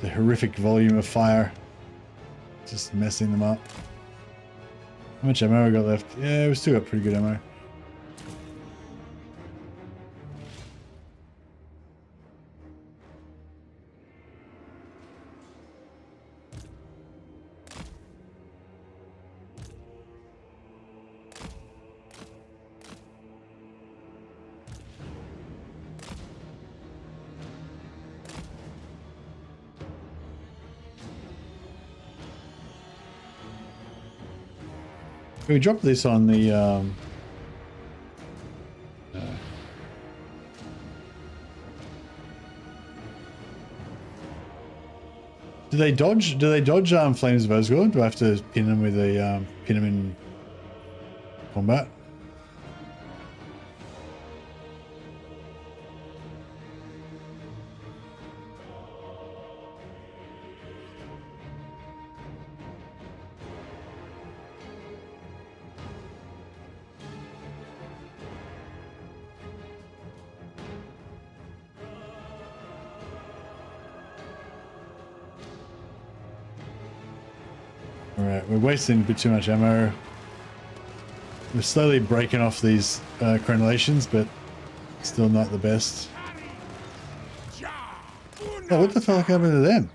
the horrific volume of fire just messing them up. How much ammo we got left? Yeah, we still got pretty good ammo. We dropped this on the Do they dodge? Do they dodge Flames of Azgorh? Do I have to pin them with a pin them in combat? Alright, we're wasting a bit too much ammo. We're slowly breaking off these crenellations, but still not the best. Oh, what the fuck happened to them?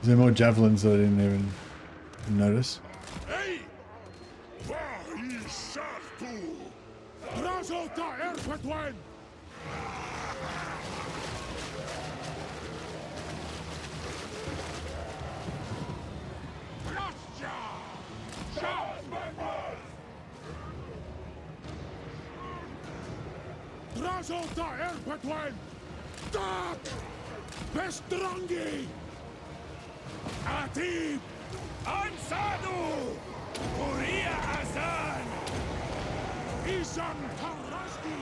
Is there more javelins that I didn't even notice? Bestrangi! Atib! Ansadu! Uria Azan! Isan Taraski!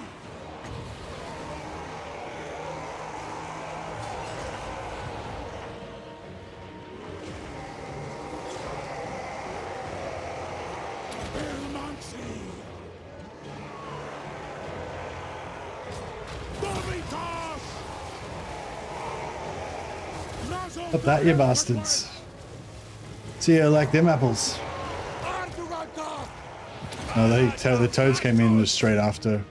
Elmansi! Domitas! Up that, you bastards. See, I like them apples. Oh, the toads came in just straight after.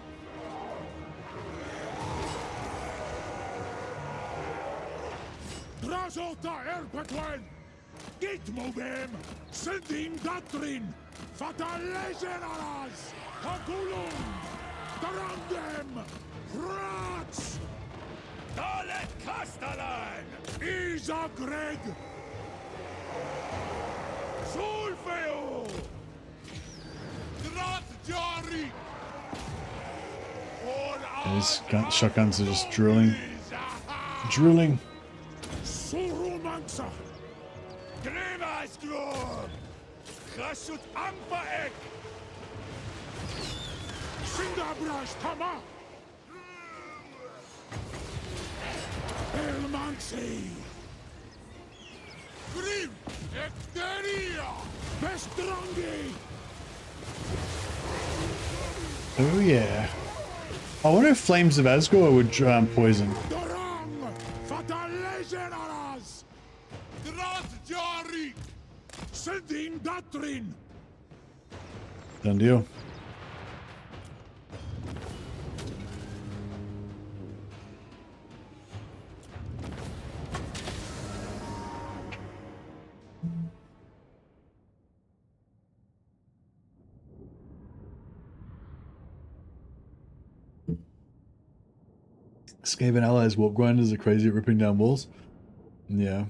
Sending Datrin! Fatalegenaras! Hagulum! Darandem! Rats! Dalet Castellan! Isagreg! Sulfeo! Drat Jari! These shotguns are just drilling. Drilling. Surumansa! Azgorh! Chasut Ampaek! Sindabrash Tama! Elmansi! Grim! Ecteria! Bestrangi! Oh yeah. I wonder if Flames of Azgorh would poison. Dorang! Fatalegenaras! Drat Jari! Sending Datrin! Done deal. Skaven allies warp grinders are crazy at ripping down walls. Yeah.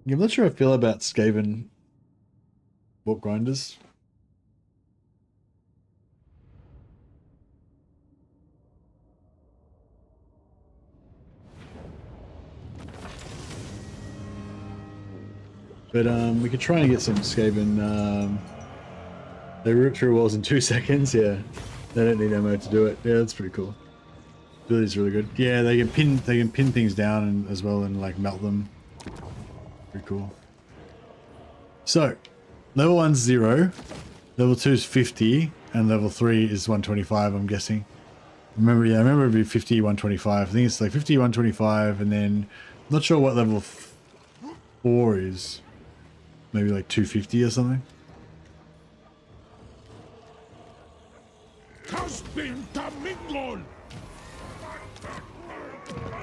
I'm not sure how I feel about Skaven warp grinders. But we could try and get some Skaven. They rip through walls in 2 seconds. Yeah, they don't need ammo to do it. Yeah, that's pretty cool. Ability's really good. Yeah, they can pin things down and, as well, and like melt them. Pretty cool. So, level 1's 0, level 2 is 50, and level 3 is 125. I'm guessing. I remember it'd be 50, 125. I think it's like 50, 125, and then not sure what level 4 is. Maybe like 250 or something. Kaspin Tamingol!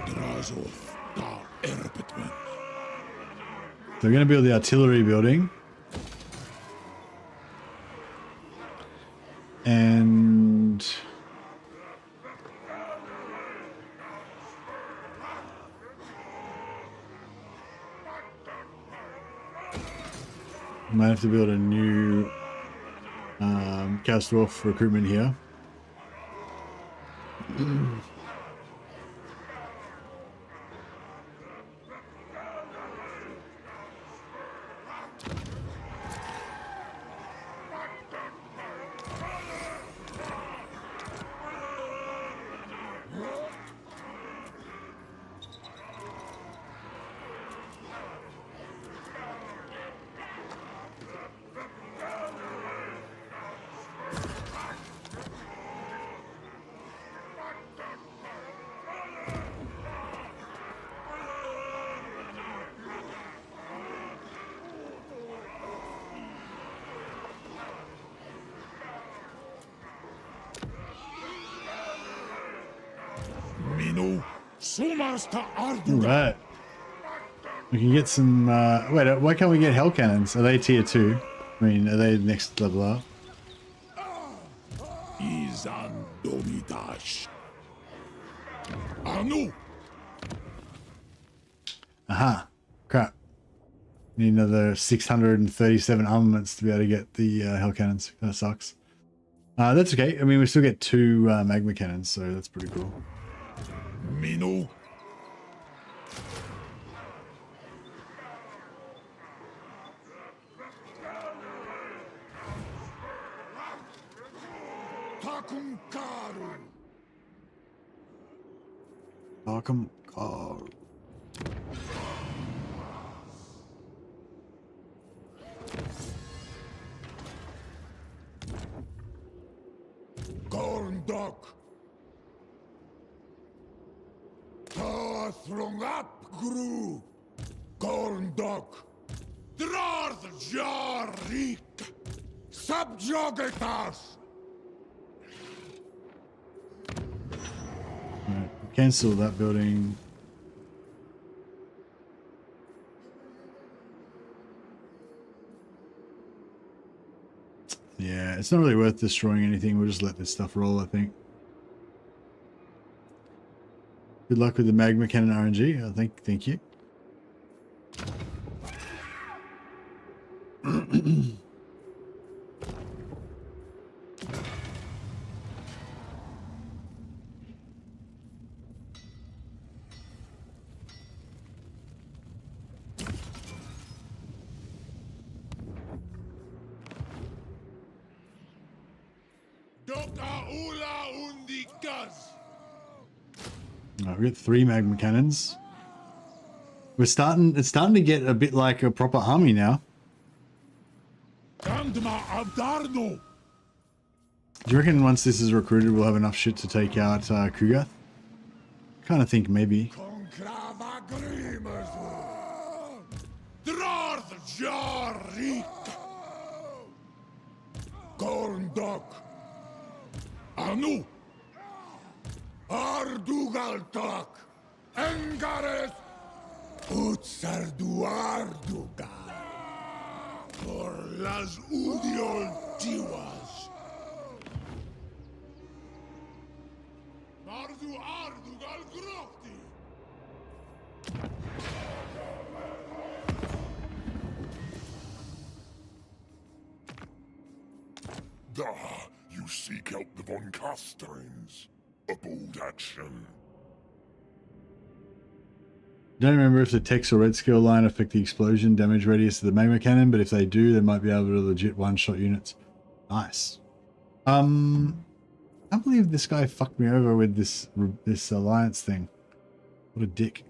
Drazov da Erpetman. So we're going to build the artillery building. And I might have to build a new cast off recruitment here. Minu, Sumasta All Ardu. right. We can get some. Wait, why can't we get hell cannons? Are they tier 2? I mean, are they next level up? Izan Domitash. Anu. Aha. Crap. Need another 637 armaments to be able to get the hell cannons. That sucks. That's okay. I mean, we still get 2 magma cannons, so that's pretty cool. Minu. Takunkaru. Welcome. Oh. Gorndok. Tathrungap Gru. Gorndok. Drarth Jarik. Subjugatas. Right. Cancel that building. Yeah, it's not really worth destroying anything. We'll just let this stuff roll, I think. Good luck with the magma cannon RNG. I think. Thank you. Doka Ula Undikas. Right, we got 3 magma cannons. It's starting to get a bit like a proper army now. Kandma Abdarno. Do you reckon once this is recruited, we'll have enough shit to take out Kugath? Kind of think maybe. Konkrava Grimers. Drarth Jarik. Gorndok. Anu. Ardugaltak. Engares. Utsarduarduga. Por las Udiol Tiwas. Mardu Ardugal Grokti. You seek out the Von Casterins. A bold action. Don't remember if the text or red skill line affect the explosion damage radius of the magma cannon, but if they do, they might be able to legit one-shot units. Nice. I can't believe this guy fucked me over with this alliance thing. What a dick.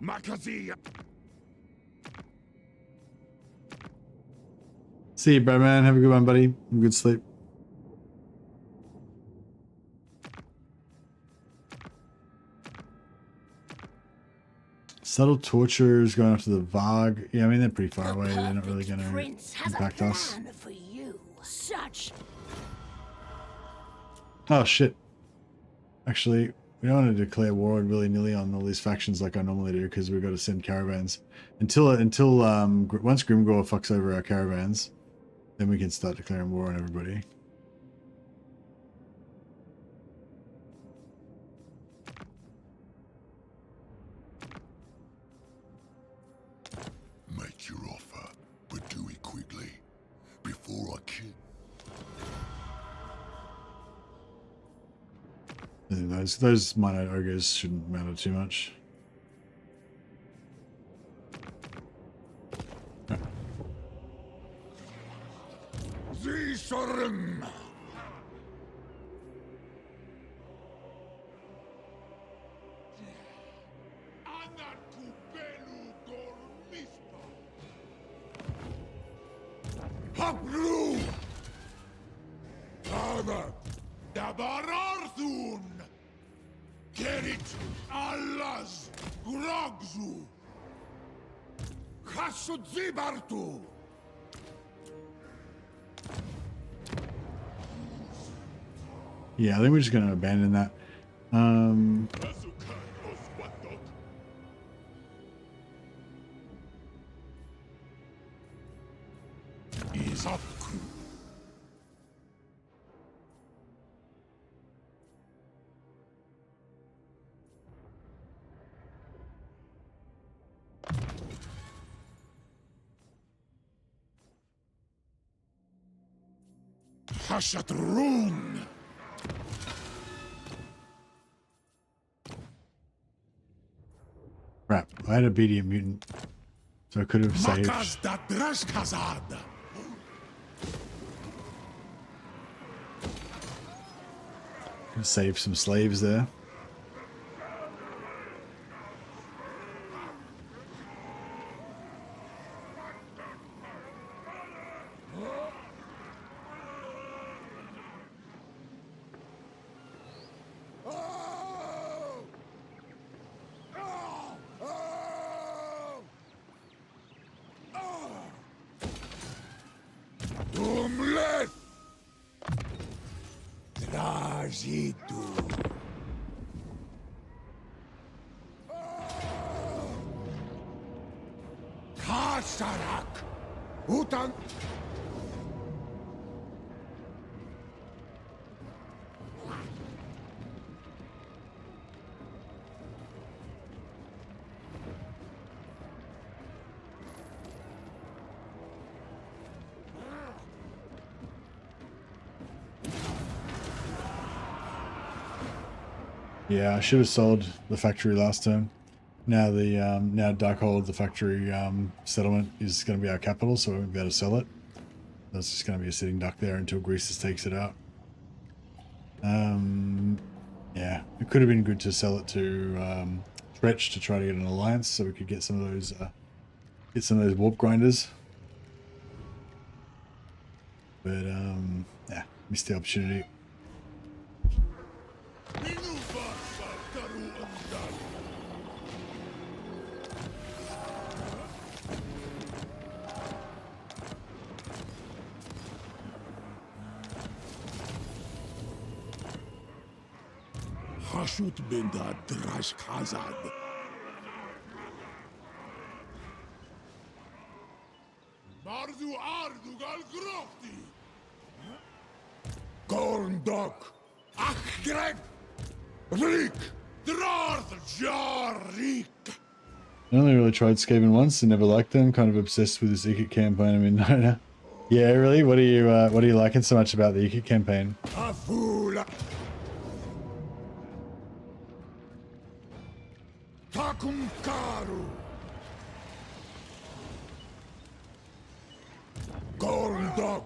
Makazia. See you, bro, man. Have a good one, buddy. Have a good sleep. Subtle tortures going after the Varg. Yeah, I mean, they're pretty far away. They're not really going to impact us. For you. Such. Oh, shit. Actually, we don't want to declare war willy-nilly on all these factions like I normally do, because we've got to send caravans. Until once Grimgor fucks over our caravans, then we can start declaring war on everybody. Make your offer, but do it quickly, before I kill. And those minor ogres shouldn't matter too much. Zisorum! Hopru! Father! Dabararthun! Kerit Allahs Grogzu! Hasudzibartu! Yeah, I think we're just going to abandon that. Is up. Hashat Rune! Crap, I had a obedient mutant, so I could have saved. Makas da Drashkazad! Save some slaves there. Dumlet! Drazitu! Kasarak! Utan! Yeah, I should have sold the factory last turn. Now the now Darkhold, the factory settlement, is going to be our capital, so we won't be able to sell it. That's just going to be a sitting duck there until Greases takes it out. Yeah, it could have been good to sell it to Stretch to try to get an alliance, so we could get some of those warp grinders. But yeah, missed the opportunity. Hashut Benda Drashkazad. Mardu Ardugal Grofti. Gorndok. Achgreg. Rik. Drarth Jarik. I only really tried Skaven once and never liked them. Kind of obsessed with this Ikit campaign. I mean, no. Yeah, really? What are you liking so much about the Ikit campaign? Afula. Takumkaru. Gorndok.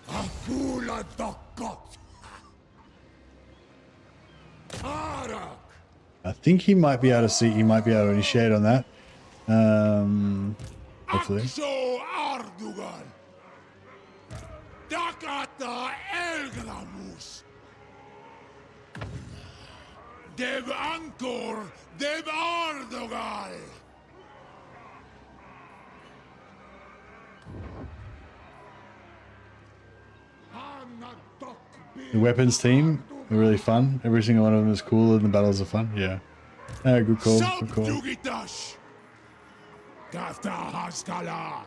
Afula Dokot. Arak. I think he might be able to see. He might be able to initiate on that. Hopefully. Akso Ardugal. Dakata Elgramus. Dev Angkor. Dev Ardugal. The weapons team are really fun. Every single one of them is cool, and the battles are fun. Yeah. Good call. Good call. Subjugitash. Kafta Haskala.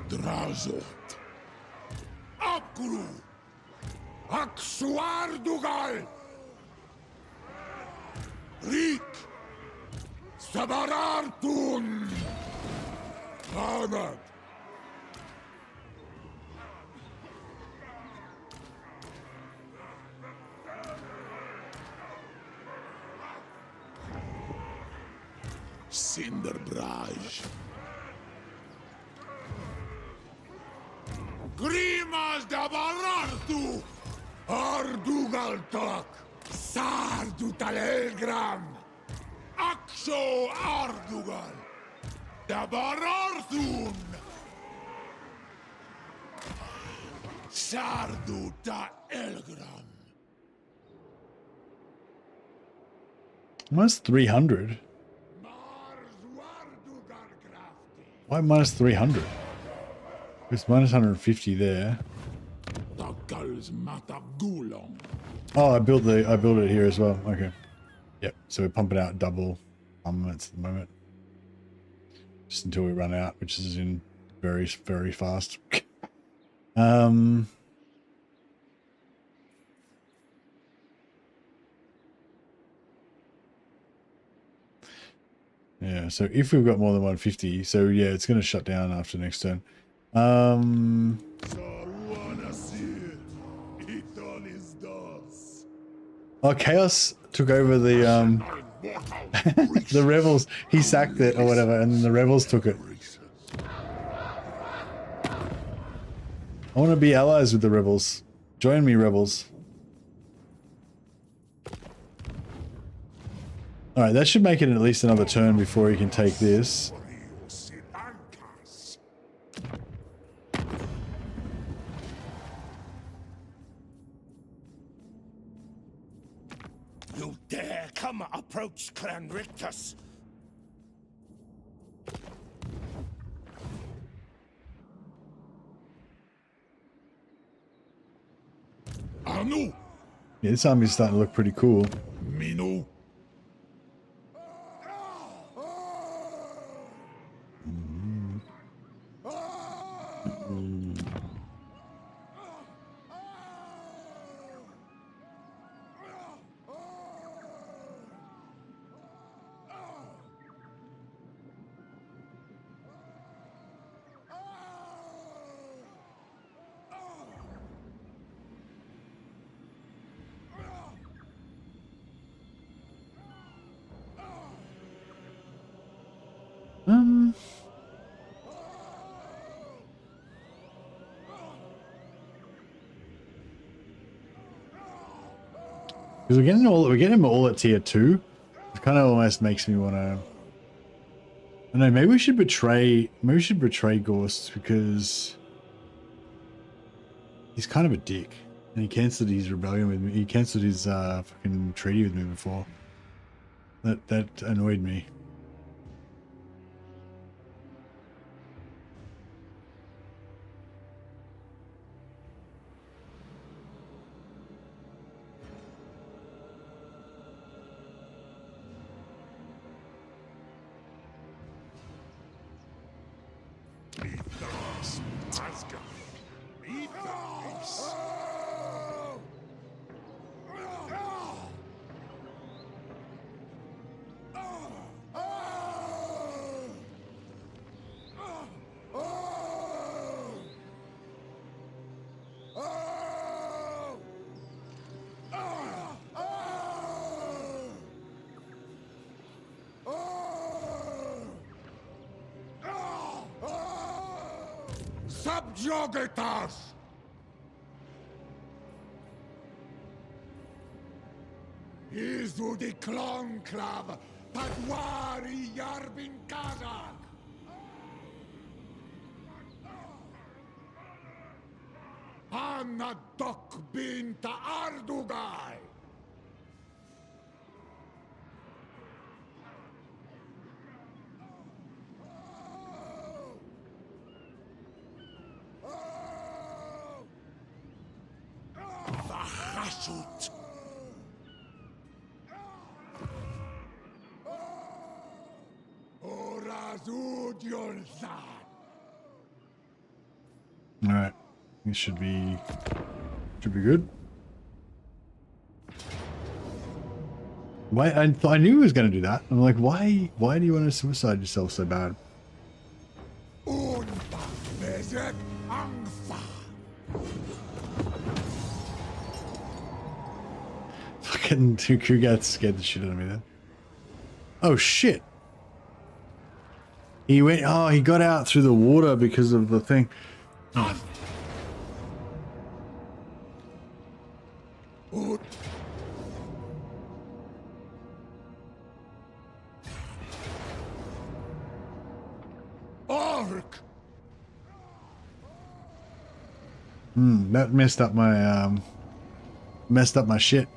Drazot. Apkuru. Aksuardugal. Rik. Sabarartun. Hamad. Cinderbraj. Grimas da Barartu! Ardugaltok! Sardu Talelgram! Axo Ardugal! Da Bararthun! Sardu ta Elgram! Minus 300. Why minus 300? It's minus 150 there. Oh, I built it here as well. Okay. Yep. So we're pumping out double armaments at the moment, just until we run out, which is in very fast. Yeah, so if we've got more than 150, so yeah, it's going to shut down after next turn. Oh, Chaos took over the the rebels. He sacked it or whatever, and then the rebels took it. I want to be allies with the rebels. Join me, rebels. Alright, that should make it at least another turn before he can take this. You dare come approach Clan Rictus? Anu! Yeah, this army's starting to look pretty cool. Minu! Because we're getting them all at tier 2. It kind of almost makes me want to. I don't know. Maybe we should betray Ghost because he's kind of a dick, and he cancelled his rebellion with me. He cancelled his fucking treaty with me before. That annoyed me. Subjugatas! Izu di Clonclav, Padwari Yarbin Kazak! Anna Dok Binta Ardugai! Vahashut! Alright. This should be good. Why I knew he was gonna do that. I'm like, why do you want to suicide yourself so bad? Fucking two Kugaths scared the shit out of me then. Oh shit. He went. Oh, he got out through the water because of the thing. Oh. Orc! That messed up my shit.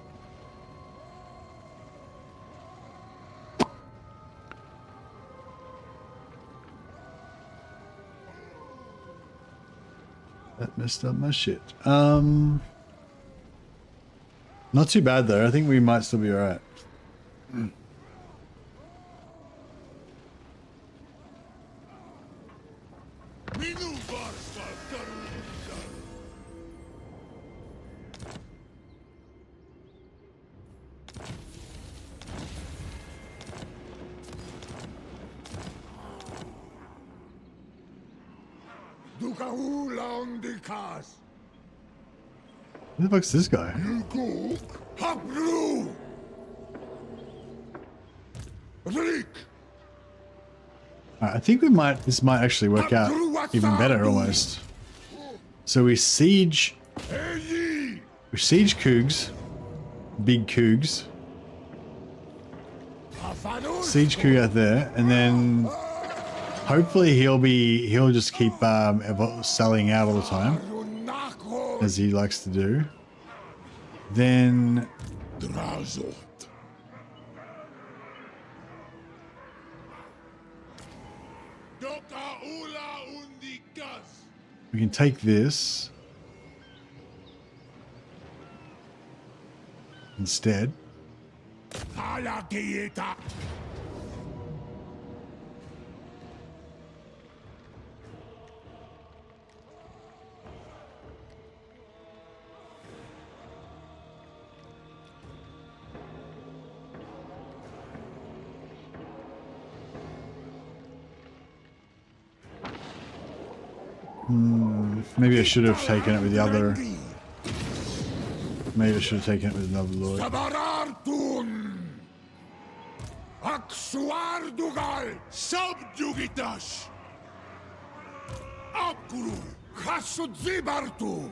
That messed up my shit. Not too bad though. I think we might still be alright. Who the fuck's this guy? I think this might actually work out even better almost. So we siege Cougs, big Cougs. Siege Kugath there, and then hopefully he'll just keep selling out all the time, as he likes to do. Then we can take this instead. Maybe I should have taken it with the other. Maybe I should have taken it with another lord. Aksuardugal subjugitas. Apkuru Hasudzibartu.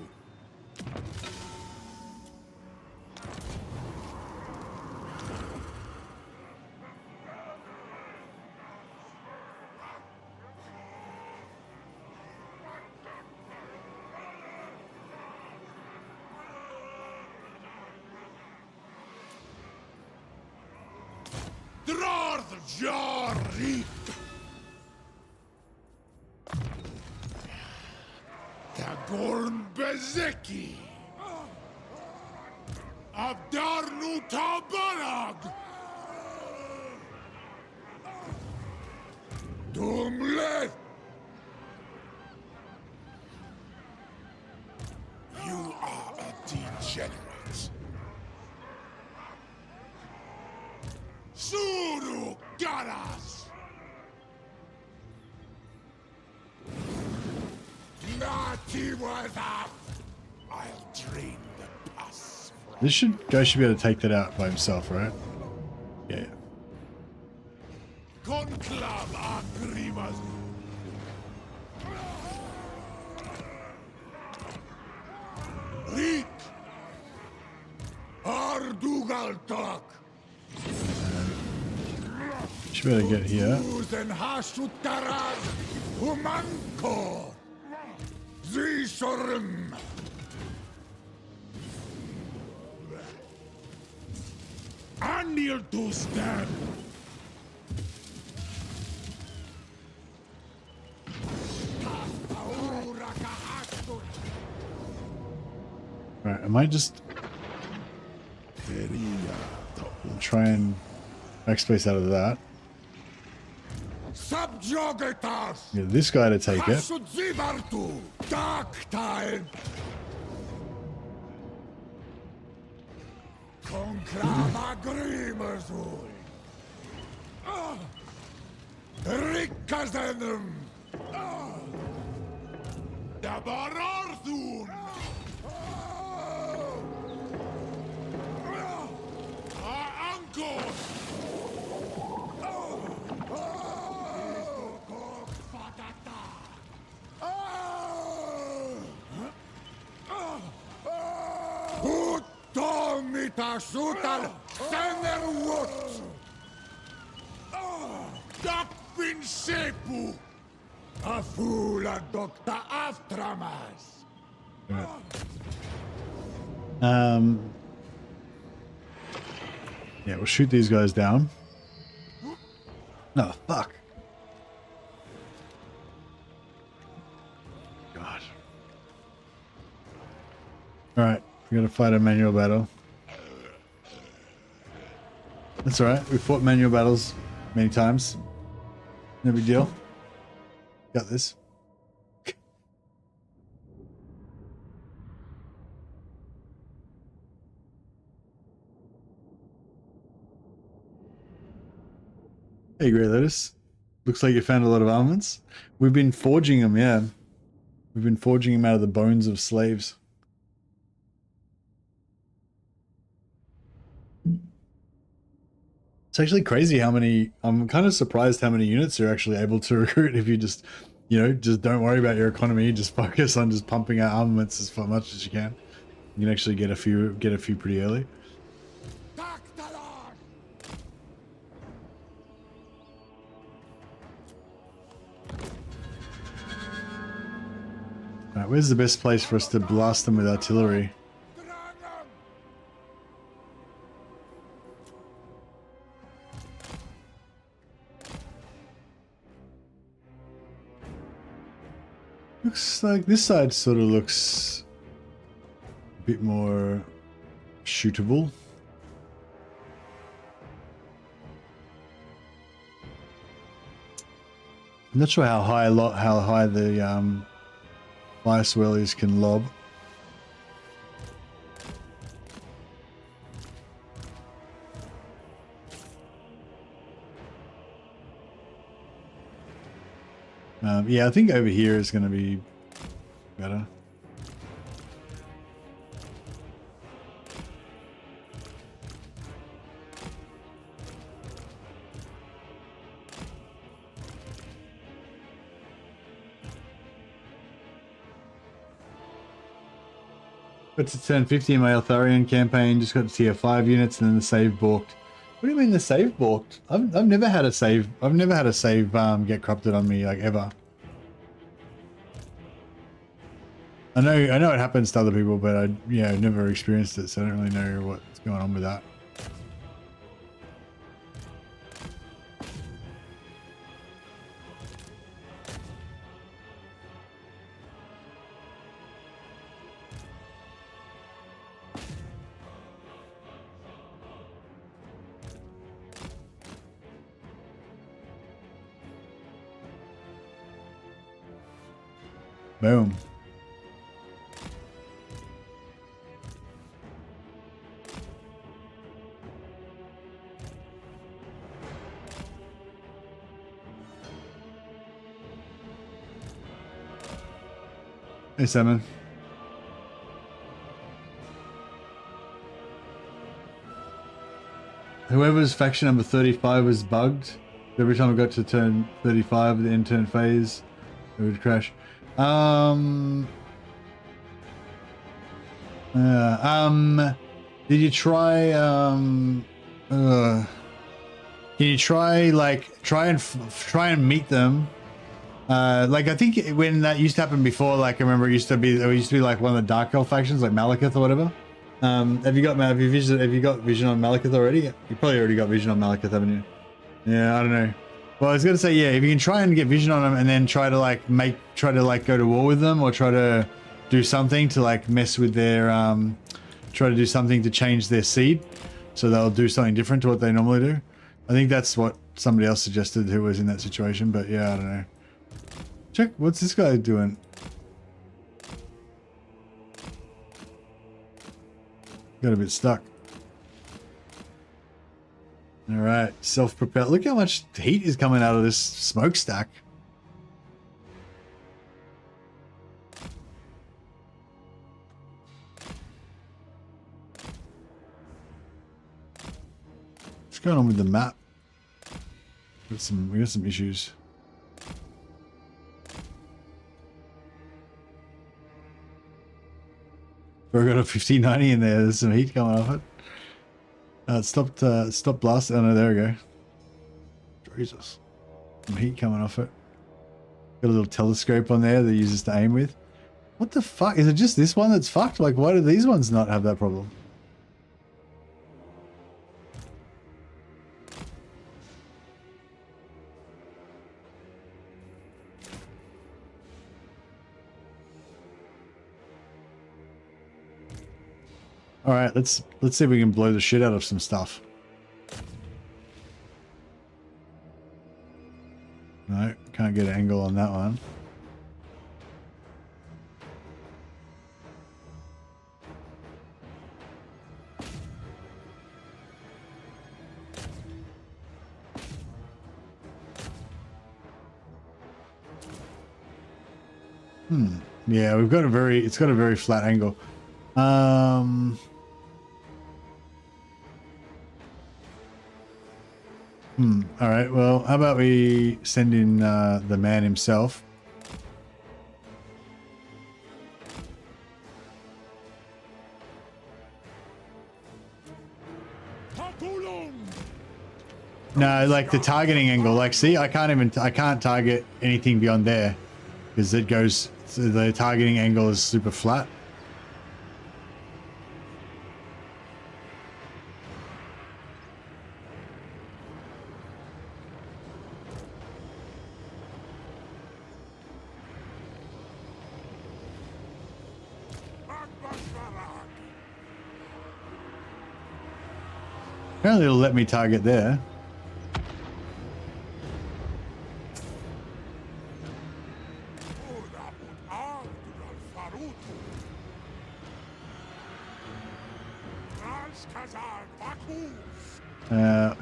Jarik. Tagorn Bezeki. Abdarnu Tabarag. Dumlet. You are a degenerate. Suru Garas! Naughty was up! I'll drain the pus. This guy should be able to take that out by himself, right? Yeah. Conclave Agrimas. Reek! Ardugaltok! Should be able to get here. Anil to stand. Right, I might just try and backspace out of that. Get this guy to take it. Tomita sutal sengerwut. Dappin sepu. Afula dokta aftramas. Yeah, we'll shoot these guys down. No, fuck. God. Alright, we gotta fight a manual battle. That's alright, we fought manual battles many times. No big deal. Got this. Hey, Grey Lettuce. Looks like you found a lot of armaments. We've been forging them, yeah. We've been forging them out of the bones of slaves. It's actually crazy how many... I'm kind of surprised how many units you're actually able to recruit if you just, you know, just don't worry about your economy. Just focus on just pumping out armaments as much as you can. You can actually get a few pretty early. Alright, where's the best place for us to blast them with artillery? Looks like this side sort of looks a bit more shootable. I'm not sure how high the fire swirlies can lob. Yeah, I think over here is going to be better. Got to turn 50 in my Eltharion campaign, just got to tier 5 units and then the save balked. What do you mean the save balked? I've never had a save get corrupted on me, like, ever. I know it happens to other people, but I've never experienced it, so I don't really know what's going on with that. Boom. Hey, Simon. Whoever's faction number 35 was bugged. Every time I got to turn 35, the end turn phase, it would crash. Did you try, can you try and meet them? Like, I think when that used to happen before, like, I remember it used to be like one of the Dark Elf factions, like Malekith or whatever. Have you got vision on Malekith already? You probably already got vision on Malekith, haven't you? Yeah, I don't know. Well, I was gonna say, yeah, if you can try and get vision on them and then try to go to war with them, or try to do something to like mess with their, try to do something to change their seed, so they'll do something different to what they normally do. I think that's what somebody else suggested who was in that situation, but yeah, I don't know. Check, what's this guy doing? Got a bit stuck. All right, self-propelled. Look how much heat is coming out of this smokestack. What's going on with the map? We got some issues. Bro got a 1590 in there. There's some heat coming off it. It stopped blast. Oh no, there we go. Jesus. Some heat coming off it. Got a little telescope on there that it uses to aim with. What the fuck? Is it just this one that's fucked? Like, why do these ones not have that problem? All right, let's see if we can blow the shit out of some stuff. No, can't get an angle on that one. Yeah, we've got it's got a very flat angle. All right, well, how about we send in the man himself? No, like the targeting angle. Like, see, I can't target anything beyond there because it goes. So the targeting angle is super flat. Apparently it'll let me target there.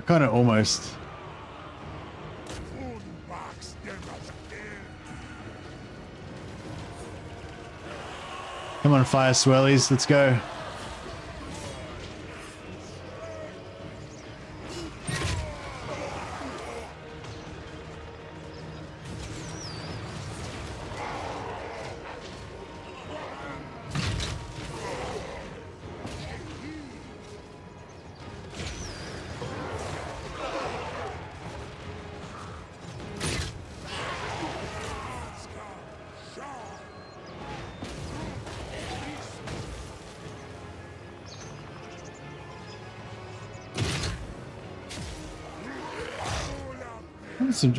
Kind of almost. Come on, fire swirlies, let's go.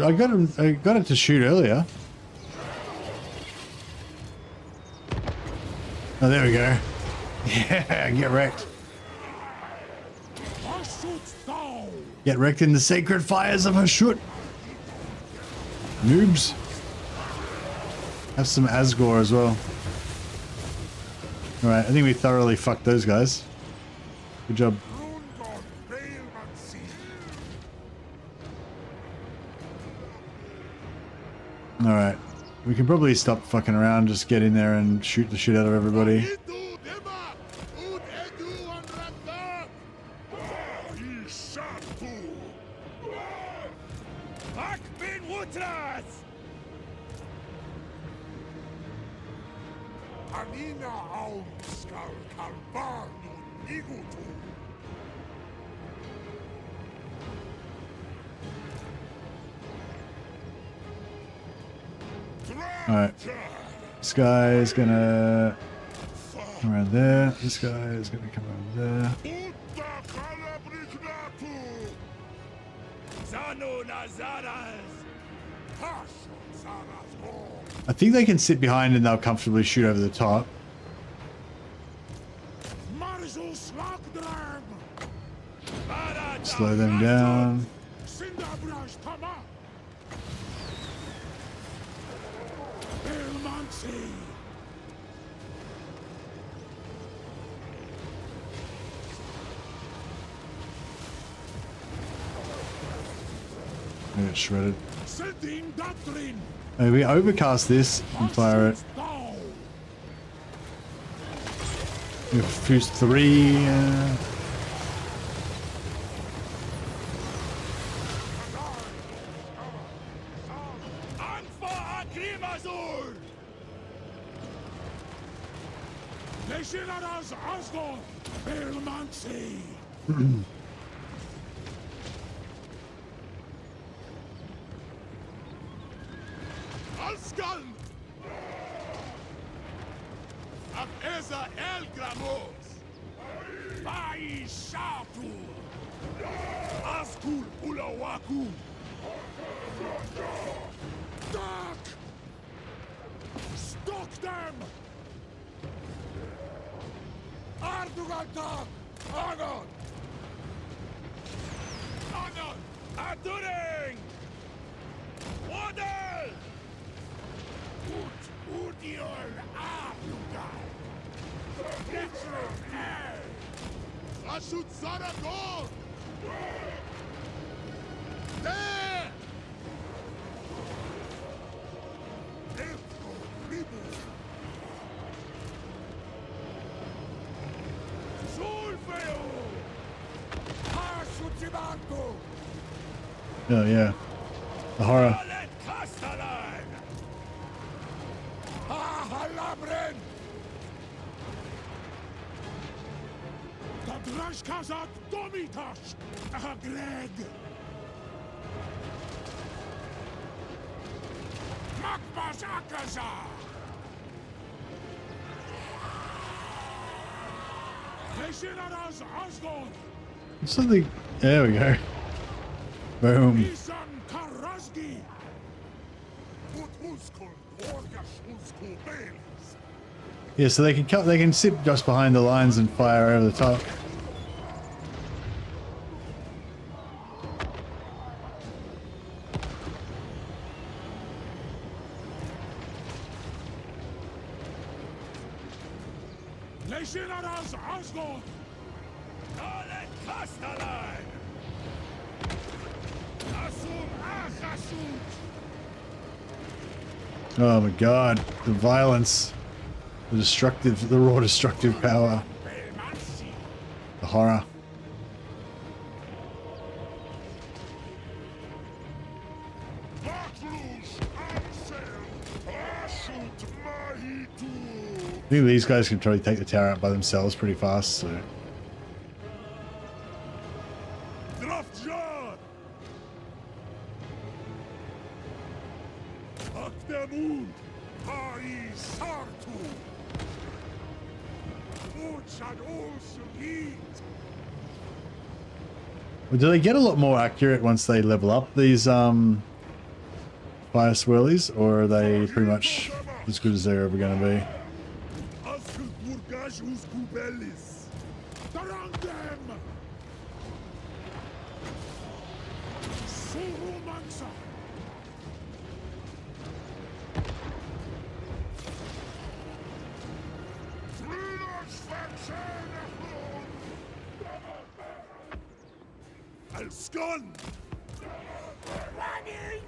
I got it to shoot earlier. Oh, there we go. Yeah, get wrecked. Get wrecked in the sacred fires of Hashut. Noobs. Have some Azgorh as well. Alright, I think we thoroughly fucked those guys. Good job. Alright, we can probably stop fucking around, just get in there and shoot the shit out of everybody. Alright, this guy is gonna come around there, this guy is gonna come over there. I think they can sit behind and they'll comfortably shoot over the top. Slow them down. I got shredded. Maybe we overcast this and fire it. We fused 3. Azgorh! Belmancy! Alskan! Ab Eza El Gramos! Bai Shatu! Azkul Ulawaku! Duck! Stalk them! Ardugatak! Anon! Anon! Aduring! Waddle! Ut Udiol Ardugal! Natural air! Ashut Zaragor! There! Echo Ribu! Sulfeo! Ashutibanto! Oh yeah, the horror. Alet Castellan! Ahalabren! Tadrash Kazak Domitash! Agreg! Makbas Akaza! Heshinaraz Azgorh! Something. There we go. Boom. Isan Karazgi! Ut Uskul Orgash Uskul Bales! Yeah, so they can cut. They can sit just behind the lines and fire over the top. Heshinaraz Azgorh! Alet Castellan! Asum Achashut! Oh my god, the violence, the raw destructive power, Belmancy! the horror. Baklush Ansel! Ashut Mahitu! I think these guys can probably take the tower out by themselves pretty fast. So Drafjar! Akdemund! Hai Sartu! Uchad Ulsugit! well, do they get a lot more accurate once they level up these fire swirlies, or are they pretty much as good as they're ever going to be? Askul Burgash Uskubelis! Tarangem! Surumansa! Frieders Verzehnachon! Alskon! Running!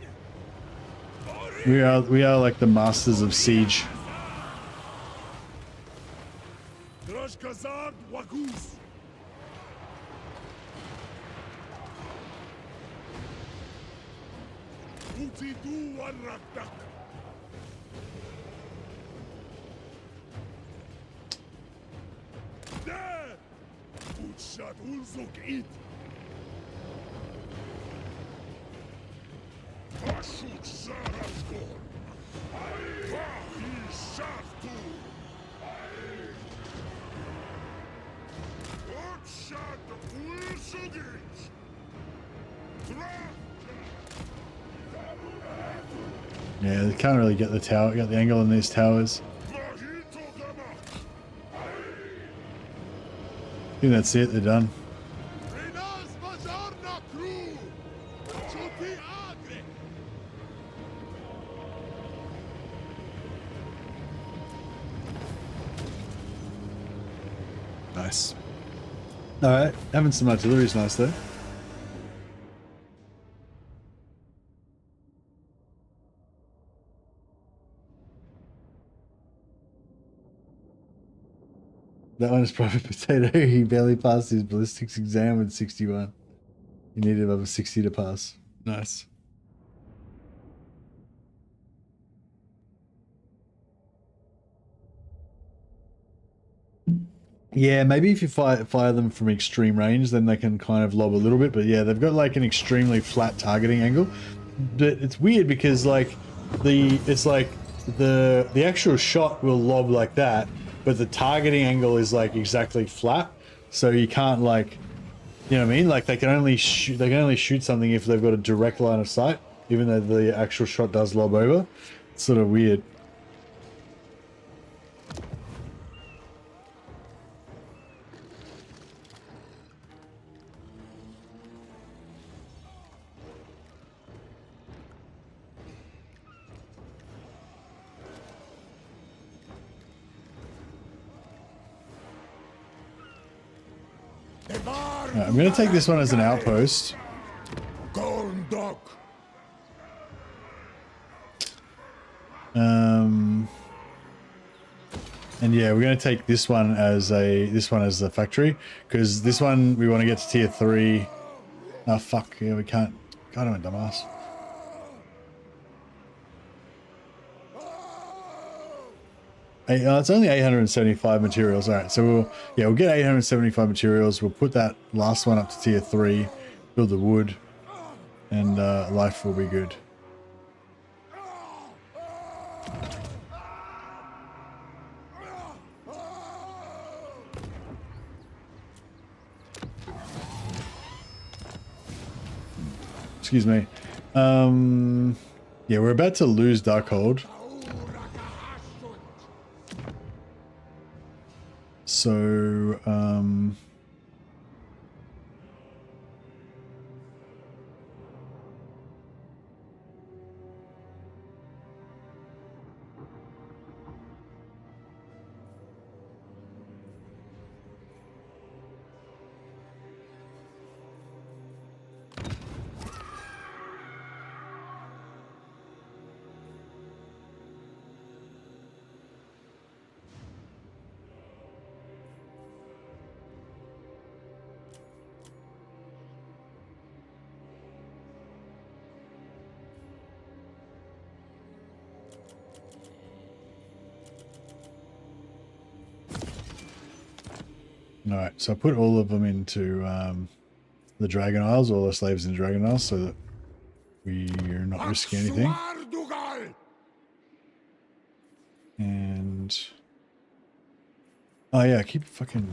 We are like the masters of siege. Drashkazard Wagus! Utidu Warrakdak! There! Utshad Ulzuk It! Ashut Zarazgor! Vahi Shaftu! Utshad Ulzugit! Yeah, they can't really get the tower, get the angle on these towers. I think that's it. They're done. Nice. All right, having some artillery is nice though. That one is Private Potato. He barely passed his ballistics exam with 61. He needed above a 60 to pass. Nice. Yeah, maybe if you fire them from extreme range, then they can kind of lob a little bit. But yeah, they've got like an extremely flat targeting angle. But it's weird because like the actual shot will lob like that, but the targeting angle is like exactly flat. So you can't like, you know what I mean? Like they can only shoot something if they've got a direct line of sight, even though the actual shot does lob over. It's sort of weird. Right, I'm going to take this one as an outpost. And yeah, we're going to take this one as the factory, because this one we want to get to tier 3. Oh fuck, yeah, we can't. God, I'm a dumbass. It's only 875 materials. All right, so we'll get 875 materials. We'll put that last one up to tier 3, build the wood, and life will be good. Excuse me. Yeah, we're about to lose Darkhold. So, alright, so I put all of them into the Dragon Isles, all the slaves in the Dragon Isles, so that we're not risking anything. And oh yeah, keep fucking.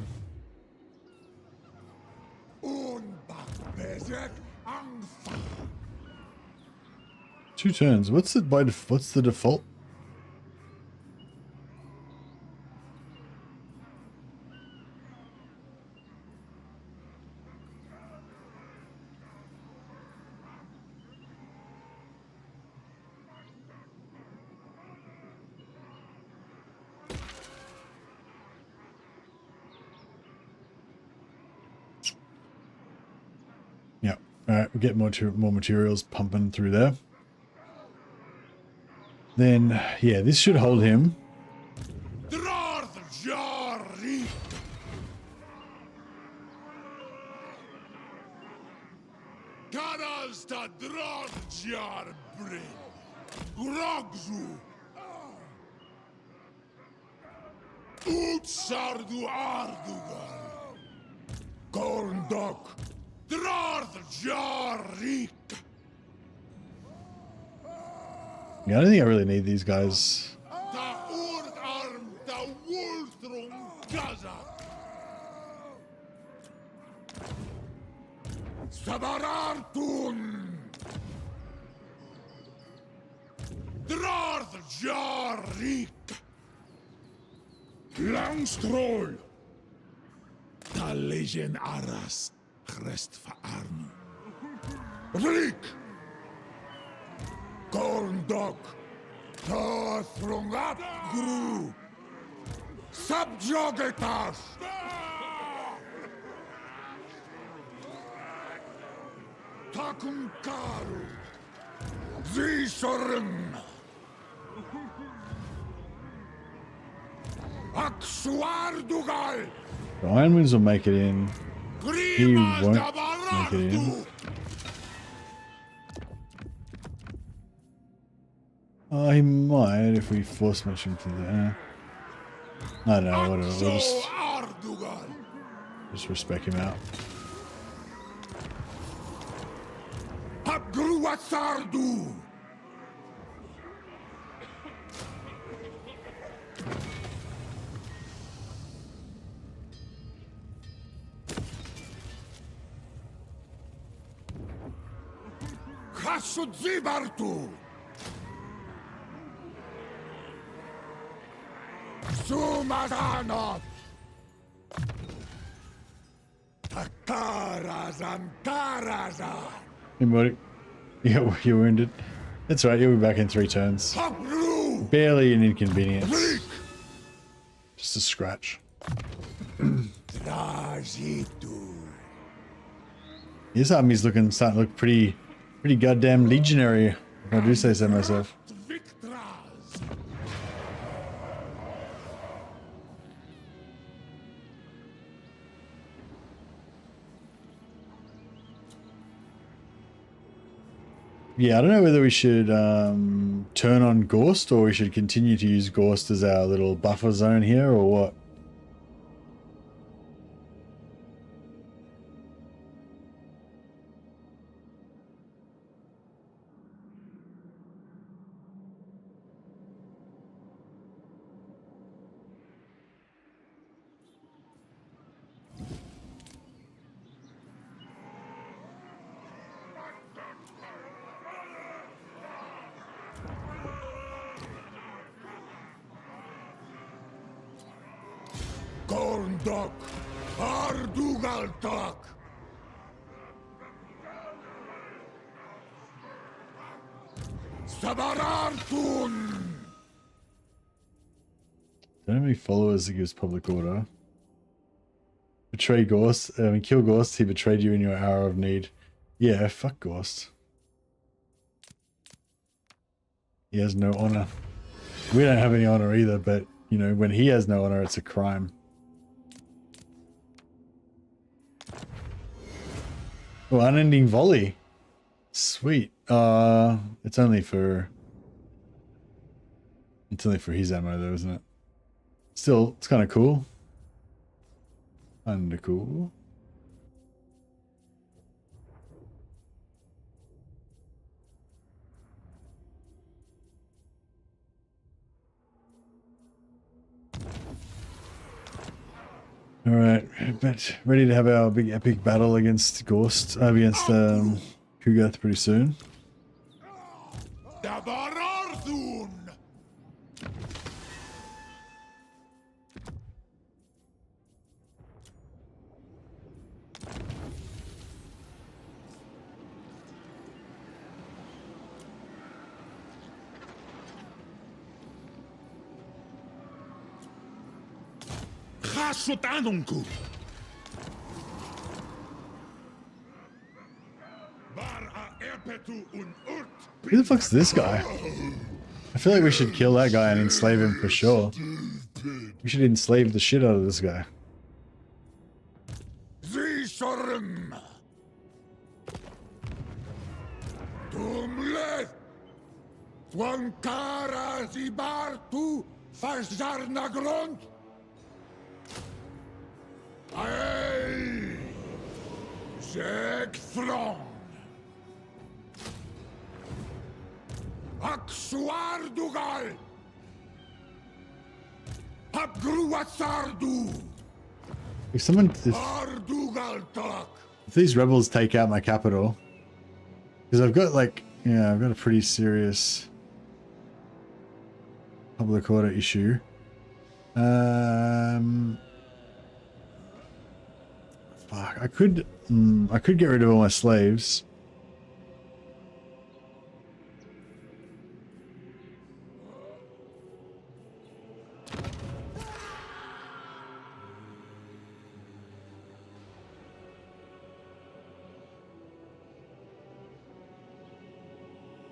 2 turns. What's the default? Yeah. All right, we'll get more materials pumping through there. Then, yeah, this should hold him. Yeah, I don't think I really need these guys. Langstroll. Da legend aras crest verarmen. Rick. Gorndog. Ta throng up gru. Subjugatas. Takum karu. Zisorum. Aksuardugal. The Iron Winds will make it in. He won't make it in. Oh, he might if we force match him to there. I don't know, whatever. We'll just... Just respec him out. Abgruatsardu! Khasudzibartu! Sumadanot! Tarazan Tarazan! Hey, buddy. Yeah, you're wounded. That's right, you'll be back in 3 turns. Habru! Barely an inconvenience. Just a scratch. Trajitu! His army's starting to look pretty goddamn legionary, if I do say so myself. Victras! Yeah, I don't know whether we should turn on Gorst or we should continue to use Gorst as our little buffer zone here or what. Gorndok! Ardugaltak! Sabarartun! Don't have any followers that gives public order. Betray Gorst. Kill Gorst. He betrayed you in your hour of need. Yeah, fuck Gorst. He has no honor. We don't have any honor either, but, you know, when he has no honor, it's a crime. Oh, unending volley. Sweet. It's only for his ammo though, isn't it? Still, it's kind of cool. Kinda cool. All right, but ready to have our big epic battle against Gorst, against Kugath pretty soon. Sabarartun! Khasutanunku! Who the fuck's this guy? I feel like we should kill that guy and enslave him for sure. We should enslave the shit out of this guy. Zishorim! Tumlet! Twankara zibartu fazarnagrond! Ay! Zegfron! Aksuardugal! Abgruatsardu! If these rebels take out my capital, because I've got like, yeah, I've got a pretty serious public order issue. Fuck, I could get rid of all my slaves.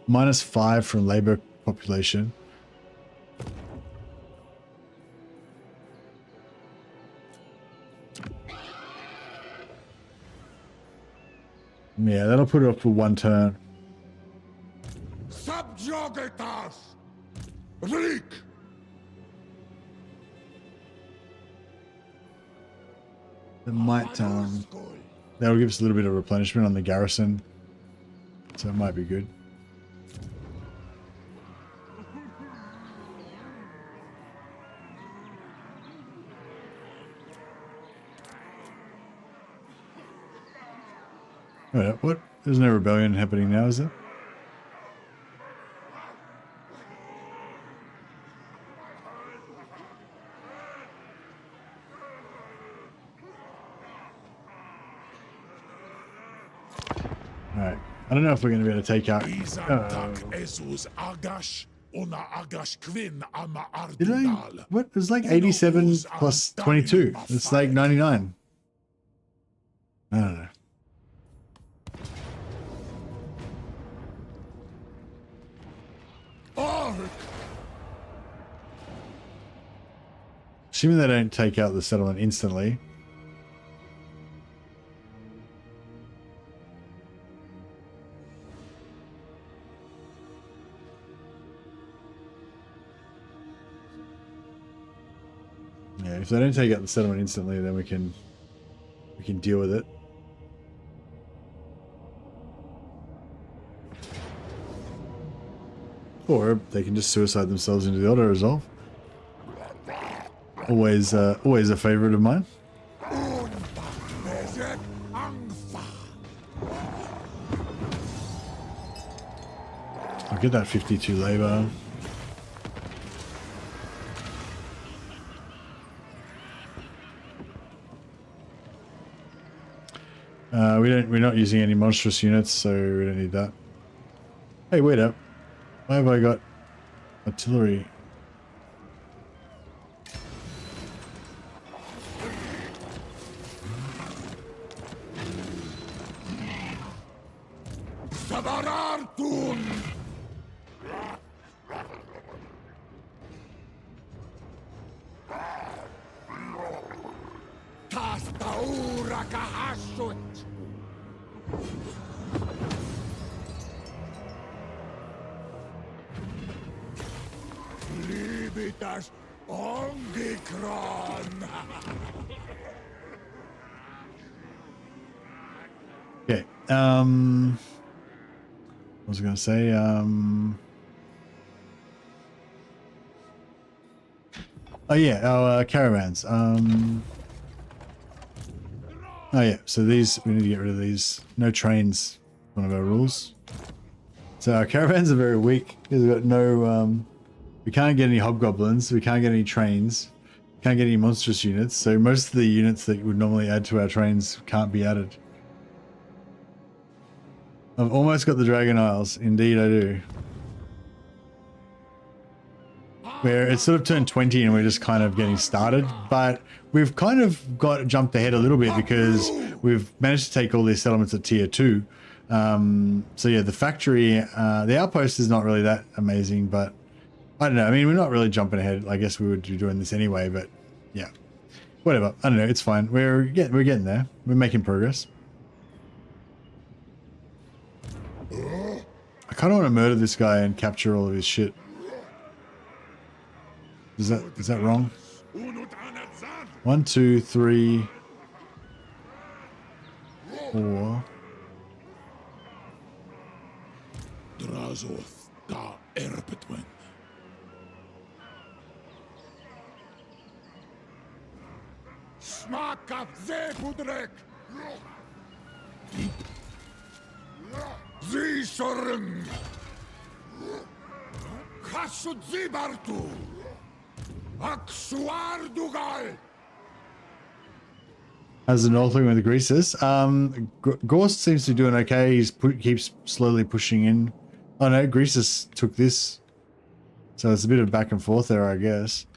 -5 from labor population. Yeah, that'll put it up for 1 turn. Subjugatas! Reek! That might, that'll give us a little bit of replenishment on the garrison. So it might be good. What? There's no rebellion happening now, is there? Alright. I don't know if we're going to be able to take out... Did I? What? It was like 87 plus 22. It's like 99. I don't know. Assuming they don't take out the settlement instantly. Yeah, if they don't take out the settlement instantly, then we can deal with it. Or they can just suicide themselves into the auto resolve. Always a favorite of mine. I'll get that 52 labor. We're not using any monstrous units, so we don't need that. Hey, wait up. Why have I got artillery? Okay. What was I going to say? Oh yeah, our caravans. Oh yeah, so these, we need to get rid of these. No trains, one of our rules. So our caravans are very weak because we've got no, we can't get any hobgoblins, we can't get any trains, can't get any monstrous units. So most of the units that would normally add to our trains can't be added. I've almost got the Dragon Isles. Indeed I do. Where it's sort of turned 20 and we're just kind of getting started, but we've kind of jumped ahead a little bit because we've managed to take all these settlements at tier 2. So yeah, the factory, the outpost is not really that amazing, but I don't know. I mean, we're not really jumping ahead. I guess we would be doing this anyway, but yeah, whatever. I don't know. It's fine. We're getting there. We're making progress. I kind of want to murder this guy and capture all of his shit. Is that wrong? 1, 2, 3, 4. Drazoth da Erpetwen. Smakat Zebudrek. Zishorn. Khashut Zibartu. Aksuardugal. How's the Northling with the Greases? Gorst seems to be doing okay. He keeps slowly pushing in. Oh no, Greases took this. So it's a bit of back and forth there, I guess.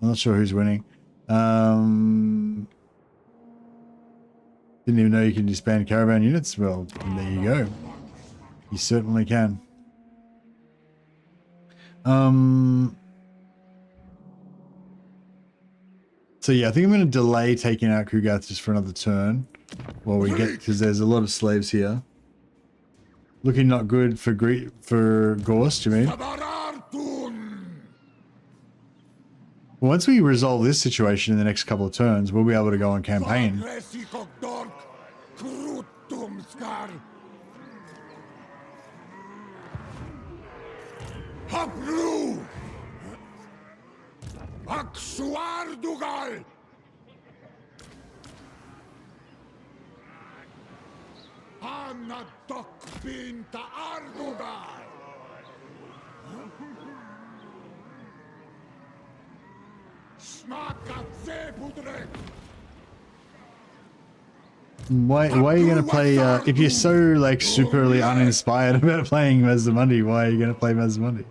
I'm not sure who's winning. Didn't even know you can disband caravan units. Well, there you go. You certainly can. So yeah, I think I'm going to delay taking out Kugath just for another turn while we get, because there's a lot of slaves here. Looking not good for Gorst, you mean? Once we resolve this situation in the next couple of turns, we'll be able to go on campaign. Why are you gonna play if you're so like superly uninspired about playing Mazdamundi, why are you gonna play Mazdamundi?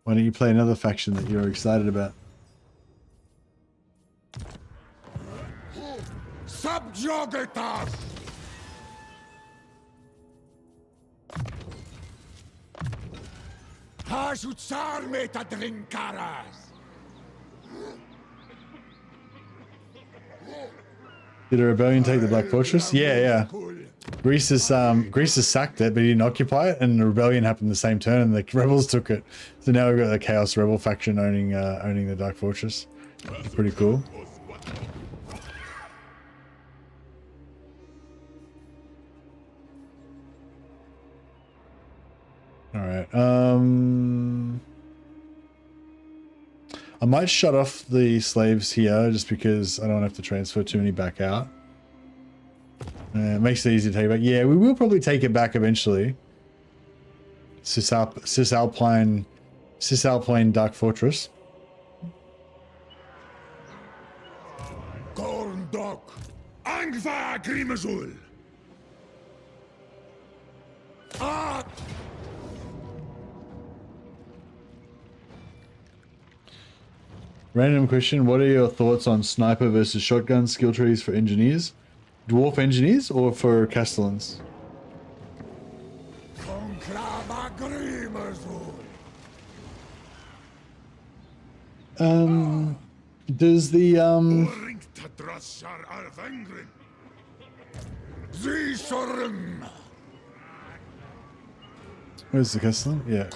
Why don't you play another faction that you're excited about? Subjugatas! Hashutsarmeta drinkaras! Did a rebellion take the Black Fortress? Yeah. Greece has sacked it, but he didn't occupy it, and the rebellion happened the same turn, and the rebels took it. So now we've got the Chaos Rebel faction owning the Dark Fortress. Pretty cool. All right. I might shut off the slaves here just because I don't have to transfer too many back out. It makes it easy to take it back. Yeah, we will probably take it back eventually. Cisalpine Dark Fortress. Gorndok! Angva Grimazul! Ah! Random question, what are your thoughts on sniper versus shotgun skill trees for engineers? Dwarf engineers or for Castellans? Does the where's the Castellan? Yeah.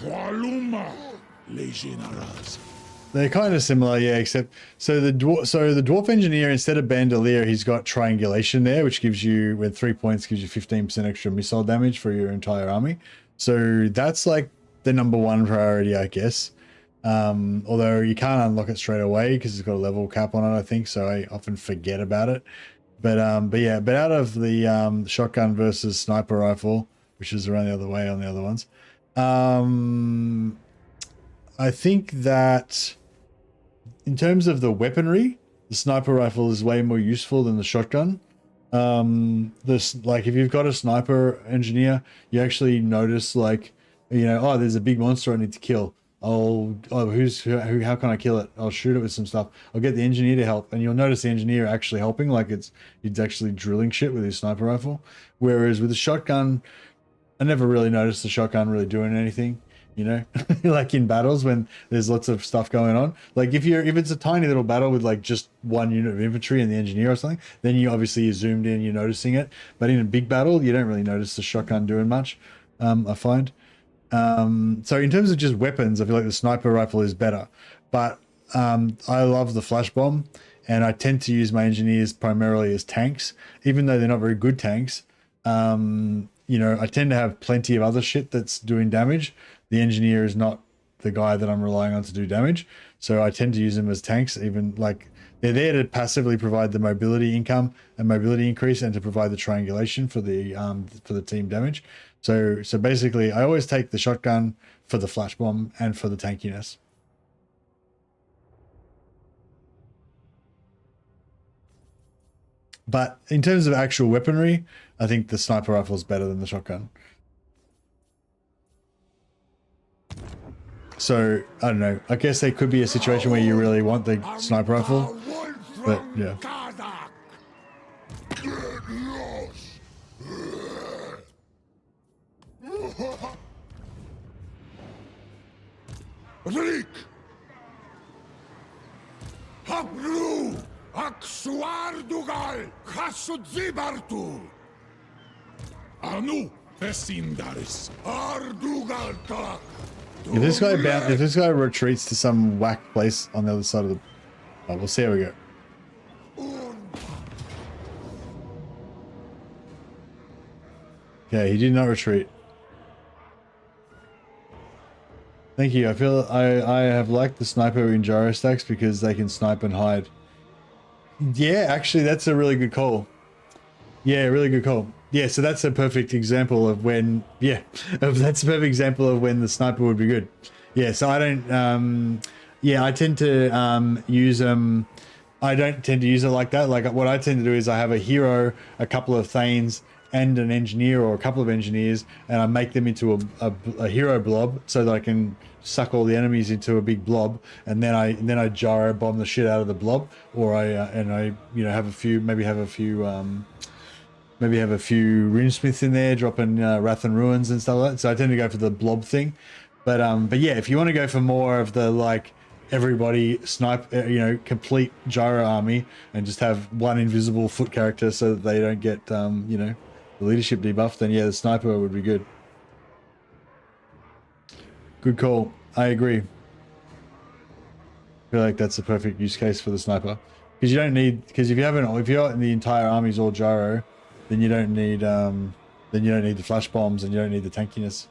They're kind of similar, yeah, except the dwarf engineer, instead of bandolier, he's got triangulation there, which gives you, with 3 points, gives you 15% extra missile damage for your entire army. So that's like the #1 priority, I guess. Although you can't unlock it straight away because it's got a level cap on it, I think, so I often forget about it. But out of the shotgun versus sniper rifle, which is around the other way on the other ones, I think that in terms of the weaponry, the sniper rifle is way more useful than the shotgun. Like if you've got a sniper engineer, you actually notice, like, you know, oh, there's a big monster I need to kill. How can I kill it? I'll shoot it with some stuff. I'll get the engineer to help, and you'll notice the engineer actually helping, like it's actually drilling shit with his sniper rifle. Whereas with the shotgun, I never really noticed the shotgun really doing anything. You know, like in battles when there's lots of stuff going on. Like if it's a tiny little battle with like just one unit of infantry and the engineer or something, then you obviously zoomed in, you're noticing it. But in a big battle, you don't really notice the shotgun doing much, I find. So in terms of just weapons, I feel like the sniper rifle is better. But I love the flash bomb, and I tend to use my engineers primarily as tanks, even though they're not very good tanks. You know, I tend to have plenty of other shit that's doing damage. The engineer is not the guy that I'm relying on to do damage, so I tend to use them as tanks. Even like they're there to passively provide the mobility income and mobility increase, and to provide the triangulation for the team damage. So basically, I always take the shotgun for the flash bomb and for the tankiness. But in terms of actual weaponry, I think the sniper rifle is better than the shotgun. So, I don't know. I guess there could be a situation where you really want the sniper rifle. But, yeah. Habru! Aksu Wardugal Hasudzibartu. Anu Esindaris Ardugal Tak. If this guy retreats to some whack place on the other side of the... Oh, we'll see how we go. Okay, he did not retreat. Thank you. I feel I have liked the sniper in gyro stacks because they can snipe and hide. Yeah, actually, that's a really good call. Yeah, really good call. Yeah, so that's a perfect example of when, that's a perfect example of when the sniper would be good. Yeah, so I don't, yeah, I tend to use them. I don't tend to use it like that. Like what I tend to do is I have a hero, a couple of Thanes, and an engineer or a couple of engineers, and I make them into a hero blob so that I can suck all the enemies into a big blob, and then I gyro bomb the shit out of the blob, or I have a few runesmiths in there dropping Wrath and Ruins and stuff like that. So I tend to go for the blob thing, but yeah, if you want to go for more of the like everybody snipe, complete gyro army and just have one invisible foot character so that they don't get the leadership debuff, then yeah, the sniper would be good. Good call. I agree. I feel like that's the perfect use case for the sniper, because you don't need, because if you're in the entire army's all gyro, then you don't need the flash bombs and you don't need the tankiness.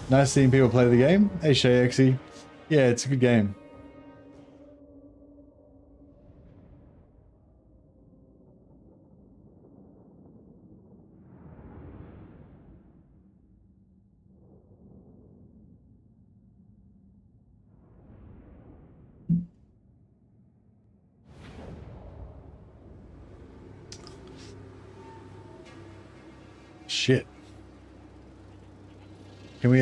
Nice seeing people play the game. Hey Shay Xy. Yeah, it's a good game. Shit. Can we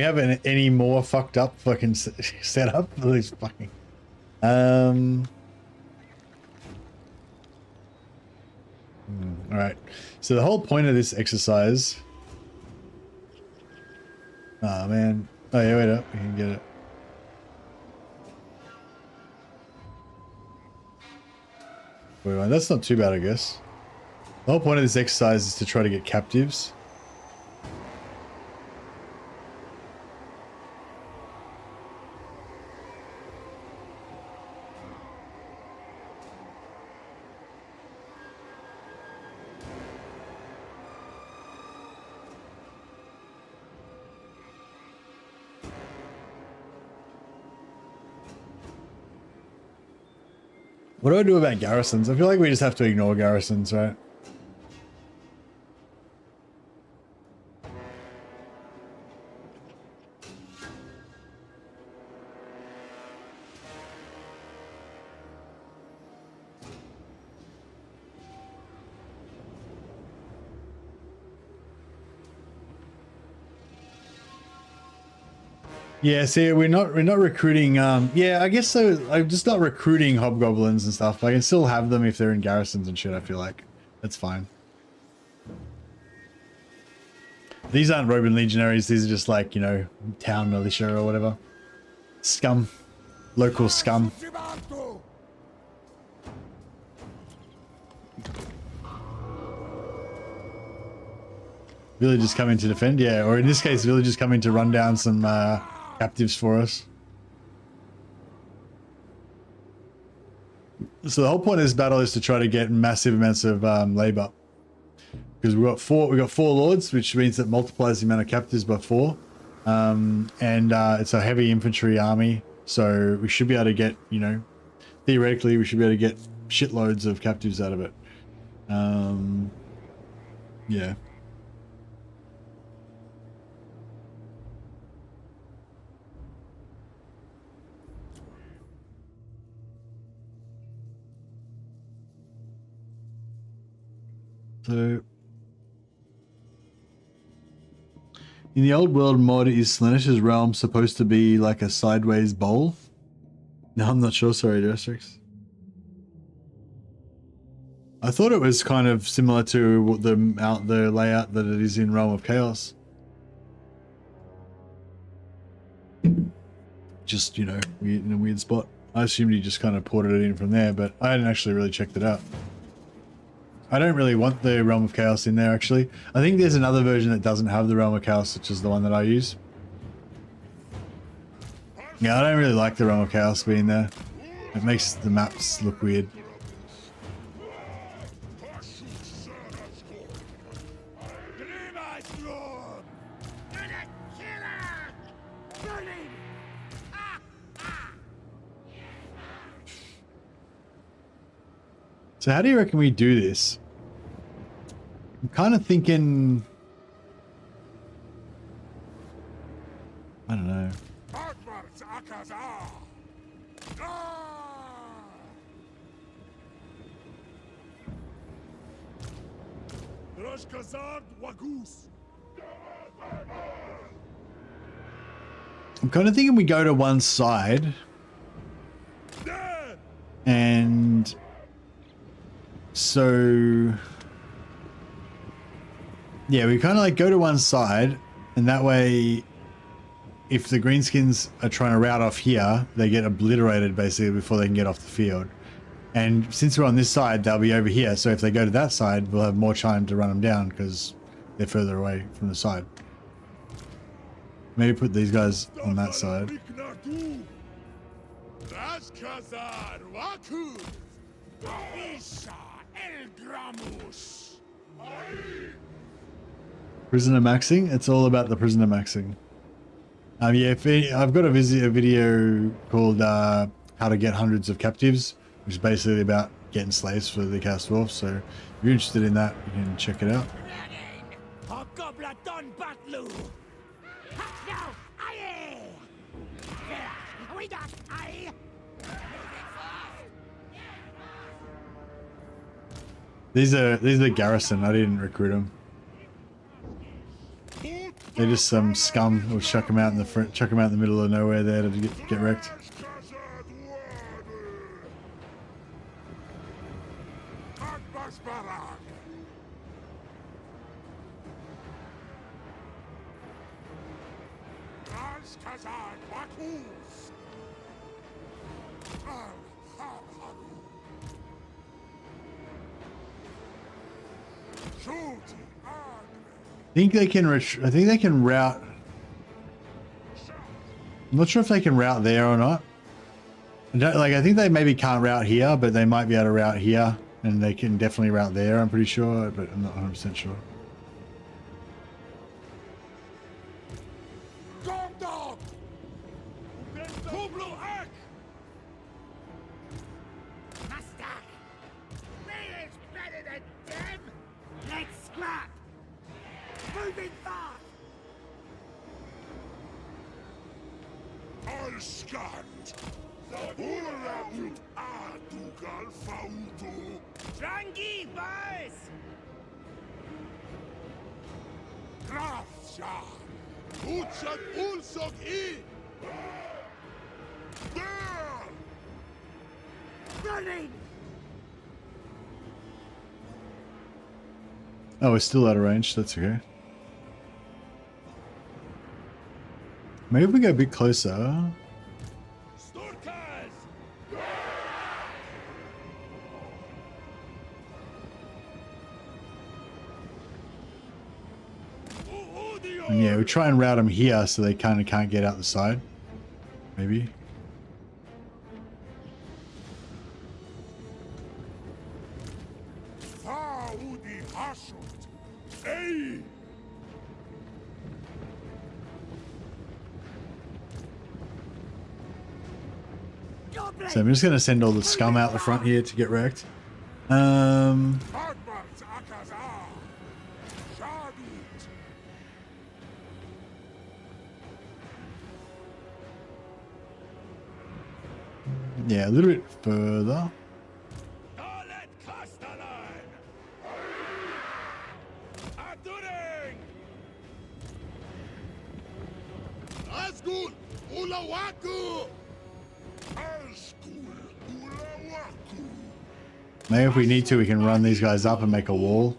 have any more fucked up fucking setup for these fucking all right, so the whole point of this exercise, oh man, oh yeah, wait up, we can get it. Wait, that's not too bad, I guess. The whole point of this exercise is to try to get captives. What do I do about garrisons? I feel like we just have to ignore garrisons, right? Yeah, see, we're not recruiting. Yeah, I guess so. I'm just not recruiting hobgoblins and stuff. I can still have them if they're in garrisons and shit. I feel like that's fine. These aren't Roman legionaries. These are just like, town militia or whatever. Scum, local scum. Villagers coming to defend, yeah, or in this case, villagers coming to run down some captives for us. So the whole point of this battle is to try to get massive amounts of labor, because we got four lords, which means that multiplies the amount of captives by 4, and it's a heavy infantry army, so we should be able to get, theoretically, we should be able to get shitloads of captives out of it. Yeah. So, in the old world mod, is Slaaneish's realm supposed to be like a sideways bowl? No, I'm not sure. Sorry, Asterix. I thought it was kind of similar to the layout that it is in Realm of Chaos. just, you know, in a weird spot. I assumed he just kind of ported it in from there, but I hadn't actually really checked it out. I don't really want the Realm of Chaos in there, actually. I think there's another version that doesn't have the Realm of Chaos, which is the one that I use. Yeah, I don't really like the Realm of Chaos being there. It makes the maps look weird. So how do you reckon we do this? I'm kind of thinking... I don't know. I'm kind of thinking we go to one side and so yeah, we kind of like go to one side, and that way if the greenskins are trying to rout off here, they get obliterated basically before they can get off the field. And since we're on this side, they'll be over here, so if they go to that side, we'll have more time to run them down because they're further away from the side. Maybe put these guys on that side. Prisoner maxing? It's all about the prisoner maxing. Yeah, I've got a video called How to Get Hundreds of Captives, which is basically about getting slaves for the Chaos Dwarfs. So if you're interested in that, you can check it out. These are the garrison. I didn't recruit them. They're just some scum. We'll chuck them out in the front, chuck them out in the middle of nowhere there to get wrecked. I think they can route. I'm not sure if they can route there or not. I think they maybe can't route here, but they might be able to route here, and they can definitely route there, I'm pretty sure, but I'm not 100% sure. Oh, we're still out of range. That's okay. Maybe if we go a bit closer. And yeah, we try and route them here so they kind of can't get out the side. Maybe. So I'm just going to send all the scum out the front here to get wrecked. Yeah, a little bit further. Maybe if we need to, we can run these guys up and make a wall.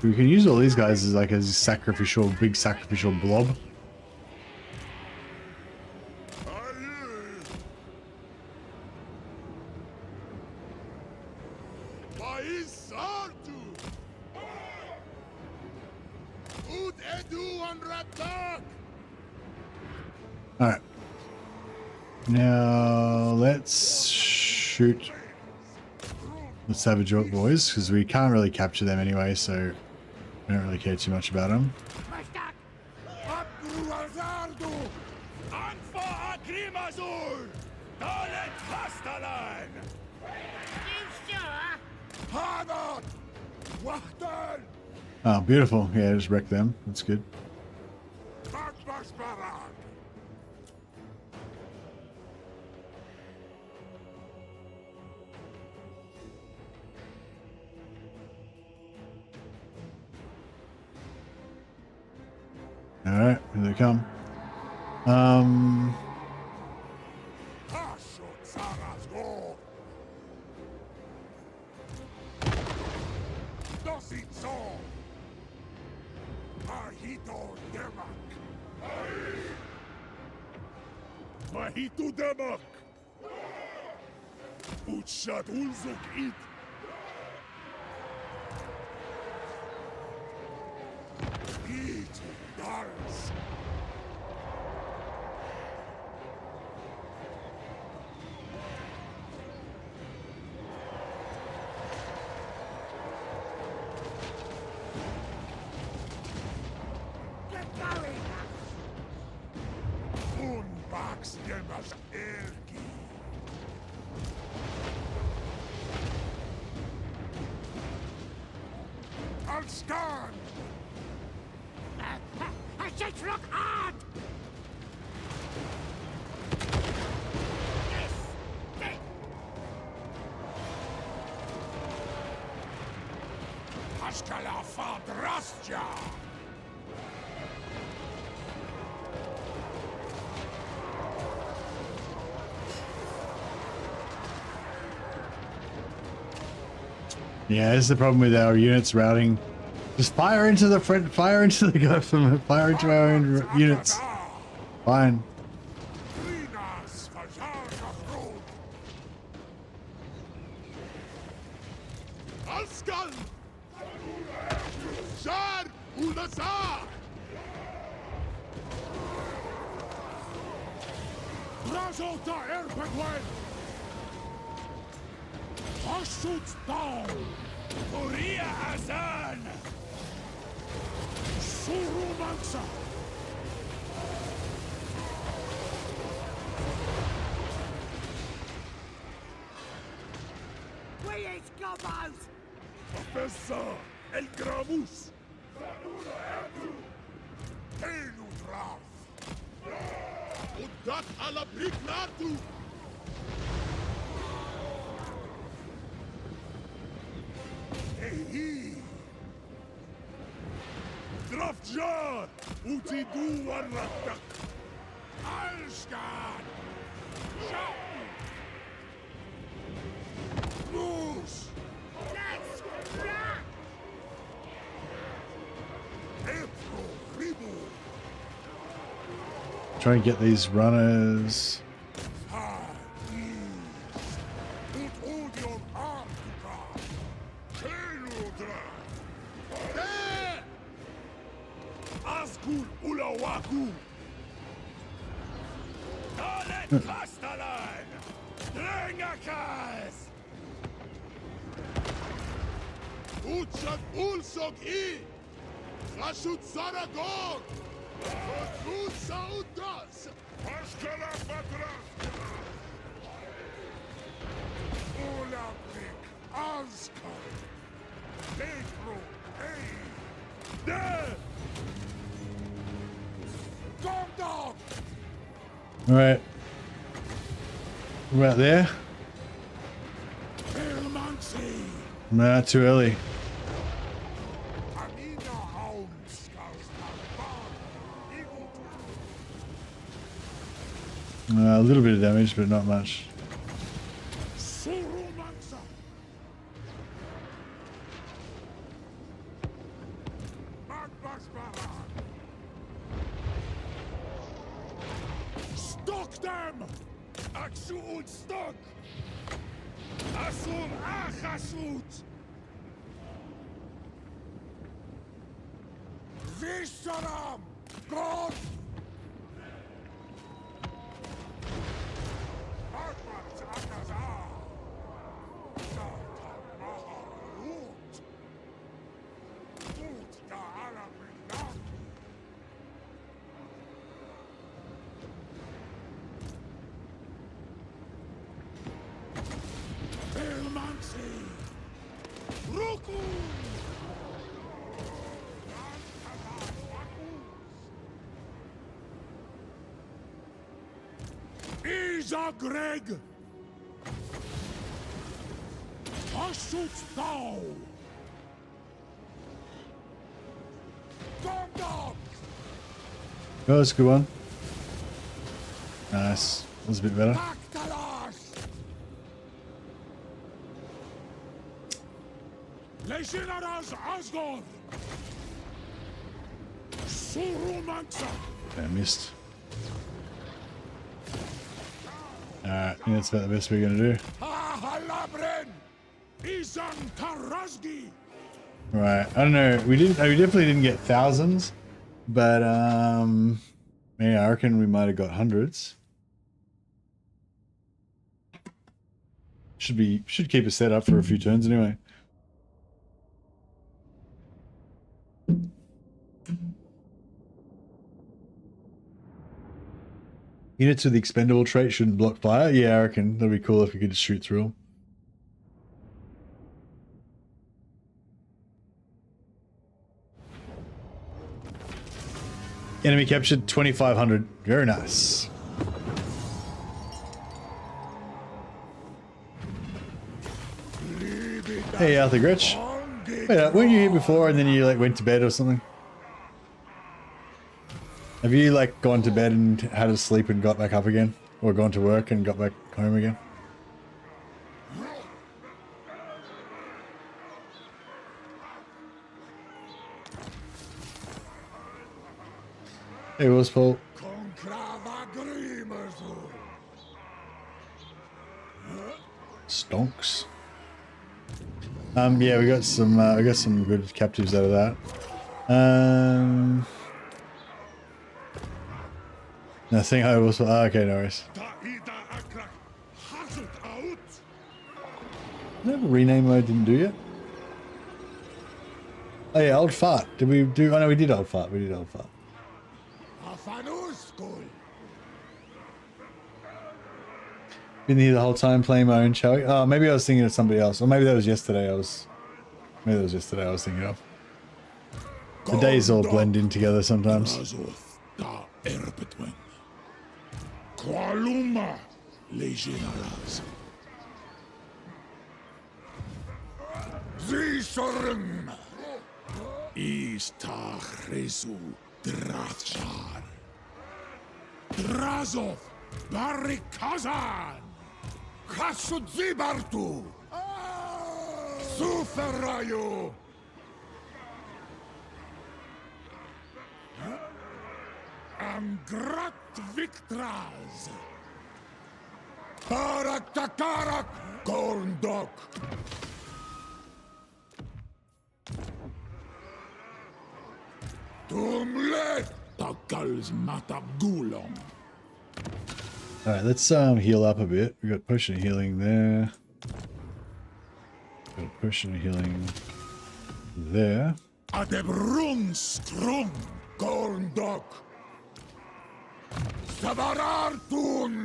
We can use all these guys as like a sacrificial, big sacrificial blob. Alright. Now let's shoot the Savage Orc boys, because we can't really capture them anyway, so we don't really care too much about them. Oh, beautiful. Yeah, just wreck them. That's good. Alright, here they come. Mahitu demak. Utshat ulzuk it. Eat dars. Get going! Unbox yemas ergi. Alskan. I just look hard! Haskala fadrastja. Yeah, this is the problem with our units routing. Just fire into the front, fire into the government, fire into our own units. Fine. Korea Azan! Surumansa! We eat gobos! Professor El Gramus! Teludraf! Udat ala Brignatu! Ehi! Drafjar! Utidu warratak! Alskan! Shau! Moose! Let's crack! April Ribu! Try and get these runners. Azgorh Ulawaku! Dalet Kastalan! Drengakas! Utshat Ulsok I! Rashut Saragor! Rashut Saudas! Pashkala Patras! Olapik Azkar! Negro Hey! There! Dog! Alright. About there? Nah, too early. A little bit of damage, but not much. Ashu und Stock! Asur Achasut! Visharam! God! Greg! Was shootst thou? Come down! Oh, that's a good one. Nice. That's a bit better. Legionaries Azgorh! Surumansa! I missed. Alright, I think that's about the best we're gonna do. Right, I don't know. We definitely didn't get thousands, but yeah, I reckon we might have got hundreds. Should keep us set up for a few turns anyway. Units with the expendable trait shouldn't block fire. Yeah, I reckon that'd be cool if we could just shoot through them. Enemy captured 2,500. Very nice. Hey, Arthur Gretsch. Wait, weren't you here before and then you like went to bed or something? Have you like gone to bed and had a sleep and got back up again? Or gone to work and got back home again? Hey, what's Paul? Stonks. Yeah, we got some good captives out of that. Nothing. I was okay. No worries. Is that a rename I didn't do yet? Oh yeah, old fart. Did we do? Oh no, we did old fart. We did old fart. Been here the whole time playing my own show. Oh, maybe I was thinking of somebody else, or maybe that was yesterday. Maybe that was yesterday I was thinking of. The days all blend in together sometimes. Qualuma Legionaries. Zisharim Istachresu Drathshar Drazov Barikazan Khasudzibartu Suferayu Angrat Victras Karak Takarak Gorndok Tumle Takals Matagulong. Alright, let's heal up a bit. We got potion of healing there. Got a potion of healing there. Adebrun Strung Gorndok Sabarartun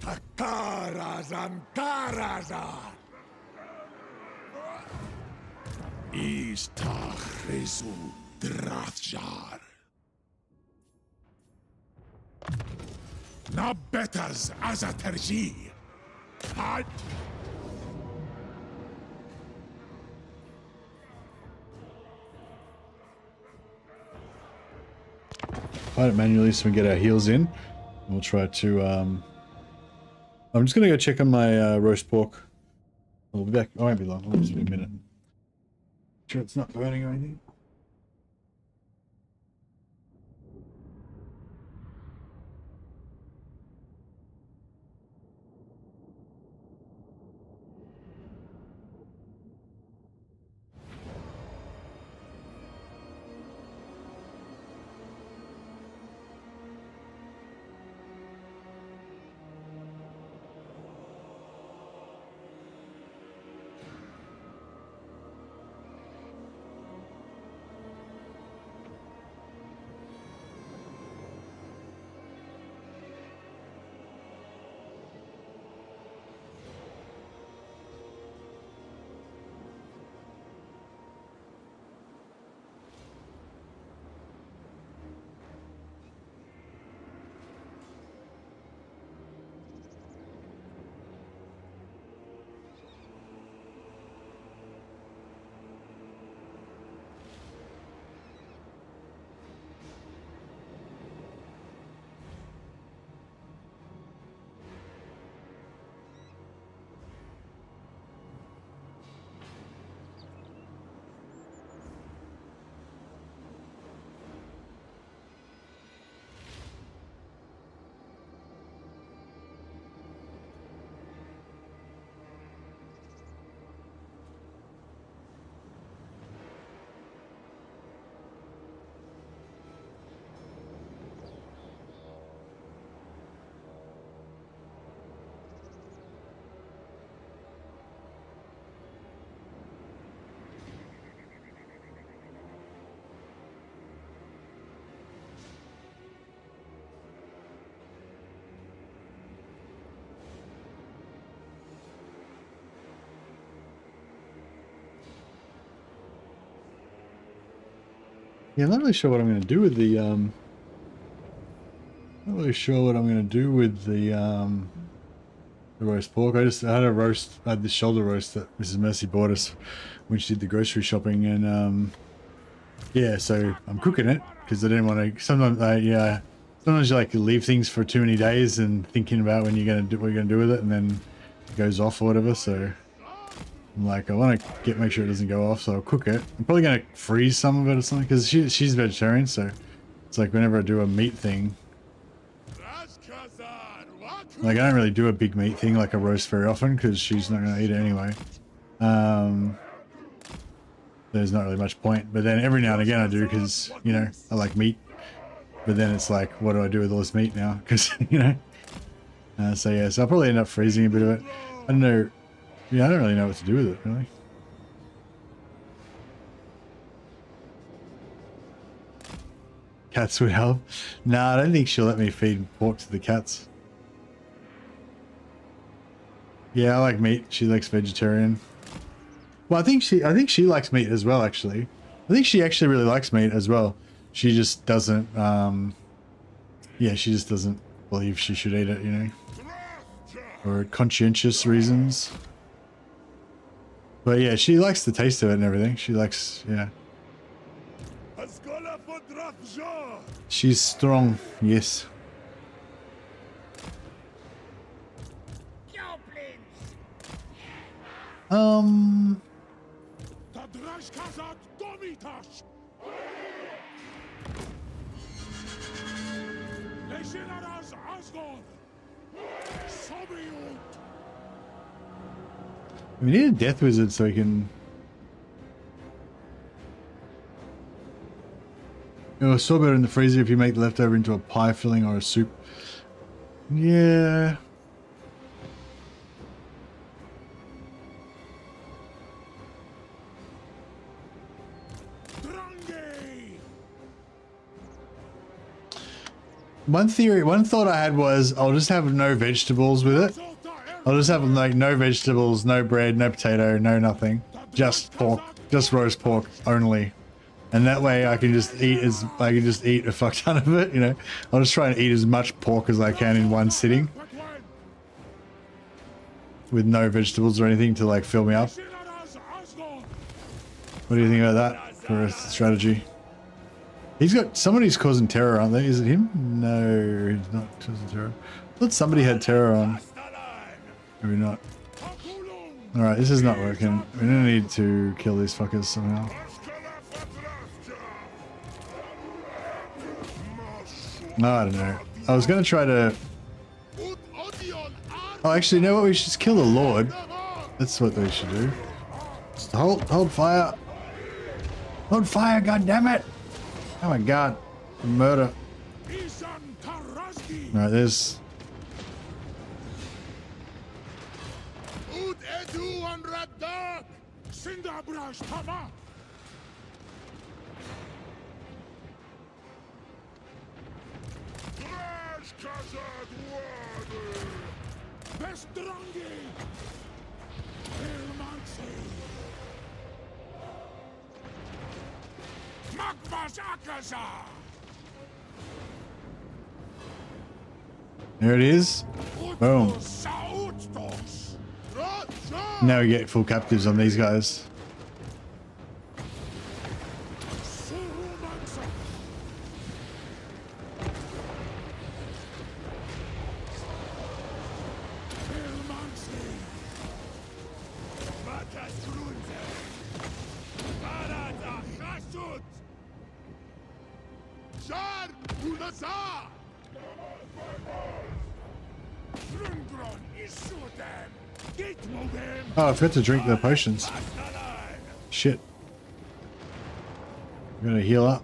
Takarazan Tarazar Istachresu Drathjar Na betters Azaterji Had Fight it manually so we can get our heals in. We'll try to I'm just gonna go check on my roast pork. We'll be back. I won't be long. I'll just be a minute. Sure it's not burning or anything. Yeah, I'm not really sure what I'm going to do with the not really sure what I'm going to do with the roast pork. I had a roast, I had this shoulder roast that Mrs. Mercy bought us when she did the grocery shopping, and yeah, so I'm cooking it because I didn't want to. Sometimes you like leave things for too many days and thinking about when you're going to do what you're going to do with it, and then it goes off or whatever. So I'm like, I want to make sure it doesn't go off, so I'll cook it. I'm probably going to freeze some of it or something because she's vegetarian, so it's like whenever I do a meat thing. Like, I don't really do a big meat thing like a roast very often because she's not going to eat it anyway. There's not really much point. But then every now and again I do because, you know, I like meat. But then it's like, what do I do with all this meat now? Because, you know. So yeah, so I'll probably end up freezing a bit of it. I don't know. Yeah, I don't really know what to do with it, really. Cats would help. Nah, I don't think she'll let me feed pork to the cats. Yeah, I like meat. She likes vegetarian. Well, I think she likes meat as well, actually. I think she actually really likes meat as well. She just doesn't, yeah, she just doesn't believe she should eat it, you know, for conscientious reasons. But yeah, she likes the taste of it and everything. She likes, yeah. She's strong, yes. We need a death wizard so we can... It was so better in the freezer if you make the leftover into a pie filling or a soup. Yeah. One thought I had was I'll just have no vegetables with it. I'll just have like no vegetables, no bread, no potato, no nothing. Just pork, just roast pork only. And that way I can just eat a fuck ton of it, you know. I'll just try and eat as much pork as I can in one sitting. With no vegetables or anything to like fill me up. What do you think about that for a strategy? He's got, somebody's causing terror, aren't they? Is it him? No, he's not causing terror. I thought somebody had terror on. Maybe not. Alright, this is not working. We're gonna need to kill these fuckers somehow. No, I don't know. I was gonna try to... Oh, actually, you know what? We should just kill the Lord. That's what we should do. Just hold fire. Hold fire, goddammit! Oh my god. Murder. Alright, there's... There it is. Boom. Now we get full captives on these guys. Oh, I forgot to drink the potions. Shit. I'm gonna heal up.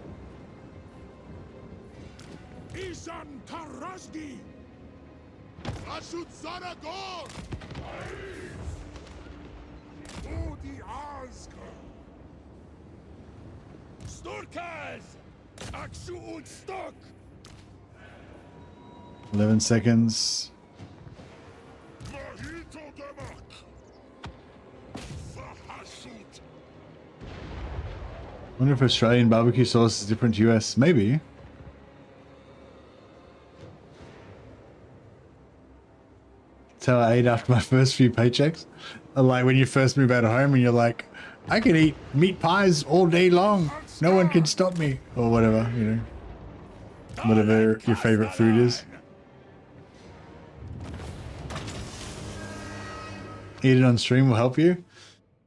Axu und Stock! 11 seconds. Wonder if Australian barbecue sauce is different to US. Maybe. That's how I ate after my first few paychecks. Like when you first move out of home and you're like, I can eat meat pies all day long. No one can stop me. Or whatever, you know. Whatever your favorite food is. Eat it on stream will help you.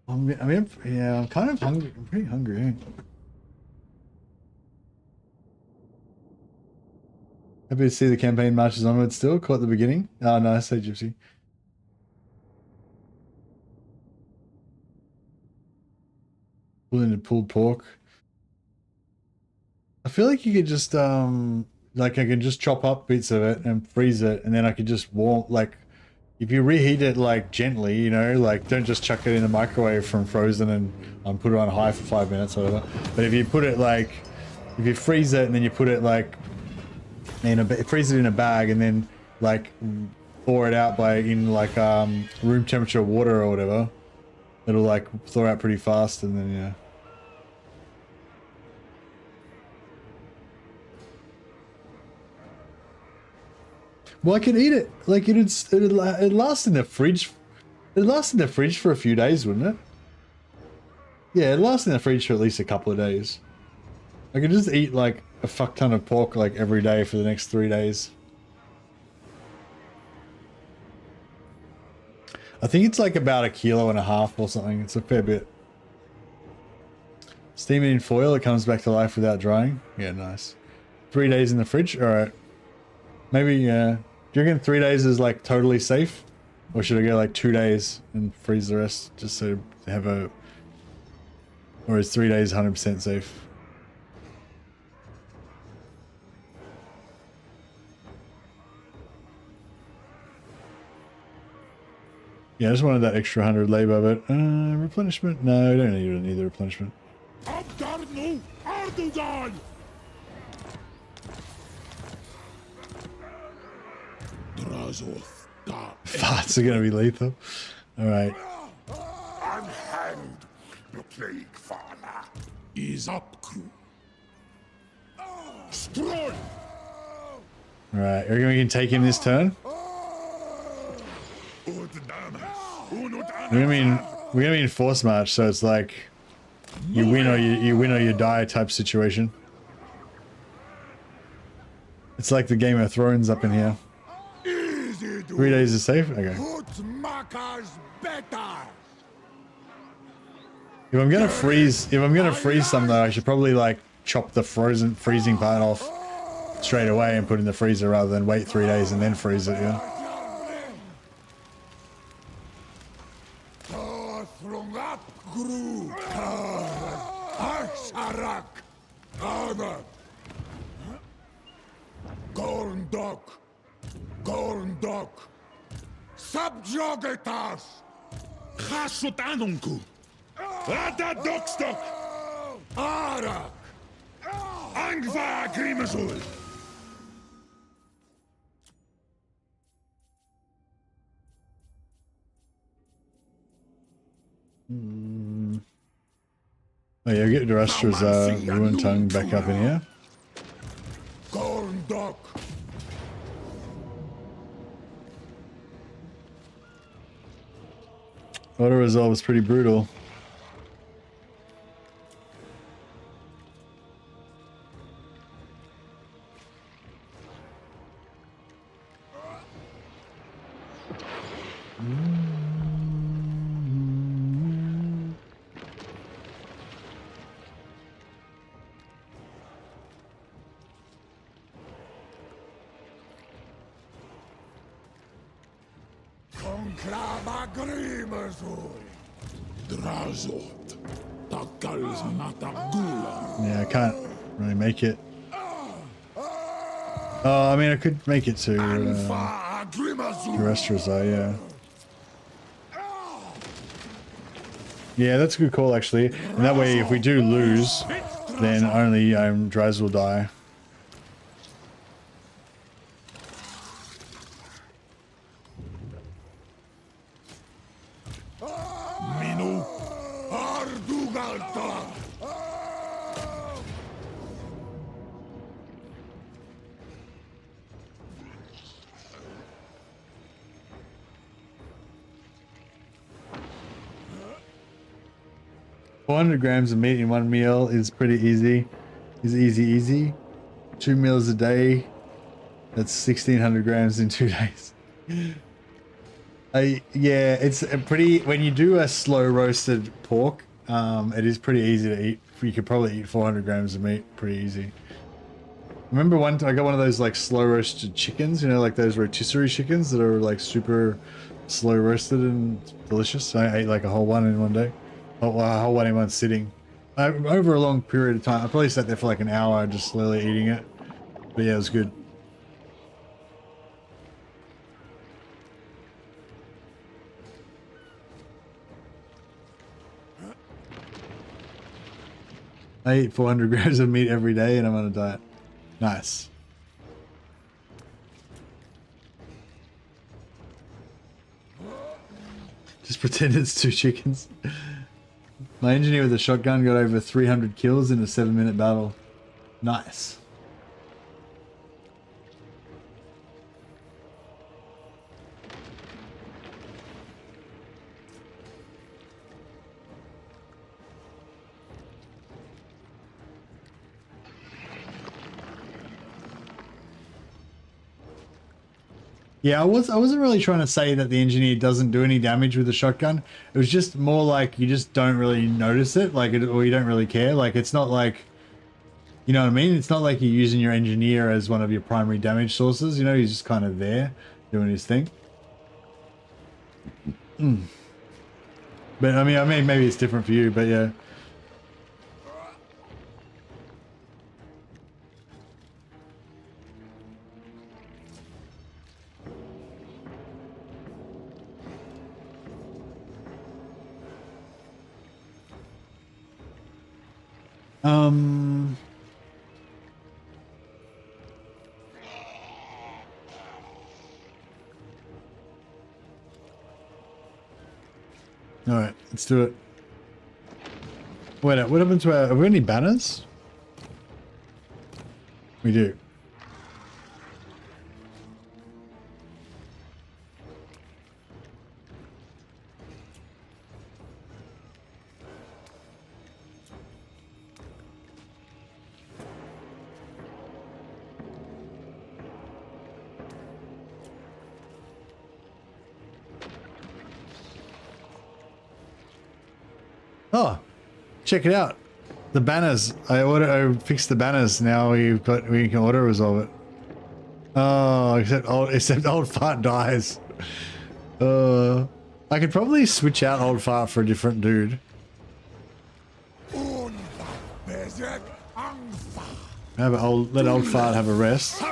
I mean, yeah, I'm kind of hungry. I'm pretty hungry. Happy to see the campaign marches onward still. Caught the beginning. Oh, no, say Gypsy. Pull into pulled pork. I feel like you could just, like I could just chop up bits of it and freeze it, and then I could just warm, like, if you reheat it, like, gently, you know, like, don't just chuck it in the microwave from frozen and put it on high for 5 minutes or whatever. But if you put it, like, if you freeze it and then you put it, like, freeze it in a bag and then, like, thaw it out in, like, room temperature water or whatever, it'll, like, thaw out pretty fast and then, yeah. Well, I could eat it. Like it'd last in the fridge. It'd last in the fridge for a few days, wouldn't it? Yeah, it'd last in the fridge for at least a couple of days. I could just eat like a fuck ton of pork like every day for the next 3 days. I think it's like about 1.5 kilos or something. It's a fair bit. Steam it in foil. It comes back to life without drying. Yeah, nice. 3 days in the fridge. All right. Maybe, yeah. Do you reckon 3 days is like totally safe? Or should I go like 2 days and freeze the rest just to have a... Or is 3 days 100% safe? Yeah, I just wanted that extra 100 labor, but replenishment? No, I don't need the replenishment. Farts are gonna be lethal. Alright. Unhand the plague farmer is up, crew. Stroll! Alright, you reckon we can take him this turn? We're gonna be in force march, so it's like you win or you die type situation. It's like the Game of Thrones up in here. 3 days is safe? Okay. If I'm gonna freeze some though, I should probably like chop the freezing part off straight away and put it in the freezer rather than wait 3 days and then freeze it, yeah. Gorndok, subjugatas, Hasutanunku, Rata Dokstok, Arak, Angva Grimazul. Oh yeah, get Durastra's ruined tongue back up in here. Gorndok. Auto resolve was pretty brutal. Yeah, I can't really make it. Oh, I mean, I could make it to Terrestrial, yeah. Yeah, that's a good call, actually. And that way, if we do lose, then only Draz will die. 400 grams of meat in one meal is pretty easy. Is easy. 2 meals a day. That's 1,600 grams in 2 days. Yeah, it's a pretty. When you do a slow roasted pork, it is pretty easy to eat. You could probably eat 400 grams of meat pretty easy. Remember one time I got one of those like slow roasted chickens, you know, like those rotisserie chickens that are like super slow roasted and delicious. I ate like a whole one in one day. A whole one in one sitting. Over a long period of time. I probably sat there for like an hour just slowly eating it. But yeah, it was good. I eat 400 grams of meat every day and I'm on a diet. Nice. Just pretend it's 2 chickens. My engineer with a shotgun got over 300 kills in a 7-minute battle. Nice. Yeah, I wasn't really trying to say that the engineer doesn't do any damage with the shotgun. It was just more like you just don't really notice it, like or you don't really care. Like it's not like, you know what I mean? It's not like you're using your engineer as one of your primary damage sources. You know, he's just kind of there doing his thing. But I mean, maybe it's different for you, but yeah. All right, let's do it. Wait, what happened to our... Have we any banners? We do. Oh, check it out. The banners. I fixed the banners. Now we can auto resolve it. Oh, except old fart dies. I could probably switch out old fart for a different dude. Let old fart have a rest.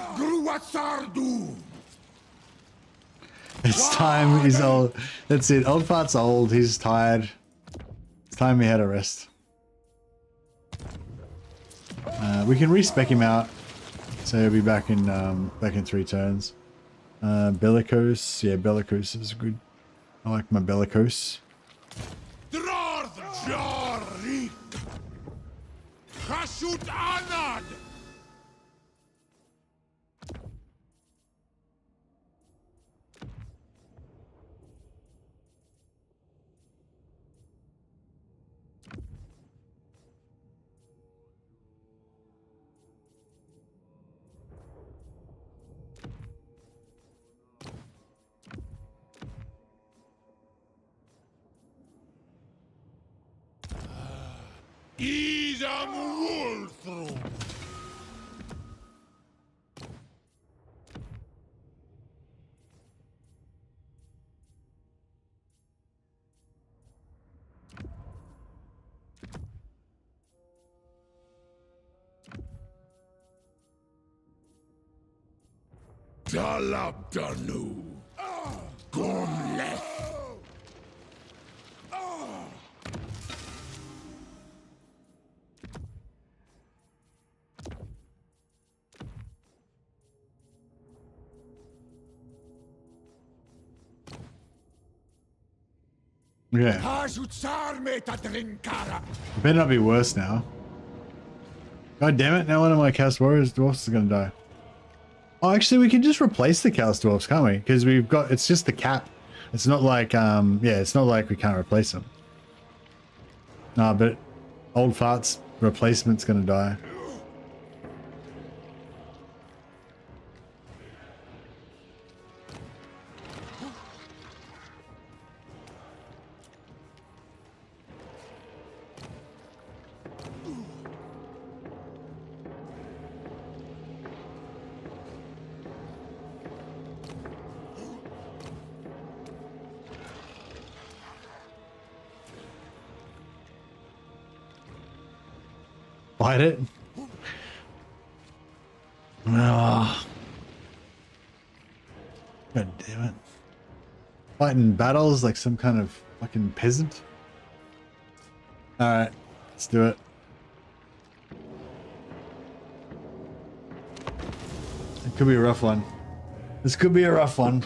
It's time. He's old. That's it. Old fart's old. He's tired. It's time he had a rest. We can respec him out, so he'll be back in 3 turns. Bellicose, yeah, Bellicose is good. I like my Bellicose. Dalabdanu. Gomleth. Yeah. It better not be worse now. God damn it, now one of my Chaos Warriors dwarfs is gonna die. Oh, actually, we can just replace the Chaos Dwarfs, can't we? Because we've got, it's just the cap. It's not like, yeah, it's not like we can't replace them. Nah, but old farts replacement's gonna die. Fight it. Oh. God damn it. Fighting battles like some kind of fucking peasant. Alright, let's do it. It could be a rough one. This could be a rough one.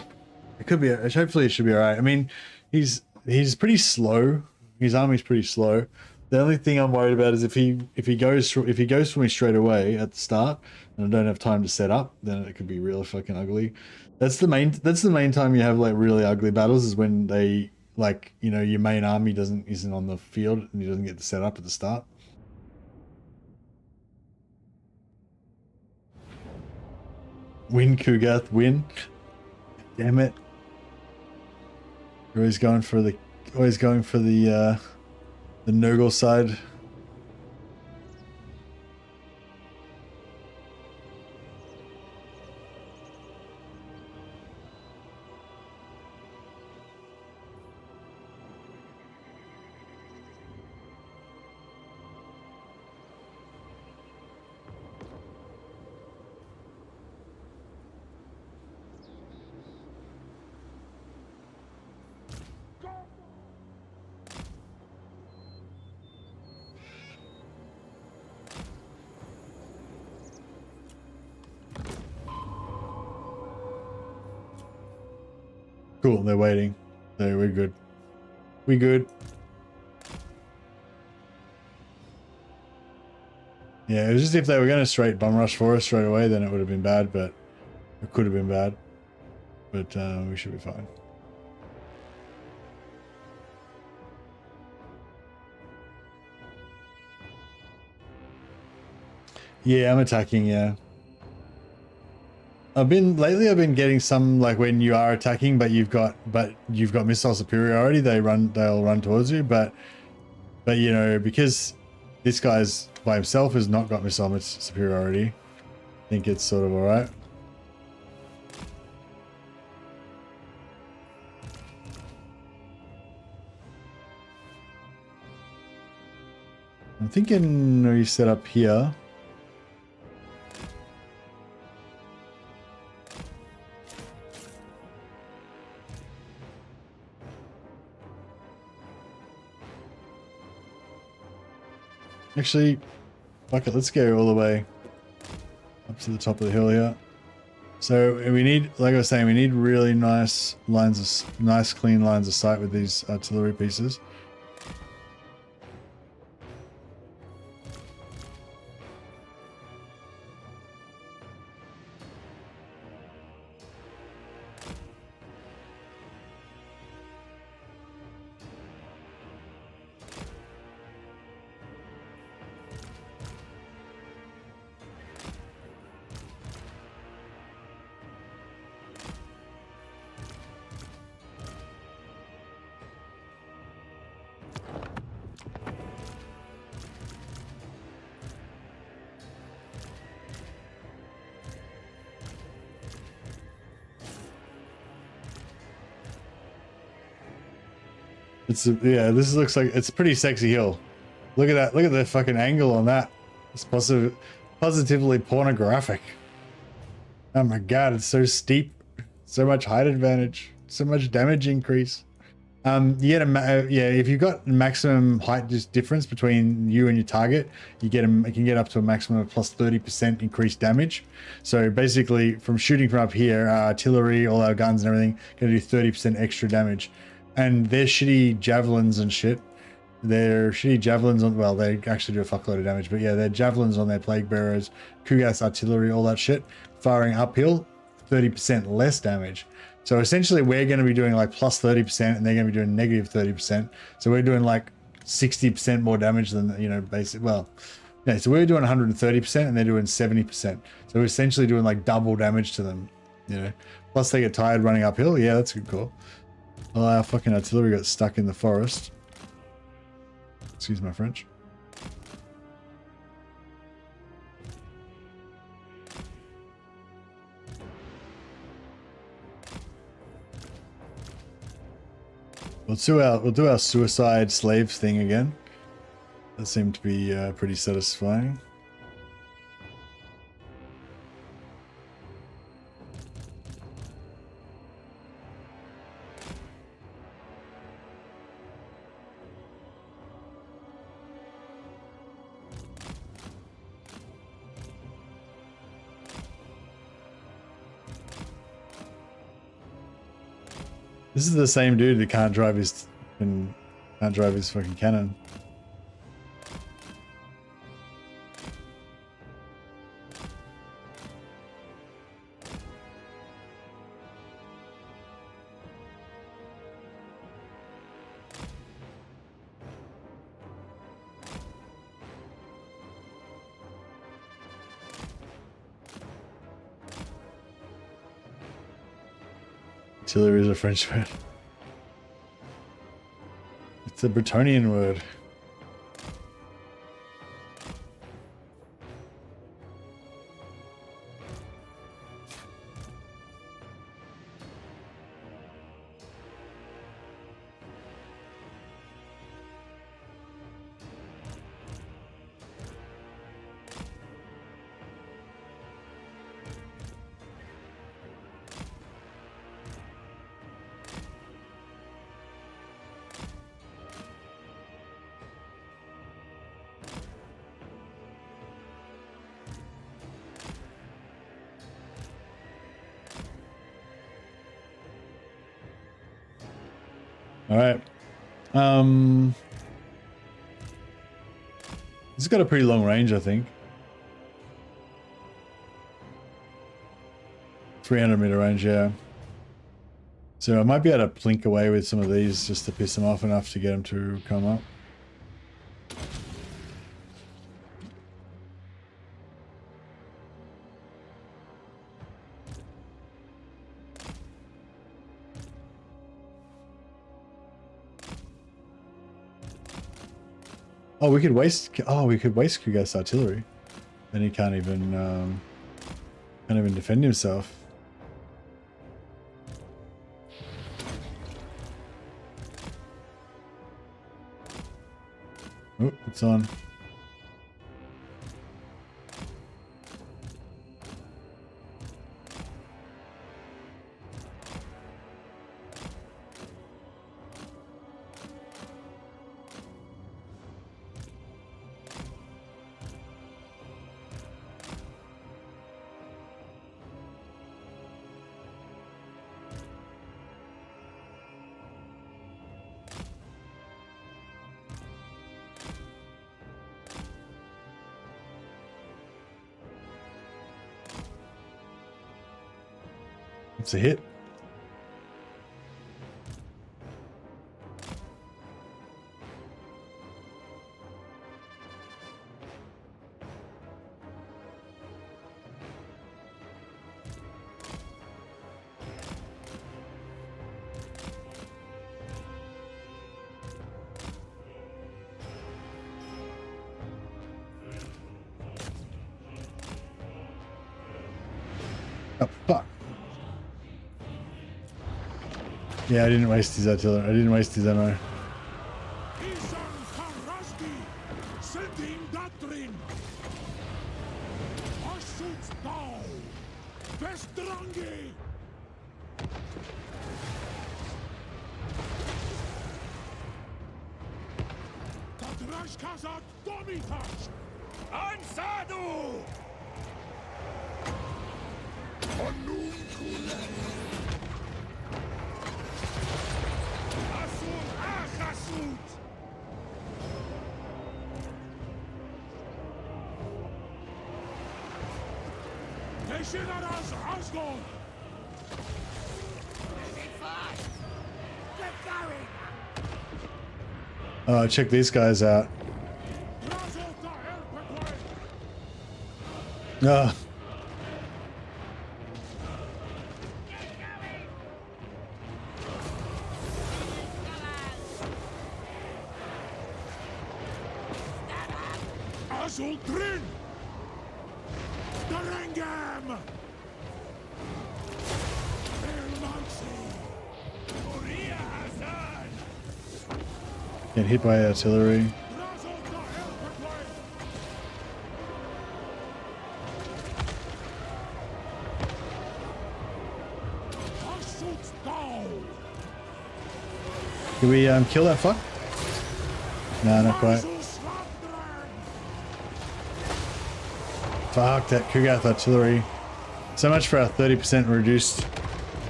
It could be, hopefully it should be alright. I mean, he's pretty slow. His army's pretty slow. The only thing I'm worried about is if he goes for me straight away at the start and I don't have time to set up, then it could be real fucking ugly. That's the main time you have like really ugly battles, is when they, like, you know, your main army isn't on the field and he doesn't get to set up at the start. Win, Kugath, win. Damn it. You're always going for the Nurgle side. Cool, they're waiting. So we're good. We good. Yeah, it was just if they were going to straight bum rush for us straight away, then it would have been bad, but it could have been bad. But we should be fine. Yeah, I'm attacking, yeah. I've been getting some, like, when you are attacking but you've got missile superiority, they'll run towards you, but you know, because this guy's by himself has not got missile superiority, I think it's sort of alright. I'm thinking we set up here. Actually, fuck it, let's go all the way up to the top of the hill here. So we need, like I was saying, we need really nice clean lines of sight with these artillery pieces. Yeah, this looks like it's a pretty sexy hill. Look at that. Look at the fucking angle on that. It's positively pornographic. Oh my god, it's so steep. So much height advantage. So much damage increase. You get if you've got maximum height difference between you and your target, you can get up to a maximum of plus 30% increased damage. So basically, from shooting from up here, artillery, all our guns and everything, gonna do 30% extra damage. And their shitty javelins and shit, their shitty javelins on, well, they actually do a fuckload of damage, but yeah, their javelins on their plague bearers, Kugath's artillery, all that shit, firing uphill, 30% less damage. So essentially we're going to be doing like plus 30% and they're going to be doing negative 30%. So we're doing like 60% more damage than, you know, basic. Well, yeah, so we're doing 130% and they're doing 70%. So we're essentially doing like double damage to them, you know. Plus they get tired running uphill. Yeah, that's a good call. Well, our fucking artillery got stuck in the forest. Excuse my French. We'll do our suicide slave thing again. That seemed to be pretty satisfying. This is the same dude that can't drive his fucking cannon. Artillery is a French word. It's a Bretonian word. All right. He's got a pretty long range, I think. 300-meter range, yeah. So I might be able to plink away with some of these just to piss him off enough to get him to come up. Oh, we could waste Kugath's artillery. Then he can't even defend himself. Oh, it's on. It's a hit. Oh, fuck. Yeah, I didn't waste his artillery. I didn't waste his ammo. Azgorh! Get going! Oh, check these guys out. Oh. Unclean! Darangam! Get hit by artillery. Did we kill that fuck? No, not quite. Fuck that Kugath artillery. So much for our 30% reduced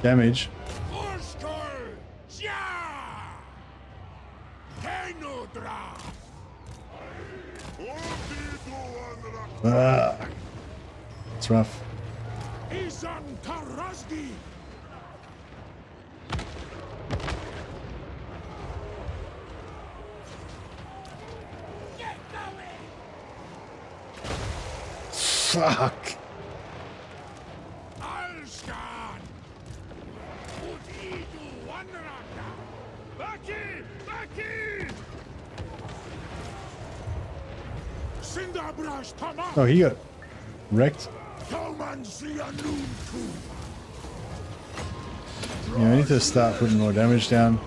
damage. It's rough. Fuck. Oh, he got wrecked. Yeah, I need to start putting more damage down.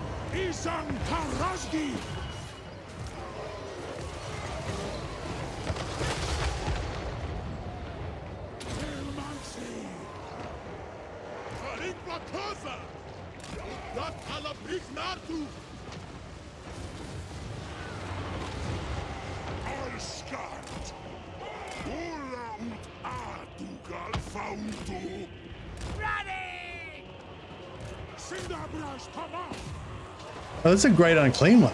Oh, that's a great Unclean one.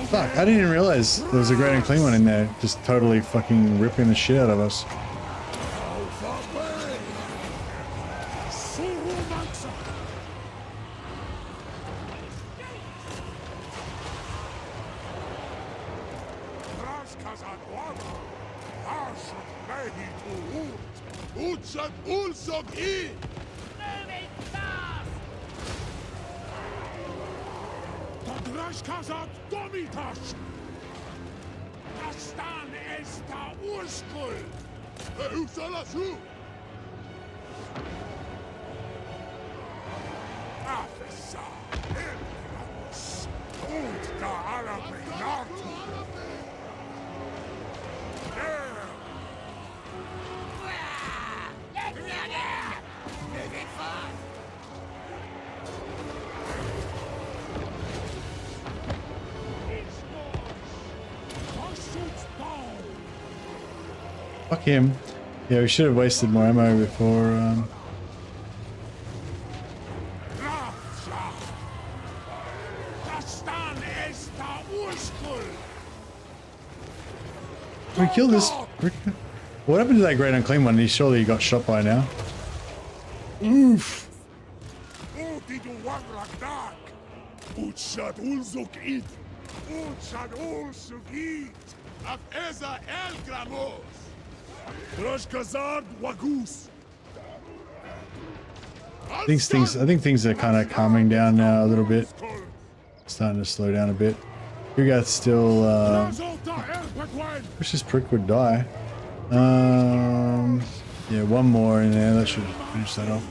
Fuck, I didn't even realize there was a great Unclean one in there. Just totally fucking ripping the shit out of us. Fuck him. Yeah, we should have wasted more ammo before. We killed this. What happened to that great Unclean one? He surely got shot by now. Oof. I think things are kind of calming down now a little bit. Starting to slow down a bit. Kugath still. Wish this prick would die. Yeah, one more in there. That should finish that off.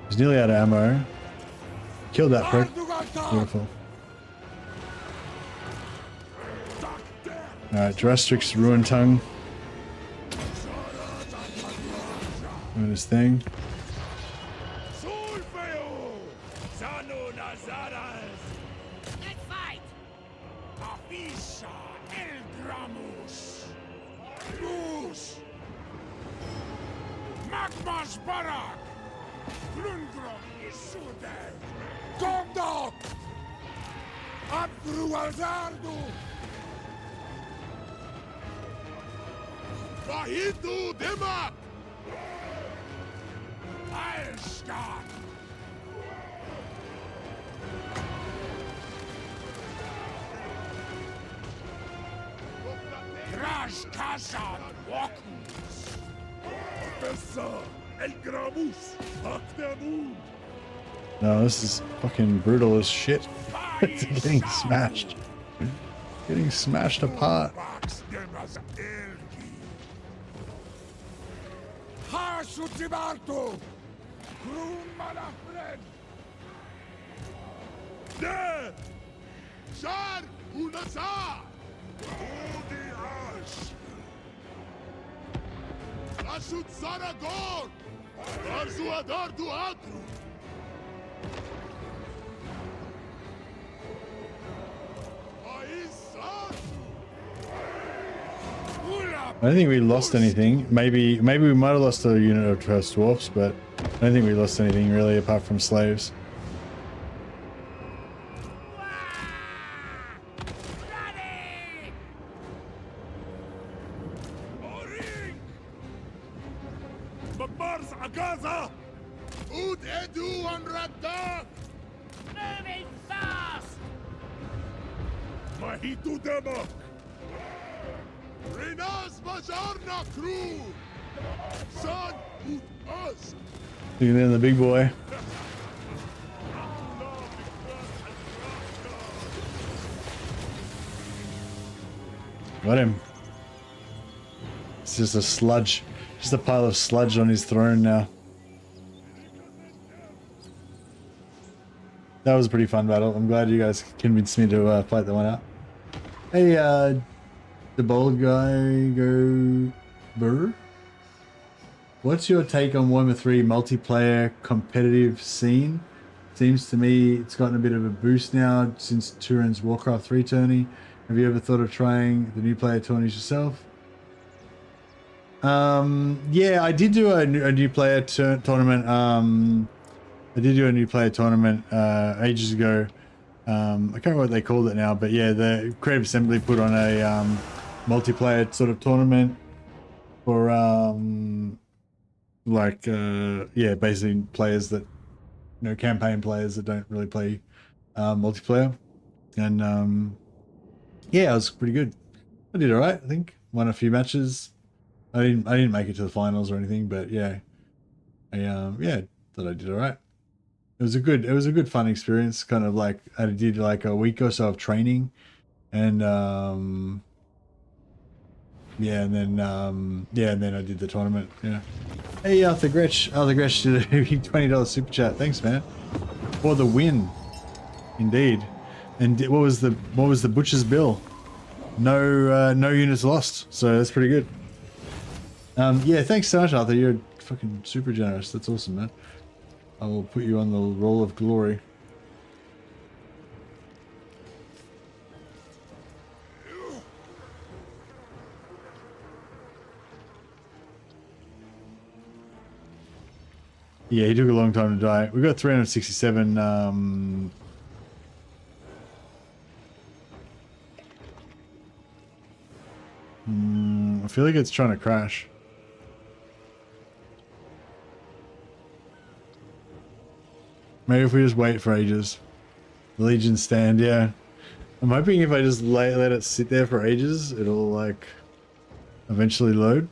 He's nearly out of ammo. Killed that prick. Beautiful. Alright, Drastrix Ruin Tongue. Doing his thing. Comdo! Abru Alzardo! Vahidu Dema! Eilstadt! Crash Kashan Walkens! Professor El Gramus! Akdamud! No, this is fucking brutal as shit. It's getting smashed. Getting smashed apart. I don't think we lost anything. Maybe we might have lost a unit of first dwarfs, but I don't think we lost anything really apart from slaves. Moving fast! Mahitu Demak! Renas Bajarna crew! Son ut us! Look at the big boy. Got him. It's just a sludge. Just a pile of sludge on his throne now. That was a pretty fun battle. I'm glad you guys convinced me to fight that one out. Hey, the bold guy go burr. What's your take on Warhammer 3 multiplayer competitive scene? Seems to me it's gotten a bit of a boost now since Turin's Warcraft 3 tourney. Have you ever thought of trying the new player tourneys yourself? Yeah, I did do a new player tournament. I did do a new player tournament ages ago. I can't remember what they called it now, but yeah, the Creative Assembly put on a multiplayer sort of tournament for yeah, basically players that, you know, campaign players that don't really play multiplayer, and yeah, it was pretty good. I did all right, I think. Won a few matches. I didn't make it to the finals or anything, but yeah, yeah, thought I did all right. It was a good fun experience. Kind of like I did like a week or so of training, and yeah, and then I did the tournament. Yeah. Hey, Arthur Gretsch did a $20 super chat. Thanks, man, for the win. Indeed. And what was the butcher's bill? No units lost. So that's pretty good. Yeah, thanks so much, Arthur. You're fucking super generous. That's awesome, man. I will put you on the roll of glory. Yeah, he took a long time to die. We got 367. I feel like it's trying to crash. Maybe if we just wait for ages. The Legion stand, yeah. I'm hoping if I just let it sit there for ages, it'll like eventually load.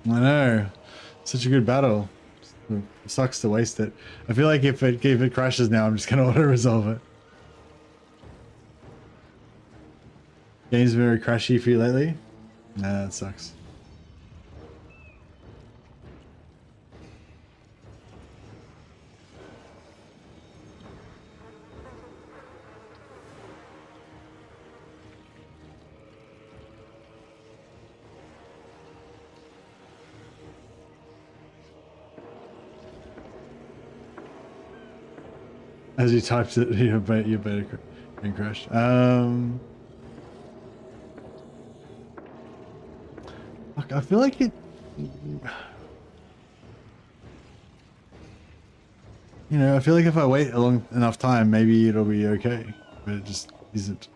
I know, such a good battle. It sucks to waste it. I feel like if it crashes now, I'm just gonna auto resolve it. Game's very crashy for you lately? Nah, that sucks. As you typed it, your beta being crashed. Fuck, I feel like it. You know, I feel like if I wait a long enough time, maybe it'll be okay, but it just isn't.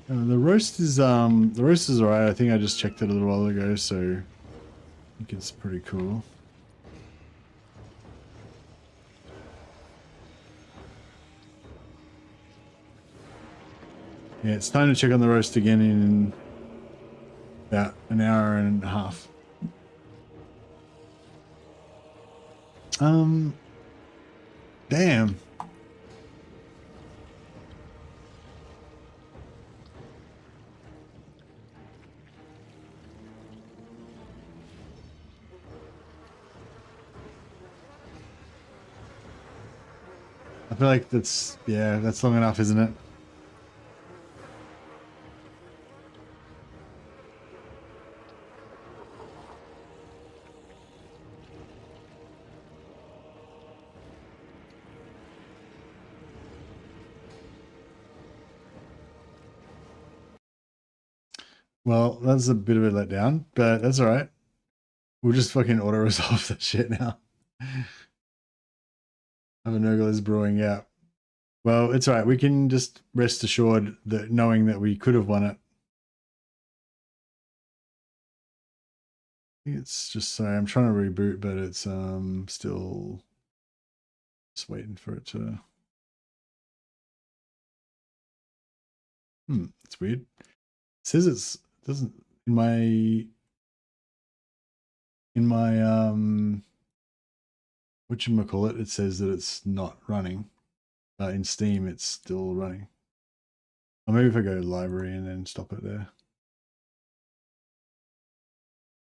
The roast is alright. I think I just checked it a little while ago, so I think it's pretty cool. Yeah, it's time to check on the roast again in about an hour and a half. Damn. I feel like that's long enough, isn't it? Well, that's a bit of a letdown, but that's all right. We'll just fucking auto-resolve that shit now. Have an ogre is brewing out. Well, it's all right. We can just rest assured that knowing that we could have won it. I think it's just, sorry, I'm trying to reboot, but it's still just waiting for it to. It's weird. It says it doesn't in my whatchamacallit, it says that it's not running. In Steam, it's still running. Or maybe if I go to library and then stop it there.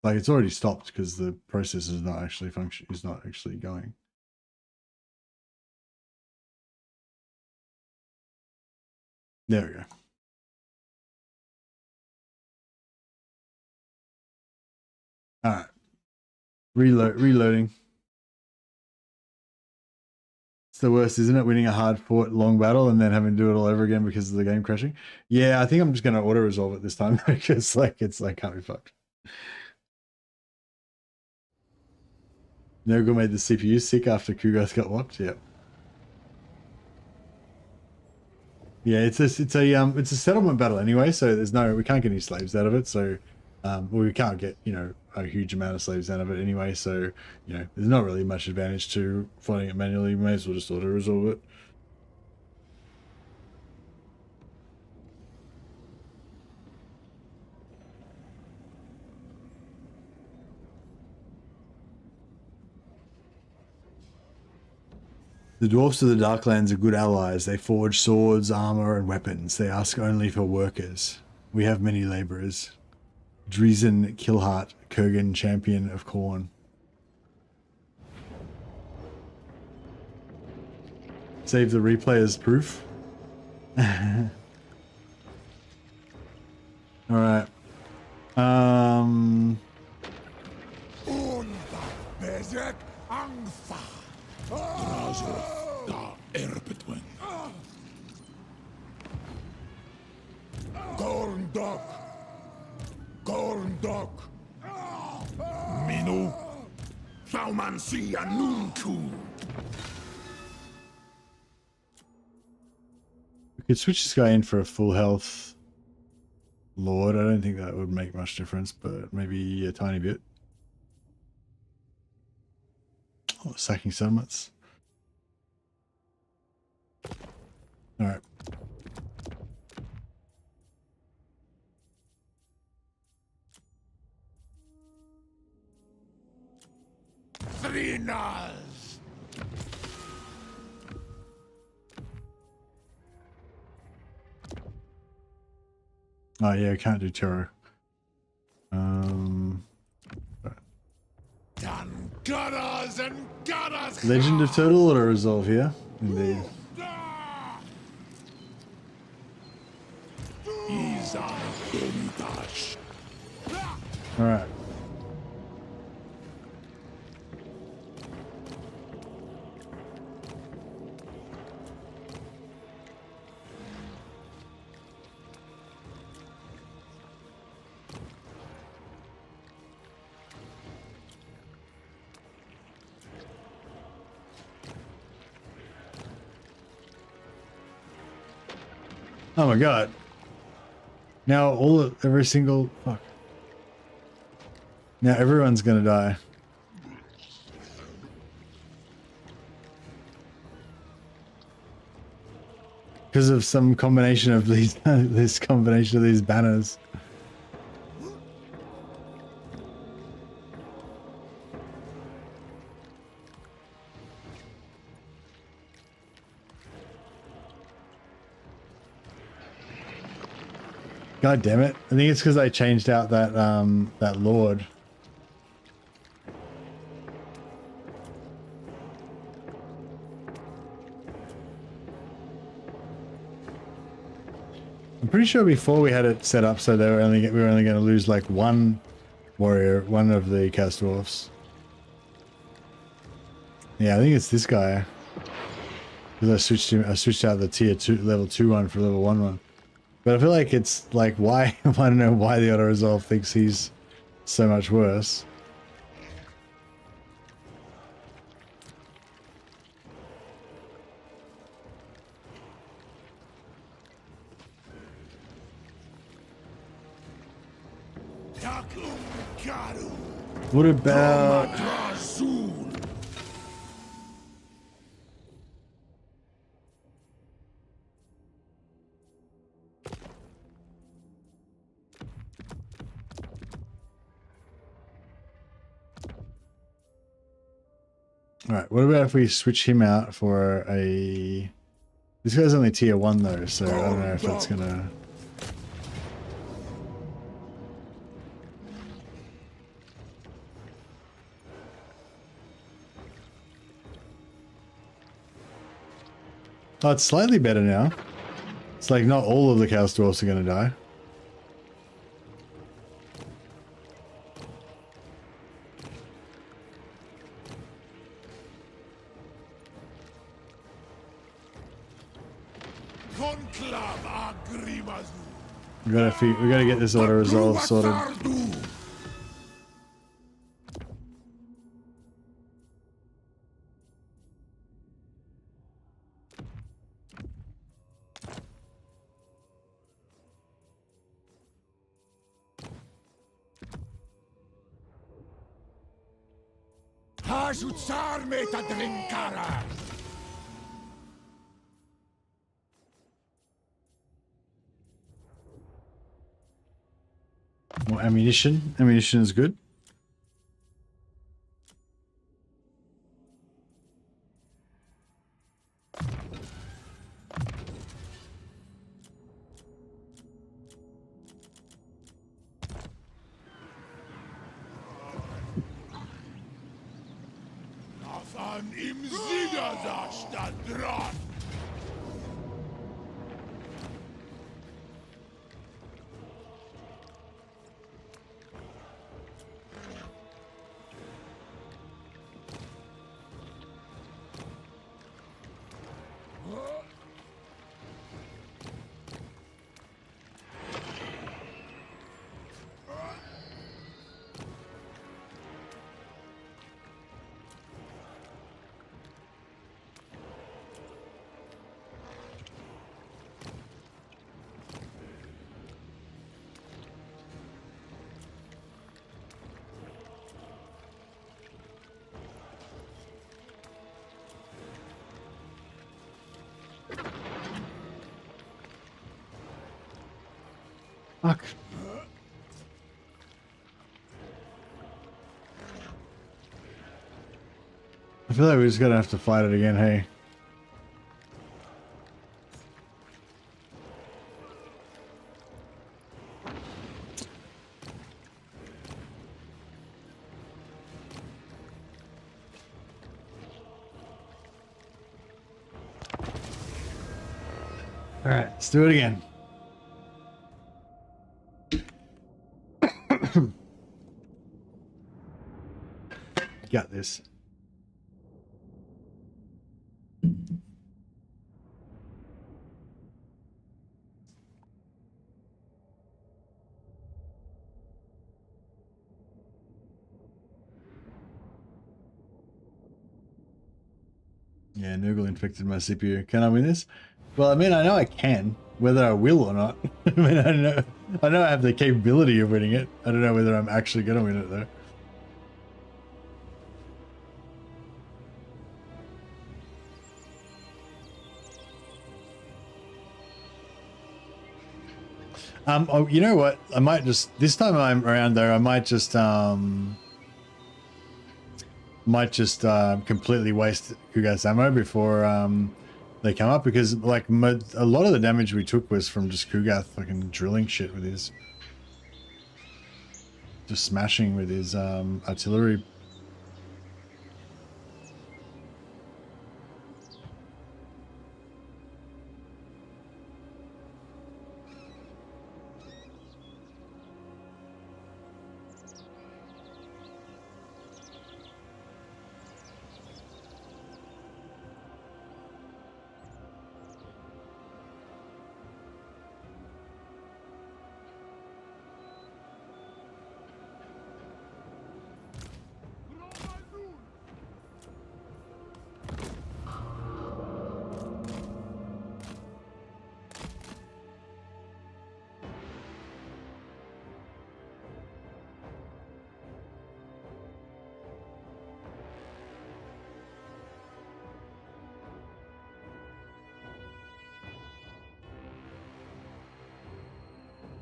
Like it's already stopped because the process is not actually going. There we go. All right. Reloading. It's the worst, isn't it? Winning a hard-fought long battle and then having to do it all over again because of the game crashing. Yeah, I think I'm just going to auto-resolve it this time because it's like can't be fucked. Nurgle made the CPU sick after Kugath got whopped. Yep. Yeah, it's a settlement battle anyway, so we can't get any slaves out of it. So, we can't get a huge amount of slaves out of it anyway. So, there's not really much advantage to fighting it manually. We may as well just auto resolve it. The dwarfs of the Darklands are good allies. They forge swords, armor, and weapons. They ask only for workers. We have many laborers. Dreesen Killheart, Kurgan, champion of Khorne. Save the replay as proof. All right. Gorndok. Minu. Thaumansi Anunku. We could switch this guy in for a full health lord. I don't think that would make much difference, but maybe a tiny bit. Oh, sacking settlements. All right. Three nulls. Oh yeah, I can't do tarot. Done gutters and gutters. Legend of Total Auto Resolve here. Indeed. He's on Bonitas. All right. Oh my god. Now every single fuck. Now everyone's gonna die. Because of some combination of these this combination of these banners. God damn it. I think it's because I changed out that that lord. I'm pretty sure before we had it set up so we were only going to lose like one warrior, one of the cast dwarfs. Yeah, I think it's this guy. Because I switched out the tier 2 level 2 one for level 1 one. But I feel like it's like why I don't know why the auto resolve thinks he's so much worse. What about Alright, what about if we switch him out for a... This guy's only tier 1 though, so I don't know if that's gonna... Oh, it's slightly better now. It's like not all of the Chaos Dwarfs are gonna die. We gotta get this auto resolve sorted. More ammunition. Ammunition is good. Fuck. I feel like we're just gonna have to fight it again, hey? Alright, let's do it again. Got this. Yeah, Noogle infected my CPU. Can I win this? Well, I mean, I know I can. Whether I will or not. I mean, I know I have the capability of winning it. I don't know whether I'm actually going to win it, though. Oh, you know what? I might just, this time I'm around though, I might just completely waste Kugath's ammo before they come up, because like a lot of the damage we took was from just Kugath fucking drilling shit with his, just smashing with his artillery.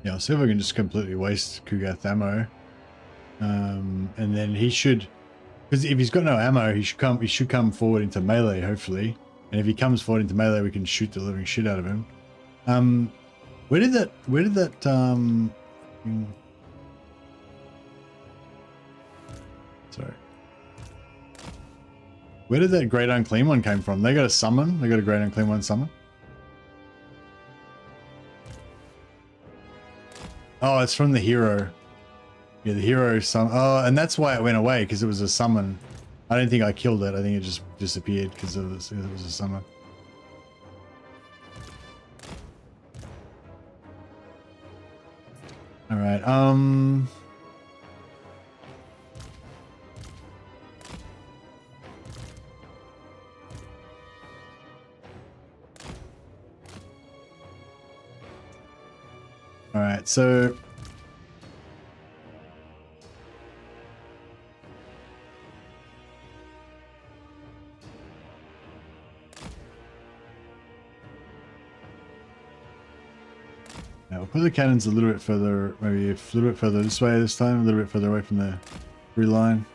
Yeah, I'll see if I can just completely waste Kugath ammo. And then he should, because if he's got no ammo, he should come forward into melee, hopefully. And if he comes forward into melee, we can shoot the living shit out of him. Where did that sorry. Where did that Great Unclean one came from? They got a summon? They got a Great Unclean one summon? Oh, it's from the hero. Yeah, the hero summon. Oh, and that's why it went away, because it was a summon. I don't think I killed it. I think it just disappeared because it was a summon. All right. All right, so now we'll put the cannons a little bit further, maybe a little bit further this way this time, a little bit further away from the free line.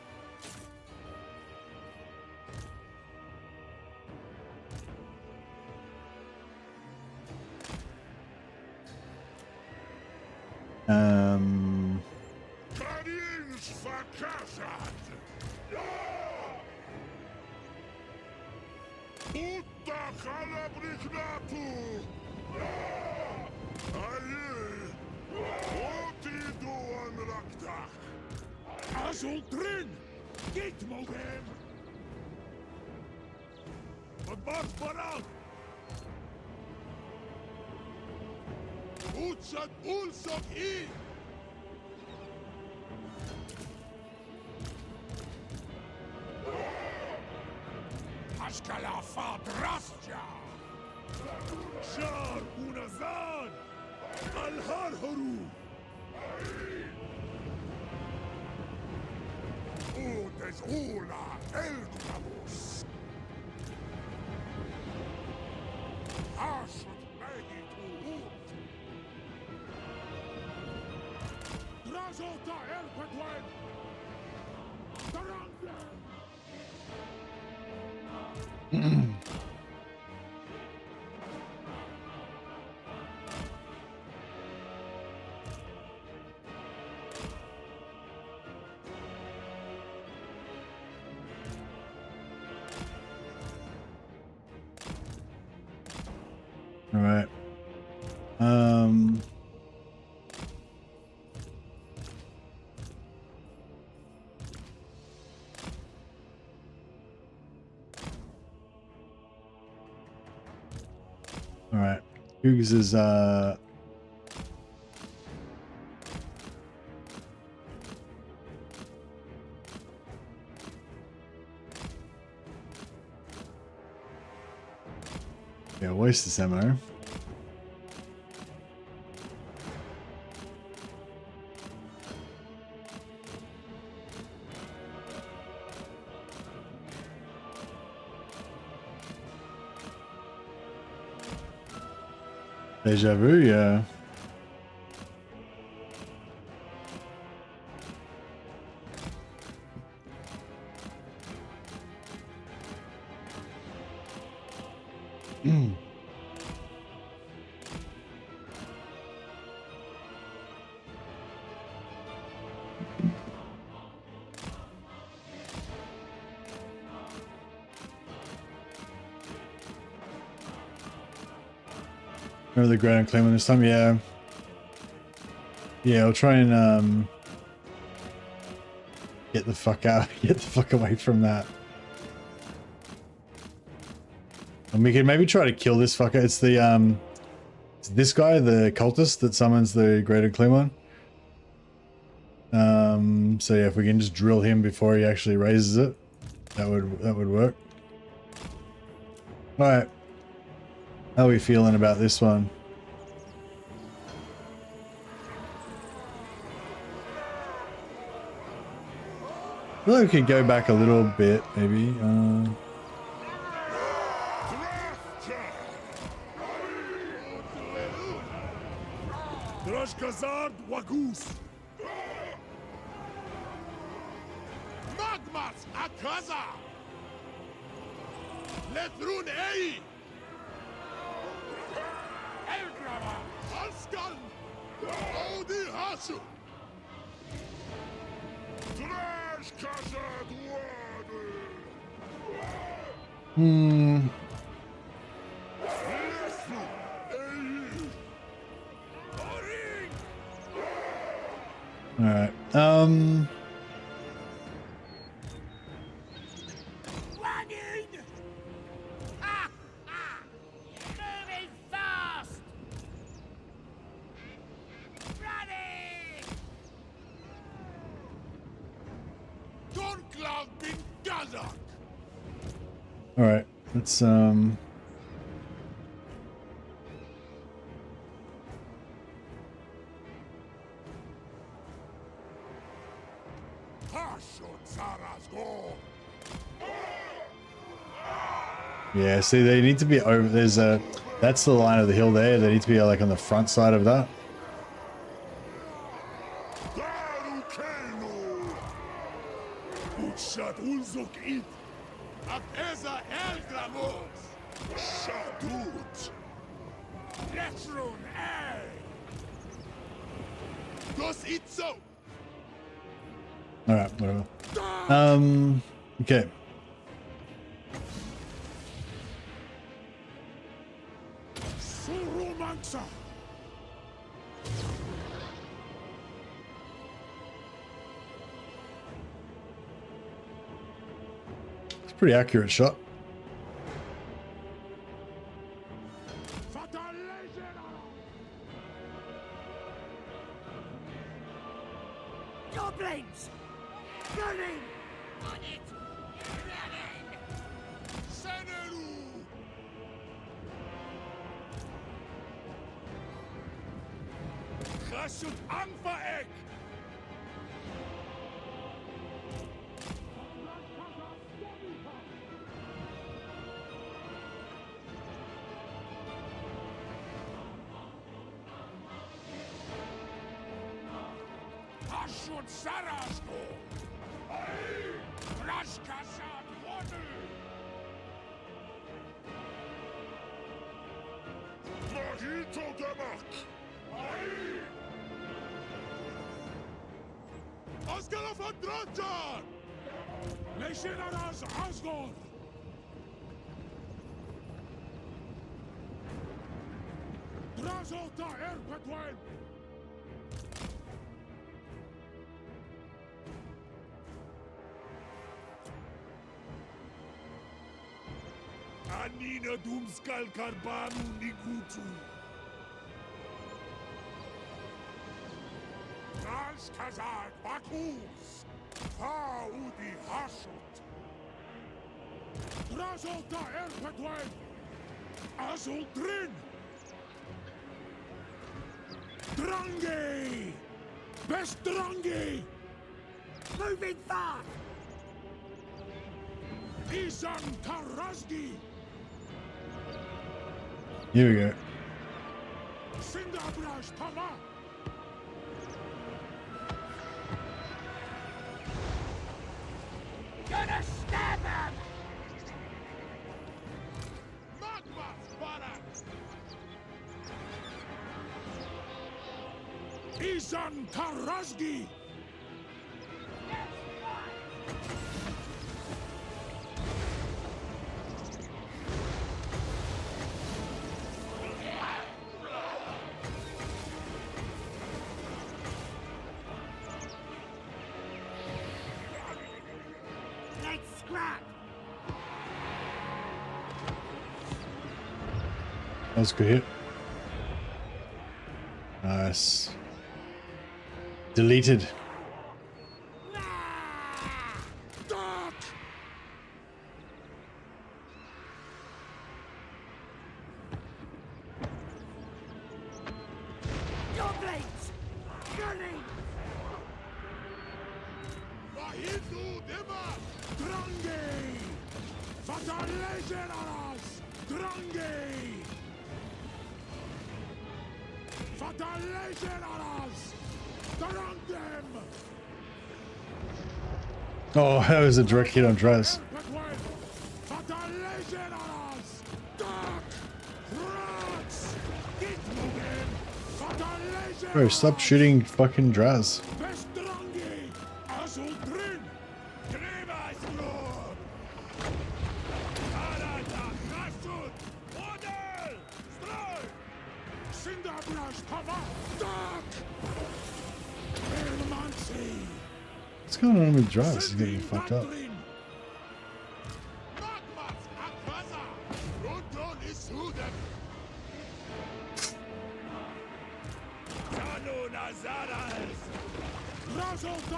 All right. All right. Kugath is yeah, waste this ammo. Deja vu, yeah. Remember the Great Unclean this time? Yeah. Yeah, I'll try and get the fuck out, get the fuck away from that. And we can maybe try to kill this fucker. It's the it's this guy, the cultist that summons the Great Unclean one. So yeah, if we can just drill him before he actually raises it, that would work. All right. How are we feeling about this one? I feel like we could go back a little bit, maybe. Magmas Akaza! Lethrun Ei! Elgrava! Alskan! Odi Hasu! Trash Kazad Wadu! All right. Moving fast! Running! Conclave bin Gazak! All right. Let's yeah, see, they need to be over. There's a. That's the line of the hill there. They need to be like on the front side of that. All right, whatever. Okay. It's a pretty accurate shot. Goblins! Running! On it! Running! Seneru! Chasut Anfaek! Hashud Sarashko! Rashkasad Wadu! Mahito Demak! Azgorh of Andranjan! Leşinaraz Azgorh! Drazota Erpetwen! Anina Dumskal Karbanu Nigutu! Kazad Bakus! Faudi Hashut! Drazota Erpetwen! Azul Drin! Drangi! Best Drangi! Moving fast! Isan Tarazgi! Here we go. Sindabrash Tama! Gonna stab him! Magma Barak! Isan Tarazgi! Let's scrap! That was a good hit. Nice. Deleted. Duck! Goblins! Gunning! Mahitu Dema! Drangi! Fatalegeras! Drangi! Fatalegeras! Drangem! Oh, that was a direct hit on Draz. Fatalegeras! Duck! Rats! Get moving! Fatalegeras! Bro, stop shooting fucking Draz. Best Drangi! Azul Drin! Grimasgrod! Arata Hashud! Order! Strike! Sindabrash Tama! Duck! Elmancy! What's going on with Draz? He's getting fucked up.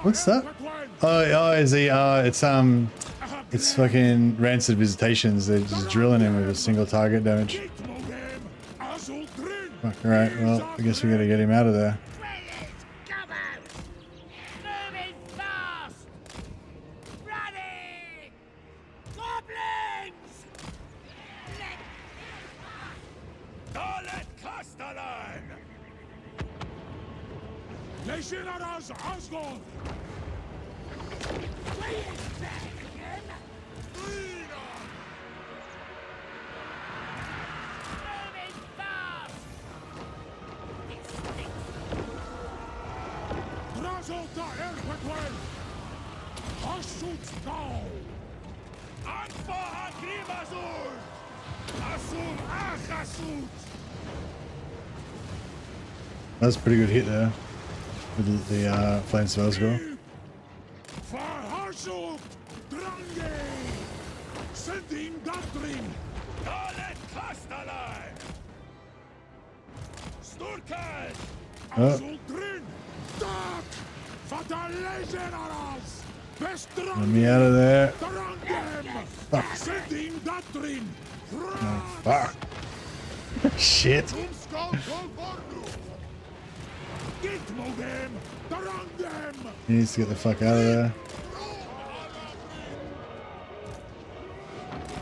What's that? Oh, is he? It's fucking Rancid Visitations. They're just drilling him with a single target damage. Fuck, alright, well, I guess we gotta get him out of there. Come out! Moving fast! Ready! Goblins! Dalet Castellan! Leşinaraz Azgorh! Moving fast! Drazota Erpetwen! Hashut Gau! Anfa Agrimazur! Asur Achasut! That's a pretty good hit there. With the Flames of Azgorh. Farhashut! Drangi! Sending Gatrin! Dalet Castellan! Sturkal! Oh. Azul Drin! Duck! Fatalegeras! Best Let me out of there. Drangem! Fuck. Sending Gatrin! Oh, fuck. Shit. Get moving! Drangem! He needs to get the fuck out of there.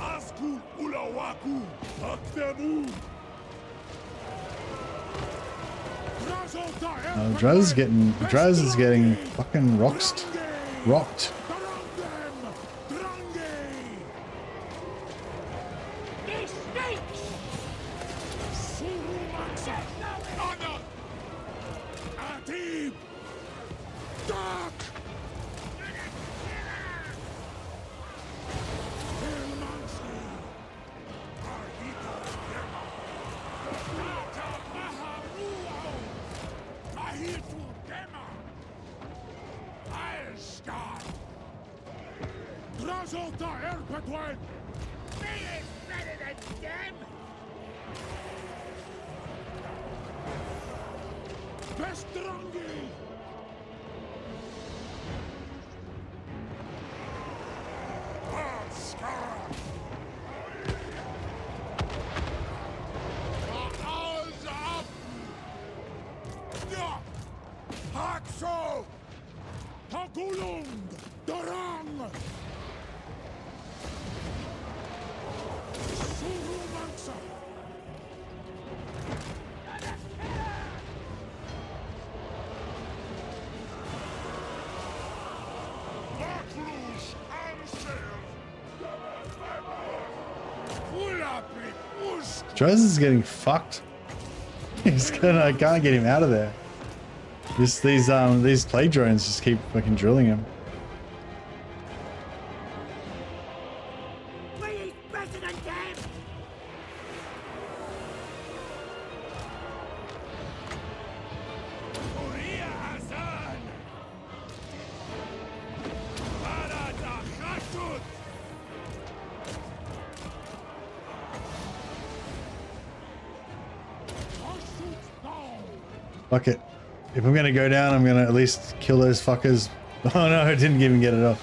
Asku Ulawaku! Aktemu! Drazota Draz is getting fucking rocked. Draz is getting fucked. I can't get him out of there. These plague drones just keep fucking drilling him. Fuck it. If I'm gonna go down, I'm gonna at least kill those fuckers. Oh no, I didn't even get it off.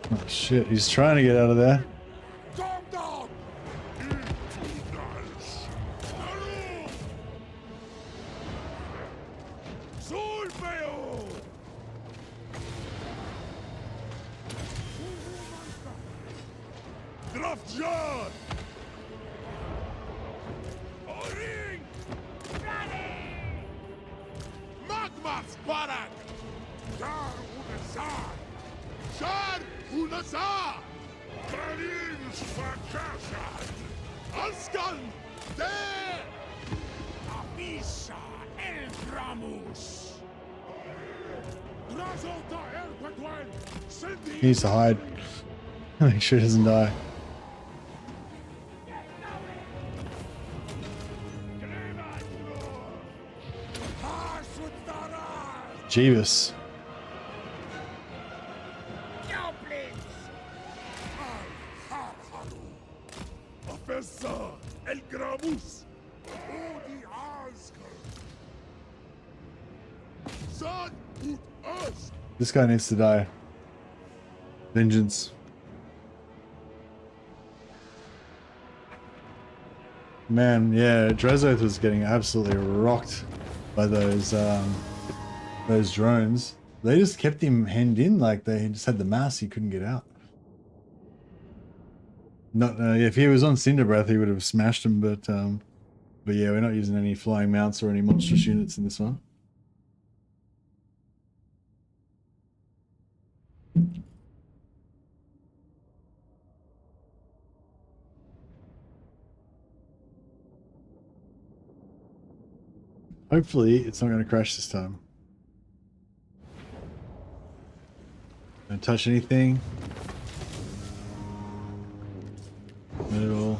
Oh shit, he's trying to get out of there. He needs to hide. Make sure he doesn't die. Jeebus. This guy needs to die. Vengeance. Man, yeah, Drezoth was getting absolutely rocked by those drones. They just kept him hemmed in, like they just had the mass, he couldn't get out. Not if he was on Cinderbreath, he would have smashed him, but yeah, we're not using any flying mounts or any monstrous units in this one. Hopefully, it's not going to crash this time. Don't touch anything. Let it all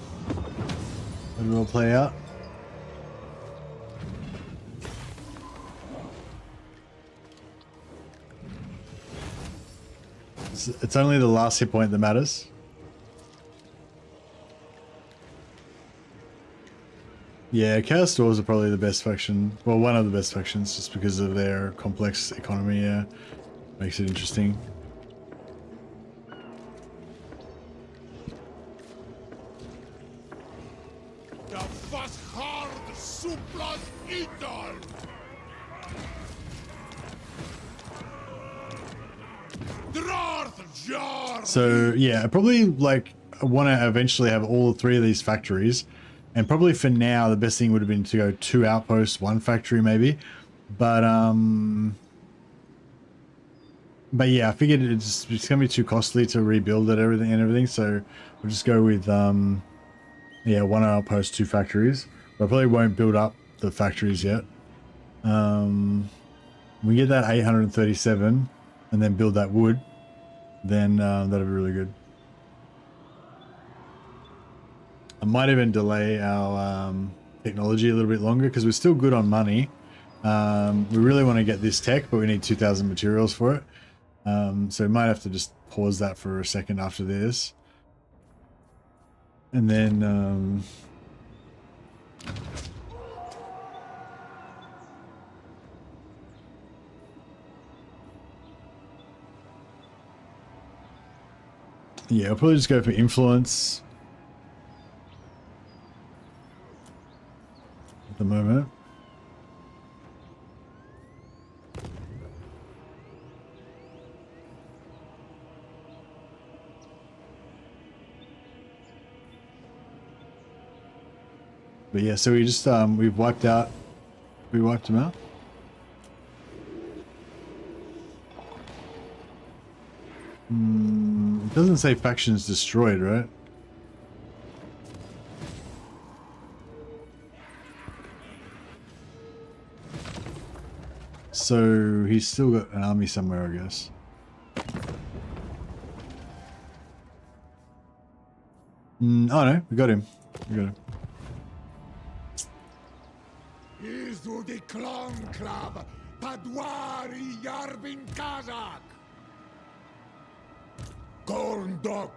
play out. It's only the last hit point that matters. Yeah, Chaos Dwarves are probably the best faction. Well, one of the best factions, just because of their complex economy. Yeah, makes it interesting. So yeah, I probably like want to eventually have all three of these factories, and probably for now the best thing would have been to go 2 outposts, 1 factory maybe, but yeah, I figured it's gonna be too costly to rebuild it, everything, so we'll just go with yeah, 1 outpost, 2 factories. But I probably won't build up the factories yet. We get that 837 and then build that wood, then that'll be really good. I might even delay our technology a little bit longer because we're still good on money. We really want to get this tech, but we need 2,000 materials for it. So we might have to just pause that for a second after this. And then yeah, I'll probably just go for influence at the moment. But yeah, so we just we wiped them out. It doesn't say factions destroyed, right? So he's still got an army somewhere, I guess. Oh no, we got him. Here's to the Clan Club, Padwari Yarbin Kazak. Gorndok,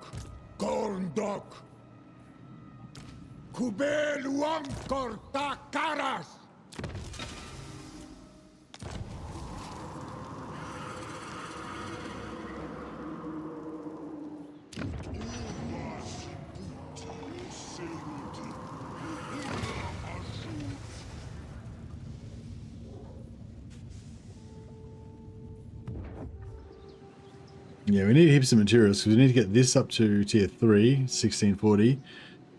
Kubel Wankor Takaras. Yeah, we need heaps of materials because we need to get this up to tier 3, 1640.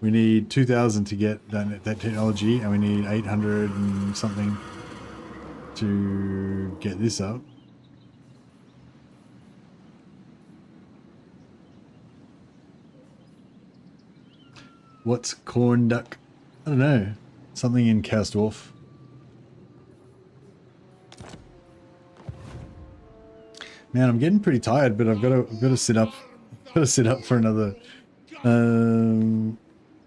We need 2,000 to get that technology, and we need 800 and something to get this up. What's corn duck? I don't know. Something in Chaos Dwarf. Man, I'm getting pretty tired, but I've got to sit up. Got to sit up for another. How long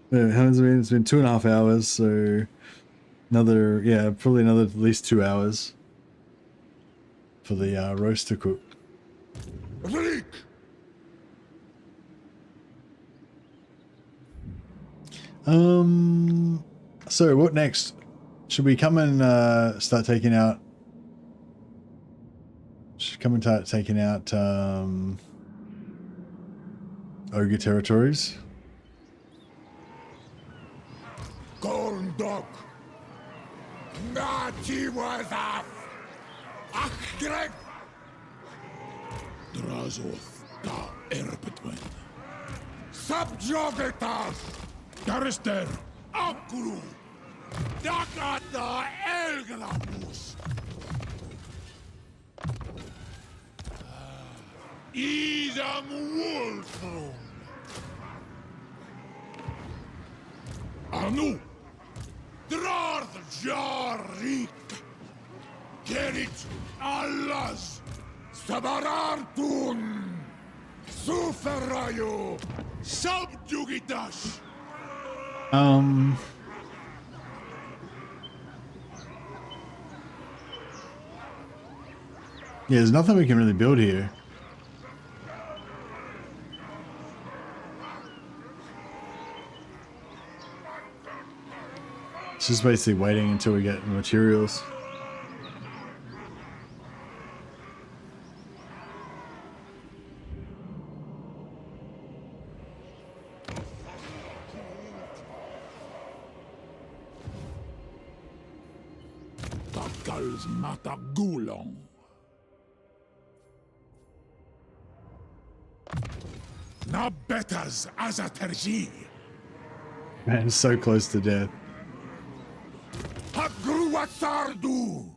has it been? It's been 2.5 hours, so another, yeah, probably another at least 2 hours for the roast to cook. So what next? Should we come and start taking out? Should come and start taking out ogre territories. Gorndok. Nati was off. Achgreg. Drazoth da Erbetwen. Subjugatas. Darister. Akru. Dakata Elglabus. Idam Wolfrum. Anu. Drarth Jarik. Gerit Allahs. Sabarartun. Suferayo. Subjugitas. Yeah, there's nothing we can really build here. It's just basically waiting until we get the materials. Takals mata gulong. Na betas as a terji. Man, so close to death. Hagruatsardu.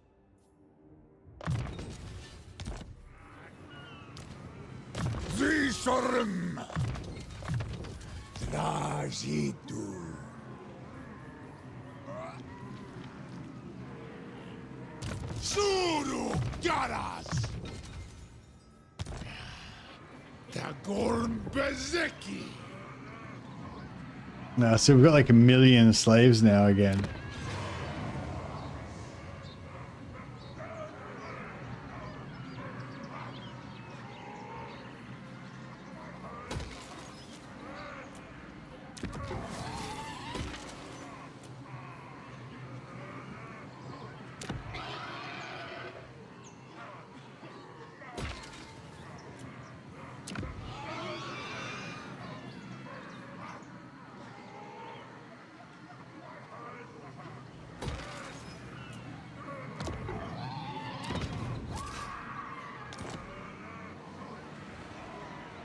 Zishorim. Trajitu. Suru Garas. Dagorn Bezeki. No, so we've got like 1 million slaves now again.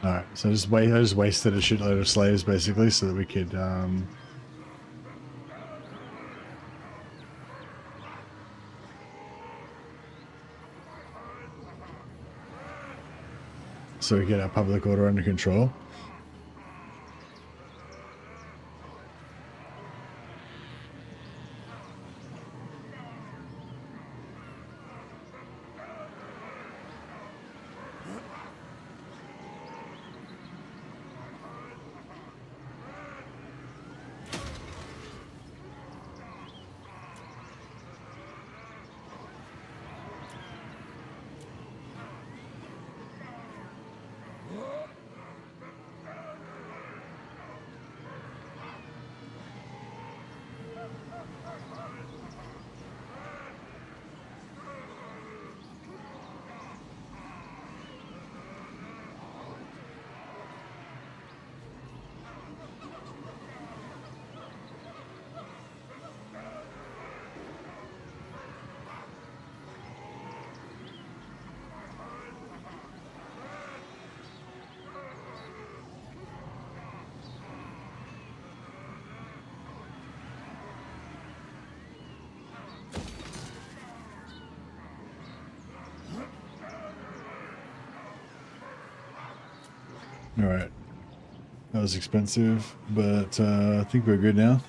Alright, so I just wasted a shitload of slaves basically so that we could get our public order under control. All right, that was expensive, but I think we're good now.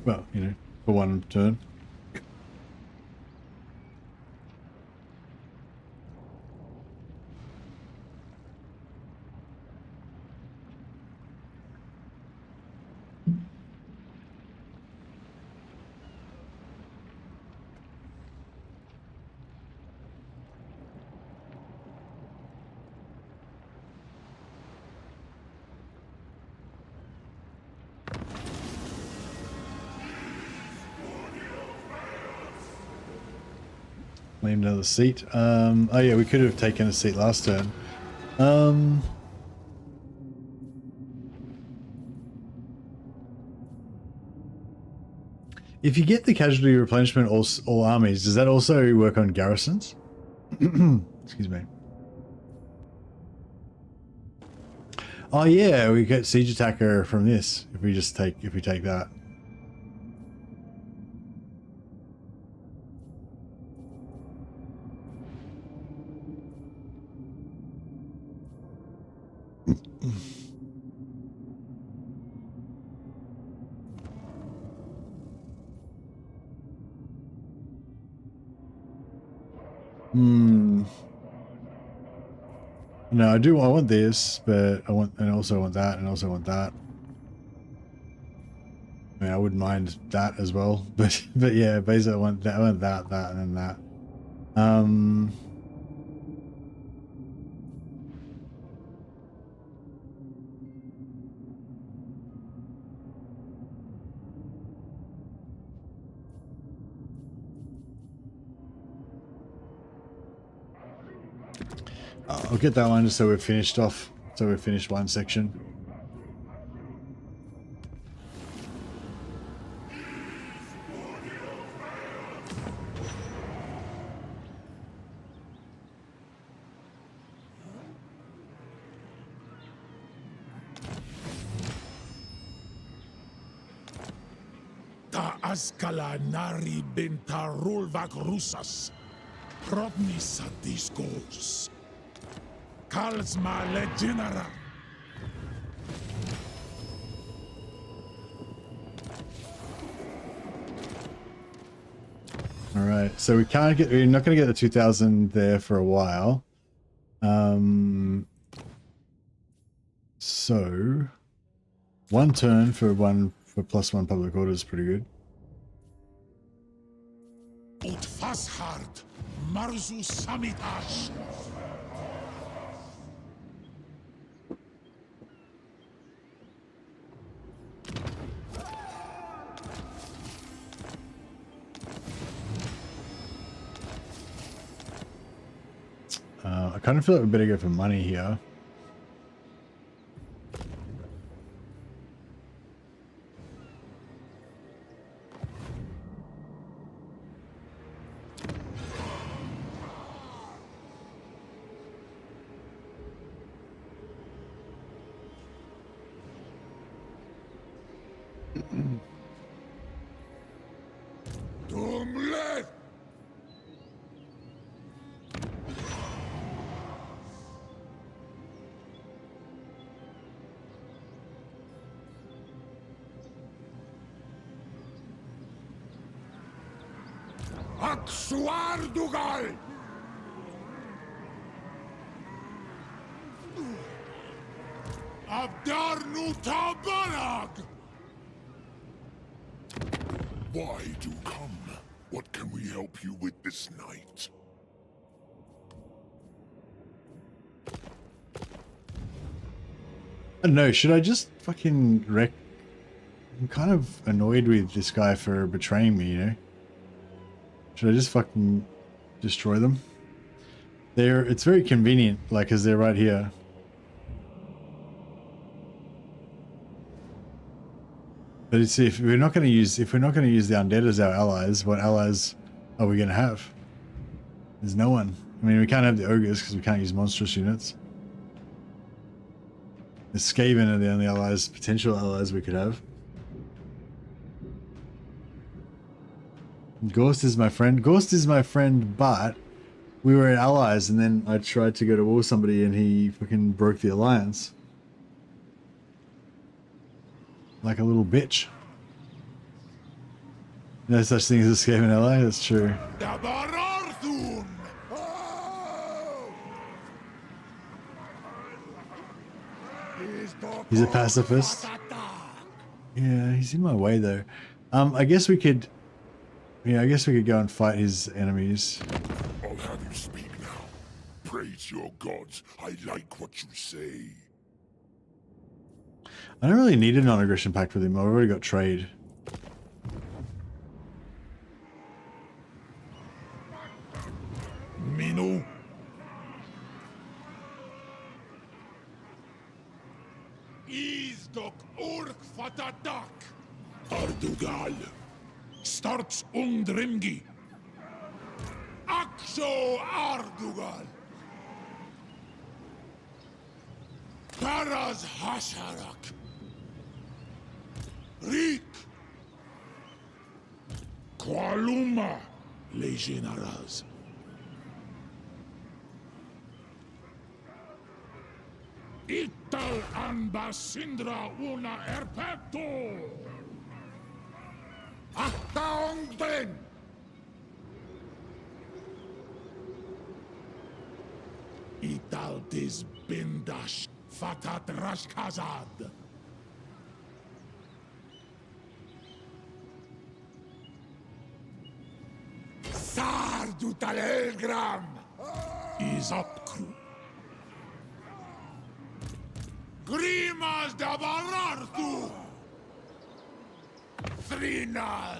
Well, you know, for one turn. Claim another seat. Oh yeah, we could have taken a seat last turn. If you get the casualty replenishment all armies, does that also work on garrisons? Excuse me. Oh yeah, we get siege attacker from this if we take that. No, I want this, but I also want that, and also want that. I mean, I wouldn't mind that as well, but yeah, basically I want that, and then that. I'll get that one just so we're finished off. So we've finished one section. Ta askala nari binta rulvak rusas. Rodnisa discos. Kalsma leginara. All right, so we're not going to get the 2000 there for a while. So one turn for +1 public order is pretty good. Ut fashard marzu samitash. I kind of feel like we better go for money here. Dumlet. Aksuardugal. Abdarnu tabarag. Why do come? What can we help you with this night? I don't know, should I just fucking wreck? I'm kind of annoyed with this guy for betraying me, you know? Should I just fucking destroy them? It's very convenient, like, because they're right here. But see, if we're not going to use the undead as our allies, what allies are we going to have? There's no one. I mean, we can't have the ogres because we can't use monstrous units. The Skaven are the only allies, potential allies we could have. Ghost is my friend. Ghost is my friend, but we were allies, and then I tried to go to war with somebody, and he fucking broke the alliance. Like a little bitch. No such thing as a Skaven ally, that's true. He's a pacifist. Yeah, he's in my way though. I guess we could... Yeah, I guess we could go and fight his enemies. I'll have you speak now. Praise your gods. I like what you say. I don't really need a non-aggression pact with him. I've already got trade. Minu. Izdok urk fatadak. Ardugal. Starts undrimgi. Akso Ardugal. Taras Hasharak. Rik. Kualuma. Legionaras. Ital ambasindra una erpeto. Actaongden. Ital dis bindash fatat rashkazad. Sardu talelgram. Is up crew. Grimas da barartu. Thrinas.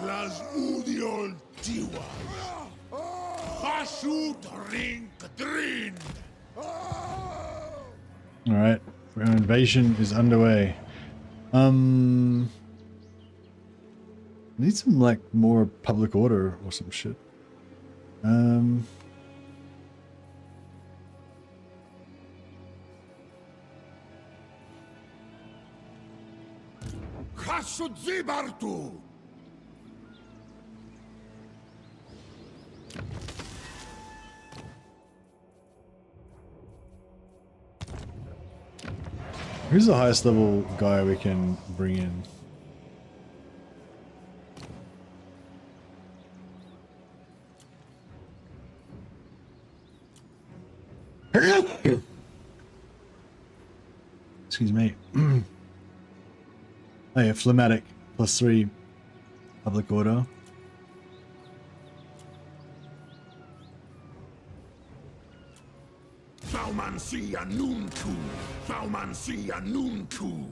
Las Udiol Tiwa. Hasut Rink Drin. Alright, our invasion is underway. Need some like more public order or some shit. Hasut Zibartu. Who's the highest level guy we can bring in? Excuse me. Oh yeah, phlegmatic +3 public order. Faumansia Nuntu. Faumansia Nuntu.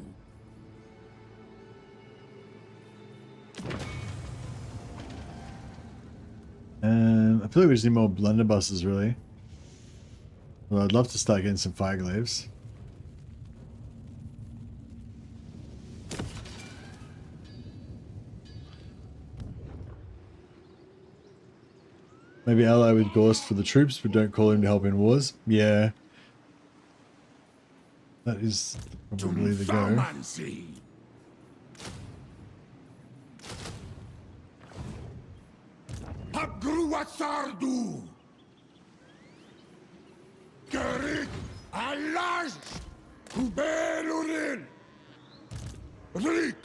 I feel like we just need more blunderbusses, really. Well, I'd love to start getting some fireglaves. Maybe ally with Gorst for the troops, but don't call him to help in wars. Yeah. That is probably the go. Faumansi. Hagruatsardu. Gerit Alash. Kubelurin. Rik.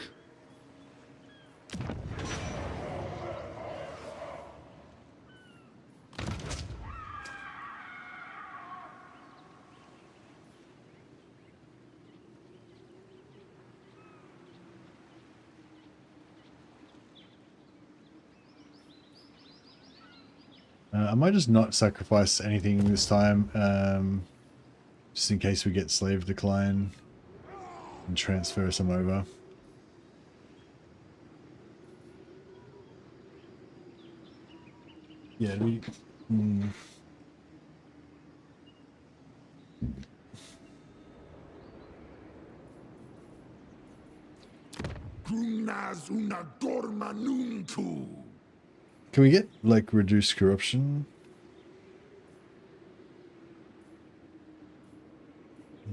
I might just not sacrifice anything this time, just in case we get slave decline, and transfer some over. Yeah, we... Grumnas una dorma nuntu. Can we get, like, reduced corruption?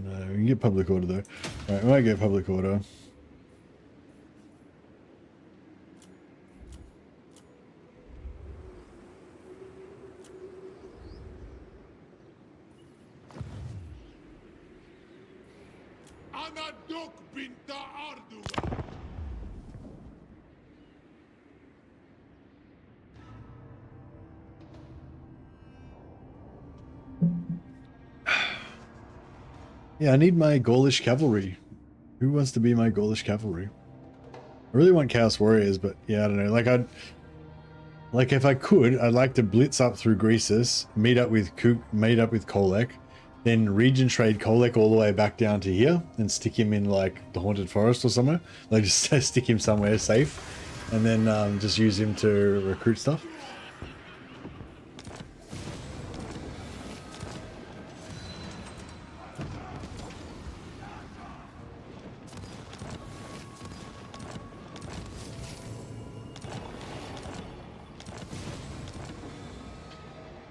No, we can get public order, though. Alright, we might get public order. Anadok binta Arduga. Yeah, I need my Gaulish cavalry. Who wants to be my Gaulish cavalry? I really want Chaos Warriors, but yeah, I don't know. Like if I could, I'd like to blitz up through Greases, meet up with Kolek, then region trade Kolek all the way back down to here, and stick him in like the Haunted Forest or somewhere. Like just stick him somewhere safe, and then just use him to recruit stuff.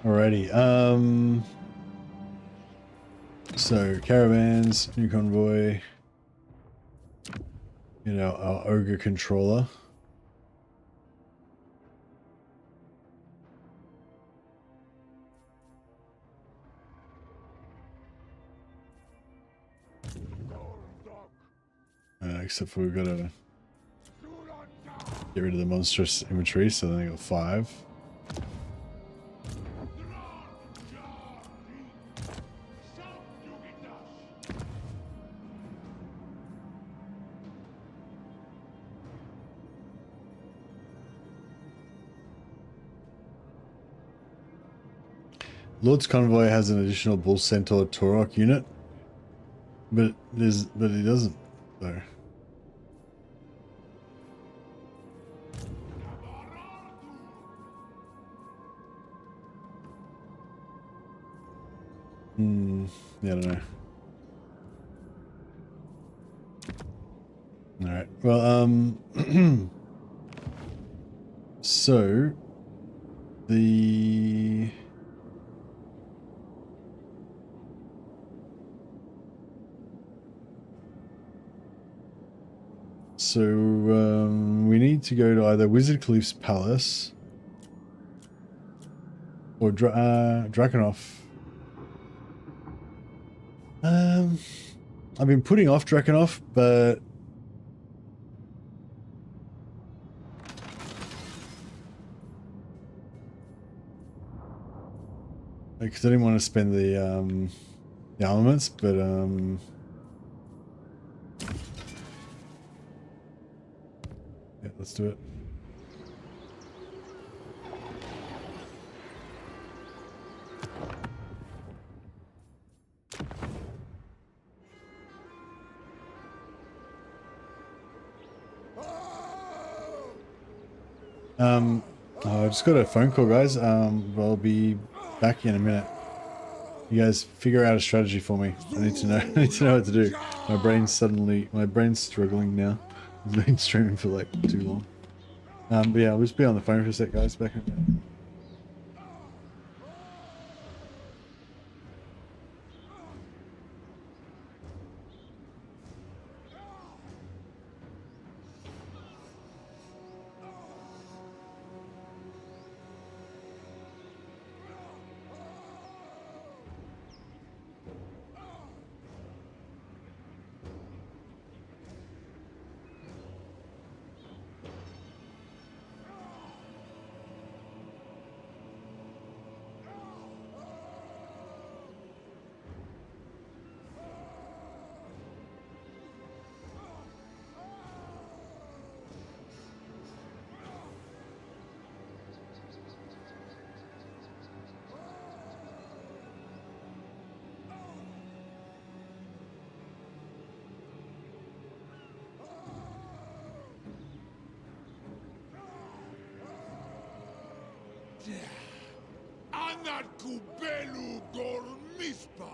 Alrighty, so caravans, new convoy, you know, our ogre controller. Except for we've got to get rid of the monstrous inventory, so then I got 5. Lord's Convoy has an additional Bull Centaur Torok unit, but he doesn't though. Yeah, I don't know. All right. Well, so the we need to go to either Wizard Cliff's Palace or Drakenhof. I've been putting off Drakenhof, but because I didn't want to spend the armaments, but yeah, let's do it. I just got a phone call, guys. I'll be back in a minute. You guys figure out a strategy for me. I need to know. I need to know what to do. My brain's struggling now. I've been streaming for like too long. But yeah, I'll just be on the phone for a sec, guys. Back in a minute. Anat kubelu gormispa.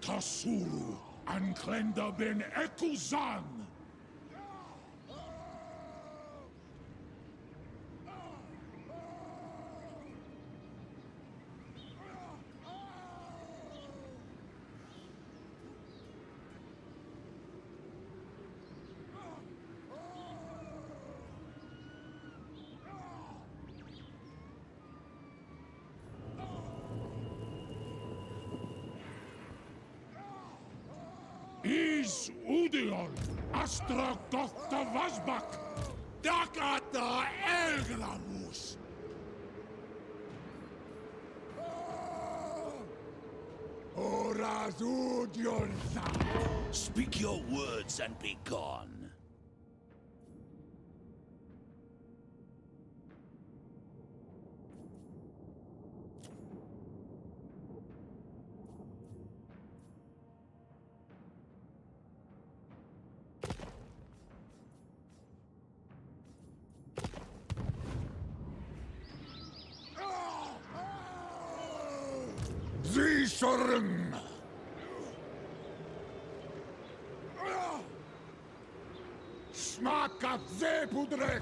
Tasuru Anklenda ben Ekuzan. Is Udion Astra Gotha Vasbak Dakata Elgramus. Oras Udionsa. Speak your words and be gone. Zishorn. Smak of Zepudrek.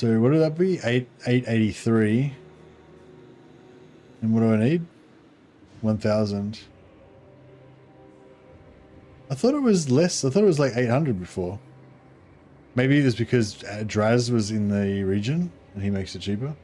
So what would that be? 883. And what do I need? 1,000. I thought it was less. I thought it was like 800 before. Maybe it was because Draz was in the region and he makes it cheaper.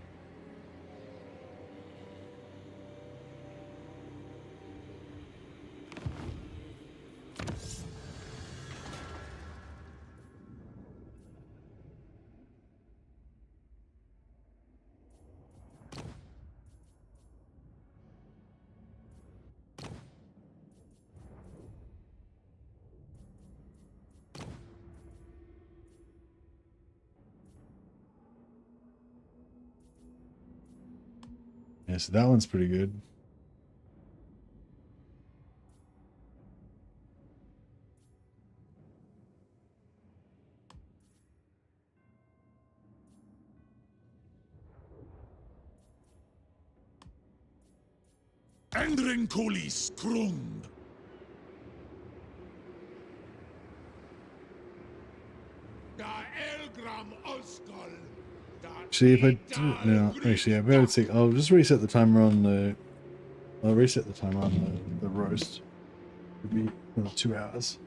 Yeah, so that one's pretty good. Endring Colis Krund. Da Elgram Olskol. Actually, if I do it now, actually, I better take. I'll just reset the timer on the. I'll reset the timer on the roast. It'll be another 2 hours.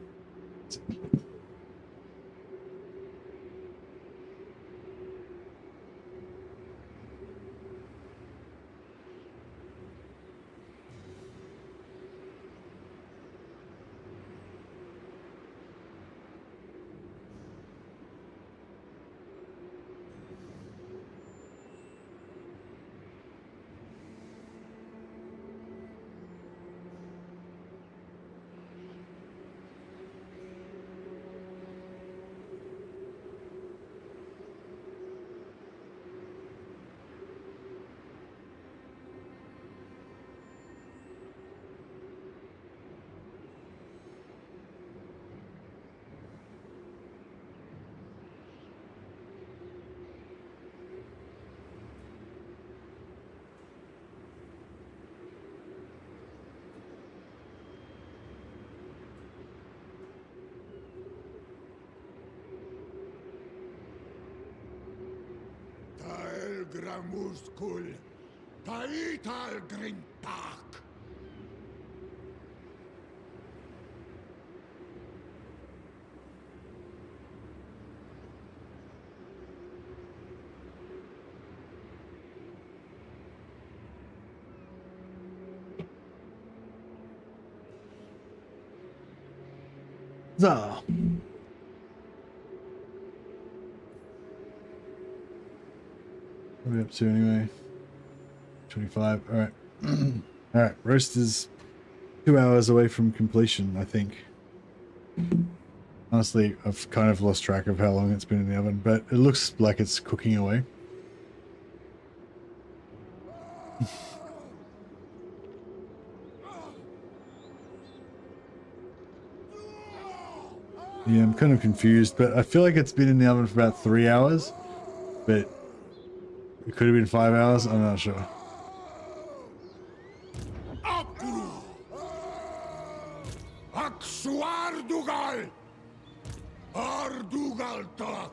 Gramuskul. Taital Grintak. So. What are we up to anyway? 25. All right. All right. Roast is 2 hours away from completion, I think. Honestly, I've kind of lost track of how long it's been in the oven, but it looks like it's cooking away. Yeah, I'm kind of confused, but I feel like it's been in the oven for about 3 hours, but it could have been 5 hours. I'm not sure. Aksuardugal. Ardugal tak.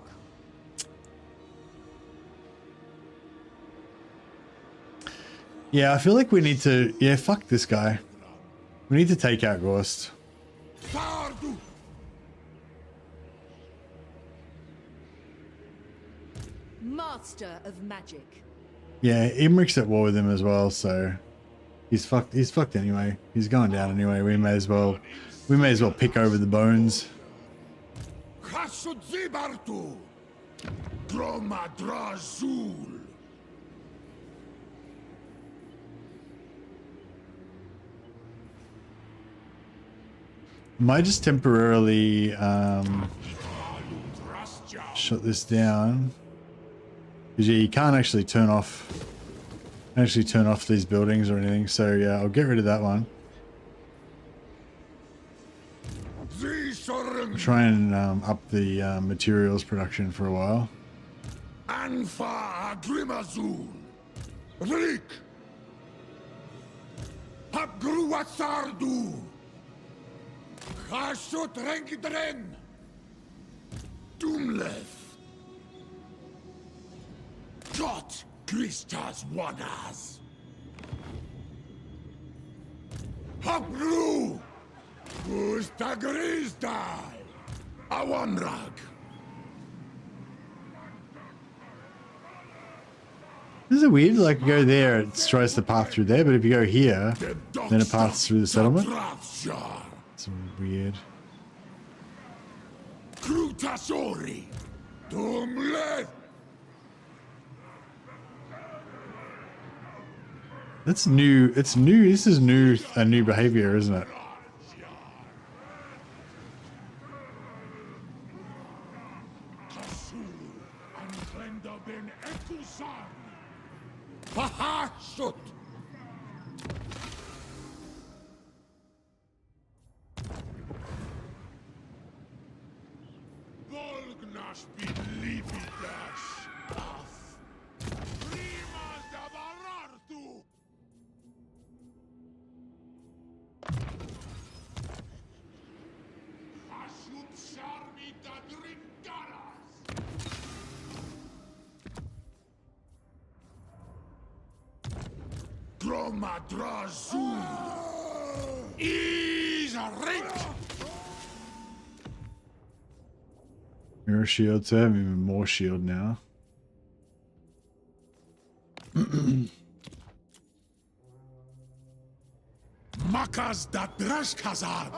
Yeah, I feel like we need to. Yeah, fuck this guy. We need to take out Ghost. Sardu. Master of magic. Yeah, Imric's at war with him as well, so he's fucked. He's fucked anyway. He's going down anyway. We may as well pick over the bones. Hasudzibartu. Dromadrazul. Might just temporarily shut this down. Because yeah, you can't actually turn off these buildings or anything. So yeah, I'll get rid of that one. Try and up the materials production for a while. Anfa Agrimazul. Vrik. Habgruatsardu. Hashut Renkidren. Doomleth. Got Christas Wanas. Hopblue! Ustagristai! Awanrag! This is weird, like you go there, it tries to path through there, but if you go here, then it passes through the settlement. It's weird. Krutasori! Tumlet! That's new. It's new. This is new. A new behavior, isn't it? Haha! Shoot! Volgnash be leafy dash off. Primas da barartu! Ashut sharmi da dringaras! Dromadrazul is a ring. Mirror shield, so I have even more shield now. Makas da drashkazad.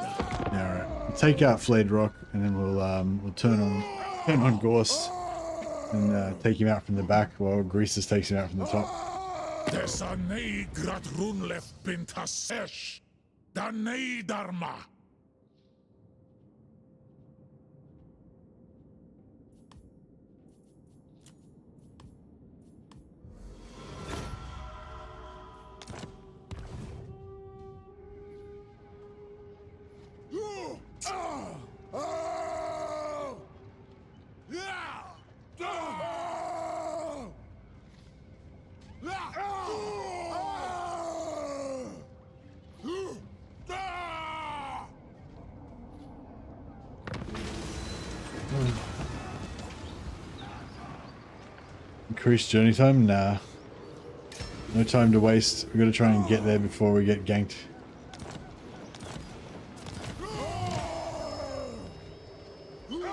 Yeah, all right. Take out Flayed Rock, and then we'll turn on Gorst and take him out from the back, while Greases takes him out from the top. Dessa nei grad runlef pintasesh. Da nei dharma. Increased journey time? Nah. No time to waste. We've got to try and get there before we get ganked.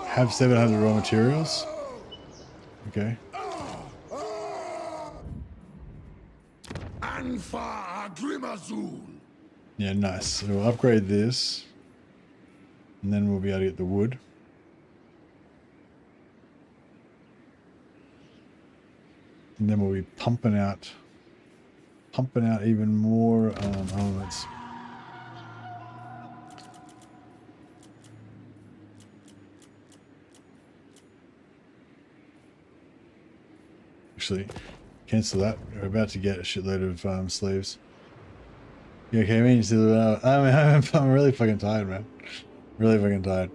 Have 700 raw materials. Okay. Anfa Grimazul. Yeah, nice. So we'll upgrade this. And then we'll be able to get the wood. And then we'll be pumping out even more elements. Actually, cancel that. We're about to get a shitload of slaves. You okay, man? You still, I'm really fucking tired, man. Really fucking tired.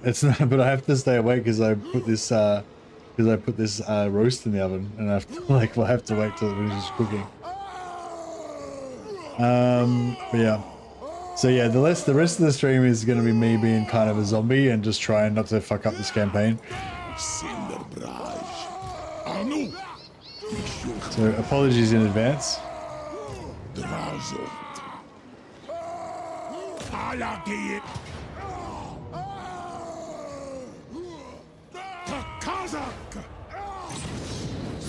It's not. But I have to stay awake because I put this. Roast in the oven, and I have to we'll have to wait till it finishes cooking. But yeah. So yeah, the rest of the stream is going to be me being kind of a zombie and just trying not to fuck up this campaign. So apologies in advance.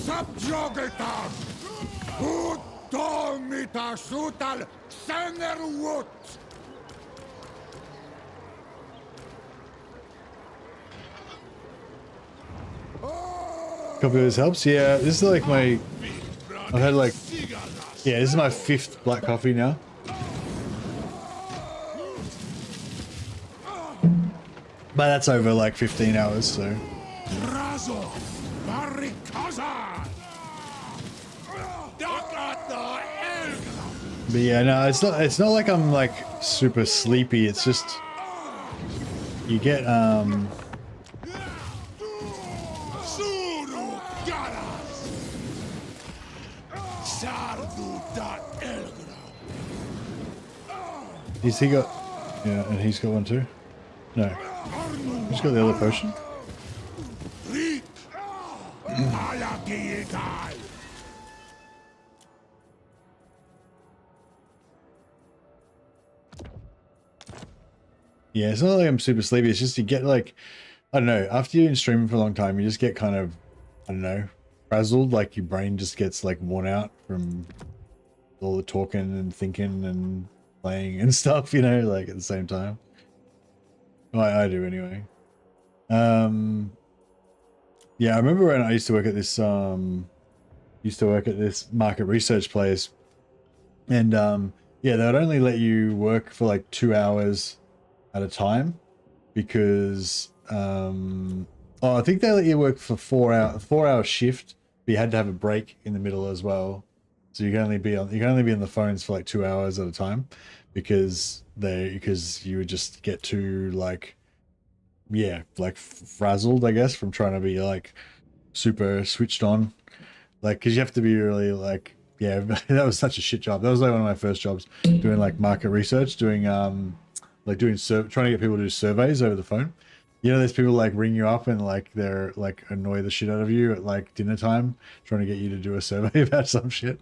Subjugator! Utomita sutal senerwut! Copy of this helps. Yeah, this is like my. I've had like. Yeah, this is my 5th black coffee now. But that's over like 15 hours, so. But yeah, no, it's not like I'm like super sleepy. It's just you get He's got yeah, and he's got one too. No. He's got the other potion. Yeah, it's not like I'm super sleepy. It's just you get like, I don't know, after you've been streaming for a long time, you just get kind of, I don't know, frazzled. Like your brain just gets like worn out from all the talking and thinking and playing and stuff, you know, like at the same time. Well, I do anyway. Yeah, I remember when I used to work at this market research place, and yeah, they would only let you work for like 2 hours at a time because oh, I think they let you work for 4 hour shift, but you had to have a break in the middle as well. So you can only be on the phones for like 2 hours at a time because you would just get too like, yeah, like frazzled, I guess, from trying to be like super switched on, like because you have to be really like, yeah, that was such a shit job. That was like one of my first jobs, doing like market research, doing trying to get people to do surveys over the phone. You know, there's people like ring you up and like they're like annoy the shit out of you at like dinner time, trying to get you to do a survey about some shit.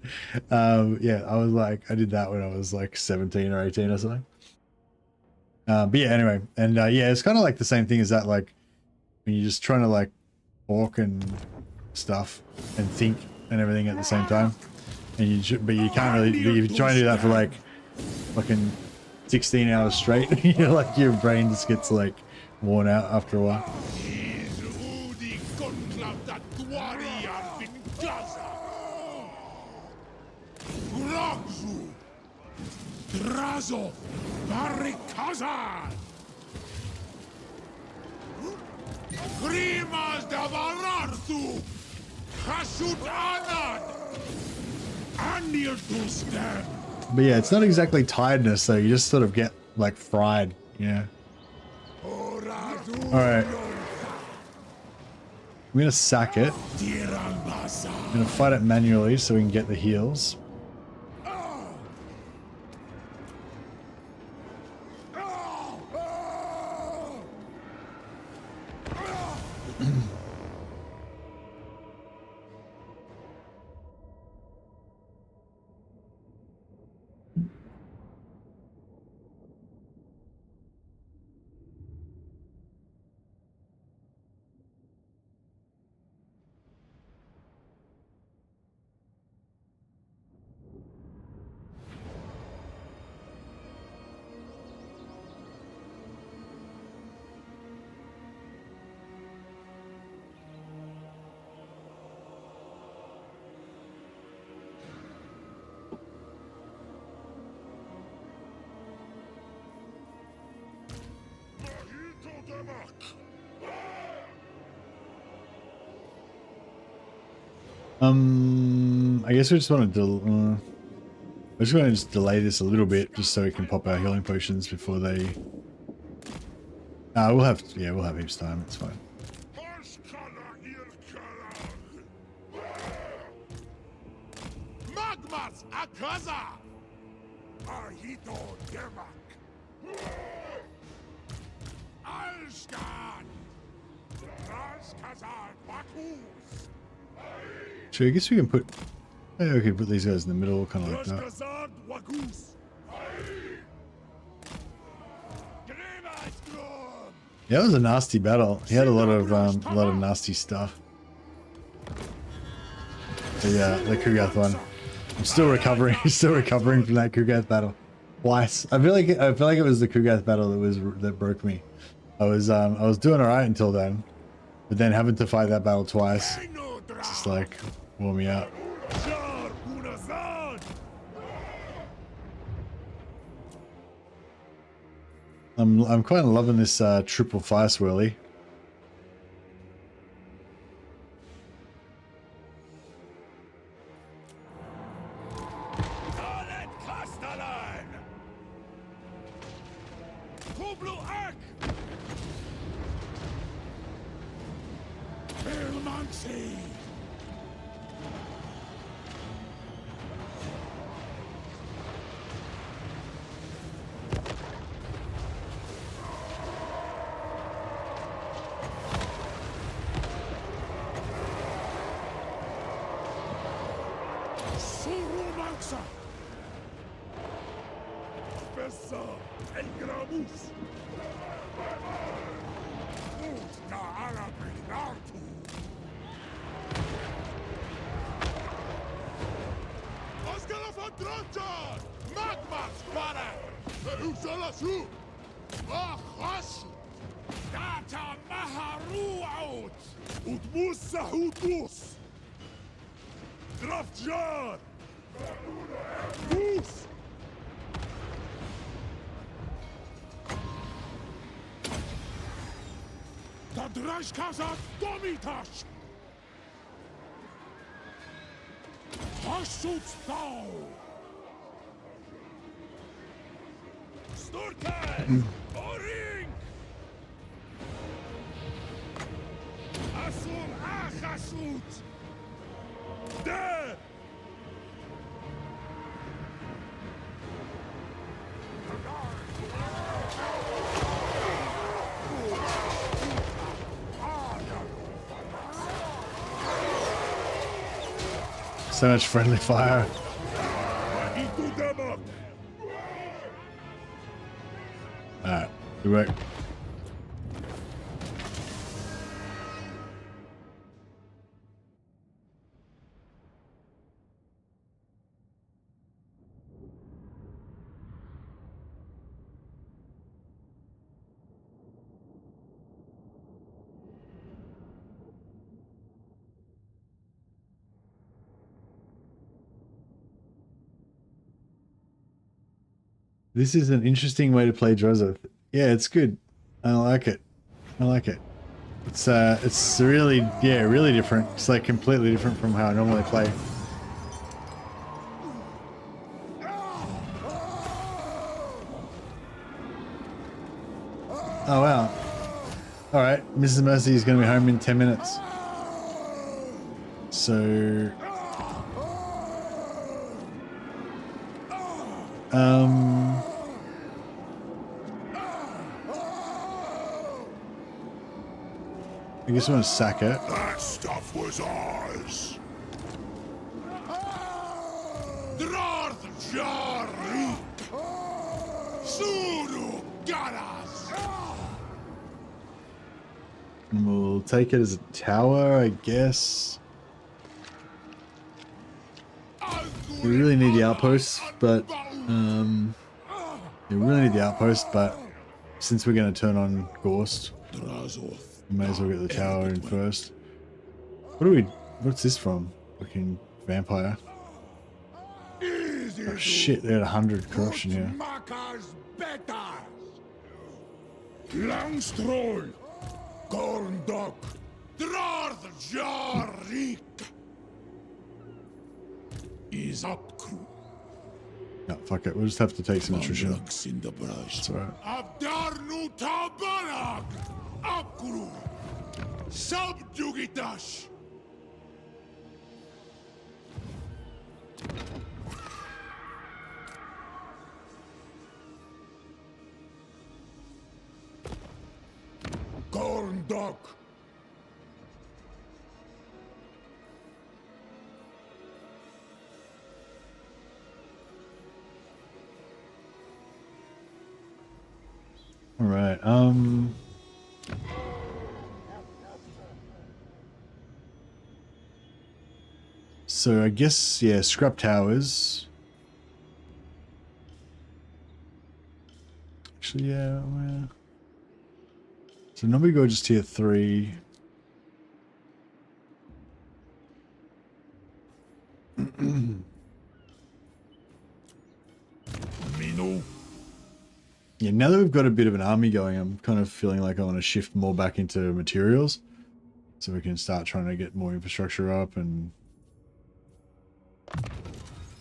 Yeah, I did that when I was like 17 or 18 or something. But yeah, anyway, and yeah, it's kind of like the same thing as that, like when you're just trying to like talk and stuff and think and everything at the same time, and but you can't really. You try and do that for like fucking 16 hours straight. You know, like your brain just gets like worn out after a while. Drazo Barikazar Grimas Davarartu Hashut Anad Anil Tustem. But yeah, it's not exactly tiredness, so you just sort of get like fried, you know. Alright. I'm gonna sack it. I'm gonna fight it manually so we can get the heals. I guess we just want to I just want to just delay this a little bit just so we can pop our healing potions before they. We'll have heaps of time. It's fine. Magmas Akaza Ahito Demak Alstan Raskazar Bakus. So I guess we can put. Maybe we can put these guys in the middle, kind of like that. Yeah, it was a nasty battle. He had a lot of nasty stuff. But yeah, the Kugath one. I'm still recovering. Still recovering from that Kugath battle twice. I feel like it was the Kugath battle that broke me. I was doing all right until then, but then having to fight that battle twice, it's just like wore me out. I'm quite loving this triple fire swirly. Essa el gramus. Na ala brinartu. Osgala fadronjan. Magmas para. Usala su. Achas. Data maharu out. Ut musa hutus. Drafjar. Mus. Tadrash kazak domitash. Hashut thou. Storkan. Oring. Asur achasut. There. So much friendly fire. Alright, good work. This is an interesting way to play Drozeth. Yeah, it's good. I like it. I like it. It's really, yeah, really different. It's like completely different from how I normally play. Oh wow. Alright, Mrs. Mercy is going to be home in 10 minutes. So... I guess I want to sack it. That stuff was ours. Drarth Jari. Suru Garas. And we'll take it as a tower, I guess. We really need the outposts, but we really need the outpost, but since we're going to turn on Gorst, we may as well get the tower in first. What's this from? Fucking vampire. Oh shit, they had 100 corruption here. Langstroll. Gorndok. Drarth Jarik. Is up crew. No, fuck it, we'll just have to take some attrition. In the brush. That's alright. Abdarnu Tabarag. Upcrew. Subjugitash. Gorndok. All right. So I guess, yeah, scrap towers. Actually, yeah. Well. So normally go just tier 3. Mino. Yeah, now that we've got a bit of an army going, I'm kind of feeling like I want to shift more back into materials. So we can start trying to get more infrastructure up and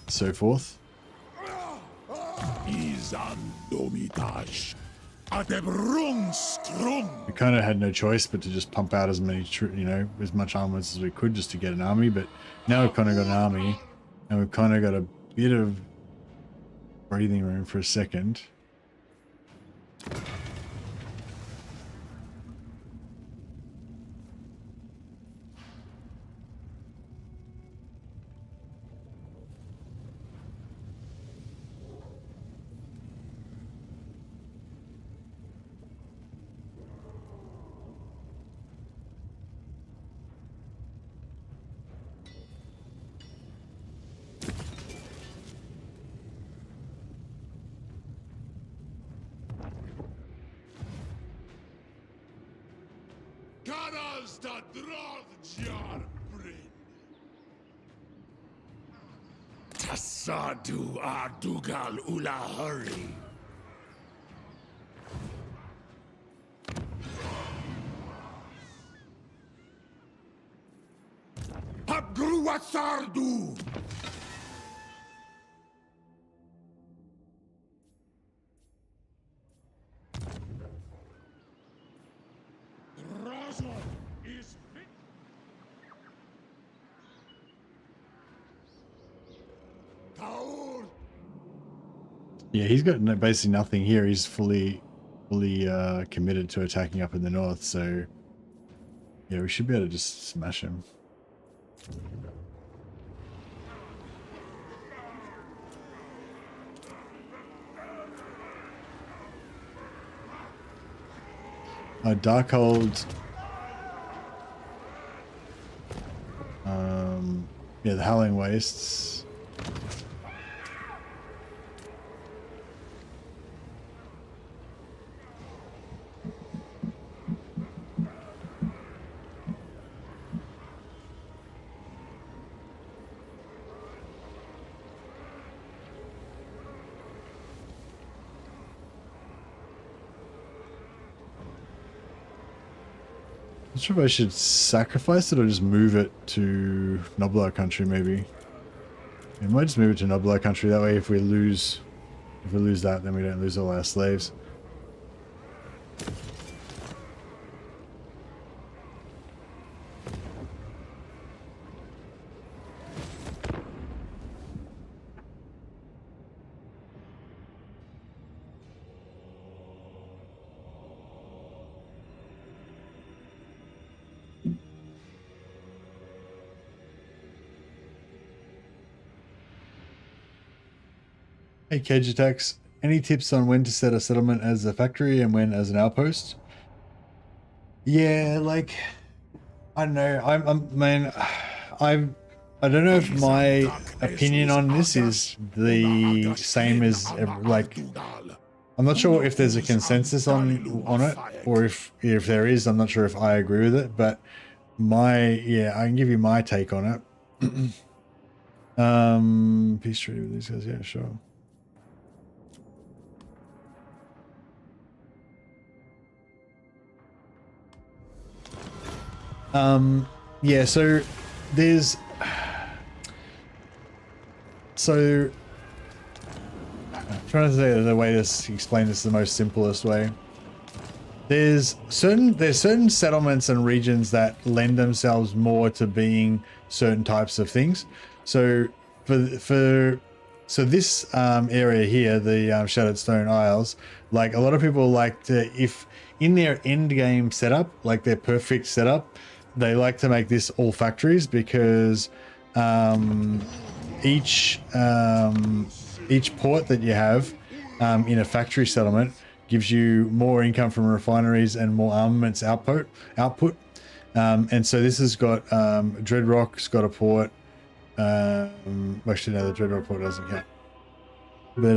so forth. I kind of had no choice but to just pump out as many, as much armors as we could just to get an army. But now we've kind of got an army and we've kind of got a bit of breathing room for a second. Canals that Drothjar bring. Tassadu Ardugal Ula Hurry. Abgruatsardu! Razo is fit. Taur! Yeah, he's got basically nothing here. He's fully committed to attacking up in the north, so yeah, we should be able to just smash him. Darkhold. Yeah, the Howling Wastes. Not sure if I should sacrifice it or just move it to Noblar country, maybe. I might just move it to Noblar country. That way, if we lose that, then we don't lose all our slaves. Hey, Cage Attacks. Any tips on when to set a settlement as a factory and when as an outpost? Yeah, like, I don't know. I don't know if my opinion on this is the same as like. I'm not sure if there's a consensus on it, or if there is, I'm not sure if I agree with it. But I can give you my take on it. Peace treaty with these guys, yeah, sure. Yeah, so there's I'm trying to say the way to explain this the most simplest way. There's certain settlements and regions that lend themselves more to being certain types of things. So for this area here, the Shattered Stone Isles, like a lot of people like to, if in their end game setup, like their perfect setup, they like to make this all factories because each port that you have in a factory settlement gives you more income from refineries and more armaments output. And so this has got Dreadrock's got a port. Actually, no, the Dreadrock port doesn't count. But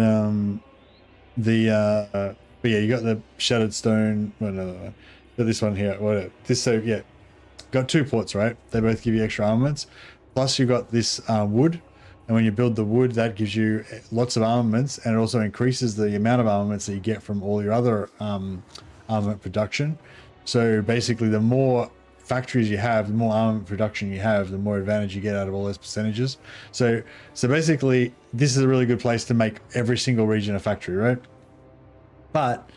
but yeah, you got the Shattered Stone. Well, no. Got this one here. Whatever. This, so yeah, got two ports, right? They both give you extra armaments. Plus, you got this wood. And when you build the wood, that gives you lots of armaments, and it also increases the amount of armaments that you get from all your other armament production. So basically, the more factories you have, the more armament production you have, the more advantage you get out of all those percentages. So basically, this is a really good place to make every single region a factory, right? But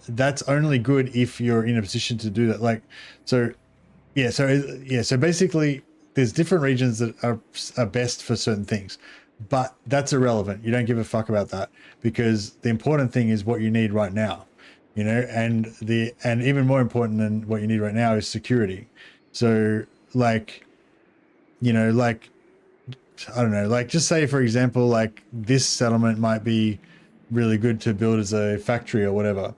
that's only good if you're in a position to do that. Like, so basically, there's different regions that are best for certain things, but that's irrelevant. You don't give a fuck about that, because the important thing is what you need right now, you know, and even more important than what you need right now is security. So like, you know, like, I don't know, like just say, for example, like this settlement might be really good to build as a factory or whatever,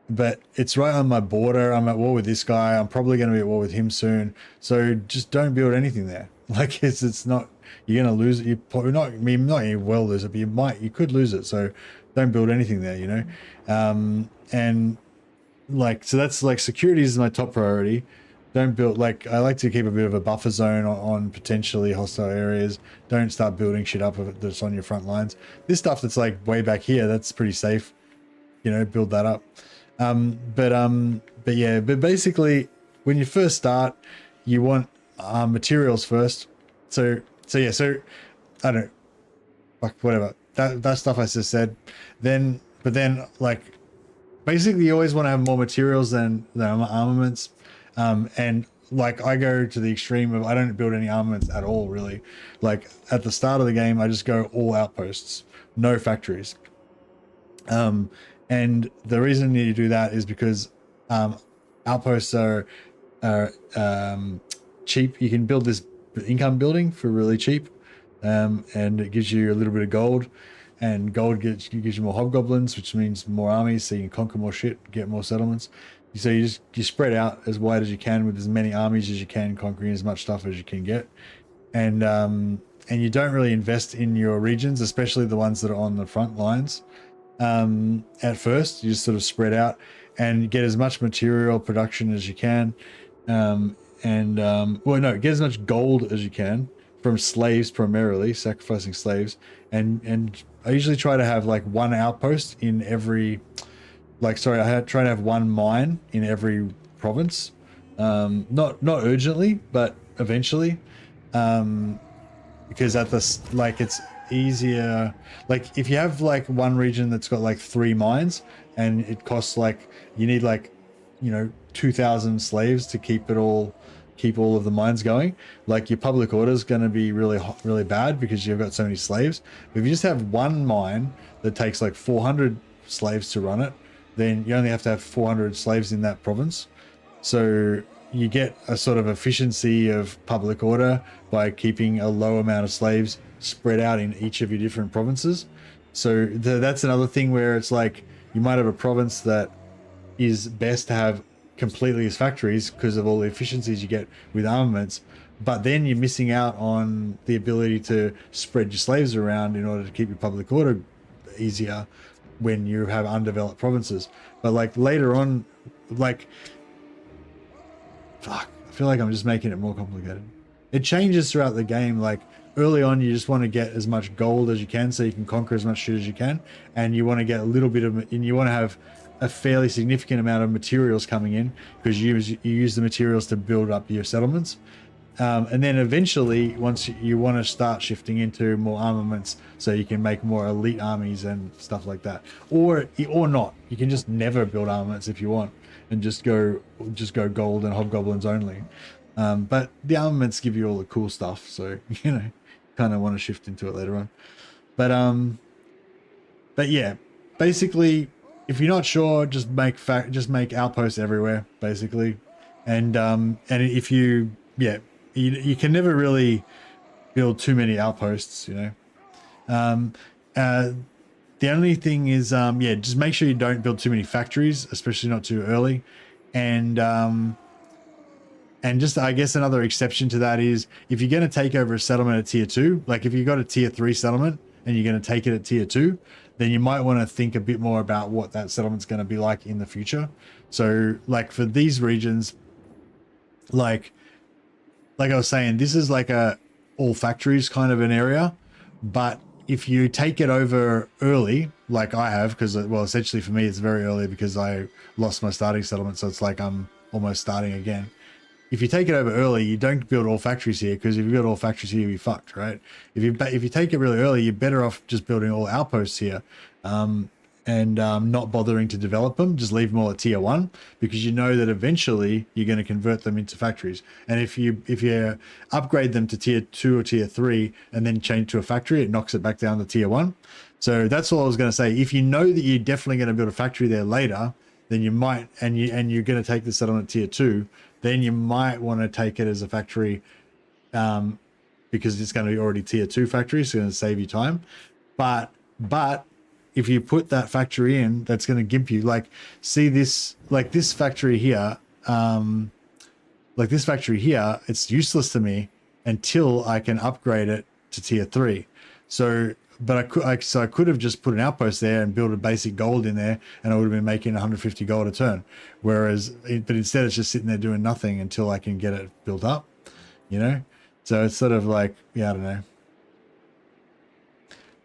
but it's right on my border. I'm at war with this guy. I'm probably going to be at war with him soon. So just don't build anything there. Like it's not, you're going to lose it. You probably not, I mean, not you will lose it, but you could lose it. So don't build anything there, you know. And like, so that's like security is my top priority. Don't build, like, I like to keep a bit of a buffer zone on potentially hostile areas. Don't start building shit up that's on your front lines. This stuff that's like way back here, that's pretty safe, you know, build that up. But yeah, but basically when you first start, you want materials first. So I don't know, fuck, whatever, that stuff I just said. But then like, basically you always want to have more materials than armaments. And like I go to the extreme of I don't build any armaments at all, really. Like at the start of the game, I just go all outposts, no factories. And the reason you do that is because outposts are cheap. You can build this income building for really cheap, and it gives you a little bit of gold, and gold gives you more hobgoblins, which means more armies, so you can conquer more shit, get more settlements. So you spread out as wide as you can with as many armies as you can, conquering as much stuff as you can get, and you don't really invest in your regions, especially the ones that are on the front lines. At first, you just sort of spread out and get as much material production as you can, well, no, get as much gold as you can from slaves, primarily sacrificing slaves, and I usually try to have like one outpost in every. I try to have one mine in every province, not urgently, but eventually, because it's easier. Like if you have like one region that's got like 3 mines and it costs like, you need like, you know, 2,000 slaves to keep all of the mines going. Like your public order is going to be really bad because you've got so many slaves. But if you just have one mine that takes like 400 slaves to run it, then you only have to have 400 slaves in that province. So you get a sort of efficiency of public order by keeping a low amount of slaves spread out in each of your different provinces. So that's another thing where it's like you might have a province that is best to have completely as factories because of all the efficiencies you get with armaments, but then you're missing out on the ability to spread your slaves around in order to keep your public order easier when you have undeveloped provinces. But like later on, like, fuck, I feel like I'm just making it more complicated. It changes throughout the game. Like early on, you just want to get as much gold as you can so you can conquer as much shit as you can, and you want to get a little bit of, and you want to have a fairly significant amount of materials coming in because you use the materials to build up your settlements. And then eventually, once you want to start shifting into more armaments, so you can make more elite armies and stuff like that, or not. You can just never build armaments if you want, and just go gold and hobgoblins only. But the armaments give you all the cool stuff, so you know, kind of want to shift into it later on. But yeah, basically, if you're not sure, just make outposts everywhere, basically, and if you can never really build too many outposts, you know. The only thing is, just make sure you don't build too many factories, especially not too early. And just, I guess another exception to that is if you're going to take over a settlement at tier 2, like if you've got a tier 3 settlement and you're going to take it at tier 2, then you might want to think a bit more about what that settlement's going to be like in the future. So like for these regions, like I was saying, this is like a all factories kind of an area, but if you take it over early, like I have, because, well, essentially for me, it's very early because I lost my starting settlement. So it's like I'm almost starting again. If you take it over early, you don't build all factories here, because if you build all factories here, you'll be fucked, right? If you take it really early, you're better off just building all outposts here, and not bothering to develop them. Just leave them all at tier 1, because you know that eventually you're going to convert them into factories. And if you upgrade them to tier 2 or tier 3 and then change to a factory, it knocks it back down to tier 1. So that's all I was going to say. If you know that you're definitely going to build a factory there later, then you might, and you're going to take the settlement tier 2, then you might want to take it as a factory, because it's going to be already tier 2 factory, so it's going to save you time. But if you put that factory in, that's going to gimp you. Like, see this, like this factory here, it's useless to me until I can upgrade it to tier 3. So but I could have just put an outpost there and built a basic gold in there, and I would have been making 150 gold a turn. Whereas, but instead it's just sitting there doing nothing until I can get it built up, you know? So it's sort of like, yeah, I don't know.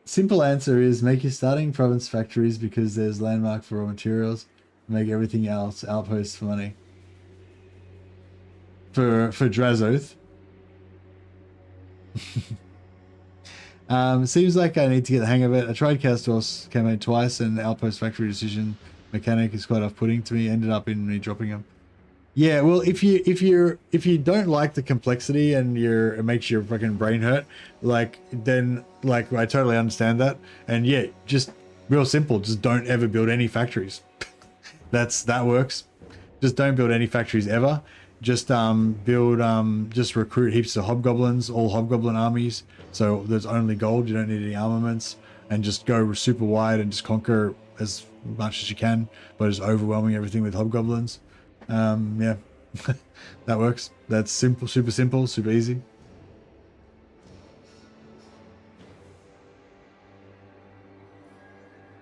Simple answer is make your starting province factories because there's landmark for raw materials. Make everything else outposts for money. For Drazoth. Seems like I need to get the hang of it. I tried Castor's campaign twice, and the outpost factory decision mechanic is quite off-putting to me. Ended up in me dropping them. Yeah, well, if you don't like the complexity and it makes your fucking brain hurt, then I totally understand that. And yeah, just real simple. Just don't ever build any factories. That works. Just don't build any factories ever. Just just recruit heaps of hobgoblins, all hobgoblin armies. So there's only gold. You don't need any armaments, and just go super wide and just conquer as much as you can by just overwhelming everything with hobgoblins. Yeah, that works. That's simple, super easy.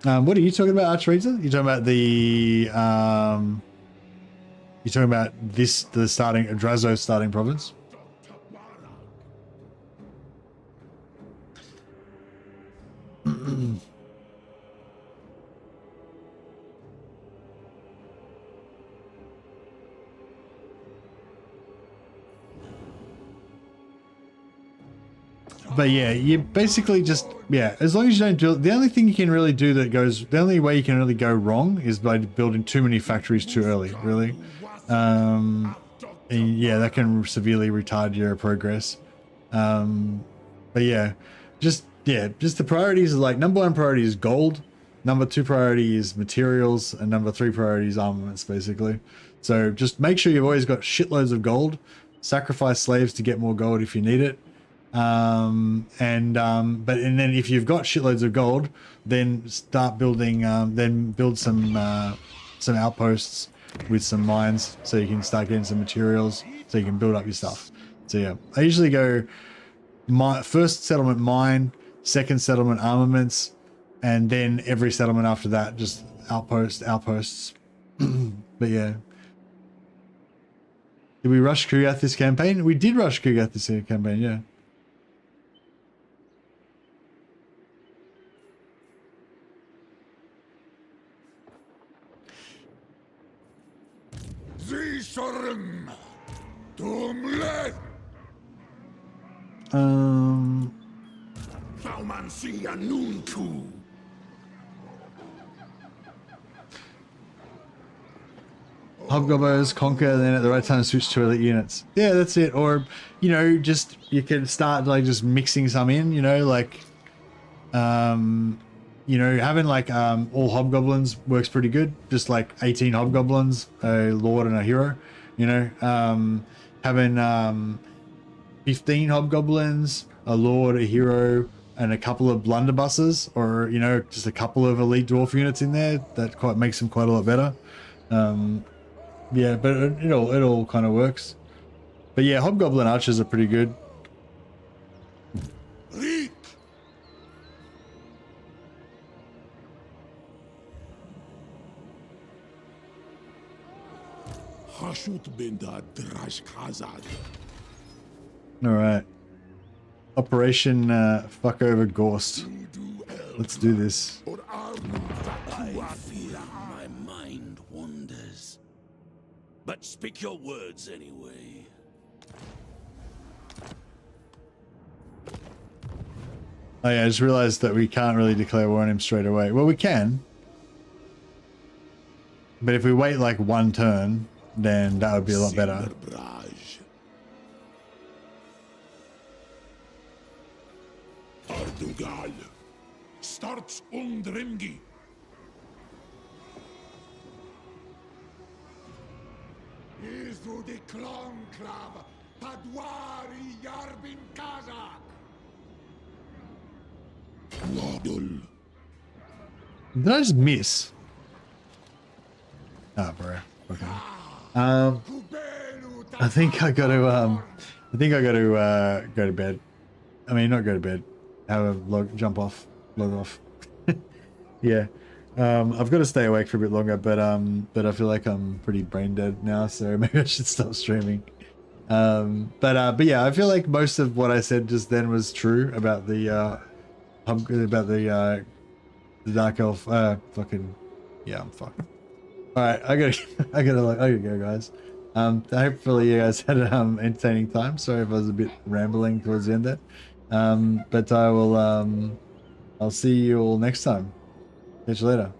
What are you talking about, Archerita? You talking about the you're talking about the starting Drazo starting province? But yeah, you basically just, yeah, as long as you don't do, the only thing you can really do the only way you can really go wrong is by building too many factories too early, really. And yeah, that can severely retard your progress. But yeah, just the priorities are like, number 1 priority is gold, number 2 priority is materials, and number 3 priority is armaments, basically. So just make sure you've always got shitloads of gold, sacrifice slaves to get more gold if you need it. And then if you've got shitloads of gold, then start building, then build some outposts with some mines, so you can start getting some materials, so you can build up your stuff. So yeah, I usually go first settlement mine, second settlement armaments, and then every settlement after that just outposts. But yeah, did we rush Kugath this campaign? We did rush Kugath this campaign, yeah. Zisharim Tumlet Saumansia Nuntu. Hobgoblins conquer, then at the right time switch to elite units. Yeah, that's it. Or, you know, just you can start like just mixing some in, you know, like you know, having like all hobgoblins works pretty good. Just like 18 hobgoblins, a lord and a hero, you know. Having 15 hobgoblins, a lord, a hero, and a couple of blunderbusses, or, you know, just a couple of elite dwarf units in there, that quite makes them quite a lot better. Yeah, but it all kind of works. But yeah, hobgoblin archers are pretty good. All right, Operation Fuck Over Gorst. Let's do this. I fear my mind wanders. But speak your words anyway. Oh yeah, I just realized that we can't really declare war on him straight away. Well, we can. But if we wait like one turn, then that would be a lot better. Ardugal starts Undrimgi. Izu de Klonclav, Padwari Yarbin Kazak. Waddle. Did I just miss? Oh, bro. Okay. I think I got to go to bed. I mean, not go to bed. Have a jump off. log off. Yeah. I've got to stay awake for a bit longer, but I feel like I'm pretty brain dead now, so maybe I should stop streaming. But yeah, I feel like most of what I said just then was true about the dark elf. Fucking yeah, I'm fucked. All right, I gotta go, guys. Hopefully you guys had an entertaining time. Sorry if I was a bit rambling towards the end there. But I will I'll see you all next time. Catch you later.